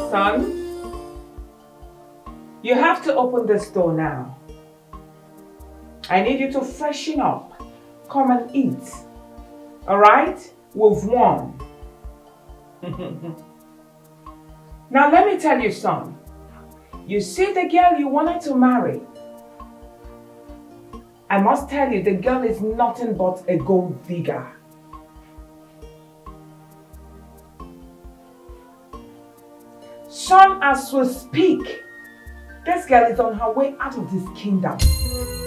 Son, you have to open this door now. I need you to freshen up. Come and eat. Alright? We've won. Now let me tell you, son. You see the girl you wanted to marry? I must tell you, the girl is nothing but a gold digger. Son, as we speak, this girl is on her way out of this kingdom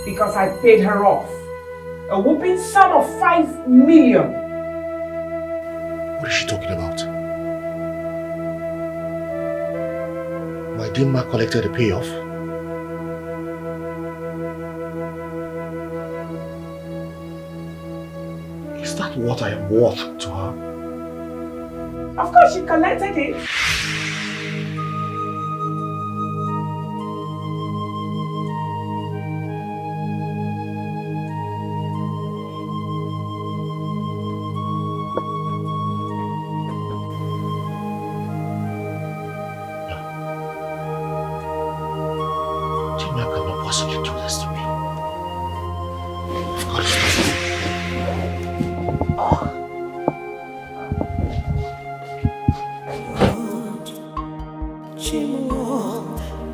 because I paid her off a whooping sum of 5 million. What is she talking about? My Dimma collected a payoff? Is that what I am worth to her? Of course she collected it. Dimma cannot possibly do this to me.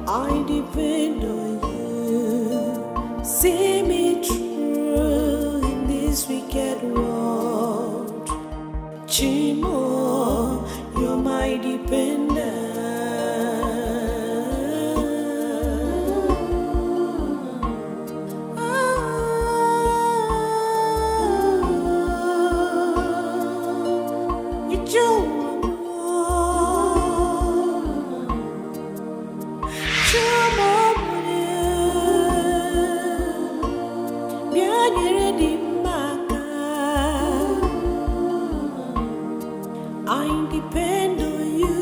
I depend on you. See me through in this wicked world. Chimo, you're my dependent. I depend on you.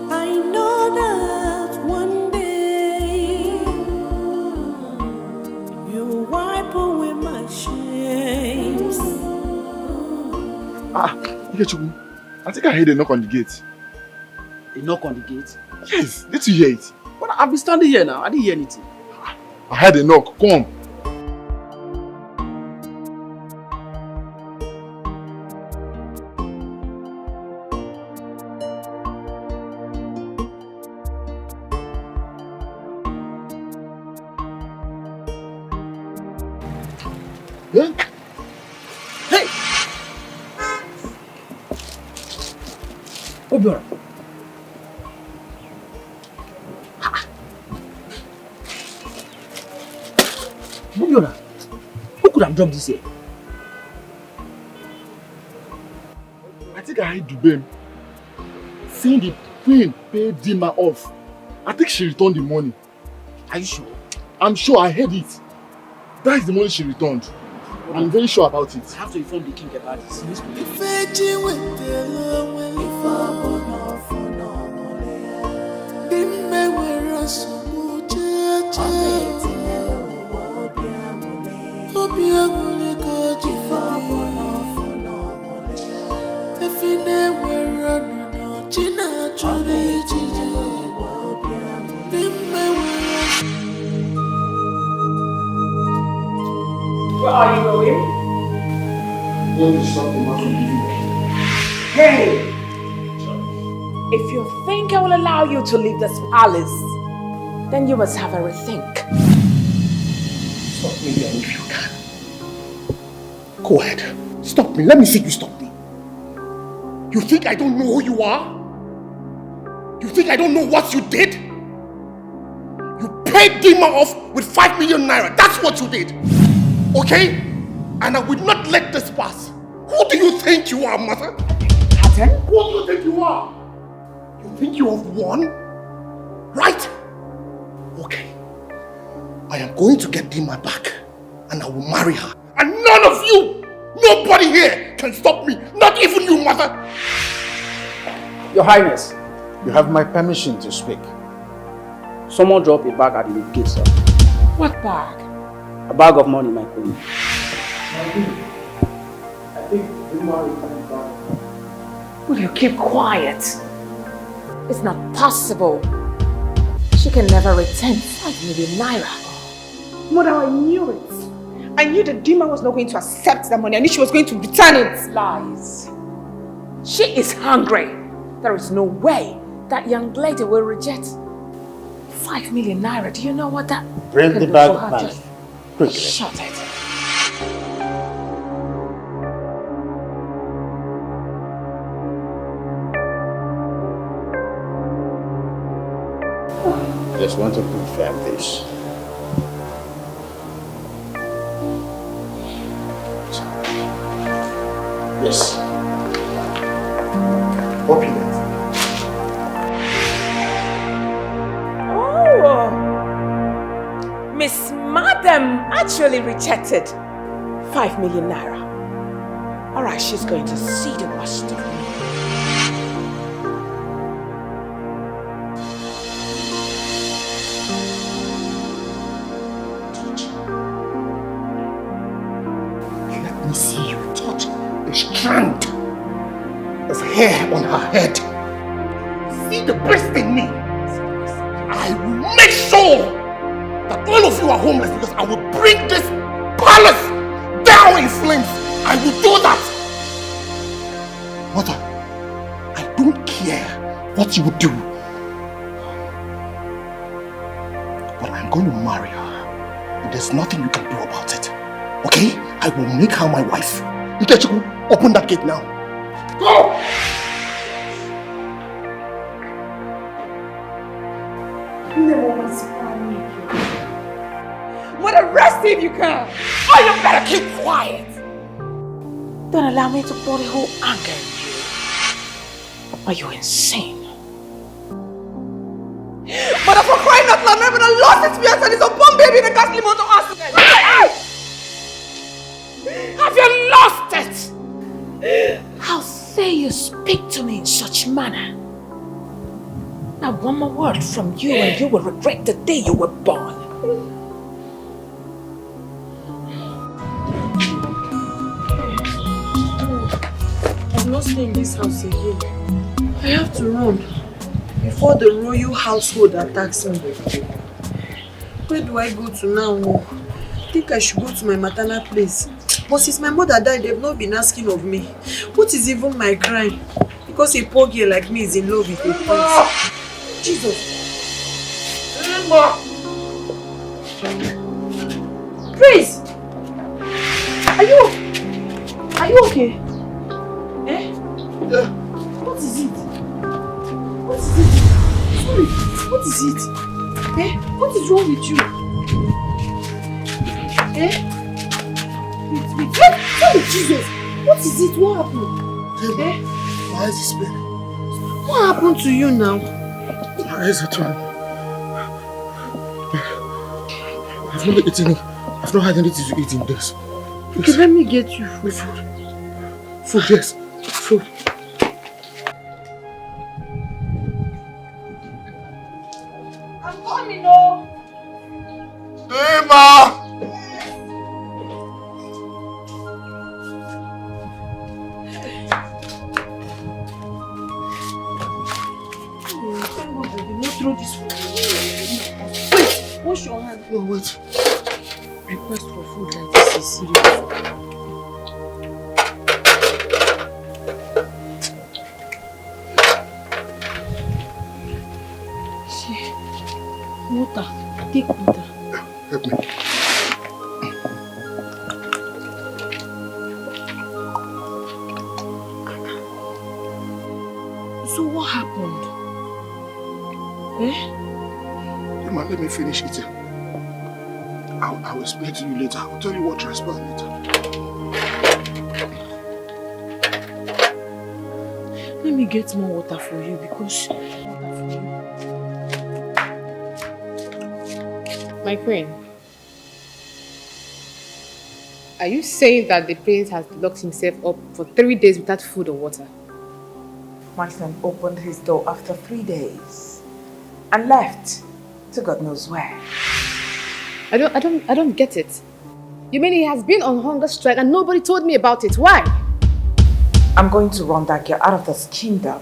I know that one day you wipe away my shames. Ikechukwu, I think I heard a knock on the gate. A knock on the gate? Yes, did you hear it? But I've been standing here now. I didn't hear anything. I heard a knock. Come. Yeah? Hey! Obiora. Obiora, who could have dropped this here? I think I heard Dubem saying the queen paid Dima off. I think she returned the money. Are you sure? I'm sure I heard it. That is the money she returned. I'm very sure about it. I have to inform the king about this. Where are you going? Hey! If you think I will allow you to leave this palace, then you must have a rethink. Stop me then if you can. Go ahead. Stop me. Let me see you stop me. You think I don't know who you are? You think I don't know what you did? You paid Dima off with 5 million naira. That's what you did. Okay? And I will not let this pass. Who do you think you are, mother? Pardon? Who do you think you are? You think you have won? Right? Okay. I am going to get Dima back and I will marry her. And none of you, nobody here can stop me. Not even you, mother. Your Highness, you have my permission to speak. Someone dropped a bag at the gate, sir. What bag? A bag of money, my queen. I think Dima is coming back. Will you keep quiet? It's not possible. She can never return 5 million naira. Mother, I knew it. I knew that Dima was not going to accept the money. I knew she was going to return it. Lies. She is hungry. There is no way that young lady will reject 5 million naira. Do you know what that Bring can the do bag for her? back. Just Quickly. shut it. Just want to confirm this. Yes. Opulent. Oh, Miss Madam actually rejected 5 million naira. All right, she's going to see the worst of me. Let me see you touch a strand of hair on her head. See the breast in me. I will make sure that all of you are homeless because I will bring this palace down in flames. I will do that. Mother, I don't care what you would do. But I'm going to marry her. And there's nothing you can do about it. Okay? I will make her my wife. Ikechiku, open that gate now. Go! Mother, rest if you can. Oh, you better keep quiet. Don't allow me to pour the whole anger in you. Are you insane? Mother, for crying out loud, never lost experience and it's a bomb baby in a gas limo to us. Have you lost it? How dare you speak to me in such manner? Now one more word from you and you will regret the day you were born. I'm not staying in this house again. I have to run before the royal household attacks me. Where do I go to now? I think I should go to my maternal place. But since my mother died, they've not been asking of me. What is even my crime? Because a poor girl like me is in love with a prince. Jesus. Prince! Are you okay? Eh? Yeah. What is it? What is it? Sorry, what is it? Eh? What is wrong with you? Eh? Wait. Sorry, Jesus! What is it? What happened? Eh? My eyes is paining. What happened to you now? My eyes are turning. I've not eaten it. I've not had anything to eat in days. Okay, let me get you food. Food, yes. Food. I'm coming, oh! Emma! Throw this food. Wait, wash your hand. No, wait. Request for food like this is serious. Water. Take water. Help me. So what happened? Eh? Emma, let me finish eating. I will explain to you later. I will tell you what transpired later. Let me get more water for you because... My queen, are you saying that the prince has locked himself up for 3 days without food or water? My son opened his door after 3 days and left to God knows where. I don't get it. You mean he has been on hunger strike and nobody told me about it? Why? I'm going to run that girl out of this kingdom.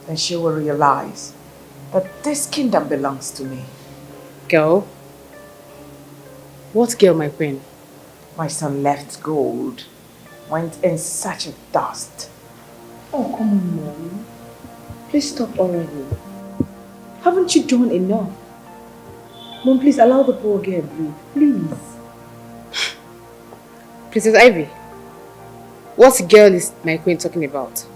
Then she will realize that this kingdom belongs to me. Girl? What girl, my queen? My son left gold, went in search of dust. Oh, come on, Mom. Please stop already. Haven't you done enough? Mom, please allow the poor girl breathe. Please. Princess Ivy, what girl is my queen talking about?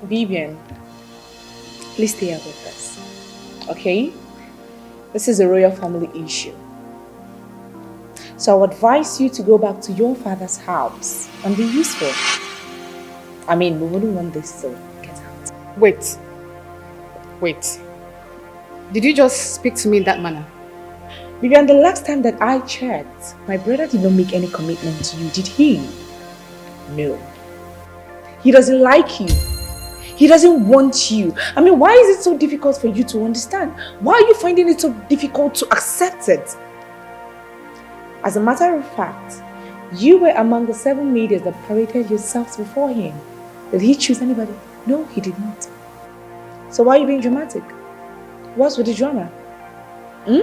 Vivian, please stay out of this. Okay? This is a royal family issue. So I would advise you to go back to your father's house and be useful. I mean, we wouldn't want this, so get out. Wait. Did you just speak to me in that manner? Vivian, the last time that I checked, my brother did not make any commitment to you, did he? No. He doesn't like you. He doesn't want you. I mean, why is it so difficult for you to understand? Why are you finding it so difficult to accept it? As a matter of fact, you were among the 7 medias that paraded yourselves before him. Did he choose anybody? No, he did not. So why are you being dramatic? What's with the drama? Hmm?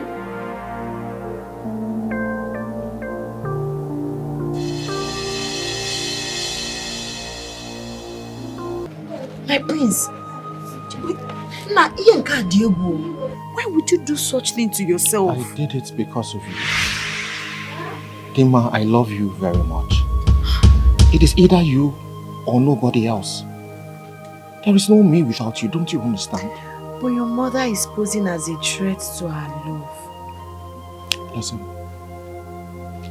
My prince, why would you do such thing to yourself? I did it because of you. Dima, I love you very much. It is either you or nobody else. There is no me without you, don't you understand? But your mother is posing as a threat to her love. Listen,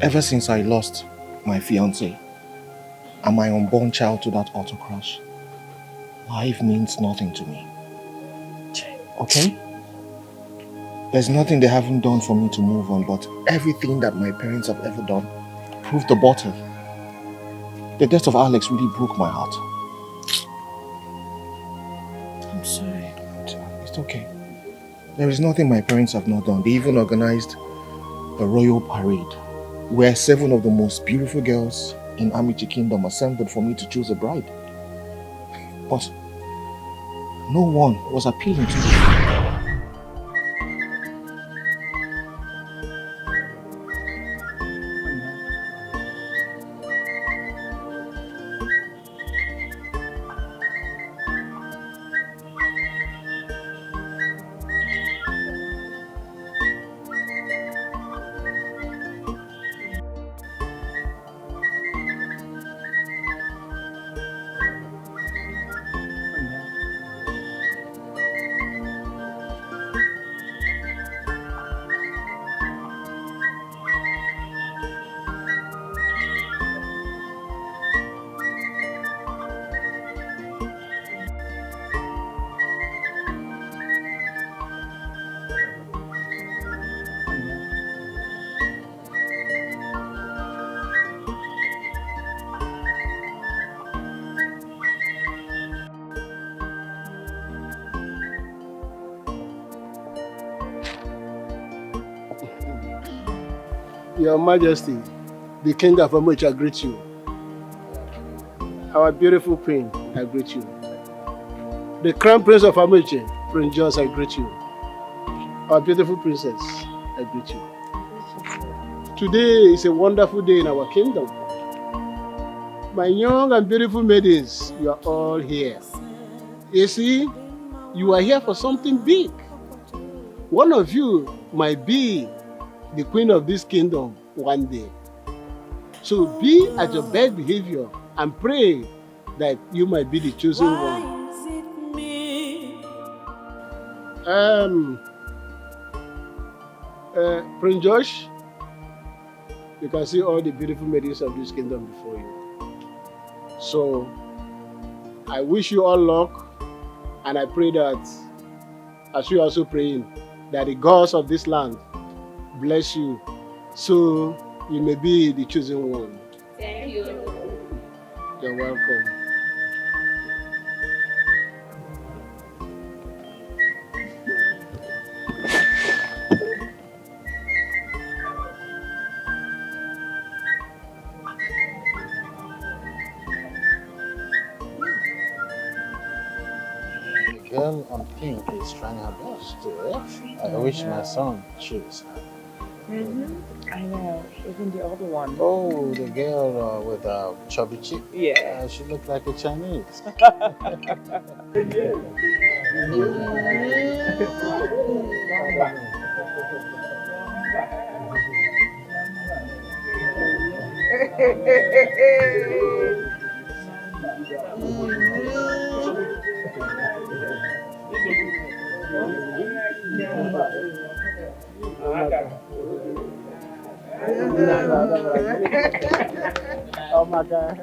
ever since I lost my fiancé and my unborn child to that auto crash, life means nothing to me. Okay? There's nothing they haven't done for me to move on, but everything that my parents have ever done proved abortive. The death of Alex really broke my heart. I'm sorry. It's okay. There is nothing my parents have not done. They even organized a royal parade where 7 of the most beautiful girls in Amici Kingdom assembled for me to choose a bride. But no one was appealing to me. Your Majesty, the King of Amuch, I greet you. Our beautiful Queen, I greet you. The Crown Prince of Amuche, Prince George, I greet you. Our beautiful Princess, I greet you. Today is a wonderful day in our kingdom. My young and beautiful maidens, you are all here. You see, you are here for something big. One of you might be the queen of this kingdom one day. So be at your best behavior and pray that you might be the chosen one. Prince Josh, you can see all the beautiful maidens of this kingdom before you. So I wish you all luck, and I pray that, as you are also praying, that the gods of this land bless you, so you may be the chosen one. Thank you. You're welcome. The girl on pink is trying her best to I wish my son choose her. I know, even the other one. Oh, the girl with chubby cheek. Yeah. She looked like a Chinese. Oh my God.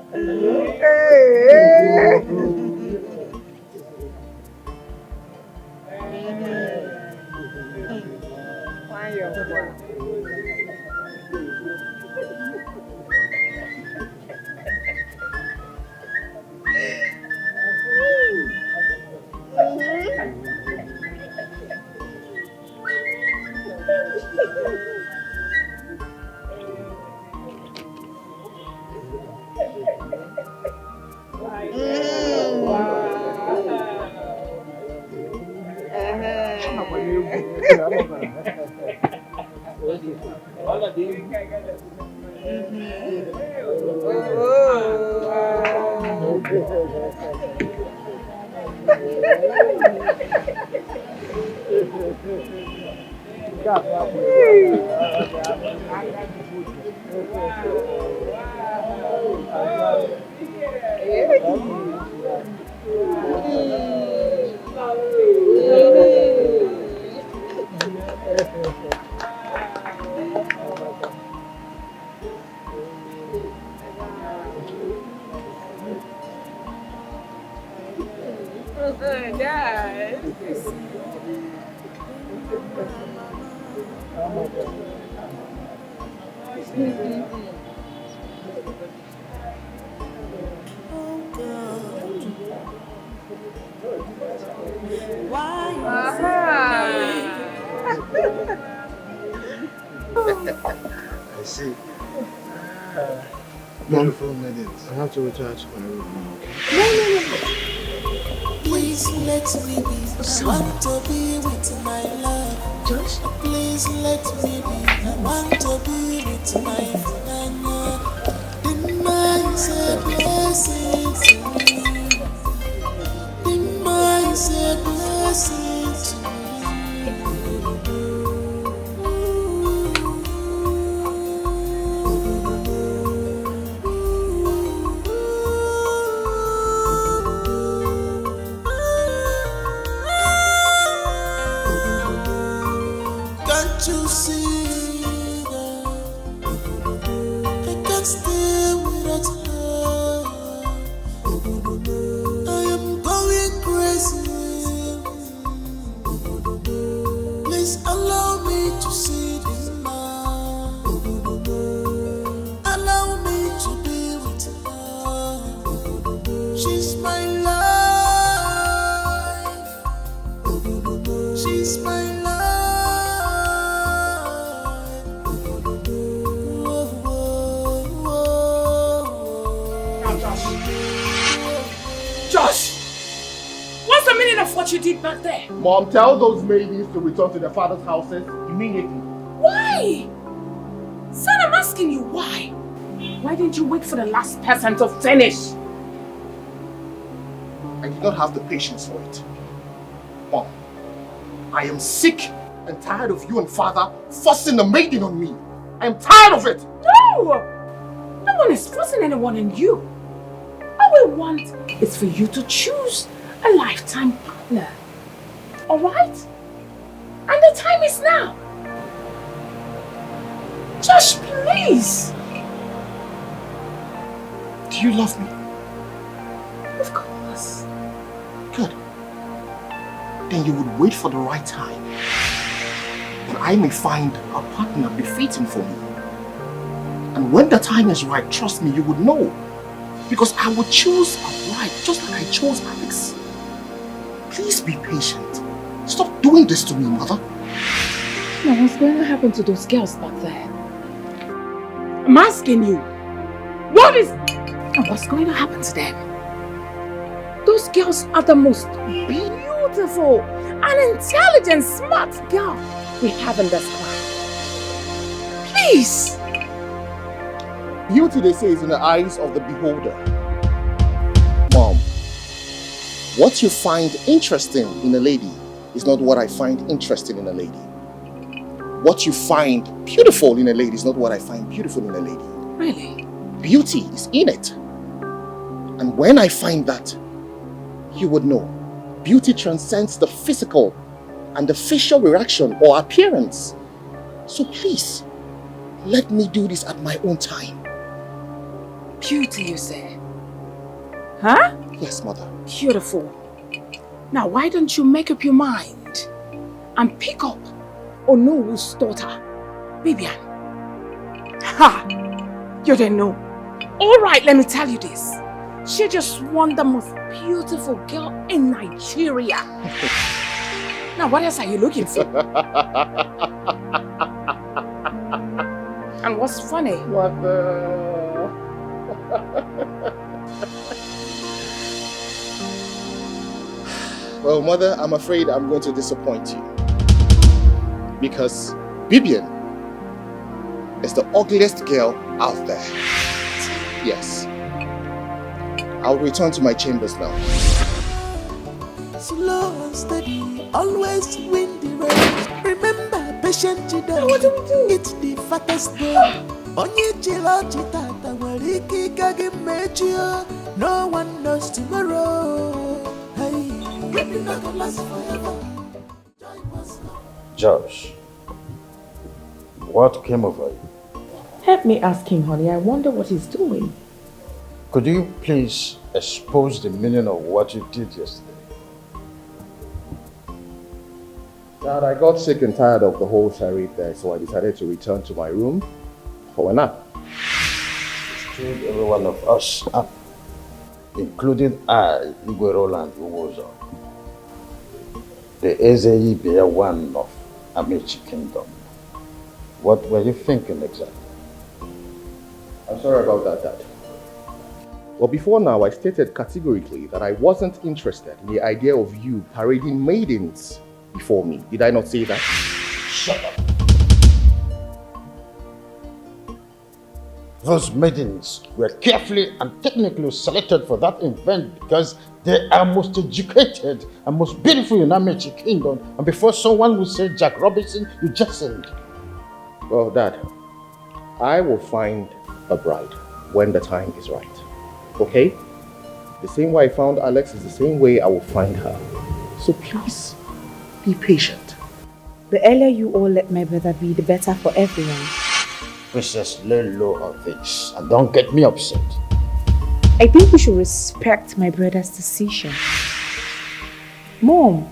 I see. Beautiful minutes. I have to return to my room now, okay? Please let me be. I want to be with my love. Josh? Please let me be. I want to be with my Funanya. The mind's a blessing to me. The mind's a blessing to me. Can't you see that I can't stay without her? I am going crazy. Please allow me to see this man. Allow me to be with her. She's my life. She's my life. Josh! What's the meaning of what you did back there? Mom, tell those maidens to return to their father's houses immediately. Why? Son, I'm asking you why? Why didn't you wait for the last person to finish? I did not have the patience for it. Mom, I am sick and tired of you and father forcing the maiden on me. I am tired of it. No! No one is forcing anyone on you. All we want is for you to choose a lifetime partner. Alright? And the time is now. Josh, please. Do you love me? Of course. Good. Then you would wait for the right time. That I may find a partner befitting for me. And when the time is right, trust me, you would know. Because I would choose a bride just like I chose Alex. Please be patient. Stop doing this to me, mother. Now, what's going to happen to those girls back there? I'm asking you. What's going to happen to them? Those girls are the most beautiful and intelligent, smart girls we have in this class. Please. Beauty, they say, is in the eyes of the beholder. Mom, what you find interesting in a lady is not what I find interesting in a lady. What you find beautiful in a lady is not what I find beautiful in a lady. Really? Beauty is in it. And when I find that, you would know. Beauty transcends the physical and the facial reaction or appearance. So please, let me do this at my own time. Beauty, you say? Huh? Yes, mother. Beautiful. Now, why don't you make up your mind and pick up Onowu's daughter, Bibian? Ha! You didn't know. Alright, let me tell you this. She just won the most beautiful girl in Nigeria. Now, what else are you looking for? And what's funny? What the... Well, Mother, I'm afraid I'm going to disappoint you. Because Bibian is the ugliest girl out there. Yes. I'll return to my chambers now. Slow and steady, always win the race. Remember, patient children, it's the fattest day. Onye chilo chitata wariki kage mechio. No one knows tomorrow. Hey, we're not gonna last forever. Josh, what came over you? Help me ask him, honey. I wonder what he's doing. Could you please expose the meaning of what you did yesterday? Dad, I got sick and tired of the whole charade there, so I decided to return to my room for a nap. You stood every one of us up, including I, Igwe Roland Uwozo, the Ezeyi Bear one of Amici Kingdom. What were you thinking exactly? I'm sorry about that, Dad. Well, before now, I stated categorically that I wasn't interested in the idea of you parading maidens before me. Did I not say that? Shut up. Those maidens were carefully and technically selected for that event because they are most educated and most beautiful in Amici Kingdom. And before someone would say Jack Robinson, you just said. Well, Dad, I will find a bride when the time is right. Okay? The same way I found Alex is the same way I will find her. So please, be patient. The earlier you all let my brother be, the better for everyone. Princess, lay low on this and don't get me upset. I think we should respect my brother's decision. Mom,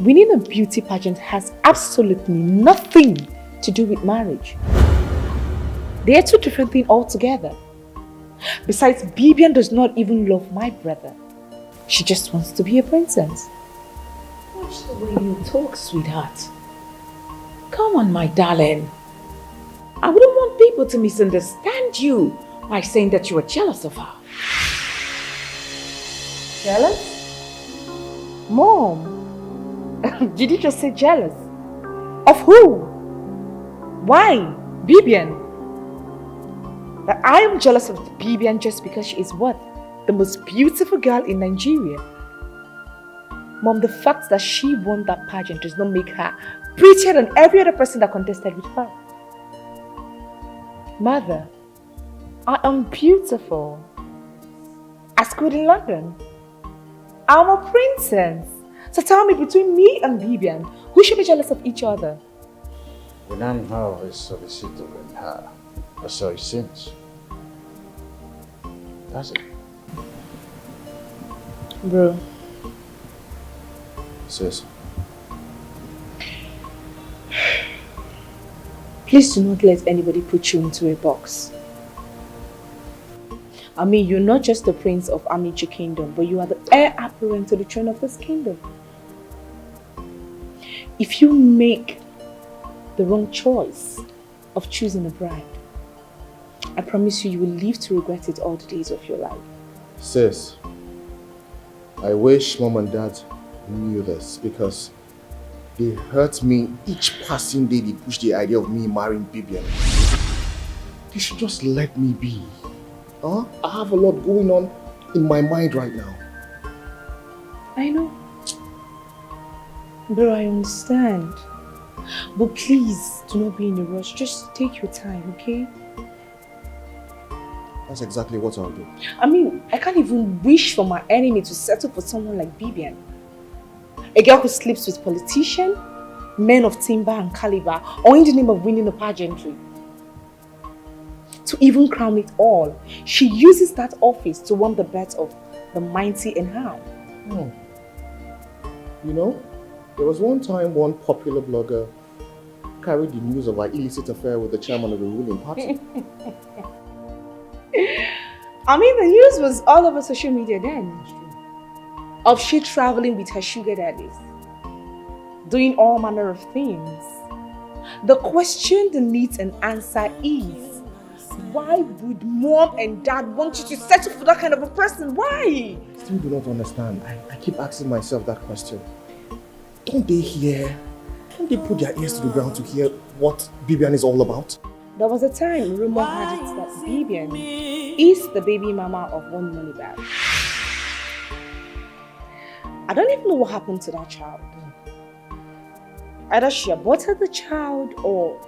winning a beauty pageant has absolutely nothing to do with marriage. They are two different things altogether. Besides, Bibian does not even love my brother. She just wants to be a princess. Watch the way you talk, sweetheart. Come on, my darling. I wouldn't want people to misunderstand you by saying that you are jealous of her. Jealous? Mom, did you just say jealous? Of who? Why? Bibian? That I am jealous of Bibian just because she is what? The most beautiful girl in Nigeria. Mom, the fact that she won that pageant does not make her prettier than every other person that contested with her. Mother, I am beautiful. I schooled in London. I'm a princess. So tell me, between me and Bibian, who should be jealous of each other? We now have a solicitor in her. Or so it seems. That's it. Bro. Sis. Please do not let anybody put you into a box. I mean, you're not just the prince of Amici Kingdom, but you are the heir apparent to the throne of this kingdom. If you make the wrong choice of choosing a bride, I promise you, you will live to regret it all the days of your life. Sis, I wish Mom and Dad knew this because they hurt me each passing day they push the idea of me marrying Bibian. They should just let me be. Huh? I have a lot going on in my mind right now. I know. Bro, I understand. But please, do not be in a rush. Just take your time, okay? That's exactly what I'll do. I mean, I can't even wish for my enemy to settle for someone like Bibian. A girl who sleeps with politicians, men of timber and caliber, all in the name of winning a pageantry. To even crown it all, she uses that office to win the bet of the mighty and high. You know, there was one time one popular blogger carried the news of our illicit affair with the chairman of the ruling party. I mean, the news was all over social media then. Of she traveling with her sugar daddies, doing all manner of things. The question that needs an answer is, Why would mom and dad want you to settle for that kind of a person? Why? I still do not understand. I keep asking myself that question. Don't they hear? Don't they put their ears to the ground to hear what Bibian is all about? There was a time rumor had it that Bibian is the baby mama of one money bag. I don't even know what happened to that child. Either she aborted the child or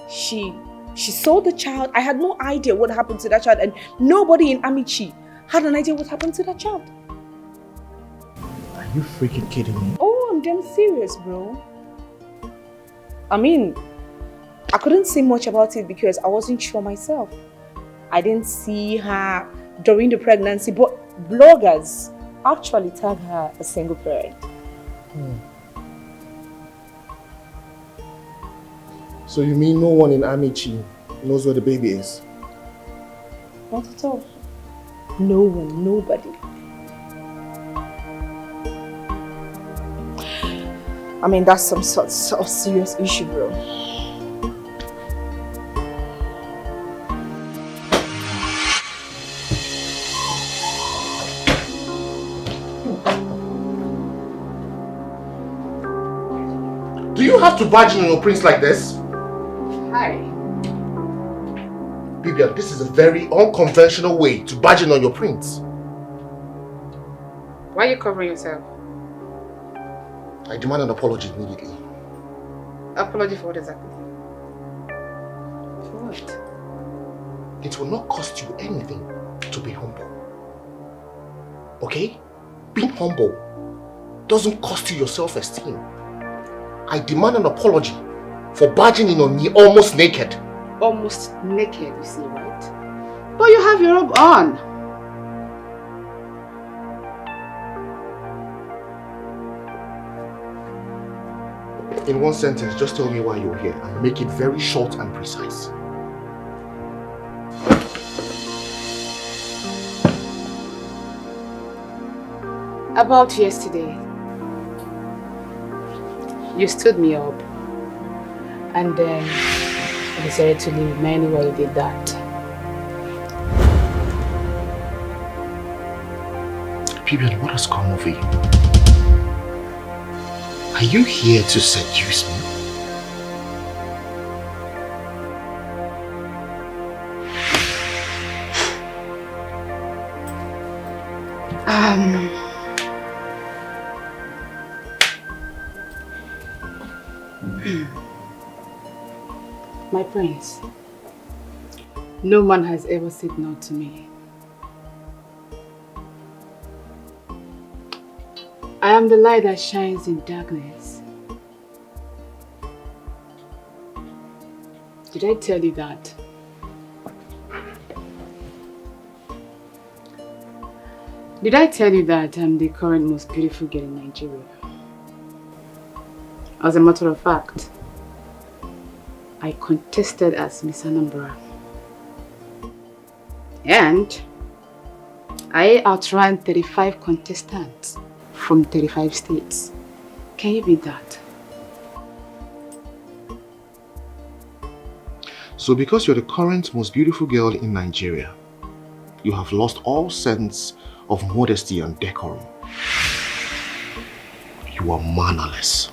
she sold the child. I had no idea what happened to that child, and nobody in Amici had an idea what happened to that child. Are you freaking kidding me? Oh, I'm damn serious, bro. I mean, I couldn't say much about it because I wasn't sure myself. I didn't see her during the pregnancy, but bloggers actually tag her a single parent. So you mean no one in Amici knows where the baby is? Not at all. No one, nobody. I mean, that's some sort of serious issue, bro. Do you have to barge in on your prince like this? Hi. Bibian, this is a very unconventional way to barge in on your prince. Why are you covering yourself? I demand an apology immediately. Apology for what exactly? For what? It will not cost you anything to be humble. Okay? Being humble doesn't cost you your self-esteem. I demand an apology for barging in on me almost naked. Almost naked, you see, right? But you have your robe on. In one sentence, just tell me why you're here and make it very short and precise. About yesterday, you stood me up and then you decided to leave me. Why you did that? Bibian, what has come over you? Are you here to seduce me? My prince, no man has ever said no to me. I am the light that shines in darkness. Did I tell you that? Did I tell you that I'm the current most beautiful girl in Nigeria? As a matter of fact, I contested as Miss Anambra. And I outran 35 contestants from 35 states. Can you beat that? So because you're the current most beautiful girl in Nigeria, you have lost all sense of modesty and decorum. You are mannerless.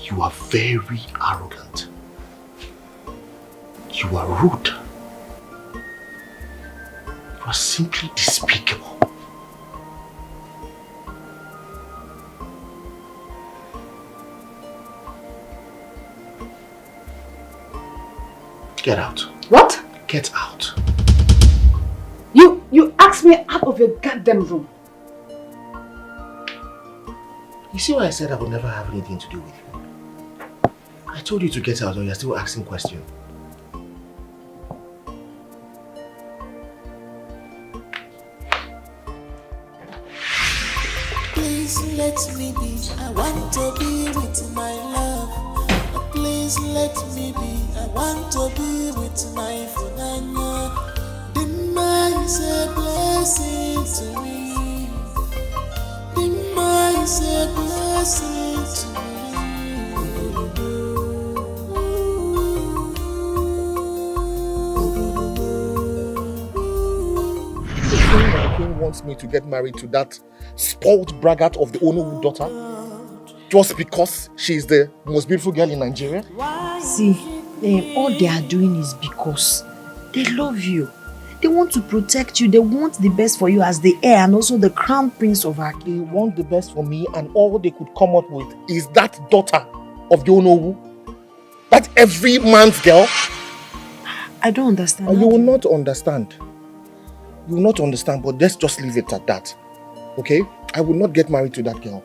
You are very arrogant. You are rude. You are simply despicable. Get out. What? Get out. You asked me out of your goddamn room. You see why I said I would never have anything to do with you? I told you to get out and you're still asking questions. Please let me be. I want to be with my love. Please let me be. I want to be with my Funanya. The man is a blessing to me. The man is a blessing to me. wants me to get married to that spoiled braggart of the Nollywood daughter? Just because she's the most beautiful girl in Nigeria? See, all they are doing is because they love you. They want to protect you. They want the best for you as the heir and also the crown prince of our king. They want the best for me, and all they could come up with is that daughter of the Onowu. That every man's girl. I don't understand. You will not understand. You will not understand, but let's just leave it at that. Okay? I will not get married to that girl.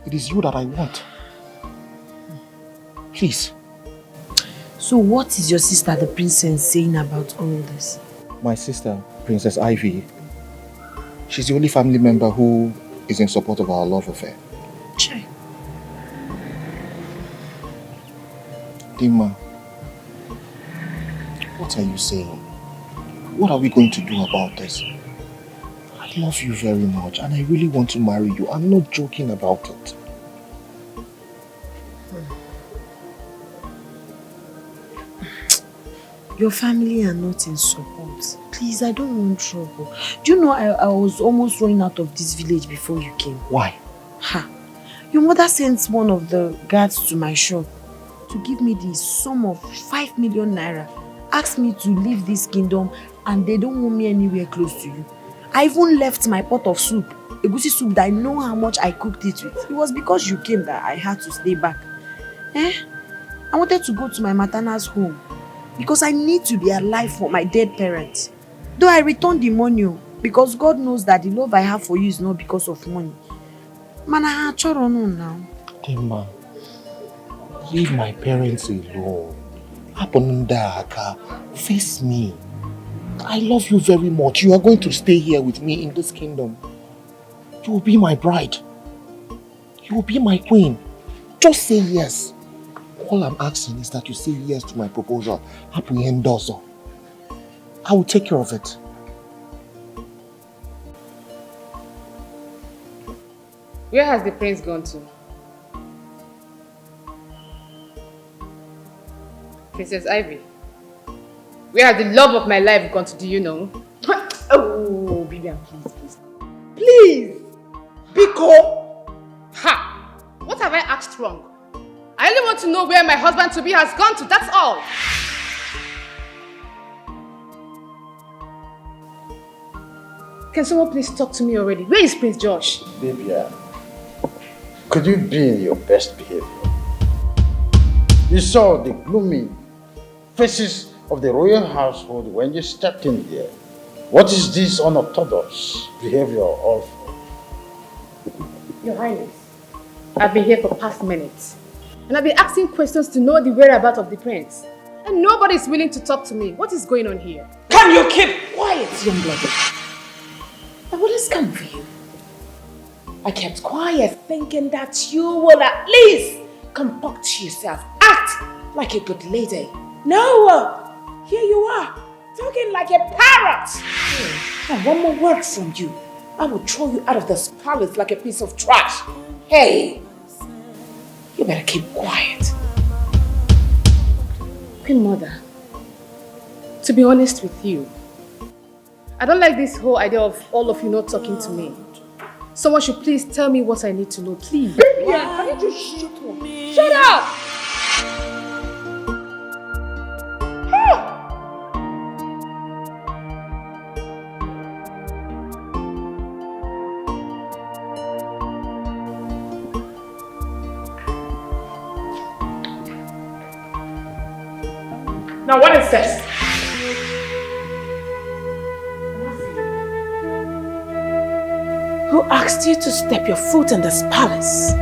It is you that I want. Please. So what is your sister, the princess, saying about all this? My sister, Princess Ivy, she's the only family member who is in support of our love affair. Che. Dima, what are you saying? What are we going to do about this? I love you very much and I really want to marry you. I'm not joking about it. Your family are not in support. Please, I don't want trouble. Do you know I was almost running out of this village before you came? Why? Ha! Your mother sent one of the guards to my shop to give me the sum of 5 million naira. Asked me to leave this kingdom and they don't want me anywhere close to you. I even left my pot of soup, egusi soup that I know how much I cooked it with. It was because you came that I had to stay back. I wanted to go to my maternal's home because I need to be alive for my dead parents. Though I returned the money because God knows that the love I have for you is not because of money. Man, I had children now. Dima, leave my parents alone. Face me. I love you very much. You are going to stay here with me in this kingdom. You will be my bride. You will be my queen. Just say yes. All I'm asking is that you say yes to my proposal. Apprehendoso. I will take care of it. Where has the prince gone to? Princess Ivy, where has the love of my life gone to, do you know? Oh, Vivian, please. Please! Biko! Ha! What have I asked wrong? I only want to know where my husband-to-be has gone to, that's all! Can someone please talk to me already? Where is Prince Josh? Vivian, could you be in your best behavior? You saw the gloomy faces of the royal household when you stepped in here. What is this unorthodox behavior all for? Your Highness, I've been here for past minutes. And I've been asking questions to know the whereabouts of the prince. And nobody is willing to talk to me. What is going on here? Can you keep quiet, young lady? And what has come for you? I kept quiet thinking that you will at least comport yourself. Act like a good lady. No! Here you are, talking like a parrot. And one more word from you, I will throw you out of this palace like a piece of trash. Hey! You better keep quiet. Queen Mother, to be honest with you, I don't like this whole idea of all of you not talking to me. Someone should please tell me what I need to know, please. Yeah, can you just shut up? Shut up! Now what is this? Who asked you to step your foot in this palace?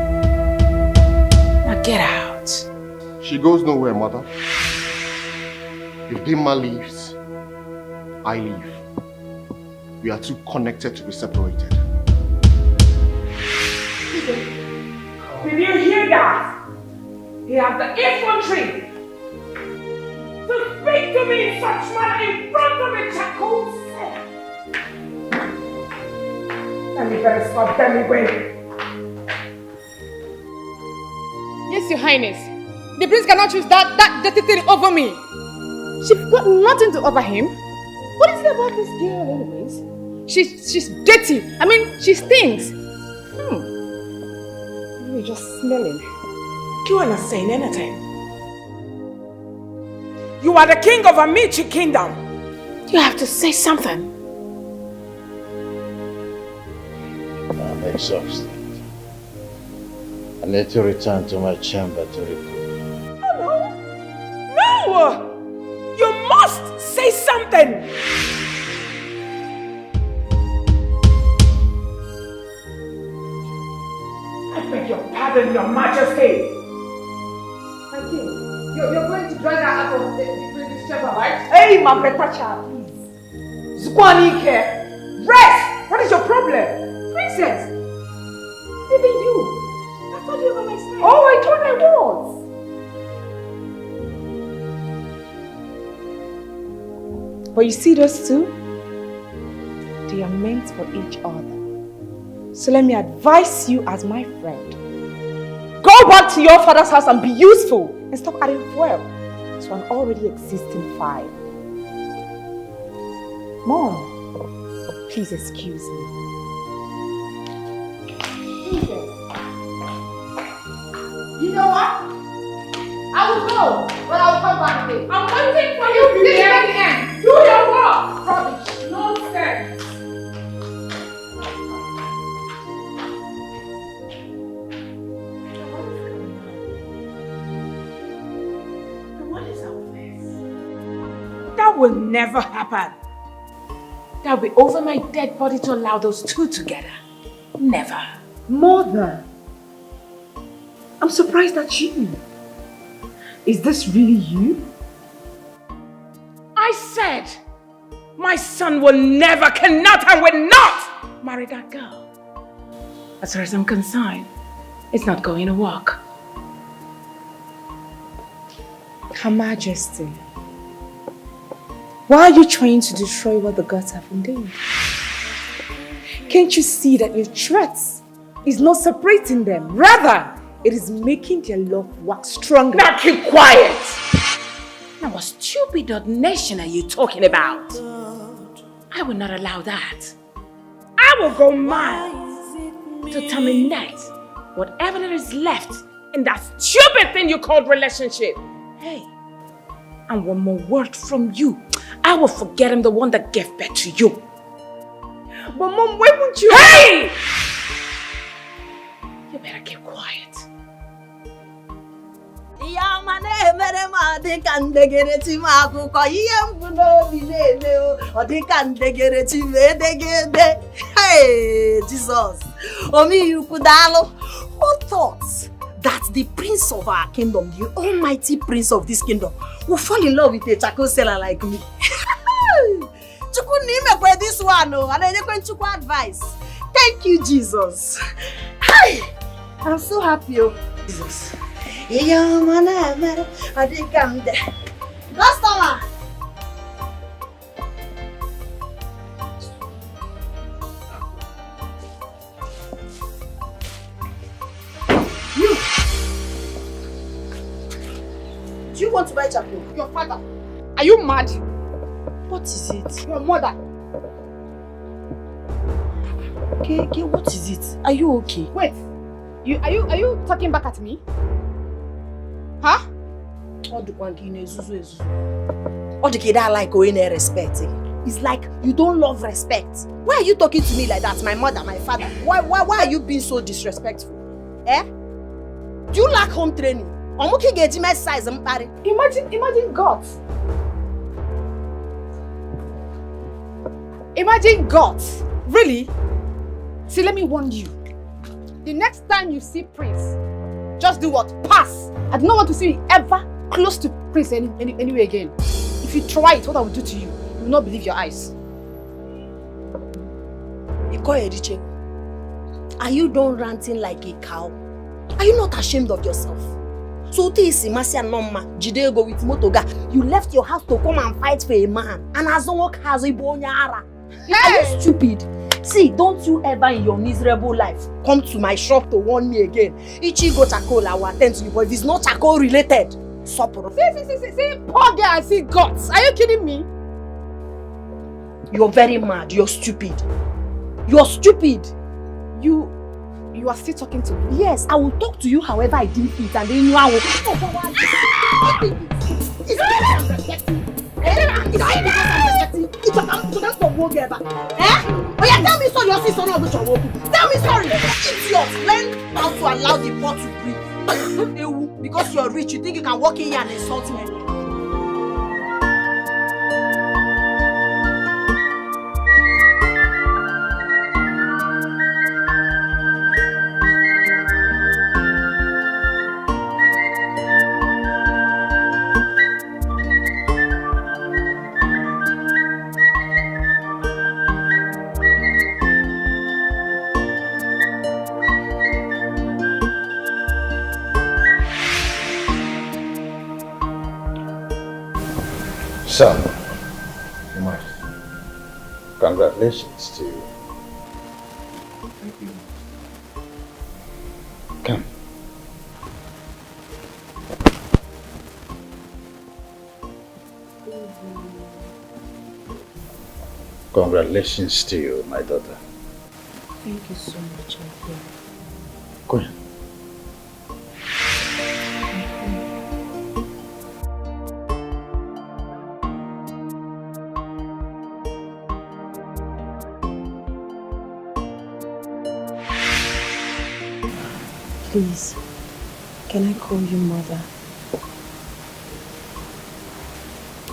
Now get out. She goes nowhere, mother. If Dima leaves, I leave. We are too connected to be separated. Did you hear that? He has the infantry to speak to me in such manner in front of a charcoal set. And you better stop them away. Yes, Your Highness. The prince cannot choose that dirty thing over me. She's got nothing to offer him. What is it about this girl anyways? She's dirty. I mean, she stinks. You're just smelling. You are not saying anything. You are the king of Amici kingdom. You have to say something. I'm exhausted. I need to return to my chamber to recover. No! You must say something. I beg your pardon, your majesty. My king, you're going to drag her out of this chamber, right? Hey, my better child, please. Zukwanike, rest! What is your problem? Princess! Even you. I thought you were by my side. Oh, I thought I was. But you see those two? They are meant for each other. So let me advise you as my friend. Go back to your father's house and be useful and stop adding fuel to an already existing fire. Mom, please excuse me. You know what? I will go, but I will come back again. I'm waiting for you. This is not the end. Do your work. Rubbish. Nonsense. What is all this? That will never happen. That will be over my dead body to allow those two together. Never. Mother, I'm surprised at you. Is this really you? I said, my son will never, cannot, and will not marry that girl. As far as I'm concerned, it's not going to work. Her Majesty, why are you trying to destroy what the gods have ordained? Can't you see that your threats is not separating them? Rather, it is making their love work stronger. Now keep quiet! Now what stupid nation are you talking about? I will not allow that. I will go mad to terminate whatever there is left in that stupid thing you called relationship. Hey, and one more word from you, I will forget I'm the one that gave birth to you. But Mom, why won't you? Hey! You better keep quiet. Hey, Jesus. Who thought that the prince of our kingdom, the almighty prince of this kingdom, will fall in love with a charcoal seller like me? This one, and I'm going to advice. Thank you, Jesus. Hi, I'm so happy, Jesus. Customer. You. Do you want to buy charcoal? Your father. Are you mad? What is it? Your mother. Okay, what is it? Are you okay? Wait. Are you talking back at me? Huh? It's like you don't love respect. Why are you talking to me like that? My mother, my father. Why are you being so disrespectful? Eh? Do you lack home training? Imagine gods. Imagine gods. Really? See, let me warn you. The next time you see Prince, just do what? Pass. I do not want to see you ever close to Prince anyway again. If you try it, what I will do to you, you will not believe your eyes. Are you done ranting like a cow? Are you not ashamed of yourself? So you left your house to come and fight for a man. And as long as are you stupid? See, don't you ever in your miserable life come to my shop to warn me again. Ichi go charcoal, I will attend to you, but if it's not charcoal related, stop. See, poor girl, I see gods. Are you kidding me? You're very mad. You're stupid. You're stupid. You are still talking to me? Yes, I will talk to you however I deem fit, and then you I will. It's not that I'm respecting. It's not that I'm respecting. It's not for walk ever. Oh yeah, tell me sorry. Your sister not going to walk. Tell me sorry. Idiot. Learn how to allow the pot to breathe. Because you're rich, you think you can walk in here and insult me. Son, Your Majesty, congratulations to you. Thank you. Come. Congratulations to you, my daughter. Thank you so much, my dear. Go ahead. Please, can I call you mother?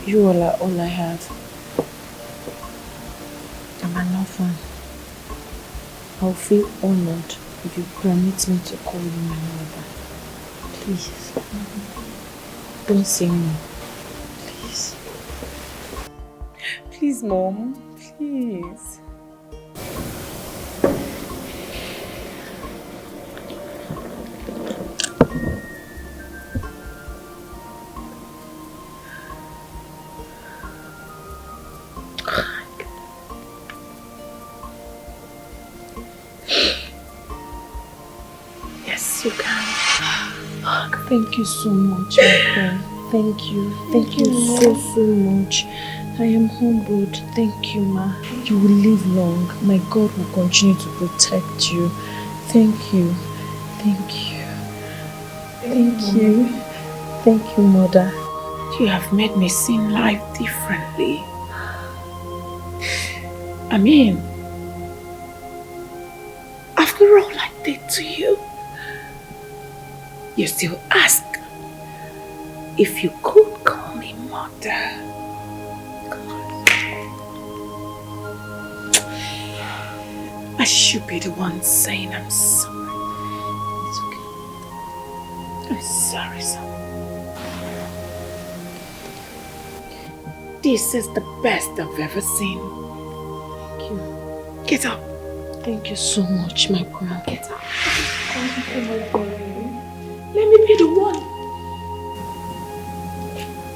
You all are all I have. I'm an orphan. I'll feel honored if you permit me to call you my mother. Please. Don't say no. Please. Please, Mom. Please. Yes, you can. Thank you so much, my friend. Thank you. Thank you so much. I am humbled. Thank you, Ma. You will live long. My God will continue to protect you. Thank you. Thank you. Thank you. Thank you, Mother. You have made me see life differently. I mean, after all I did to you, you still ask if you could call me mother. I should be the one saying I'm sorry. It's okay. I'm sorry, son. This is the best I've ever seen. Thank you. Get up. Thank you so much, my girl. Get up. Thank you, my boy. Let me be the one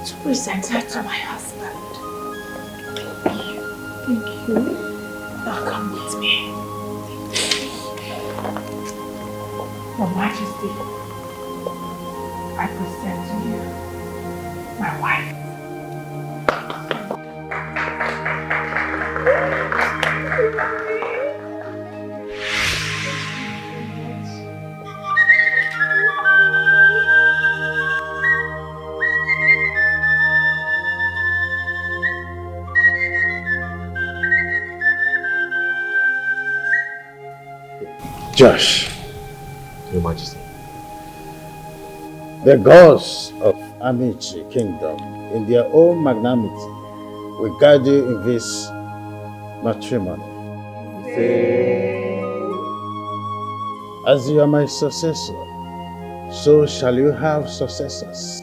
to present her to my husband. Thank you. Now come with me. Your Majesty, I present to you my wife. Josh, Your Majesty. the gods of Amici Kingdom, in their own magnanimity, will guide you in this matrimony. As you are my successor, so shall you have successors.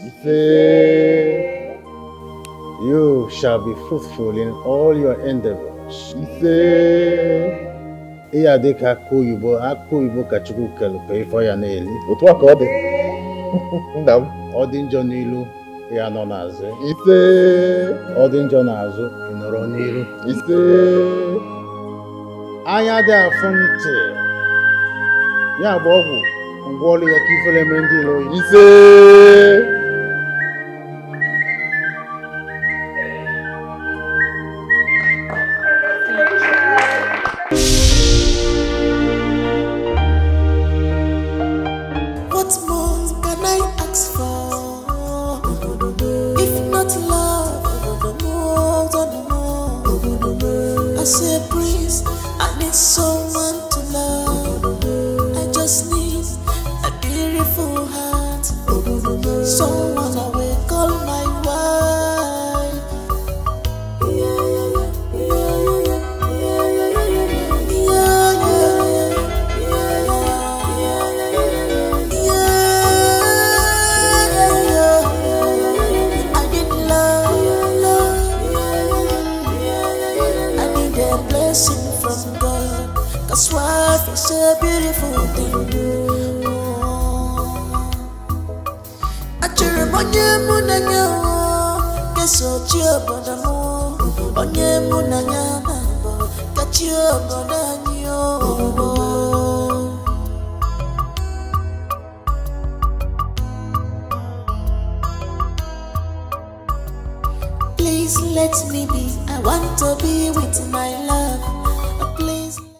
You shall be fruitful in all your endeavors. Iya dịka akụ oyibo ka Chukwu kelu ka ifo ya na-eli. Otu aka ọ dị. Nna m. Ọ dị njọ n'ilu, ya nọ n'azụ. Ọ dị njọ n'azụ, ị nọrọ n'iru. Anya dị afụ ntị. Ya bụ ọgwụ ngwaọrụ ya ka ifele mee ndị ilo ya. munanya keso chio bodamo onye munanya nabo kachio bodanyo. Please let me be. I want to be with my love.